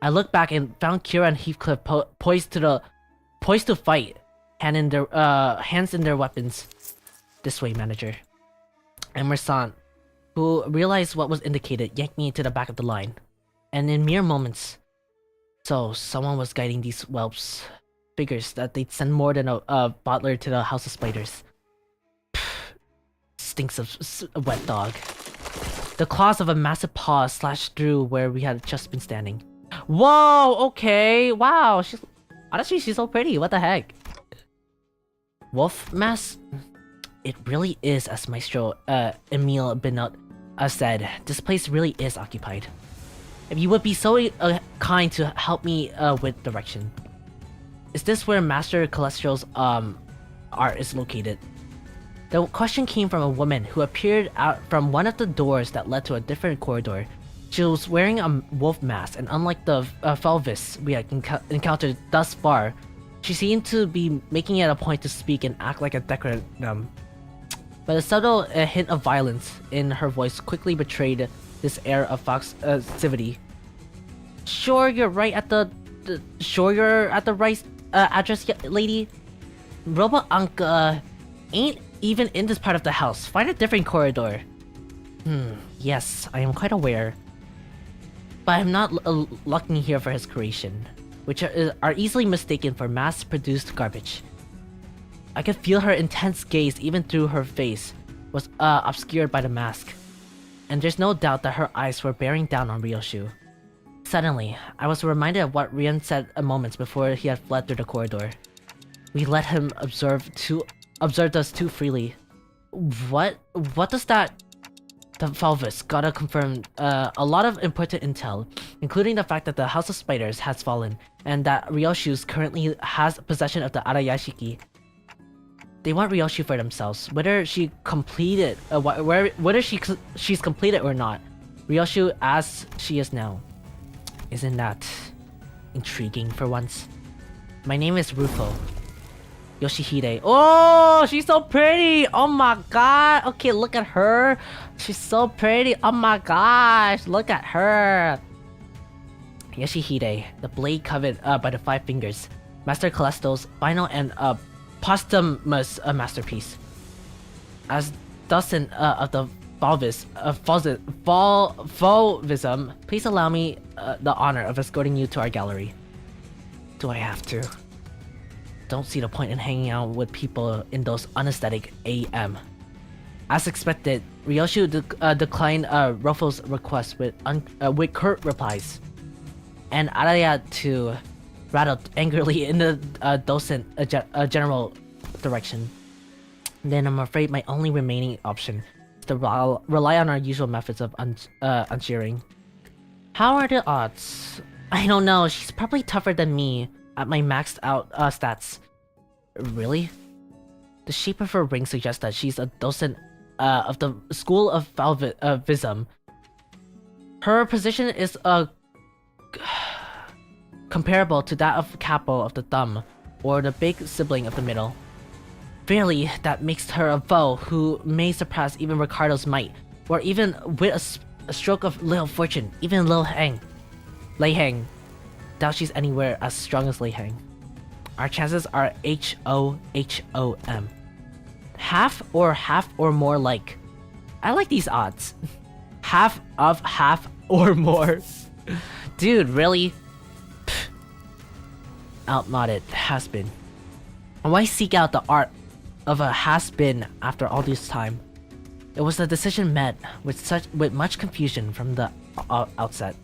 I looked back and found Kira and Heathcliff poised to fight, hands in their weapons. This way, manager. Emerson, who realized what was indicated, yanked me into the back of the line. And in mere moments... So, someone was guiding these whelps. Figures that they'd send more than a bottler to the House of Spiders. Pfft, stinks of a wet dog. The claws of a massive paw slashed through where we had just been standing. Whoa, okay, wow, honestly, she's so pretty, what the heck? Wolf mask? It really is, as Maestro Emile Benot said, this place really is occupied. If you would be so kind to help me with direction. Is this where Master Cholesterol's art is located? The question came from a woman who appeared out from one of the doors that led to a different corridor. She was wearing a wolf mask, and unlike the Felvis we had encountered thus far, she seemed to be making it a point to speak and act like a decoratum. But a subtle hint of violence in her voice quickly betrayed this air of foxivity. Sure, you're right at the right address, lady. Robo-Anka ain't even in this part of the house. Find a different corridor. Yes, I am quite aware. But I'm not looking here for his creation, which are easily mistaken for mass-produced garbage. I could feel her intense gaze even through her face was obscured by the mask. And there's no doubt that her eyes were bearing down on Ryoshu. Suddenly, I was reminded of what Rian said moments before he had fled through the corridor. We let him observed us too freely. What does that? The Falvis gotta confirm a lot of important intel, including the fact that the House of Spiders has fallen, and that Ryoshu currently has possession of the Arayashiki. They want Ryoshu for themselves, whether she completed, whether she's completed or not. Ryoshu as she is now. Isn't that intriguing for once? My name is Rufo Yoshihide. Oh, she's so pretty! Oh my god! Okay, look at her. She's so pretty. Oh my gosh, look at her. Yoshihide, the blade covered by the 5 fingers. Master Callisto's final and posthumous masterpiece. As Dustin of the Falvism, please allow me the honor of escorting you to our gallery. Do I have to? Don't see the point in hanging out with people in those unesthetic AM. As expected, Ryoshu declined Ruffle's request with curt replies, and Araya too rattled angrily in the docent general direction. Then I'm afraid my only remaining option is to rely on our usual methods of unshearing. How are the odds? I don't know, she's probably tougher than me at my maxed out stats. Really? The shape of her ring suggests that she's a docent of the School of Falvism. Her position is comparable to that of Capo of the Thumb, or the big sibling of the middle. Really, that makes her a foe who may surpass even Ricardo's might, or even with a stroke of little fortune, even Lei Hang. Doubt she's anywhere as strong as Lei Hang. Our chances are HOHOM. Half or more like. I like these odds. Half of half or more. Dude, really? Pfft. Outmoded has-been. Why seek out the art of a has-been after all this time? It was a decision met with much confusion from the outset.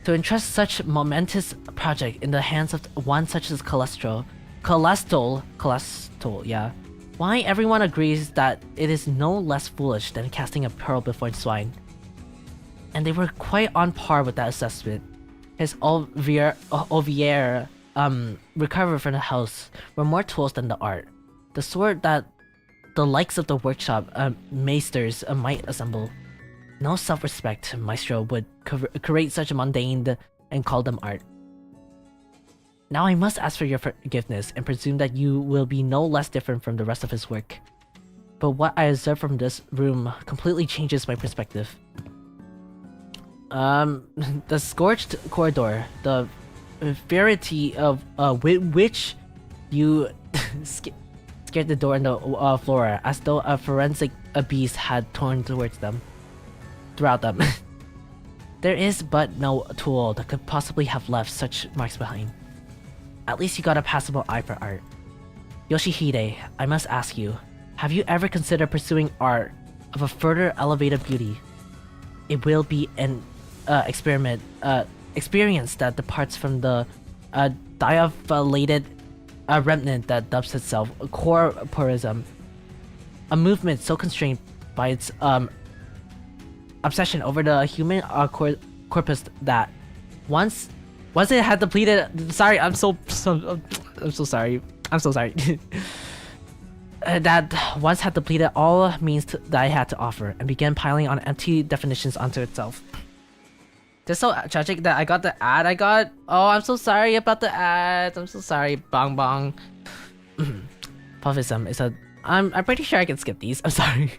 To entrust such momentous project in the hands of one such as Calestol, yeah. Why everyone agrees that it is no less foolish than casting a pearl before swine. And they were quite on par with that assessment. His Ovier recovered from the house were more tools than the art. The sort that the likes of the workshop maesters might assemble. No self-respect maestro would create such a mundane and call them art. Now I must ask for your forgiveness and presume that you will be no less different from the rest of his work. But what I observe from this room completely changes my perspective. The scorched corridor, the verity of which you scared the door in the floor as though a forensic beast had torn throughout them. There is but no tool that could possibly have left such marks behind. At least you got a passable eye for art. Yoshihide, I must ask you, have you ever considered pursuing art of a further elevated beauty? it will be an experience that departs from the dilated remnant that dubs itself corporism, a movement so constrained by its obsession over the human corpus that once it had depleted. Sorry, I'm so sorry. I'm so sorry. That once had depleted all means that I had to offer and began piling on empty definitions onto itself. This so tragic that I got the ad I got. Oh, I'm so sorry about the ad. I'm so sorry. Bong bong. Puffism is a. I'm pretty sure I can skip these. I'm sorry.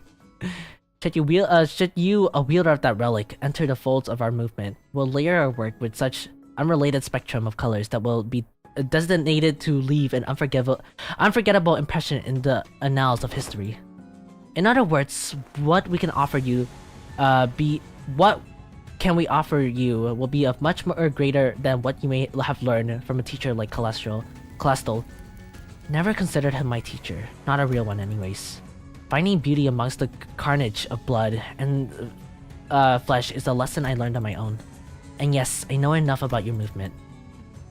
Should you, a wielder of that relic, enter the folds of our movement, we'll layer our work with such unrelated spectrum of colors that will be designated to leave an unforgettable impression in the annals of history. In other words, what we can offer you, what can we offer you will be of much more greater than what you may have learned from a teacher like Callisto. Never considered him my teacher, not a real one anyways. Finding beauty amongst the carnage of blood and flesh is a lesson I learned on my own. And yes, I know enough about your movement.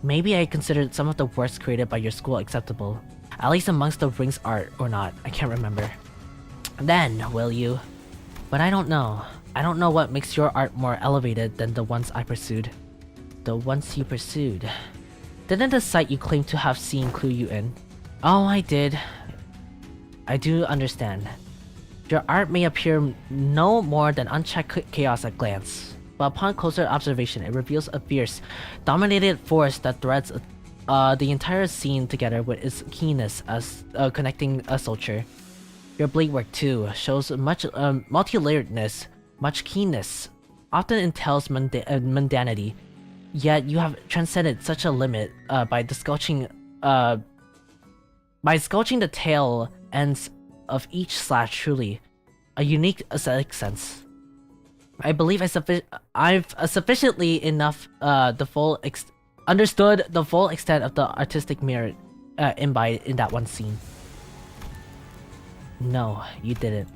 Maybe I considered some of the works created by your school acceptable, at least amongst the ring's art or not, I can't remember. Then, will you? But I don't know. I don't know what makes your art more elevated than the ones I pursued. The ones you pursued. Didn't the sight you claim to have seen clue you in? Oh, I did. I do understand. Your art may appear no more than unchecked chaos at glance, but upon closer observation it reveals a fierce, dominated force that threads the entire scene together with its keenness as connecting a soldier. Your blade work too shows much multi-layeredness, much keenness, often entails mundanity, yet you have transcended such a limit by sculpting the tail ends of each slash truly a unique aesthetic sense. I believe I've sufficiently enough understood the full extent of the artistic merit imbibed in that one scene. No, you didn't.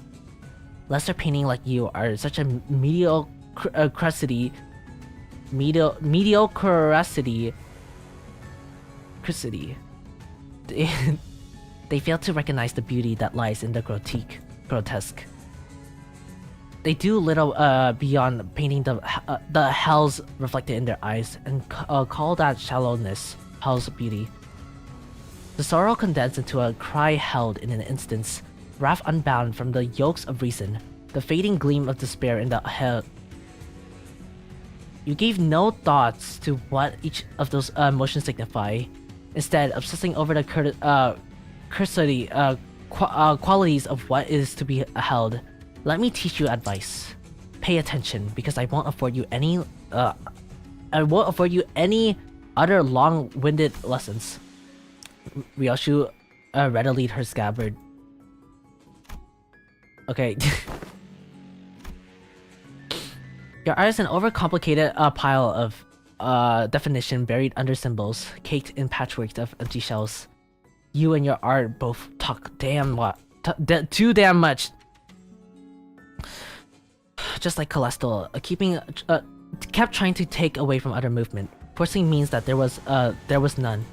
Lesser painting like you are such a mediocrity. They fail to recognize the beauty that lies in the grotesque. They do little beyond painting the hells reflected in their eyes and call that shallowness hell's beauty. The sorrow condensed into a cry held in an instance, wrath unbound from the yokes of reason, the fading gleam of despair in the hell. You gave no thoughts to what each of those emotions signify, instead obsessing over the cursory qualities of what is to be held. Let me teach you advice. Pay attention, because I won't afford you any other long-winded lessons. Ryoshu readily her scabbard. Okay. Your art is an overcomplicated pile of definition buried under symbols, caked in patchworks of empty shells. You and your art both talk too damn much. Just like Callisto, kept trying to take away from other movement, forcing means that there was none.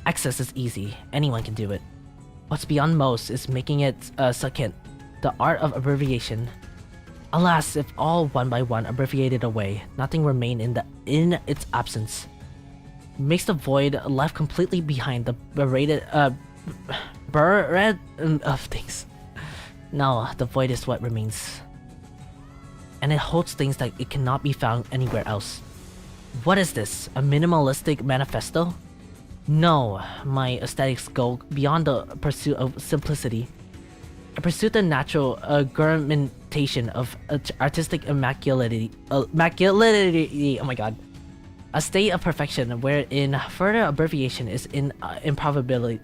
Access is easy, anyone can do it. What's beyond most is making it succinct, the art of abbreviation. Alas, if all one by one abbreviated away, nothing remained in its absence. Makes the void left completely behind the buried of things. No, the void is what remains. And it holds things that it cannot be found anywhere else. What is this? A minimalistic manifesto? No, my aesthetics go beyond the pursuit of simplicity. I pursue the natural garmentation of artistic immacularity. Oh my god. A state of perfection wherein further abbreviation is impossibility.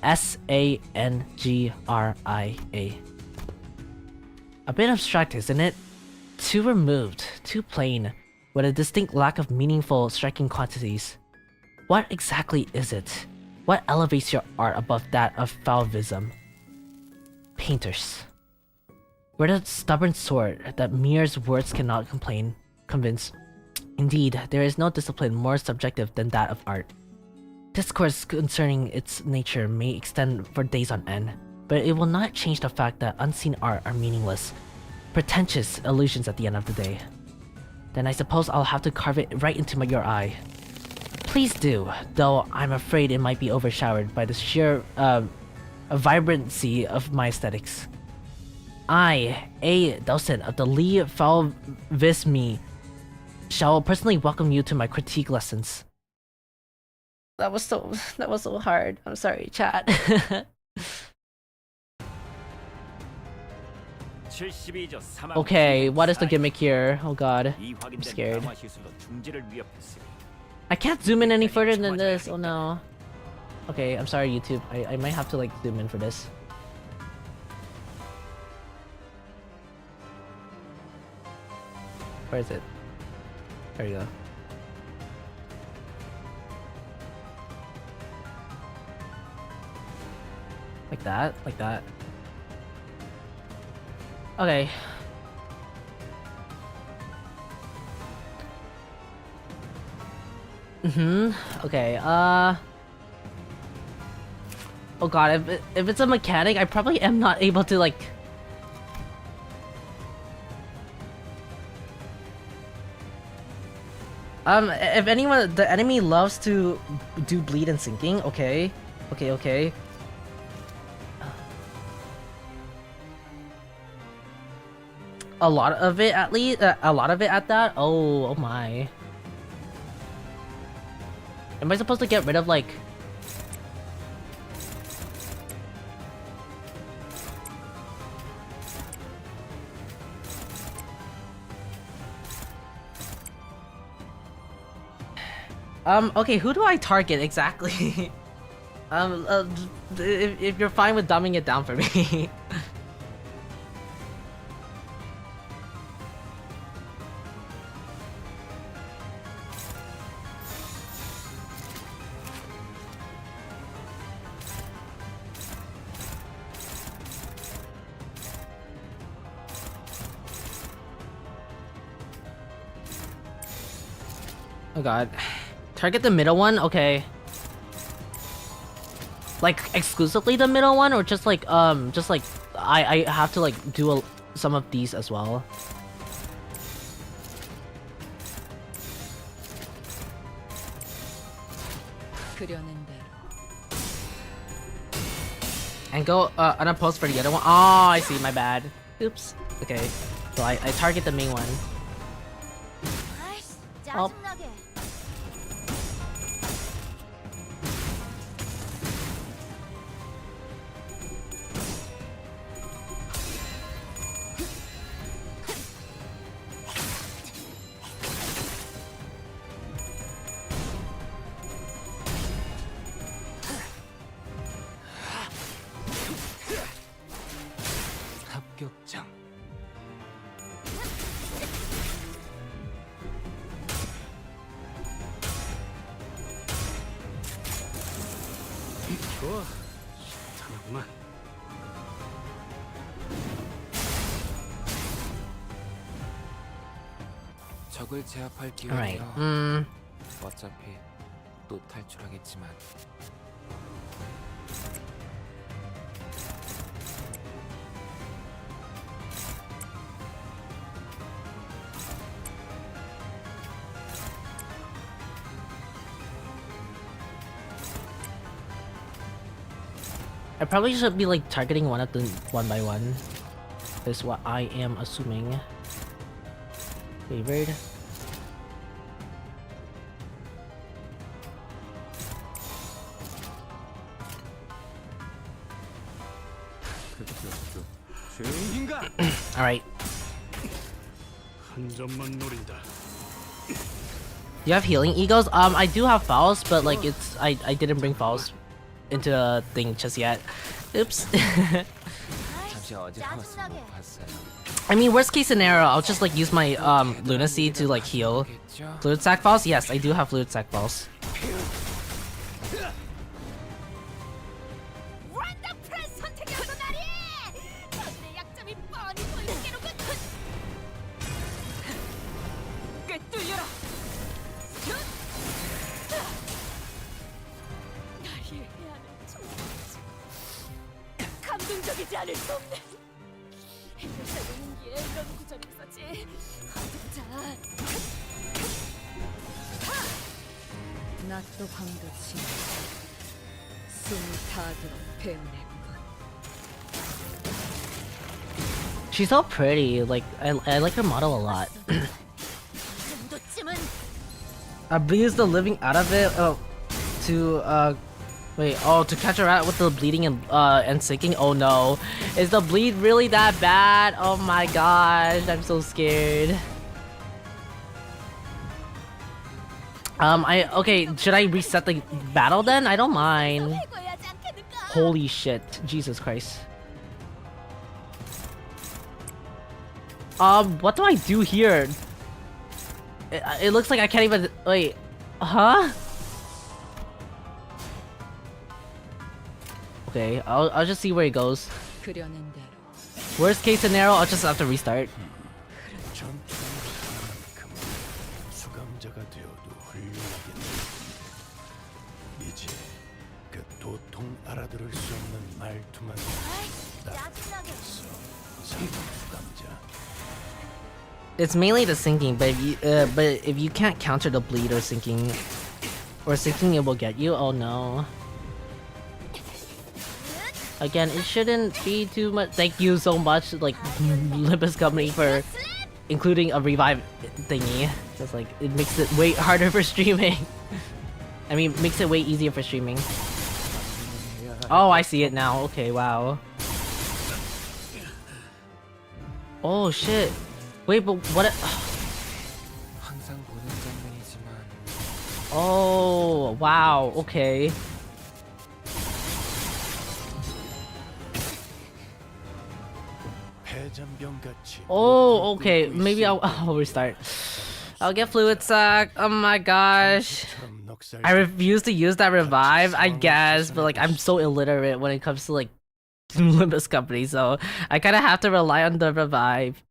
SANGRIA. A bit abstract, isn't it? Too removed, too plain, with a distinct lack of meaningful, striking quantities. What exactly is it? What elevates your art above that of Fauvism? Painters. We're the stubborn sort that mere words cannot convince. Indeed, there is no discipline more subjective than that of art. Discourse concerning its nature may extend for days on end, but it will not change the fact that unseen art are meaningless, pretentious illusions at the end of the day. Then I suppose I'll have to carve it right into your eye. Please do, though I'm afraid it might be overshadowed by the sheer vibrancy of my aesthetics. I, a docent of the vtuber, shall personally welcome you to my critique lessons. That was so hard. I'm sorry, chat. Okay, what is the gimmick here? Oh god, I'm scared. I can't zoom in any further than this. Oh no. Okay, I'm sorry, YouTube. I might have to like zoom in for this. Where is it? There you go. Like that, like that. Okay. Okay, oh god, if it's a mechanic, I probably am not able to like... if anyone, the enemy loves to do bleed and sinking, okay. Okay. A lot of it at least, a lot of it at that? Oh my. Am I supposed to get rid of like... okay, who do I target exactly? If you're fine with dumbing it down for me. Oh god. Target the middle one? Okay. Like, exclusively the middle one? Or just like I have to like do some of these as well? And go unopposed for the other one? Oh, I see, my bad. Oops. Okay. So I target the main one. Oh. 합격장. 좋아. 잘하구만. 적을 제압할 Alright. 기회예요. 어차피 또 탈출하겠지만. I probably should be like targeting one of them one by one. Is what I am assuming. Favored. Alright. 한 점만 노린다. You have healing egos? I do have fouls, but like it's I didn't bring fouls into the thing just yet. Oops. I mean, worst case scenario, I'll just like use my lunacy to like heal. Fluid sac falls? Yes, I do have fluid sac falls. 나또 황도치 숨이 다 들어 배운했군. She's so pretty. Like I like her model a lot. Abuse the living out of it. Oh, to wait. Oh, to catch her out with the bleeding and sinking. Oh no, is the bleed really that bad? Oh my gosh, I'm so scared. Okay. Should I reset the battle then? I don't mind. Holy shit, Jesus Christ. What do I do here? It looks like I can't even wait. Huh? Okay, I'll just see where it goes. Worst case scenario, I'll just have to restart. 수감자가 되어도 훌륭하겠네. 이제 그 도통 알아들을 수 없는 말투만 수감자. It's mainly the sinking, but if you can't counter the bleed or sinking, it will get you. Oh no. Again, it shouldn't be too much. Thank you so much, like limbuscompany, for including a revive thingy. Just like it makes it way harder for streaming. I mean, makes it way easier for streaming. Oh, I see it now. Okay, wow. Oh shit. Wait, but what? Oh, wow. Okay. Oh, okay. Maybe I'll restart. I'll get fluid suck. Oh my gosh. I refuse to use that revive, I guess, but like I'm so illiterate when it comes to like limbuscompany, so I kind of have to rely on the revive.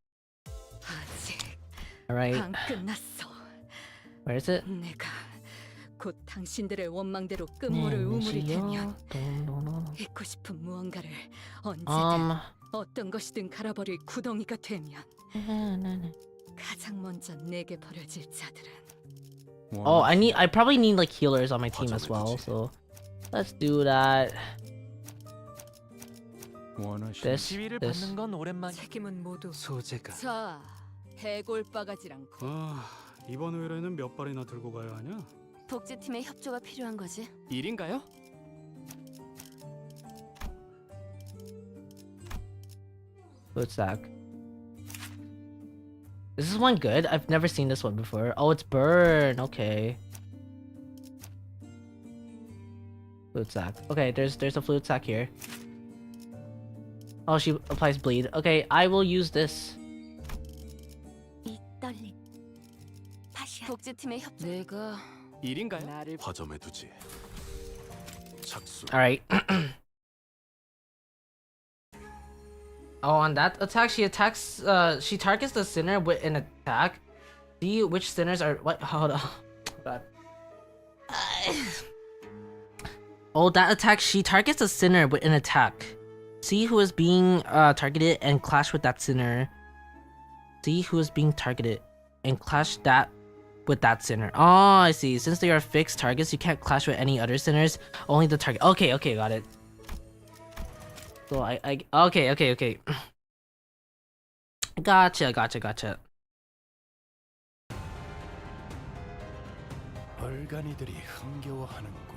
Alright. Where is it? 곧 당신들의 원망대로 끝물을 우물일 테면 잊고 싶은 무언가를 언제든 어떤 것이든 갈아버릴 구덩이가 되면 가장 먼저 내게 버려질 자들은. Oh, I probably need like healers on my team as well, so let's do that. This. 책임은 모두 자, 해골 바가지랑 이번 의뢰는 몇 발이나 들고 가야 하냐? 복지팀의 협조가 필요한 거지. 일인가요? What's that? Is this one good? I've never seen this one before. Oh, it's burn. Okay. Fluid sack. Okay, there's a fluid sack here. Oh, she applies bleed. Okay, I will use this. 복지팀의 협조. 내가 일인가요? 화점에 두지. 착수. All right. Oh, on that attack, she attacks. She targets the sinner with an attack. See which sinners are what? Hold on. God. Oh, that attack. She targets a sinner with an attack. See who is being targeted and clash with that sinner. See who is being targeted and clash that with that sinner. Oh, I see. Since they are fixed targets, you can't clash with any other sinners. Only the target. Okay, okay, got it. So okay. Gotcha. 얼간이들이 흥겨워하는군.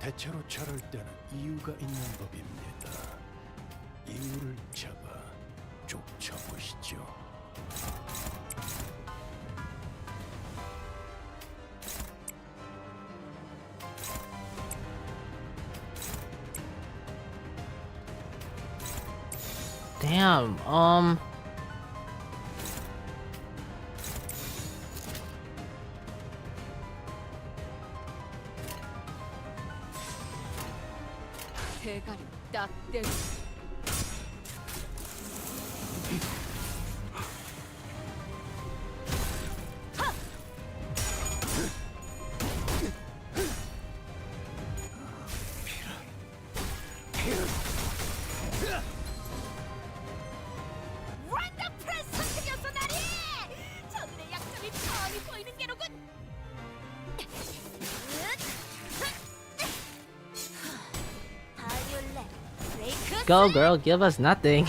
대체로 저럴 때는 이유가 있는 법입니다. 이유를 잡아 쫓아보시죠. Damn, 대가리 딱 떼고. Go, girl, give us nothing.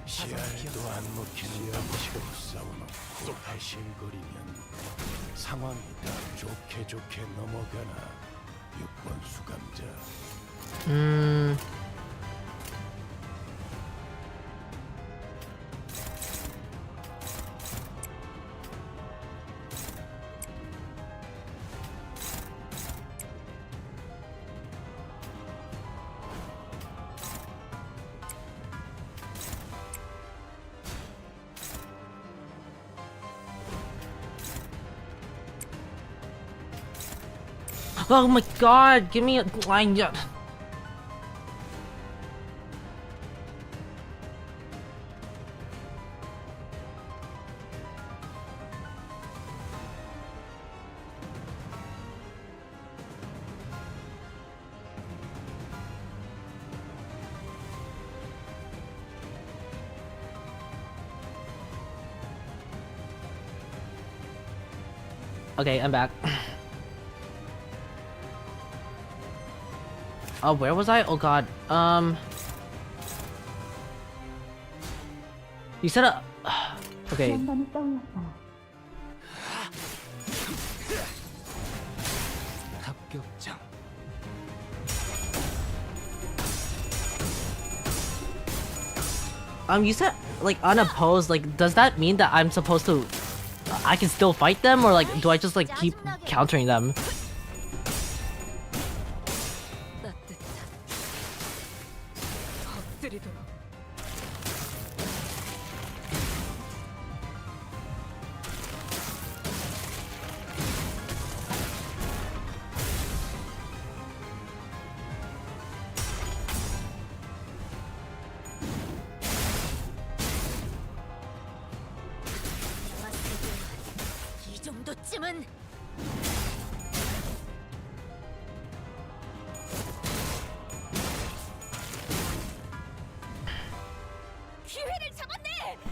씨알도 안 먹히는 양식으로 싸워놓고 발실거리면 상황이 다 좋게 좋게 넘어가나. 6번 수감자. Oh my god, give me a line. Okay, I'm back. Oh, where was I? Oh god. You said okay. 합격장. You said like unopposed. Like, does that mean that I'm supposed to? I can still fight them, or like, do I just like keep countering them?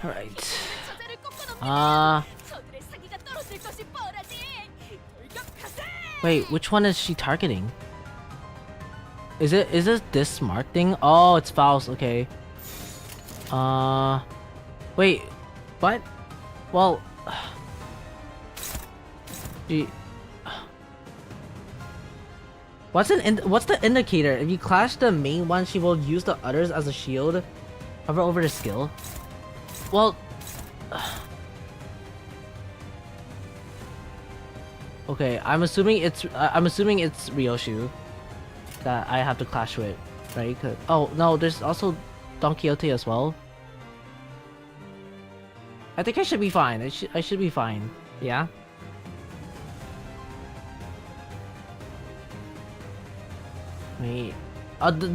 Alright. Wait, which one is she targeting? Is it this smart thing? Oh, it's Faust, okay. Wait, what? Well, what's the indicator? If you clash the main one, she will use the others as a shield. Hover over the skill. Well, okay. I'm assuming it's Ryoshu that I have to clash with, right? Oh no, there's also Don Quixote as well. I think I should be fine. I should be fine. Yeah. Wait.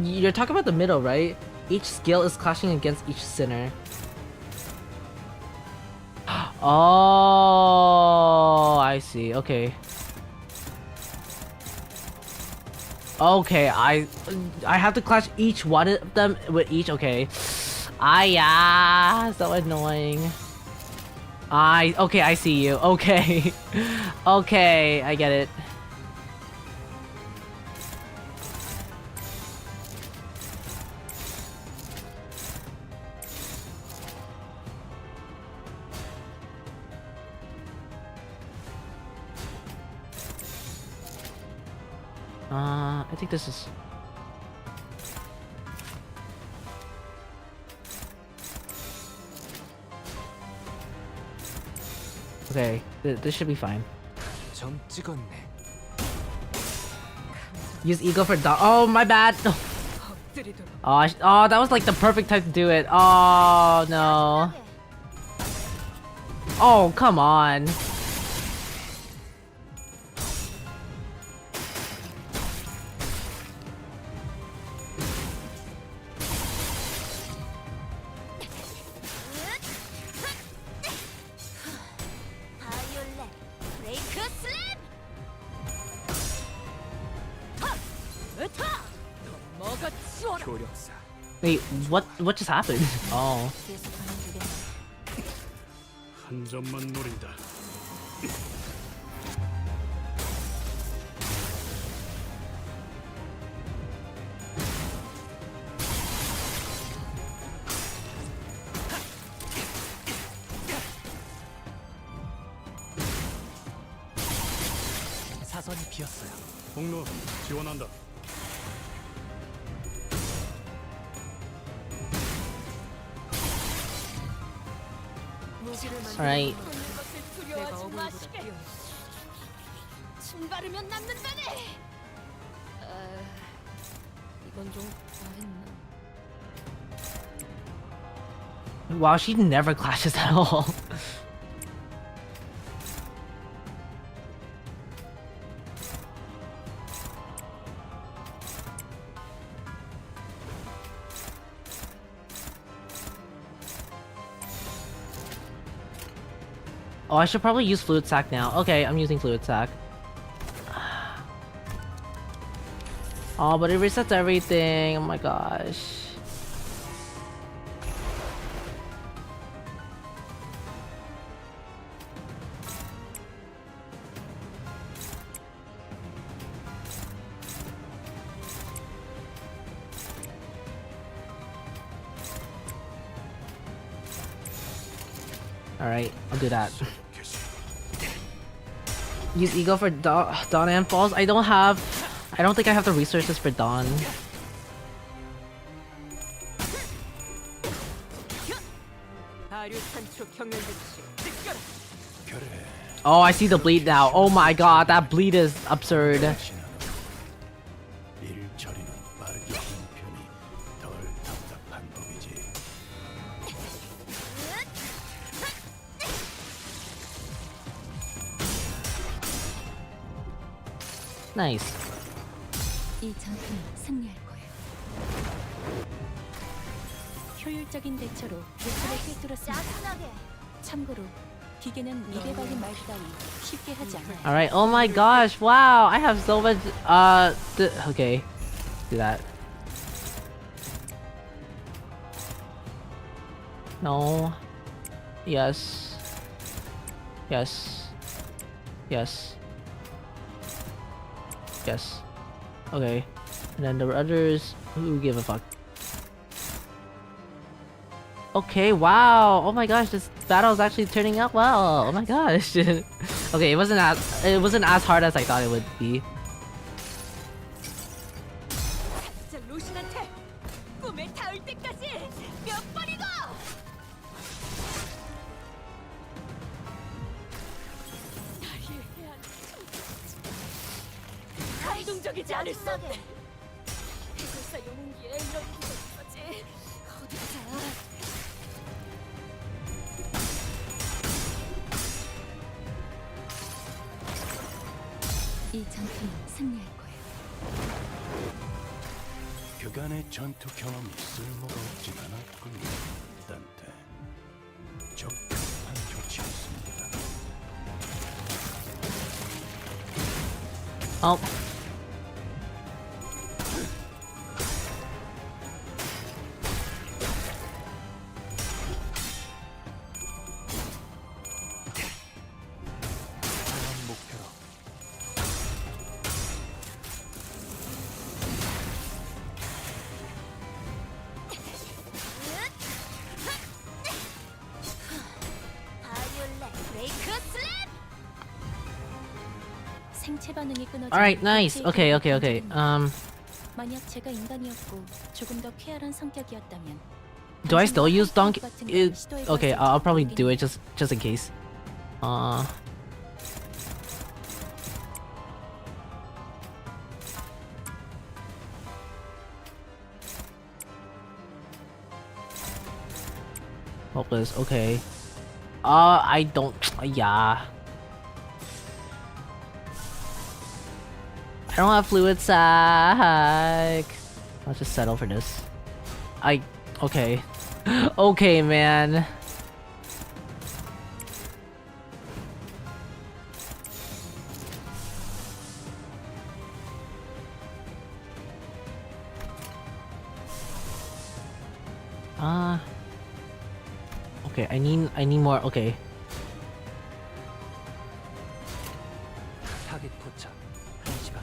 You're talking about the middle, right? Each skill is clashing against each sinner. Oh, I see. Okay. Okay, I have to clash each one of them with each. Okay. Yeah, so annoying. Okay, I see you. Okay. Okay, I get it. I think this is... Okay, this should be fine. 점 찍었네. Use ego for dog. Oh, my bad. Oh, oh, that was like the perfect time to do it. Oh, no. Oh, come on. 효력사. Wait, what just happened? Oh. 계속하는 두 개만. 한 점만 노린다. 사선이 비었어요. 폭로 지원한다. Alright. 내가 어부보다 뛰어. 침 바르면 남는다네. 이건 좀 과했나? Wow, she never clashes at all. Oh, I should probably use fluid sac now. Okay, I'm using fluid sac. Oh, but it resets everything. Oh my gosh. Alright, I'll do that. Use Ego for Dawn and Falls? I don't think I have the resources for Dawn. Oh, I see the bleed now. Oh my god, that bleed is absurd. 일 처리는 빠르게 하는 편이 덜 답답한 법이지. Nice. 이 전투는 승리할 거예요. 효율적인 대처로 개체를 꿰뚫었습니다. 참고로 기계는 입에 발린 말 따위 쉽게 하지 않아요. Alright, oh my gosh, wow, I have so much, okay, do that. No. Yes. Yes. Yes. Yes. Okay. And then the others, who give a fuck? Okay, wow. Oh my gosh, this battle is actually turning out well. Oh my gosh. Okay, it wasn't as hard as I thought it would be. 감동적이지 않을 수 없네. 해설사 영웅기에 이런 기분이 있었지. 어디서? 이 전투는 승리할 거예요. 그간의 전투 경험이 쓸모가 없진 않았군요. 딴테 적합한 조치였습니다. Oh. 생체 반응이 끊어져. Alright, nice. Okay. 만약 제가 인간이었고 조금 더 쾌활한 성격이었다면 Do I still use donkey? Okay, I'll probably do it just in case. Hopeless. Okay. I don't. Yeah. I don't have fluid sac. I'll just settle for this. Okay. Okay, man. Okay, I need more. Okay. 타겟 포착 1시간.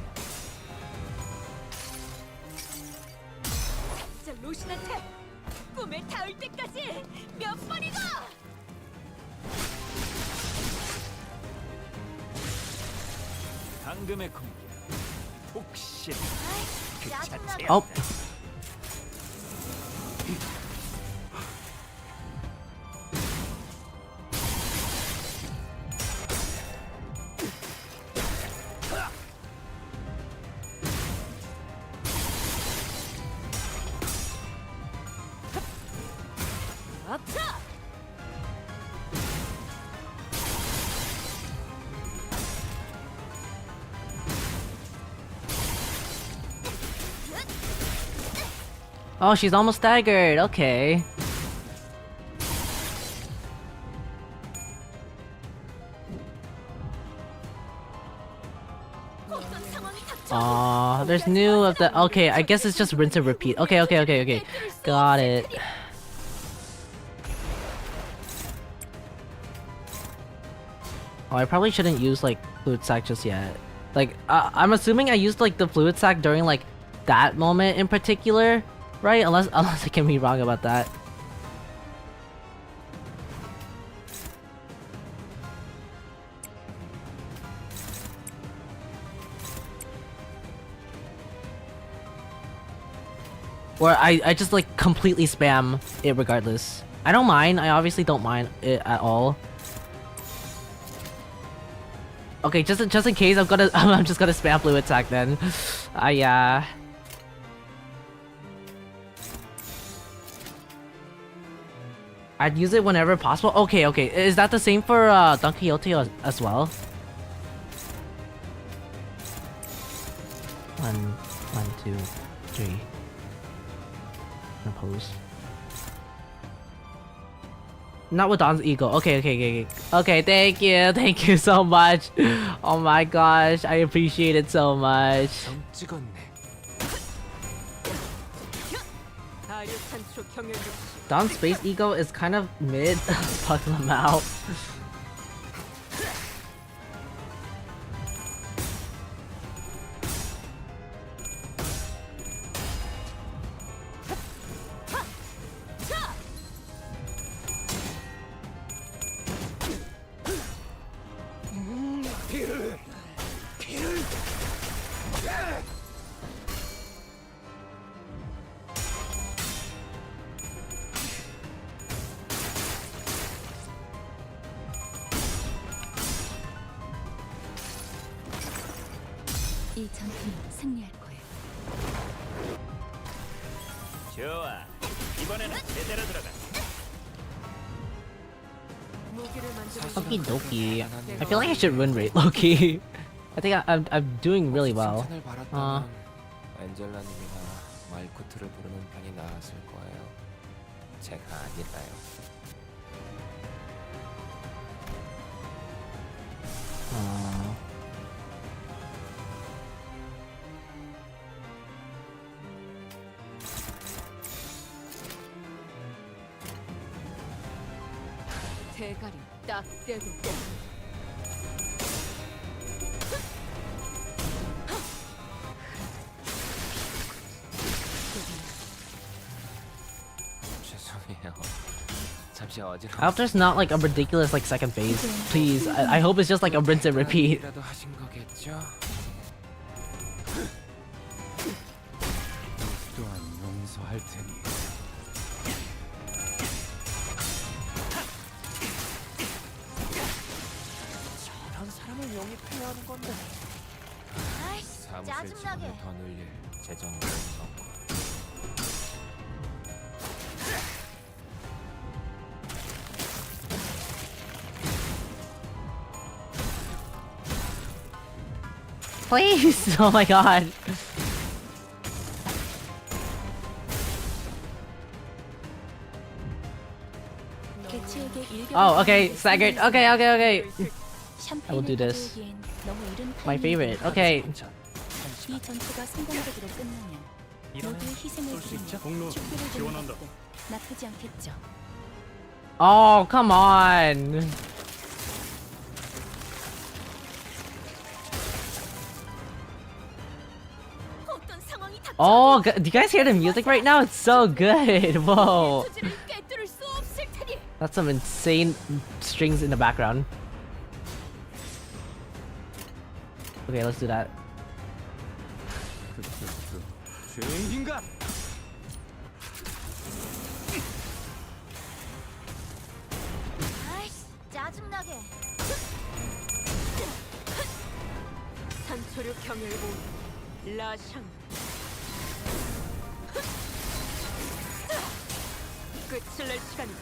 저 로신한테 꿈에 닿을 때까지 몇 번이고. 방금의 공격 혹시 그 자체야. Oh. Oh, she's almost staggered. Okay. There's new of the. Okay, I guess it's just rinse and repeat. Okay. Got it. Oh, I probably shouldn't use like fluid sac just yet. Like, I'm assuming I used like the fluid sac during like that moment in particular, right? Unless I can be wrong about that. Or I just like completely spam it regardless. I don't mind. I obviously don't mind it at all. Okay, just in case, I'm just gonna spam fluid sac then. Yeah. I'd use it whenever possible. Okay. Is that the same for Don Quixote as well? One, two, three. Pose. Not with Don's ego. Okay. Okay, thank you so much. Oh my gosh, I appreciate it so much. Don's space ego is kind of mid. Fuck them out. 이 전투는 승리할 거예요. 좋아. 이번에는 제대로 들어가. Okie dokie. I feel like I should win rate Loki. I think I'm doing really well. 엔젤라님이나 말쿠트를 부르는 편이 나았을 거예요. 제가 아니라요. 대가리 딱 떼고 죄송해요. 잠시 어지러워. I hope there's not like a ridiculous like second phase. Please, I hope it's just like a rinse and repeat. 이라도 하신 거겠죠? 또한 용서할 테니. 저런 사람을 영입해야 하는 건데. 사무실 직원을 더 늘릴 재정을 넣고. Please! Oh my god. Oh, okay, staggered. Okay. I will do this. My favorite. Okay. 이 전투가 성공적으로 끝나면 모두의 희생을 쏠수 기리며 있죠? 공로 축배를 보는 지원한다. 것도 나쁘지 않겠죠. Oh, come on. 어떤 상황이 Oh, do you guys hear the music right now? It's so good. Whoa. 소지를 꿰뚫을 수 없을 테니. That's some insane strings in the background. Okay, let's do that. 죄인인가? 아이씨, 짜증나게. 산초류 경혈봉 라샹. 끝을 낼 시간이다.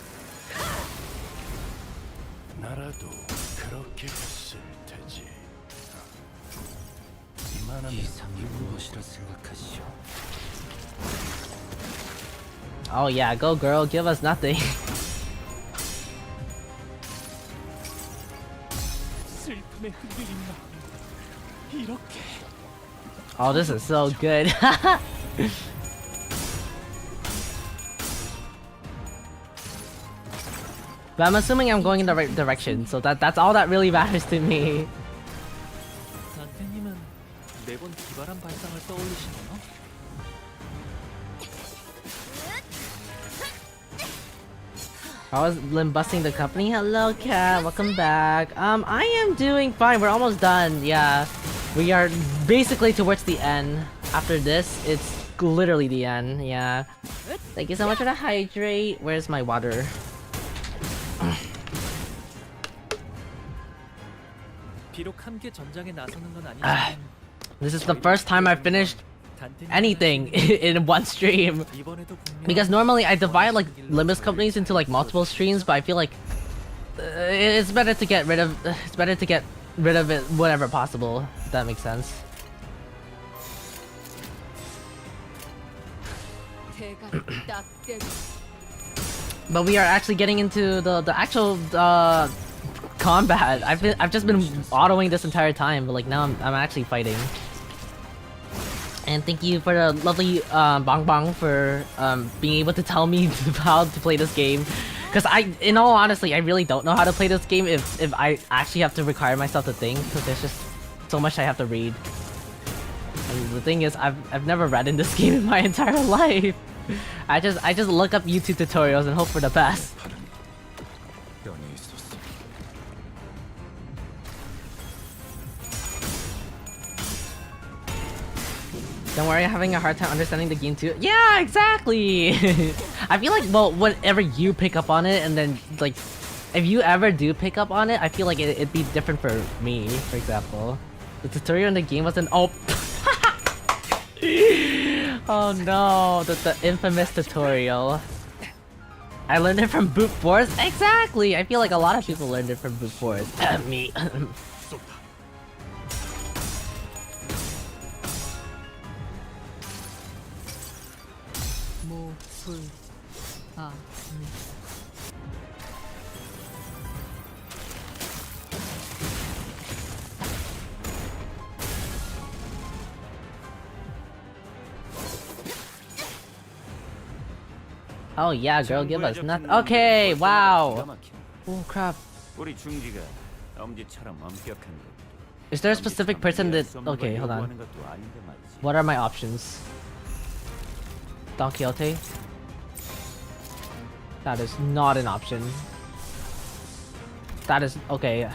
나라도 그렇게 했을 테지. 이만한 이상이 무엇이라 생각하시오? Oh yeah, go girl, give us nothing. 슬픔에 흔들린 마음. 이렇게. Oh, this is so good. But I'm assuming I'm going in the right direction, so that's all that really matters to me. 단테님은 매번 기발한 발상을 떠올리시네요. How is limbusing the company? Hello, Cat. Welcome back. I am doing fine. We're almost done. Yeah, we are basically towards the end. After this, it's literally the end. Yeah. Thank you so much for the hydrate. Where's my water? 비록 함께 전장에 나서는 건 아니지만 This is the first time I've finished anything in one stream. 이번에도 분명 Because normally I divide like Limbus companies into like multiple streams, but I feel like it's better to get rid of it whenever possible. If that makes sense. 대가리 딱 떼고 But we are actually getting into the actual combat. I've just been autoing this entire time, but like now I'm actually fighting. And thank you for the lovely Bong Bong for being able to tell me how to play this game. Because in all honesty, I really don't know how to play this game if I actually have to require myself to think. Because there's just so much I have to read. And the thing is, I've never read in this game in my entire life. I just look up YouTube tutorials and hope for the best. 연이 있었어. Don't worry, I'm having a hard time understanding the game too. Yeah, exactly! I feel like, well, whenever you pick up on it, and then, like, if you ever do pick up on it, I feel like it'd be different for me, for example. The tutorial in the game wasn't- oh! Oh no, the infamous tutorial. I learned it from brute force? Exactly! I feel like a lot of people learned it from brute force. Me. 모불 아 Oh yeah, girl, give us nothing. Okay, wow. Oh crap. 우리 중지가 엄지처럼 엄격한 것. Is there a specific person that... Okay, hold on. What are my options? Don Quixote? That is not an option. That is... Okay.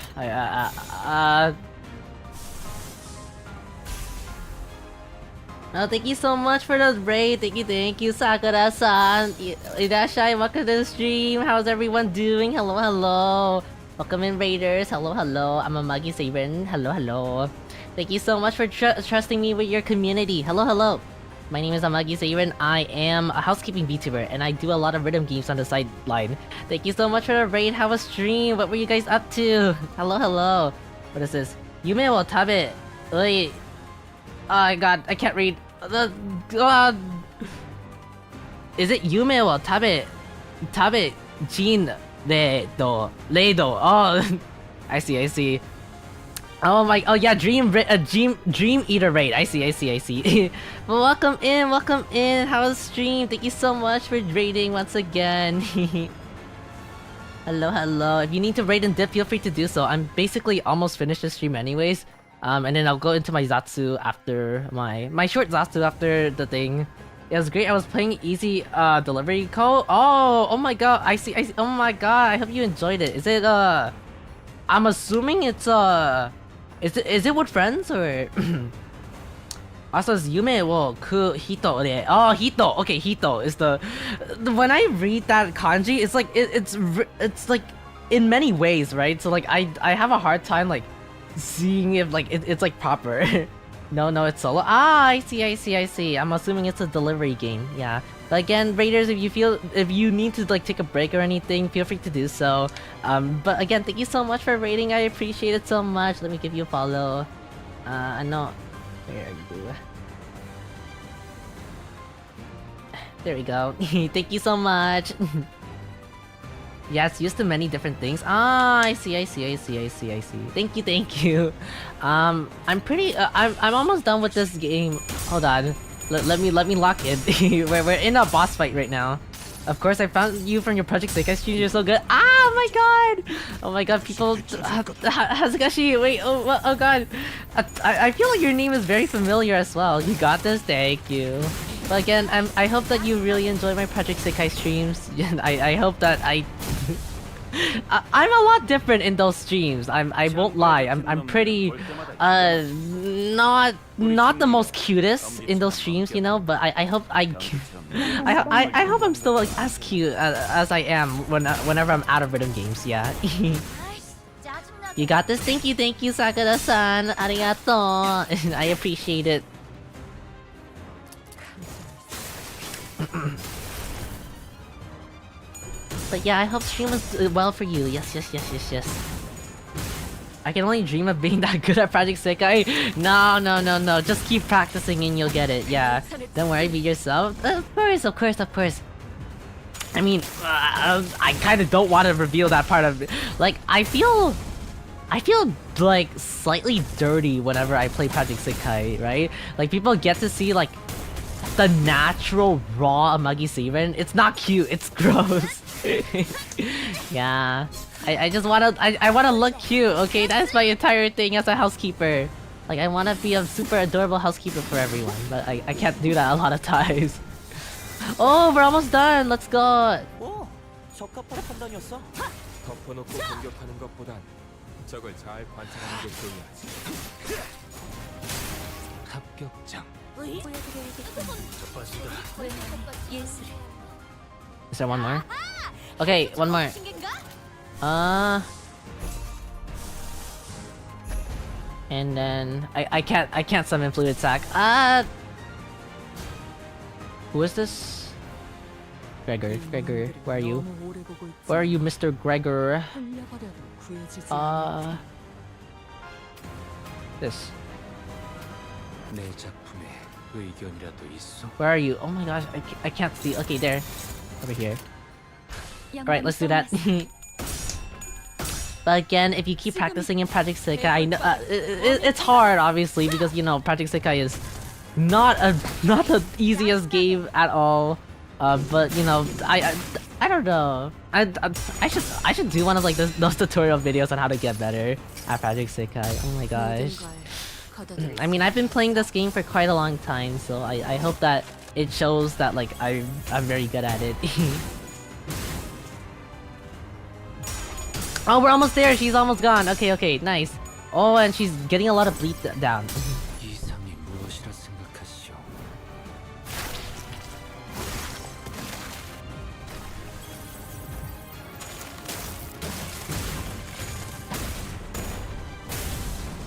Oh, thank you so much for the raid. Thank you, Sakura-san. Irashai, welcome to the stream. How's everyone doing? Hello, hello. Welcome in, raiders. Hello, hello. I'm Amagi Seiran. Hello, hello. Thank you so much for trusting me with your community. Hello, hello. My name is Amagi Seiran. I am a housekeeping vtuber, and I do a lot of rhythm games on the sideline. Thank you so much for the raid. How was stream? What were you guys up to? Hello, hello. What is this? Yume wo tabe. Oi. Oh my god, I can't read. Is it Yume wo tabe jin de do reido? Oh, I see. Oh my, oh yeah, dream eater raid. I see. Well, welcome in. How was stream? Thank you so much for raiding once again. Hello. If you need to raid and dip, feel free to do so. I'm basically almost finished the stream anyways. And then I'll go into my Zatsu after my short Zatsu after the thing. It was great. I was playing easy delivery code. Oh my god. I see. Oh my god. I hope you enjoyed it. Is it I'm assuming it's is it with friends or also it's Yume wo ku hito de. Oh, hito. Okay, hito is the when I read that kanji, it's like it's like in many ways, right? So like I have a hard time like seeing if like it's like proper. No, it's solo. I see. I'm assuming it's a delivery game. Yeah. But again, raiders, if you need to like take a break or anything, feel free to do so. But again, thank you so much for raiding. I appreciate it so much. Let me give you a follow. I know. Where are you? There we go. Thank you so much. Yeah, it's used to many different things. I see. Thank you. I'm pretty. I'm almost done with this game. Hold on. Let me lock in. We're in a boss fight right now. Of course, I found you from your Project Sekai stream. You're so good. Oh my god, people. Hazukashi, wait. Oh god. I feel like your name is very familiar as well. You got this. Thank you. But again, I hope that you really enjoy my Project Sekai streams. I hope that I'm a lot different in those streams. I won't lie. I'm pretty not the most cutest in those streams, you know. But I hope I hope I'm still like as cute as I am whenever I'm out of rhythm games. Yeah. You got this. Thank you, Sakura-san. Arigato. I appreciate it. But yeah, I hope stream was well for you. Yes. I can only dream of being that good at Project Sekai. No. Just keep practicing and you'll get it. Yeah. Don't worry, be yourself. Of course. I mean, I kind of don't want to reveal that part of it. Like, I feel like slightly dirty whenever I play Project Sekai, right? Like, people get to see like the natural raw Amagi Seiran. It's not cute, it's gross. Yeah. I just wanna look cute, okay? That's my entire thing as a housekeeper. Like, I wanna be a super adorable housekeeper for everyone, but I can't do that a lot of times. Oh, we're almost done. Let's go. 적합한 판단이었어? 덮어놓고 공격하는 것보단 적을 잘 관찰하는 게 중요하지. 합격장. Is there one more? Okay, one more. And then I can't summon Fluid Sack. Who is this? Gregor, where are you? Where are you, Mr. Gregor? This. Where are you? Oh my gosh, I can't see. Okay, there. Over here. Alright, let's do that. But again, if you keep practicing in Project Sekai, I know it's hard, obviously, because you know Project Sekai is not the easiest game at all. But you know, I don't know. I should do one of like those tutorial videos on how to get better at Project Sekai. Oh my gosh. I mean, I've been playing this game for quite a long time, so I hope that it shows that like I'm very good at it. Oh, we're almost there. She's almost gone. Okay, nice. Oh, and she's getting a lot of bleed down.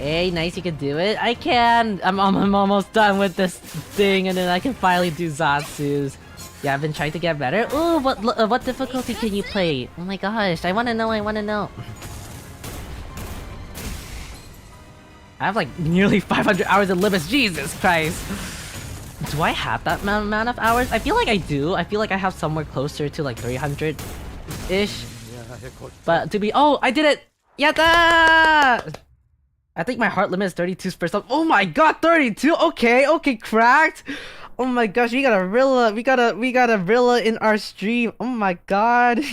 Hey, nice, you can do it. I can. I'm almost done with this thing, and then I can finally do Zatsus. Yeah, I've been trying to get better. Ooh, what difficulty can you play? Oh my gosh, I wanna know. I have like nearly 500 hours in Limbus. Jesus Christ. Do I have that amount of hours? I feel like I do. I feel like I have somewhere closer to like 300-ish. But to be... Oh, I did it! Yatta! I think my heart limit is 32 first up. Oh my god, 32. Okay, cracked. Oh my gosh, we got a Rilla. We got a Rilla in our stream. Oh my god.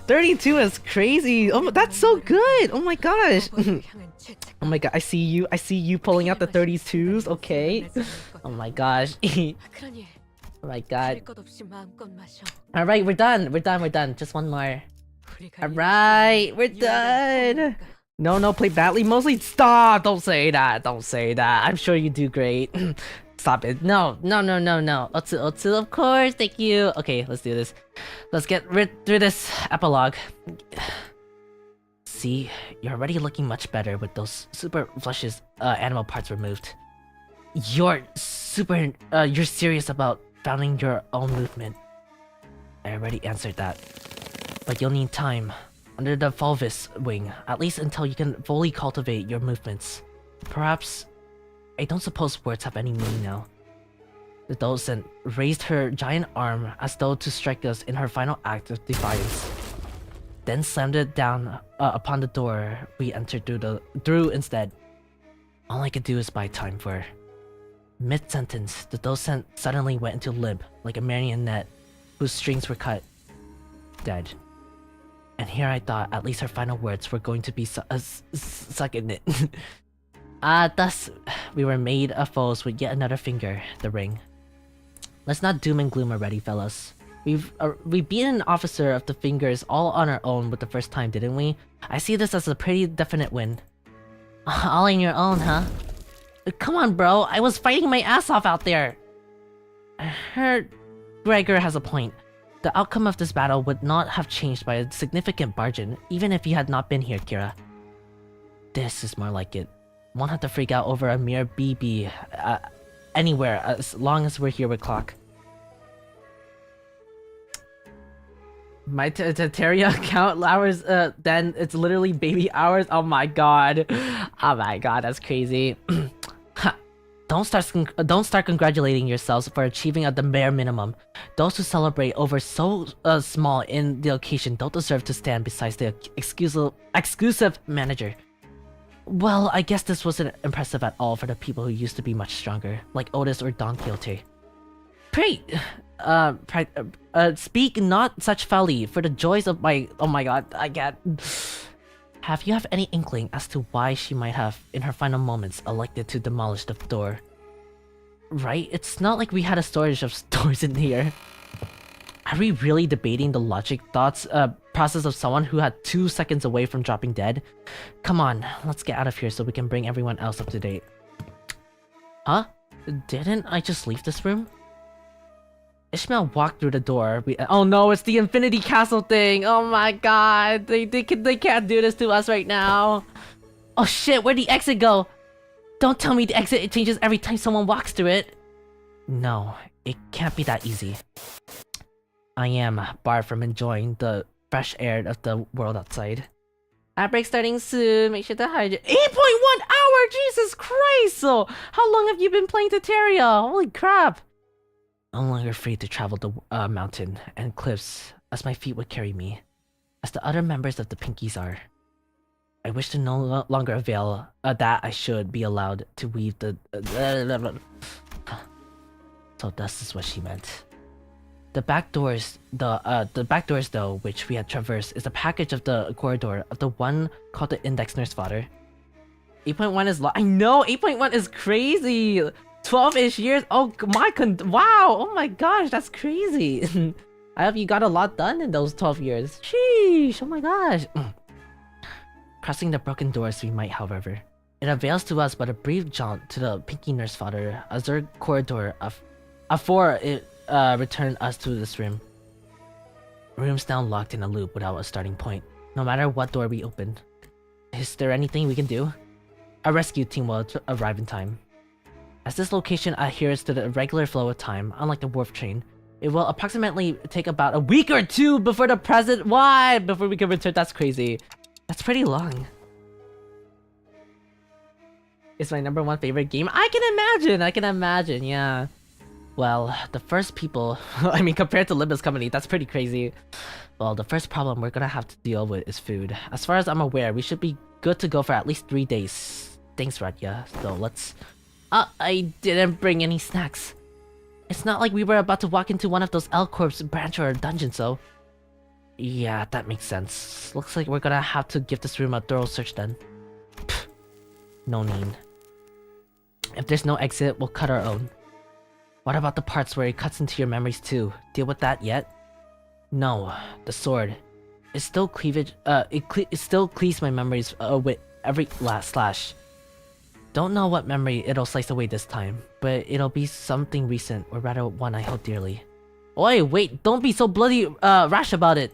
32 is crazy. Oh, that's so good. Oh my gosh. Oh my god, I see you pulling out the 32s. Okay. Oh my gosh. Oh my god. Alright, we're done. Just one more. Alright, we're done. No, play badly. Mostly stop. Don't say that. I'm sure you do great. Stop it. No. Otsu, of course. Thank you. Okay, let's do this. Let's get through this epilogue. See, you're already looking much better with those super flushes animal parts removed. You're serious about founding your own movement. I already answered that. But you'll need time under the Fulvis wing, at least until you can fully cultivate your movements. Perhaps... I don't suppose words have any meaning now. The docent raised her giant arm as though to strike us in her final act of defiance. Then slammed it down upon the door we entered through instead. All I could do is buy time for her. Mid-sentence, the docent suddenly went into limp, like a marionette whose strings were cut. Dead. And here I thought at least her final words were going to be suck in it. Thus, we were made a foes with yet another finger, the ring. Let's not doom and gloom already, fellas. We've beaten an officer of the fingers all on our own with the first time, didn't we? I see this as a pretty definite win. All on your own, huh? Come on, bro. I was fighting my ass off out there. I heard Gregor has a point. The outcome of this battle would not have changed by a significant margin, even if you had not been here, Kira. This is more like it. Won't have to freak out over a mere BB anywhere as long as we're here with Clock. My Terraria count hours, then it's literally baby hours. Oh my god. Oh my god, that's crazy. Don't start congratulating yourselves for achieving at the bare minimum. Those who celebrate over so small in the occasion don't deserve to stand beside the exclusive manager. Well, I guess this wasn't impressive at all for the people who used to be much stronger, like Otis or Don Quixote. Pray, speak not such folly for the joys of my... Oh my god, I get... Have you any inkling as to why she might have, in her final moments, elected to demolish the door? Right? It's not like we had a storage of doors in here. Are we really debating the logic process of someone who had 2 seconds away from dropping dead? Come on, let's get out of here so we can bring everyone else up to date. Huh? Didn't I just leave this room? Ishmael walked through the door. Oh no, it's the Infinity Castle thing! Oh my god, they can't do this to us right now. Oh shit, where'd the exit go? Don't tell me the exit changes every time someone walks through it. No, it can't be that easy. I am barred from enjoying the fresh air of the world outside. Ad break starting soon. Make sure to hydrate. 8.1 hour! Jesus Christ! So, how long have you been playing Terraria? Holy crap! I'm no longer free to travel the mountain and cliffs as my feet would carry me, as the other members of the Pinkies are. I wish to no longer avail that I should be allowed to weave the... So this is what she meant. The back doors, though, which we had traversed, is a package of the corridor of the one called the Index Nurse Fodder. 8.1 is I know! 8.1 is crazy! 12-ish years? Oh my wow! Oh my gosh, that's crazy! I hope you got a lot done in those 12 years. Sheesh! Oh my gosh! Crossing the broken doors we might, however. It avails to us but a brief jaunt to the Pinky Nurse Fodder, azure corridor afore it returned us to this room. Room's now locked in a loop without a starting point, no matter what door we open. Is there anything we can do? A rescue team will arrive in time. As this location adheres to the regular flow of time, unlike the warp train, it will approximately take about a week or 2 before the present. Why? Before we can return. That's crazy. That's pretty long. It's my #1 favorite game. I can imagine, yeah. Well, the first people... I mean, compared to Limbuscompany, that's pretty crazy. Well, the first problem we're gonna have to deal with is food. As far as I'm aware, we should be good to go for at least 3 days. thanks, Radya. So let's... I didn't bring any snacks. It's not like we were about to walk into one of those L-Corp's branch or dungeon, so... Yeah, that makes sense. Looks like we're gonna have to give this room a thorough search then. Pfft, no need. If there's no exit, we'll cut our own. What about the parts where it cuts into your memories too? Deal with that yet? No, the sword. It still it still cleaves my memories with every last slash. Don't know what memory it'll slice away this time, but it'll be something recent, or rather one I hold dearly. Oi, wait, don't be so bloody rash about it!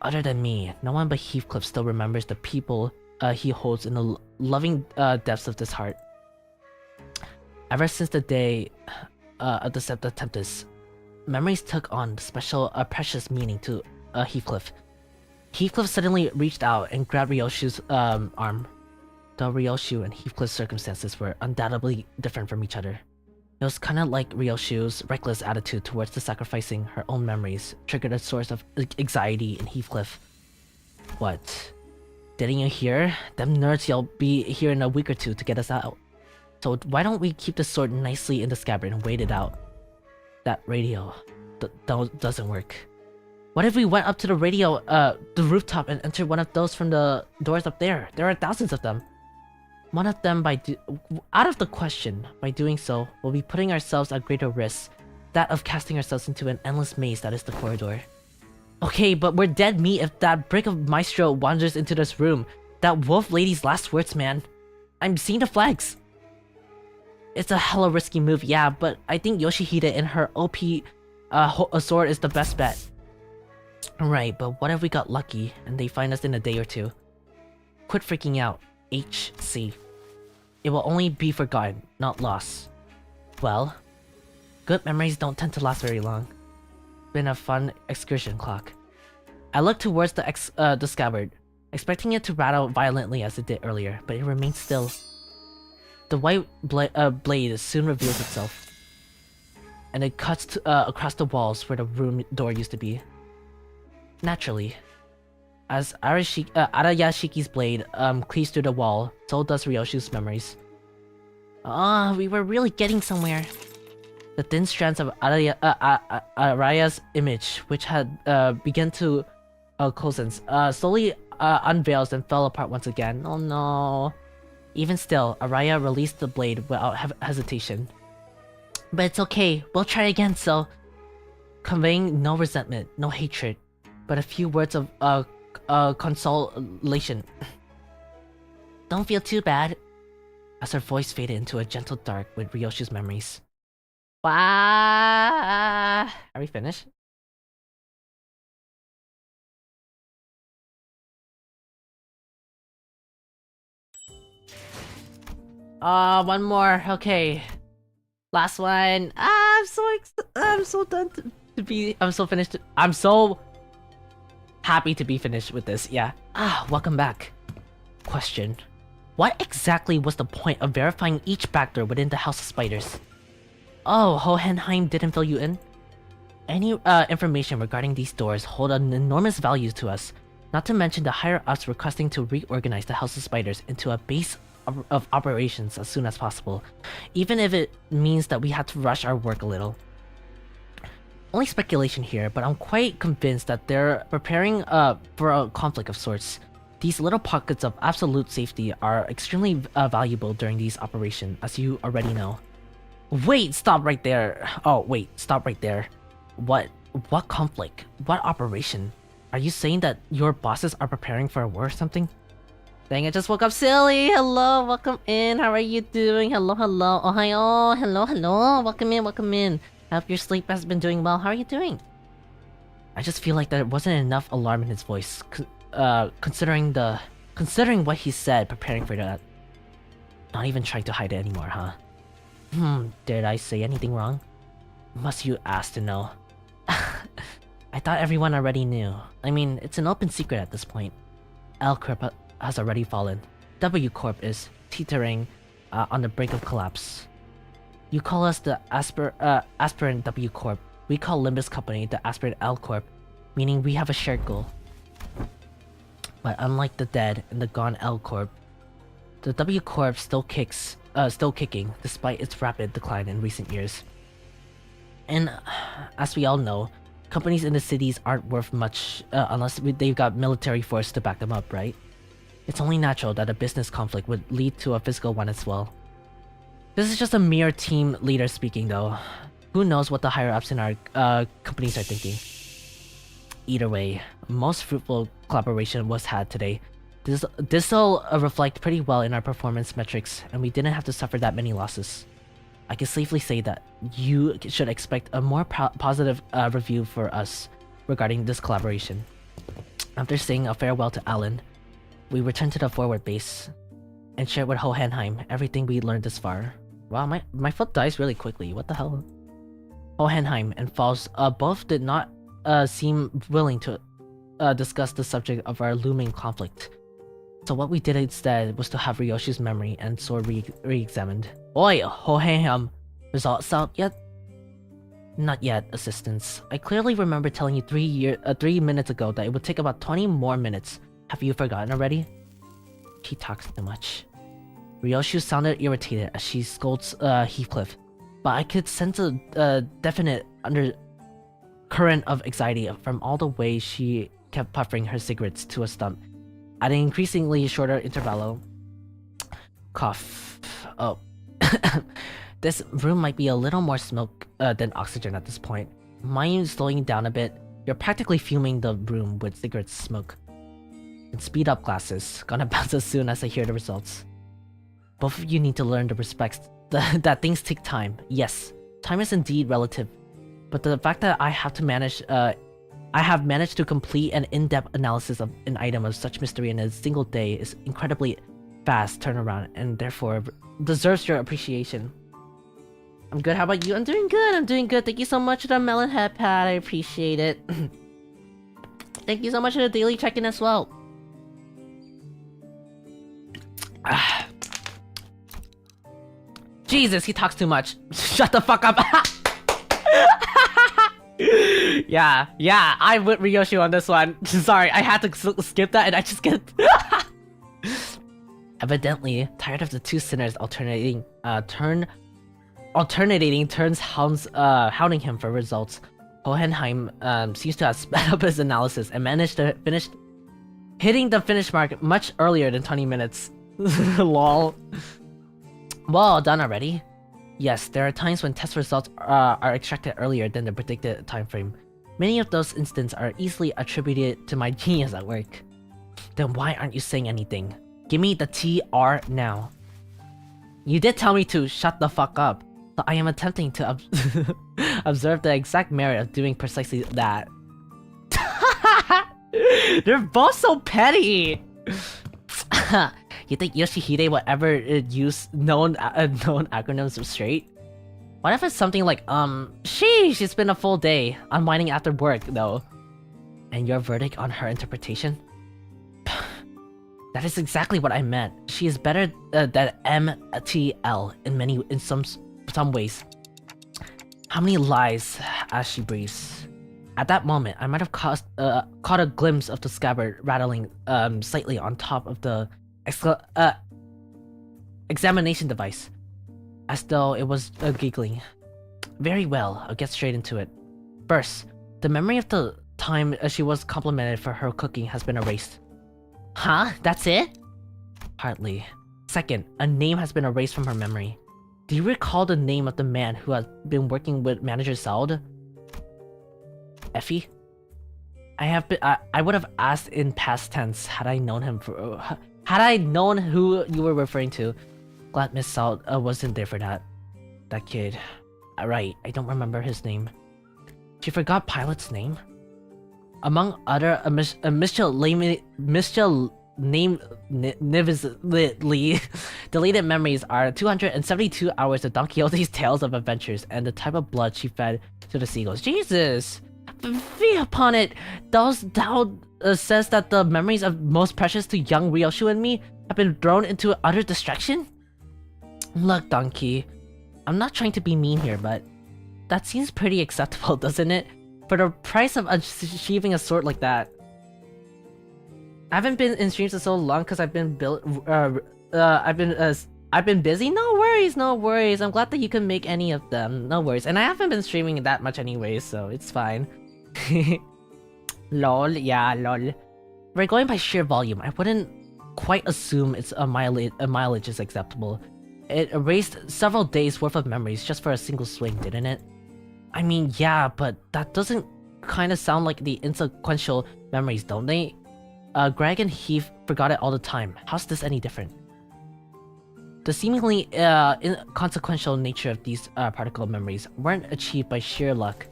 Other than me, no one but Heathcliff still remembers the people he holds in the loving depths of this heart. Ever since the day of the Septa Tempest, memories took on special, precious meaning to Heathcliff. Heathcliff suddenly reached out and grabbed Ryoshu's arm. Though Ryoshu and Heathcliff's circumstances were undoubtedly different from each other. It was kinda like Ryoshu's reckless attitude towards the sacrificing her own memories triggered a source of anxiety in Heathcliff. What? Didn't you hear? Them nerds will be here in a week or two to get us out. So why don't we keep the sword nicely in the scabbard and wait it out? That radio doesn't work. What if we went up to the radio, the rooftop and entered one of those from the doors up there? There are thousands of them. One of them out of the question. By doing so, we'll be putting ourselves at greater risk, that of casting ourselves into an endless maze that is the corridor. Okay, but we're dead meat if that brick of Maestro wanders into this room. That wolf lady's last words, man. I'm seeing the flags. It's a hella risky move, yeah, but I think Yoshihide and her OP sword is the best bet. Right, but what if we got lucky and they find us in a day or two? Quit freaking out. HC. It will only be forgotten, not lost. Well, good memories don't tend to last very long. Been a fun excursion, Clock. I looked towards the scabbard, expecting it to rattle violently as it did earlier, but it remained still. The white blade soon reveals itself, and it cuts across the walls where the room door used to be. Naturally, as Arayashiki's blade cleaves through the wall, so does Ryoshu's memories. We were really getting somewhere. The thin strands of Araya's image, which had begun to coalesce, slowly unveils and fell apart once again. Oh no. Even still, Araya released the blade without hesitation. But it's okay, we'll try again, so... Conveying no resentment, no hatred, but a few words of consolation. Don't feel too bad. As her voice faded into a gentle dark with Ryoshu's memories. Wow. Are we finished? One more. Okay. Last one. I'm so done to be. I'm so finished. I'm so happy to be finished with this. Yeah. Welcome back. Question. What exactly was the point of verifying each backdoor within the House of Spiders? Oh, Hohenheim didn't fill you in? Any information regarding these doors hold an enormous value to us, not to mention the higher-ups requesting to reorganize the House of Spiders into a base of operations as soon as possible, even if it means that we have to rush our work a little. Only speculation here, but I'm quite convinced that they're preparing for a conflict of sorts. These little pockets of absolute safety are extremely valuable during these operations, as you already know. Wait, stop right there. Oh, wait, stop right there. What conflict? What operation? Are you saying that your bosses are preparing for a war or something? Dang, I just woke up silly. Hello, welcome in. How are you doing? Hello, hello. Ohayo. Hello, hello. Welcome in, welcome in. I hope your sleep has been doing well. How are you doing? I just feel like there wasn't enough alarm in his voice, considering what he said preparing for that. Not even trying to hide it anymore, huh? Did I say anything wrong? Must you ask to know? I thought everyone already knew. I mean, it's an open secret at this point. L Corp has already fallen. W Corp is teetering on the brink of collapse. You call us the aspirant W Corp. We call Limbuscompany the aspirant L Corp, meaning we have a shared goal. But unlike the dead and the gone L Corp, The W Corp still kicking despite its rapid decline in recent years. And as we all know, companies in the cities aren't worth much unless they've got military force to back them up, right? It's only natural that a business conflict would lead to a physical one as well. This is just a mere team leader speaking though. Who knows what the higher-ups in our companies are thinking. Either way, most fruitful collaboration was had today. This'll reflect pretty well in our performance metrics, and we didn't have to suffer that many losses. I can safely say that you should expect a more positive review for us regarding this collaboration. After saying a farewell to Alan, we returned to the forward base and shared with Hohenheim everything we learned this far. Wow, my foot dies really quickly. What the hell? Hohenheim and Falls both did not seem willing to discuss the subject of our looming conflict. So what we did instead was to have Ryoshi's memory and sword re-examined. Oi, Hohenheim! Results out yet? Not yet, Assistants. I clearly remember telling you 3 minutes ago that it would take about 20 more minutes. Have you forgotten already? She talks too much. Ryoshi sounded irritated as she scolds Heathcliff, but I could sense a definite undercurrent of anxiety from all the way she kept puffing her cigarettes to a stump. At an increasingly shorter intervallo. Cough. Oh. This room might be a little more smoke than oxygen at this point. Mind slowing down a bit? You're practically fuming the room with cigarette smoke. And speed up classes. Gonna bounce as soon as I hear the results. Both of you need to learn the respects that things take time. Yes, time is indeed relative. But the fact that I have managed to complete an in-depth analysis of an item of such mystery in a single day is incredibly fast turnaround and therefore deserves your appreciation. I'm good, how about you? I'm doing good. Thank you so much for the melon head pad, I appreciate it. Thank you so much for the daily check-in as well. Jesus, he talks too much. Shut the fuck up. Yeah, I'm with Ryoshi on this one. Sorry, I had to skip that and I just get... Evidently, tired of the two sinners alternating turns hounding him for results. Hohenheim seems to have sped up his analysis and managed to hitting the finish mark much earlier than 20 minutes. Lol. Well done already. Yes, there are times when test results are extracted earlier than the predicted time frame. Many of those instances are easily attributed to my genius at work. Then why aren't you saying anything? Give me the TR now. You did tell me to shut the fuck up, so I am attempting to observe the exact merit of doing precisely that. They're both so petty! You think Yoshihide would ever use known acronyms straight? What if it's something like, sheesh, it's been a full day, unwinding after work, though. And your verdict on her interpretation? That is exactly what I meant. She is better than MTL in some ways. How many lies as she breathes? At that moment, I might have caught a glimpse of the scabbard rattling slightly on top of the examination device, as though it was giggling. Very well, I'll get straight into it. First, the memory of the time she was complimented for her cooking has been erased. Huh? That's it? Hardly. Second, a name has been erased from her memory. Do you recall the name of the man who has been working with Manager Saud? Effie? I would have asked in past tense had I known him had I known who you were referring to. Glad Miss Saud wasn't there for that. That kid. Right, I don't remember his name. She forgot Pilot's name? Among other miscellaneously deleted memories are 272 hours of Don Quixote's tales of adventures and the type of blood she fed to the seagulls. Jesus! Fie upon it! Thou says that the memories of most precious to young Ryoshu and me have been thrown into utter distraction? Look, Donkey, I'm not trying to be mean here, but that seems pretty acceptable, doesn't it? For the price of achieving a sword like that. I haven't been in streams for so long because I've been I've been busy. No worries, no worries. I'm glad that you can make any of them. No worries. And I haven't been streaming that much anyways, so it's fine. Lol, yeah, lol. We're going by sheer volume. I wouldn't quite assume it's a mileage is acceptable. It erased several days worth of memories just for a single swing, didn't it? I mean, yeah, but that doesn't kind of sound like the insequential memories, don't they? Greg and Heath forgot it all the time. How's this any different? The seemingly inconsequential nature of these particle memories weren't achieved by sheer luck.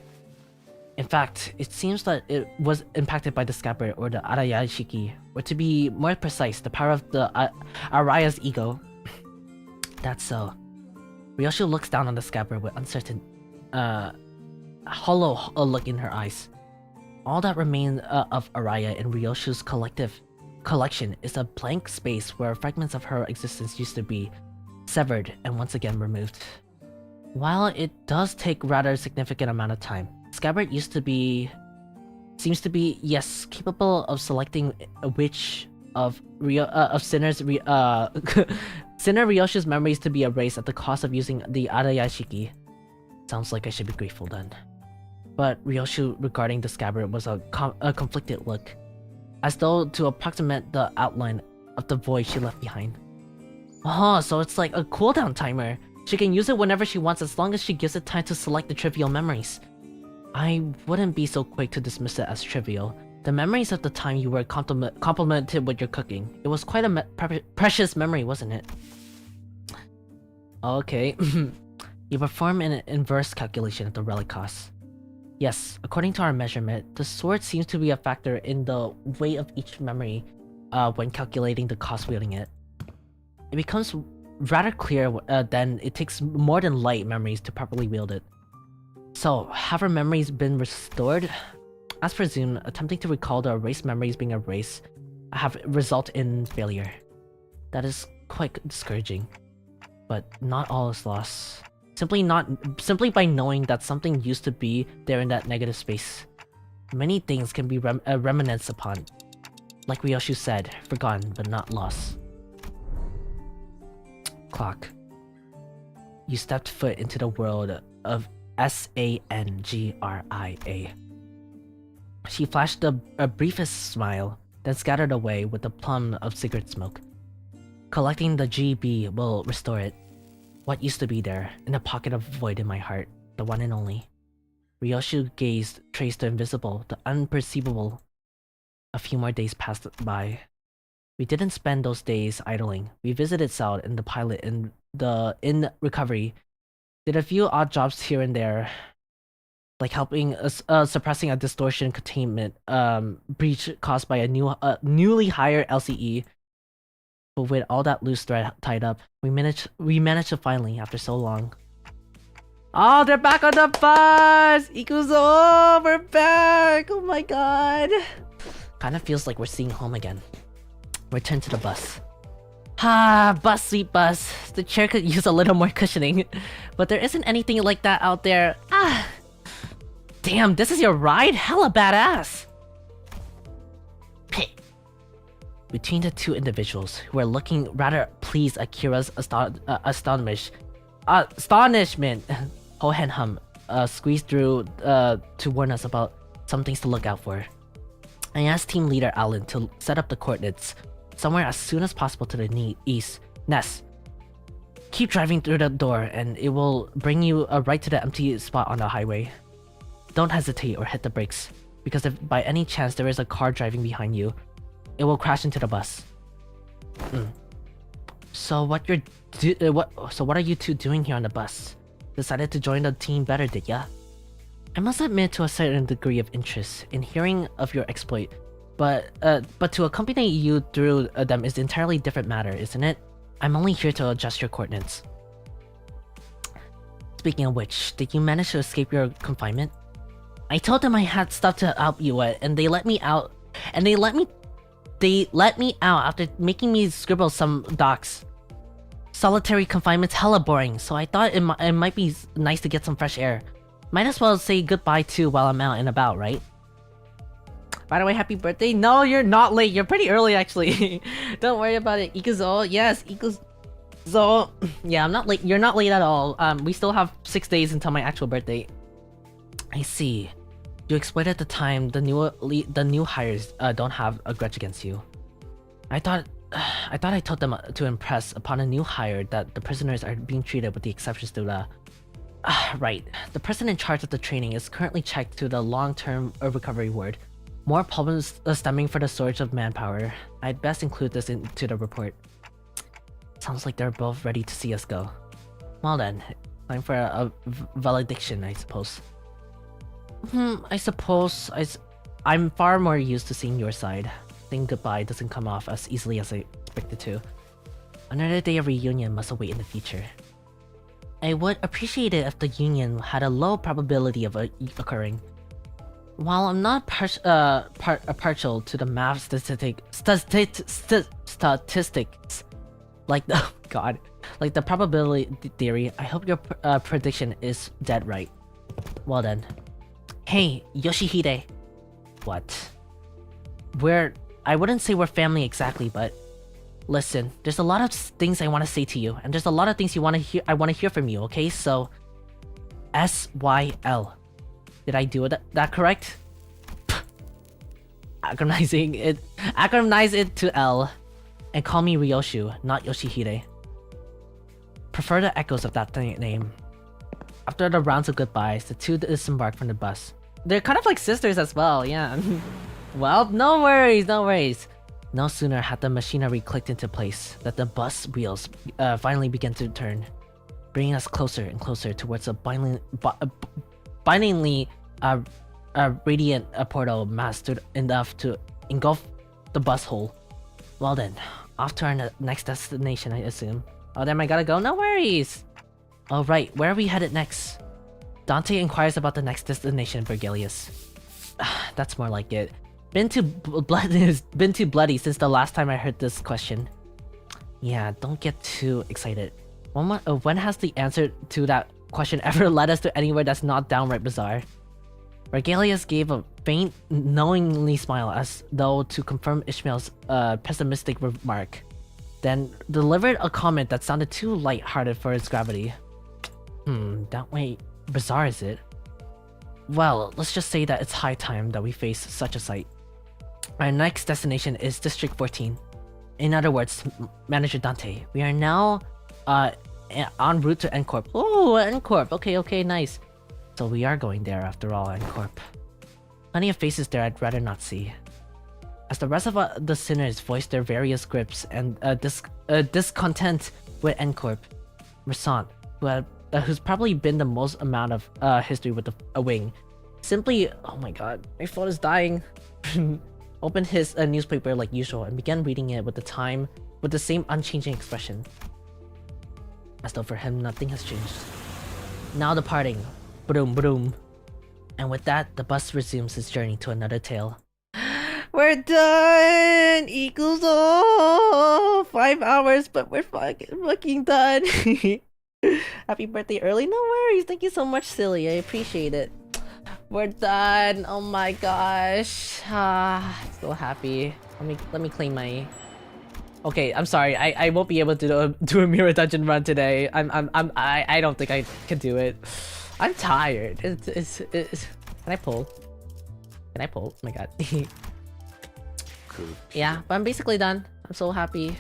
In fact, it seems that it was impacted by the scabbard or the Arayashiki, or to be more precise, the power of the Araya's ego. That's so. Ryoshu looks down on the scabbard with uncertain, hollow look in her eyes. All that remains of Araya in Ryoshu's collection is a blank space where fragments of her existence used to be, severed and once again removed. While it does take rather significant amount of time, Scabbard seems to be, yes, capable of selecting which of Sinner's Sinner Ryoshu's memories to be erased at the cost of using the Arayashiki. Sounds like I should be grateful then. But Ryoshu regarding the scabbard was a conflicted look, as though to approximate the outline of the void she left behind. Oh, so it's like a cooldown timer. She can use it whenever she wants as long as she gives it time to select the trivial memories. I wouldn't be so quick to dismiss it as trivial. The memories of the time you were complimented with your cooking. It was quite a precious memory, wasn't it? Okay. You perform an inverse calculation of the relic cost. Yes, according to our measurement, the sword seems to be a factor in the weight of each memory when calculating the cost wielding it. It becomes rather clear then it takes more than light memories to properly wield it. So, have her memories been restored? As presumed, attempting to recall the erased memories being erased have resulted in failure. That is quite discouraging. But not all is lost. Simply by knowing that something used to be there in that negative space. Many things can be reminisced upon. Like Ryoshu said, forgotten but not lost. Clock. You stepped foot into the world of Sangria. She flashed a briefest smile, then scattered away with a plum of cigarette smoke. Collecting the GB will restore it. What used to be there, in a pocket of void in my heart, the one and only. Ryoshu gazed, traced the invisible, the unperceivable. A few more days passed by. We didn't spend those days idling. We visited Sal and the pilot in recovery. Did a few odd jobs here and there, like helping suppressing a distortion containment breach caused by a newly hired LCE. But with all that loose thread tied up, we managed to finally, after so long. Oh, they're back on the bus! Ikuzo, we're back! Oh my god! Kind of feels like we're seeing home again. Return to the bus. Bus, sweet bus. The chair could use a little more cushioning, but there isn't anything like that out there. Damn, this is your ride? Hella badass! Between the two individuals, who were looking rather pleased at Kira's astonishment, Hohenham squeezed through to warn us about some things to look out for. I asked team leader Alan to set up the coordinates somewhere as soon as possible to the east. Ness, keep driving through the door and it will bring you right to the empty spot on the highway. Don't hesitate or hit the brakes, because if by any chance there is a car driving behind you, it will crash into the bus. So what are you two doing here on the bus? Decided to join the team better, did ya? I must admit to a certain degree of interest in hearing of your exploit, but to accompany you through them is an entirely different matter, isn't it? I'm only here to adjust your coordinates. Speaking of which, did you manage to escape your confinement? I told them I had stuff to help you with, and they let me out. They let me out after making me scribble some docs. Solitary confinement's hella boring, so I thought it might be nice to get some fresh air. Might as well say goodbye too while I'm out and about, right? By the way, happy birthday. No, you're not late. You're pretty early, actually. Don't worry about it. Ikuzo. Yes, Ikuzo. Yeah, I'm not late. You're not late at all. We still have 6 days until my actual birthday. I see. You explained at the time the new hires don't have a grudge against you. I thought I told them to impress upon a new hire that the prisoners are being treated with the exceptions to the... right. The person in charge of the training is currently checked to the long-term recovery ward. More problems stemming for the shortage of manpower. I'd best include this into the report. Sounds like they're both ready to see us go. Well then, time for a valediction, I suppose. I suppose I'm far more used to seeing your side. Saying goodbye doesn't come off as easily as I expected to. Another day of reunion must await in the future. I would appreciate it if the union had a low probability of occurring. While I'm not partial to the math statistics, like the like the probability theory, I hope your prediction is dead right. Well then. Hey, Yoshihide. What? I wouldn't say we're family exactly, but listen, there's a lot of things I want to say to you, and there's a lot of things I want to hear from you, okay? So SYL. Did I do that correct? Acronize it to L and call me Ryoshu, not Yoshihide. Prefer the echoes of that name. After the rounds of goodbyes, the two disembark from the bus. They're kind of like sisters as well, yeah. Well, no worries. No sooner had the machinery clicked into place that the bus wheels finally began to turn, bringing us closer and closer towards a blindingly radiant portal mass enough to engulf the bus hole. Well then, off to our next destination, I assume. Oh damn, I gotta go? No worries! Alright, where are we headed next? Dante inquires about the next destination, Vergilius. That's more like it. Been too bloody since the last time I heard this question. Yeah, don't get too excited. When has the answer to that question ever led us to anywhere that's not downright bizarre? Vergilius gave a faint, knowingly smile as though to confirm Ishmael's pessimistic remark, then delivered a comment that sounded too light-hearted for its gravity. That way bizarre is it? Well, let's just say that it's high time that we face such a sight. Our next destination is District 14. In other words, Manager Dante, we are now en route to N-Corp. Oh, N-Corp. Okay, nice. So we are going there after all, N-Corp. Plenty of faces there I'd rather not see. As the rest of the sinners voiced their various grips and discontent with N-Corp, Rassant, who's probably been the most amount of history with a wing, simply, oh my god, my phone is dying, opened his newspaper like usual and began reading it with the same unchanging expression. As though for him nothing has changed. Now departing, boom boom. And with that, the bus resumes its journey to another tale. We're done! Equals 5 hours, but we're fucking done. Happy birthday early? No worries. Thank you so much, Silly. I appreciate it. We're done. Oh my gosh. So happy. Let me claim my... Okay, I'm sorry. I won't be able to do a mirror dungeon run today. I don't think I can do it. I'm tired. It's can I pull? Can I pull? Oh my god. Yeah, but I'm basically done. I'm so happy.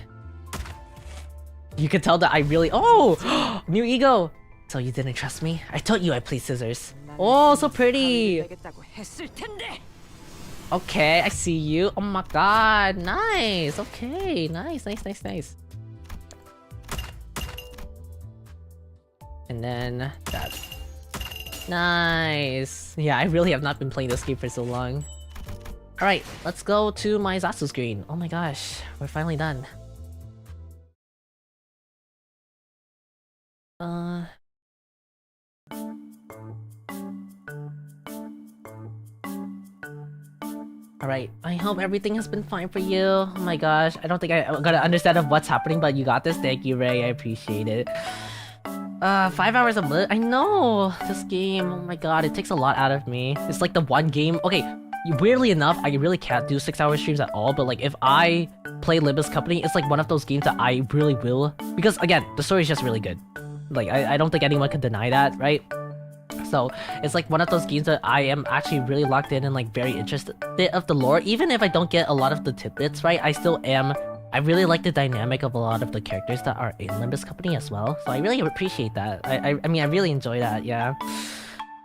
You can tell that I really... Oh! New ego! So you didn't trust me? I told you I play scissors. Oh, so pretty! Okay, I see you. Oh my god, nice! Okay, nice. And then that. Nice! Yeah, I really have not been playing this game for so long. Alright, let's go to my Zatsu screen. Oh my gosh, we're finally done. Alright, I hope everything has been fine for you. Oh my gosh, I don't think I'm gonna understand of what's happening, but you got this. Thank you, Ray. I appreciate it. 5 hours of lit. I know! This game, oh my god, it takes a lot out of me. It's like the one game... Okay, weirdly enough, I really can't do 6-hour streams at all, but like if I play Limbuscompany, it's like one of those games that I really will, because again, the story is just really good. Like I don't think anyone can deny that, right? So it's like one of those games that I am actually really locked in and like very interested of the lore. Even if I don't get a lot of the tidbits right, I still am. I really like the dynamic of a lot of the characters that are in Limbuscompany as well. So I really appreciate that. I mean, I really enjoy that, yeah.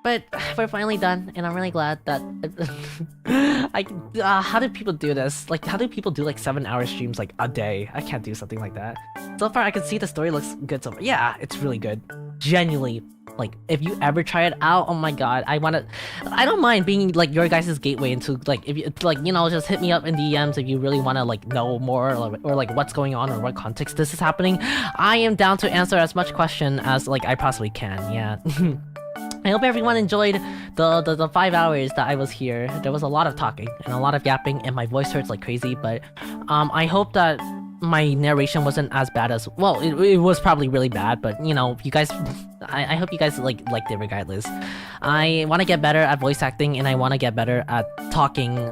But we're finally done, and I'm really glad that how do people do this? Like, how do people do like 7-hour streams like a day? I can't do something like that. So far, I can see the story looks good so far. Yeah, it's really good. Genuinely, like, if you ever try it out, oh my god, I don't mind being like your guys' gateway into like, if you like, you know, just hit me up in DMs if you really want to like know more or like what's going on or what context this is happening. I am down to answer as much question as like I possibly can. Yeah. I hope everyone enjoyed the 5 hours that I was here. There was a lot of talking and a lot of yapping, and my voice hurts like crazy, but I hope that my narration wasn't as bad as, well, it was probably really bad, but you know, you guys, I hope you guys liked it regardless. I want to get better at voice acting, and I want to get better at talking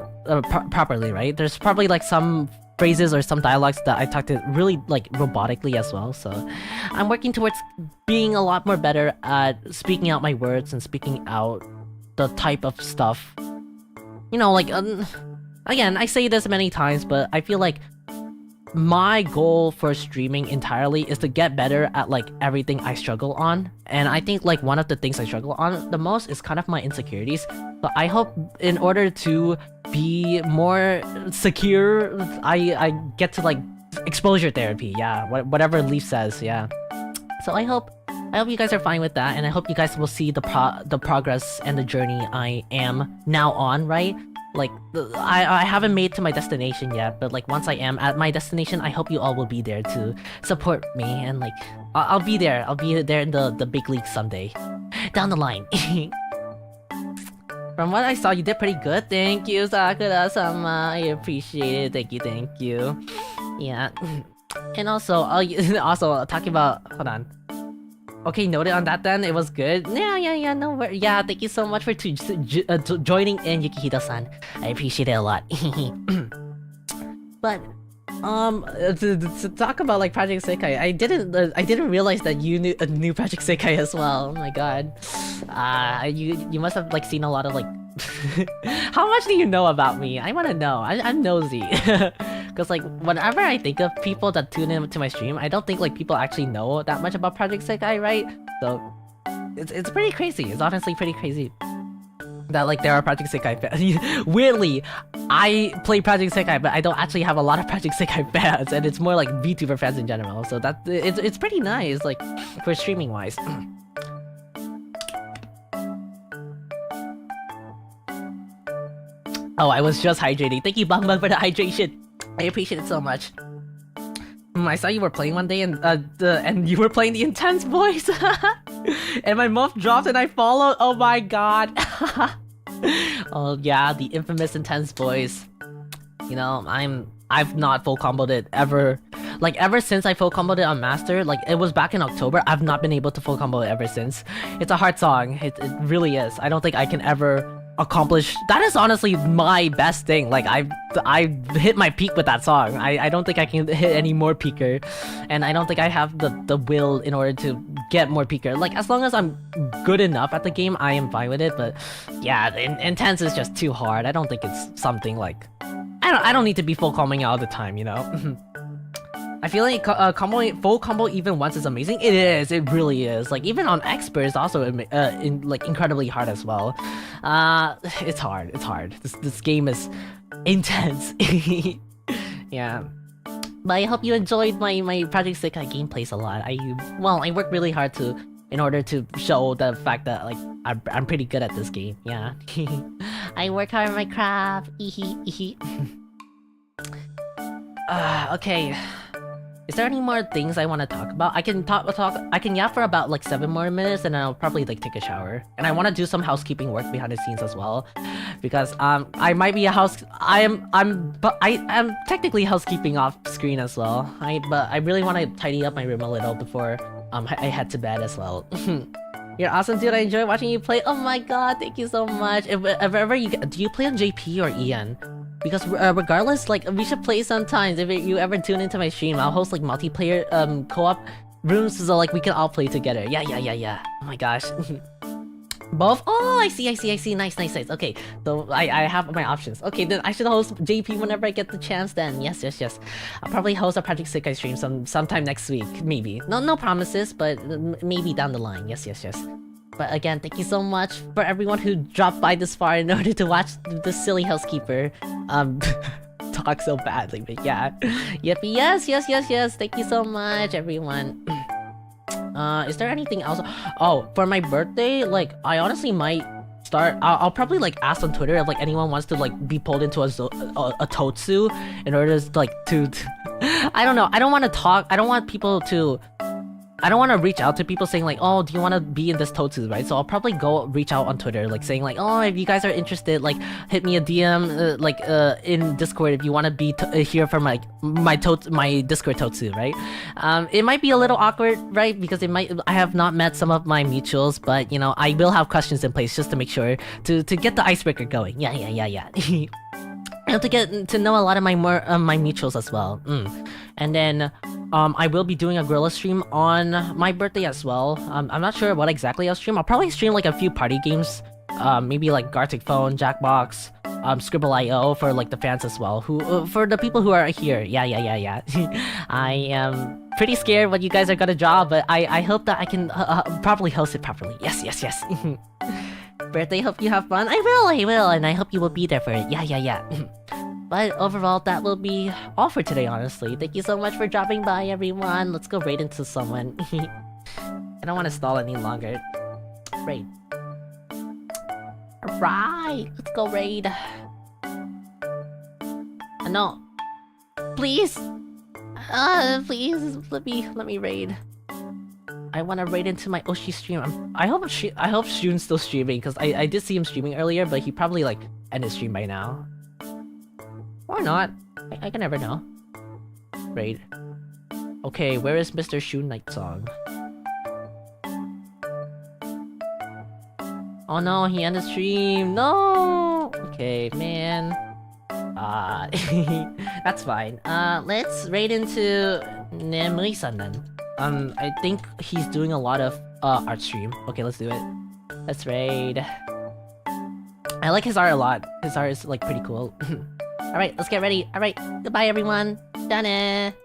properly, right? There's probably like some phrases or some dialogues that I talked to really like robotically as well, so I'm working towards being a lot more better at speaking out my words and speaking out the type of stuff, you know, like again, I say this many times, but I feel like my goal for streaming entirely is to get better at like everything I struggle on, and I think like one of the things I struggle on the most is kind of my insecurities. But I hope in order to be more secure, I get to like exposure therapy, yeah, whatever Leaf says, yeah. So I hope you guys are fine with that, and I hope you guys will see the progress and the journey I am now on, right? Like, I haven't made to my destination yet, but like once I am at my destination, I hope you all will be there to support me, and like I'll be there. I'll be there in the big league someday, down the line. From what I saw, you did pretty good. Thank you, Sakura-sama. I appreciate it. Thank you. Yeah. And also, also talking about, hold on. Okay, noted on that then, it was good. Yeah, no worries. Yeah, thank you so much for joining in, Yukihito-san. I appreciate it a lot. But, to talk about like Project Sekai, I didn't realize that you knew Project Sekai as well. Oh my god. You must have like seen a lot of like... How much do you know about me? I wanna know. I'm nosy. Because like whenever I think of people that tune in to my stream, I don't think like people actually know that much about Project Sekai, right? So it's pretty crazy. It's honestly pretty crazy that like there are Project Sekai fans. Weirdly, I play Project Sekai, but I don't actually have a lot of Project Sekai fans, and it's more like VTuber fans in general. So that it's pretty nice, like for streaming wise. Oh, I was just hydrating. Thank you, Bangman, for the hydration. I appreciate it so much. I saw you were playing one day, and you were playing the intense voice, and my muff dropped and I followed. Oh my god! Oh yeah, the infamous intense voice. You know, I've not full comboed it ever. Like ever since I full comboed it on Master, like it was back in October. I've not been able to full combo it ever since. It's a hard song. It really is. I don't think I can ever accomplish. That is honestly my best thing. Like I've hit my peak with that song. I don't think I can hit any more peaker, and I don't think I have the will in order to get more peaker. Like as long as I'm good enough at the game, I am fine with it. But yeah, intense is just too hard. I don't think it's something like I don't need to be full comboing all the time, you know. I feel like full combo even once is amazing. It is. It really is. Like even on expert is also like incredibly hard as well. It's hard. It's hard. This game is intense. Yeah. But I hope you enjoyed my Project Sekai gameplays a lot. I work really hard in order to show the fact that like I'm pretty good at this game. Yeah. I work hard on my craft. Okay. Is there any more things I want to talk about? I can I can yap for about like 7 more minutes, and then I'll probably like take a shower. And I want to do some housekeeping work behind the scenes as well, because I might be I am technically housekeeping off screen as well. But I really want to tidy up my room a little before I head to bed as well. You're awesome, dude. I enjoy watching you play. Oh my god, thank you so much. If ever you do you play on JP or EN? Because regardless, like we should play sometimes. If you ever tune into my stream, I'll host like multiplayer co-op rooms so like we can all play together. Yeah. Oh my gosh. Both? Oh, I see. Nice. Okay, so I have my options. Okay, then I should host JP whenever I get the chance then. Yes. I'll probably host a Project Sick stream sometime next week, maybe. No promises, but maybe down the line. Yes. But again, thank you so much for everyone who dropped by this far in order to watch the silly housekeeper talk so badly, but yeah. Yep, yes. Thank you so much, everyone. Is there anything else? Oh, for my birthday, like, I honestly might start... I'll probably, like, ask on Twitter if, like, anyone wants to, like, be pulled into a totsu in order to, like, to... I don't know. I don't want to talk... I don't want people to... I don't want to reach out to people saying, like, oh, do you want to be in this totsu, right? So I'll probably go reach out on Twitter, like, saying, like, oh, if you guys are interested, like, hit me a DM, in Discord if you want to be here for my Discord totsu, right? It might be a little awkward, right? Because I have not met some of my mutuals, but, you know, I will have questions in place just to make sure to get the icebreaker going. Yeah. And to get to know a lot of my mutuals as well. And then I will be doing a gorilla stream on my birthday as well. I'm not sure what exactly I'll stream. I'll probably stream like a few party games, maybe like Gartic Phone, Jackbox, Scribble.io for like the fans as well. Who for the people who are here. Yeah. I am pretty scared what you guys are gonna draw, but I hope that I can properly host it properly. Yes. Birthday, hope you have fun. I will, and I hope you will be there for it. Yeah. But overall, that will be all for today, honestly. Thank you so much for dropping by, everyone. Let's go raid into someone. I don't want to stall any longer. Raid. Alright, let's go raid. No. Please. Please, let me raid. I want to raid into my Oshi stream. I hope Shun's still streaming, because I did see him streaming earlier, but he probably like ended stream by now. Or not. I can never know. Raid. Okay, where is Mr. Shun Night Song? Oh no, he ended stream. No. Okay, man. That's fine. Let's raid into Nemui-san then. I think he's doing a lot of art stream. Okay, let's do it. Let's raid. I like his art a lot. His art is like pretty cool. Alright, let's get ready. Alright, goodbye everyone. Done it.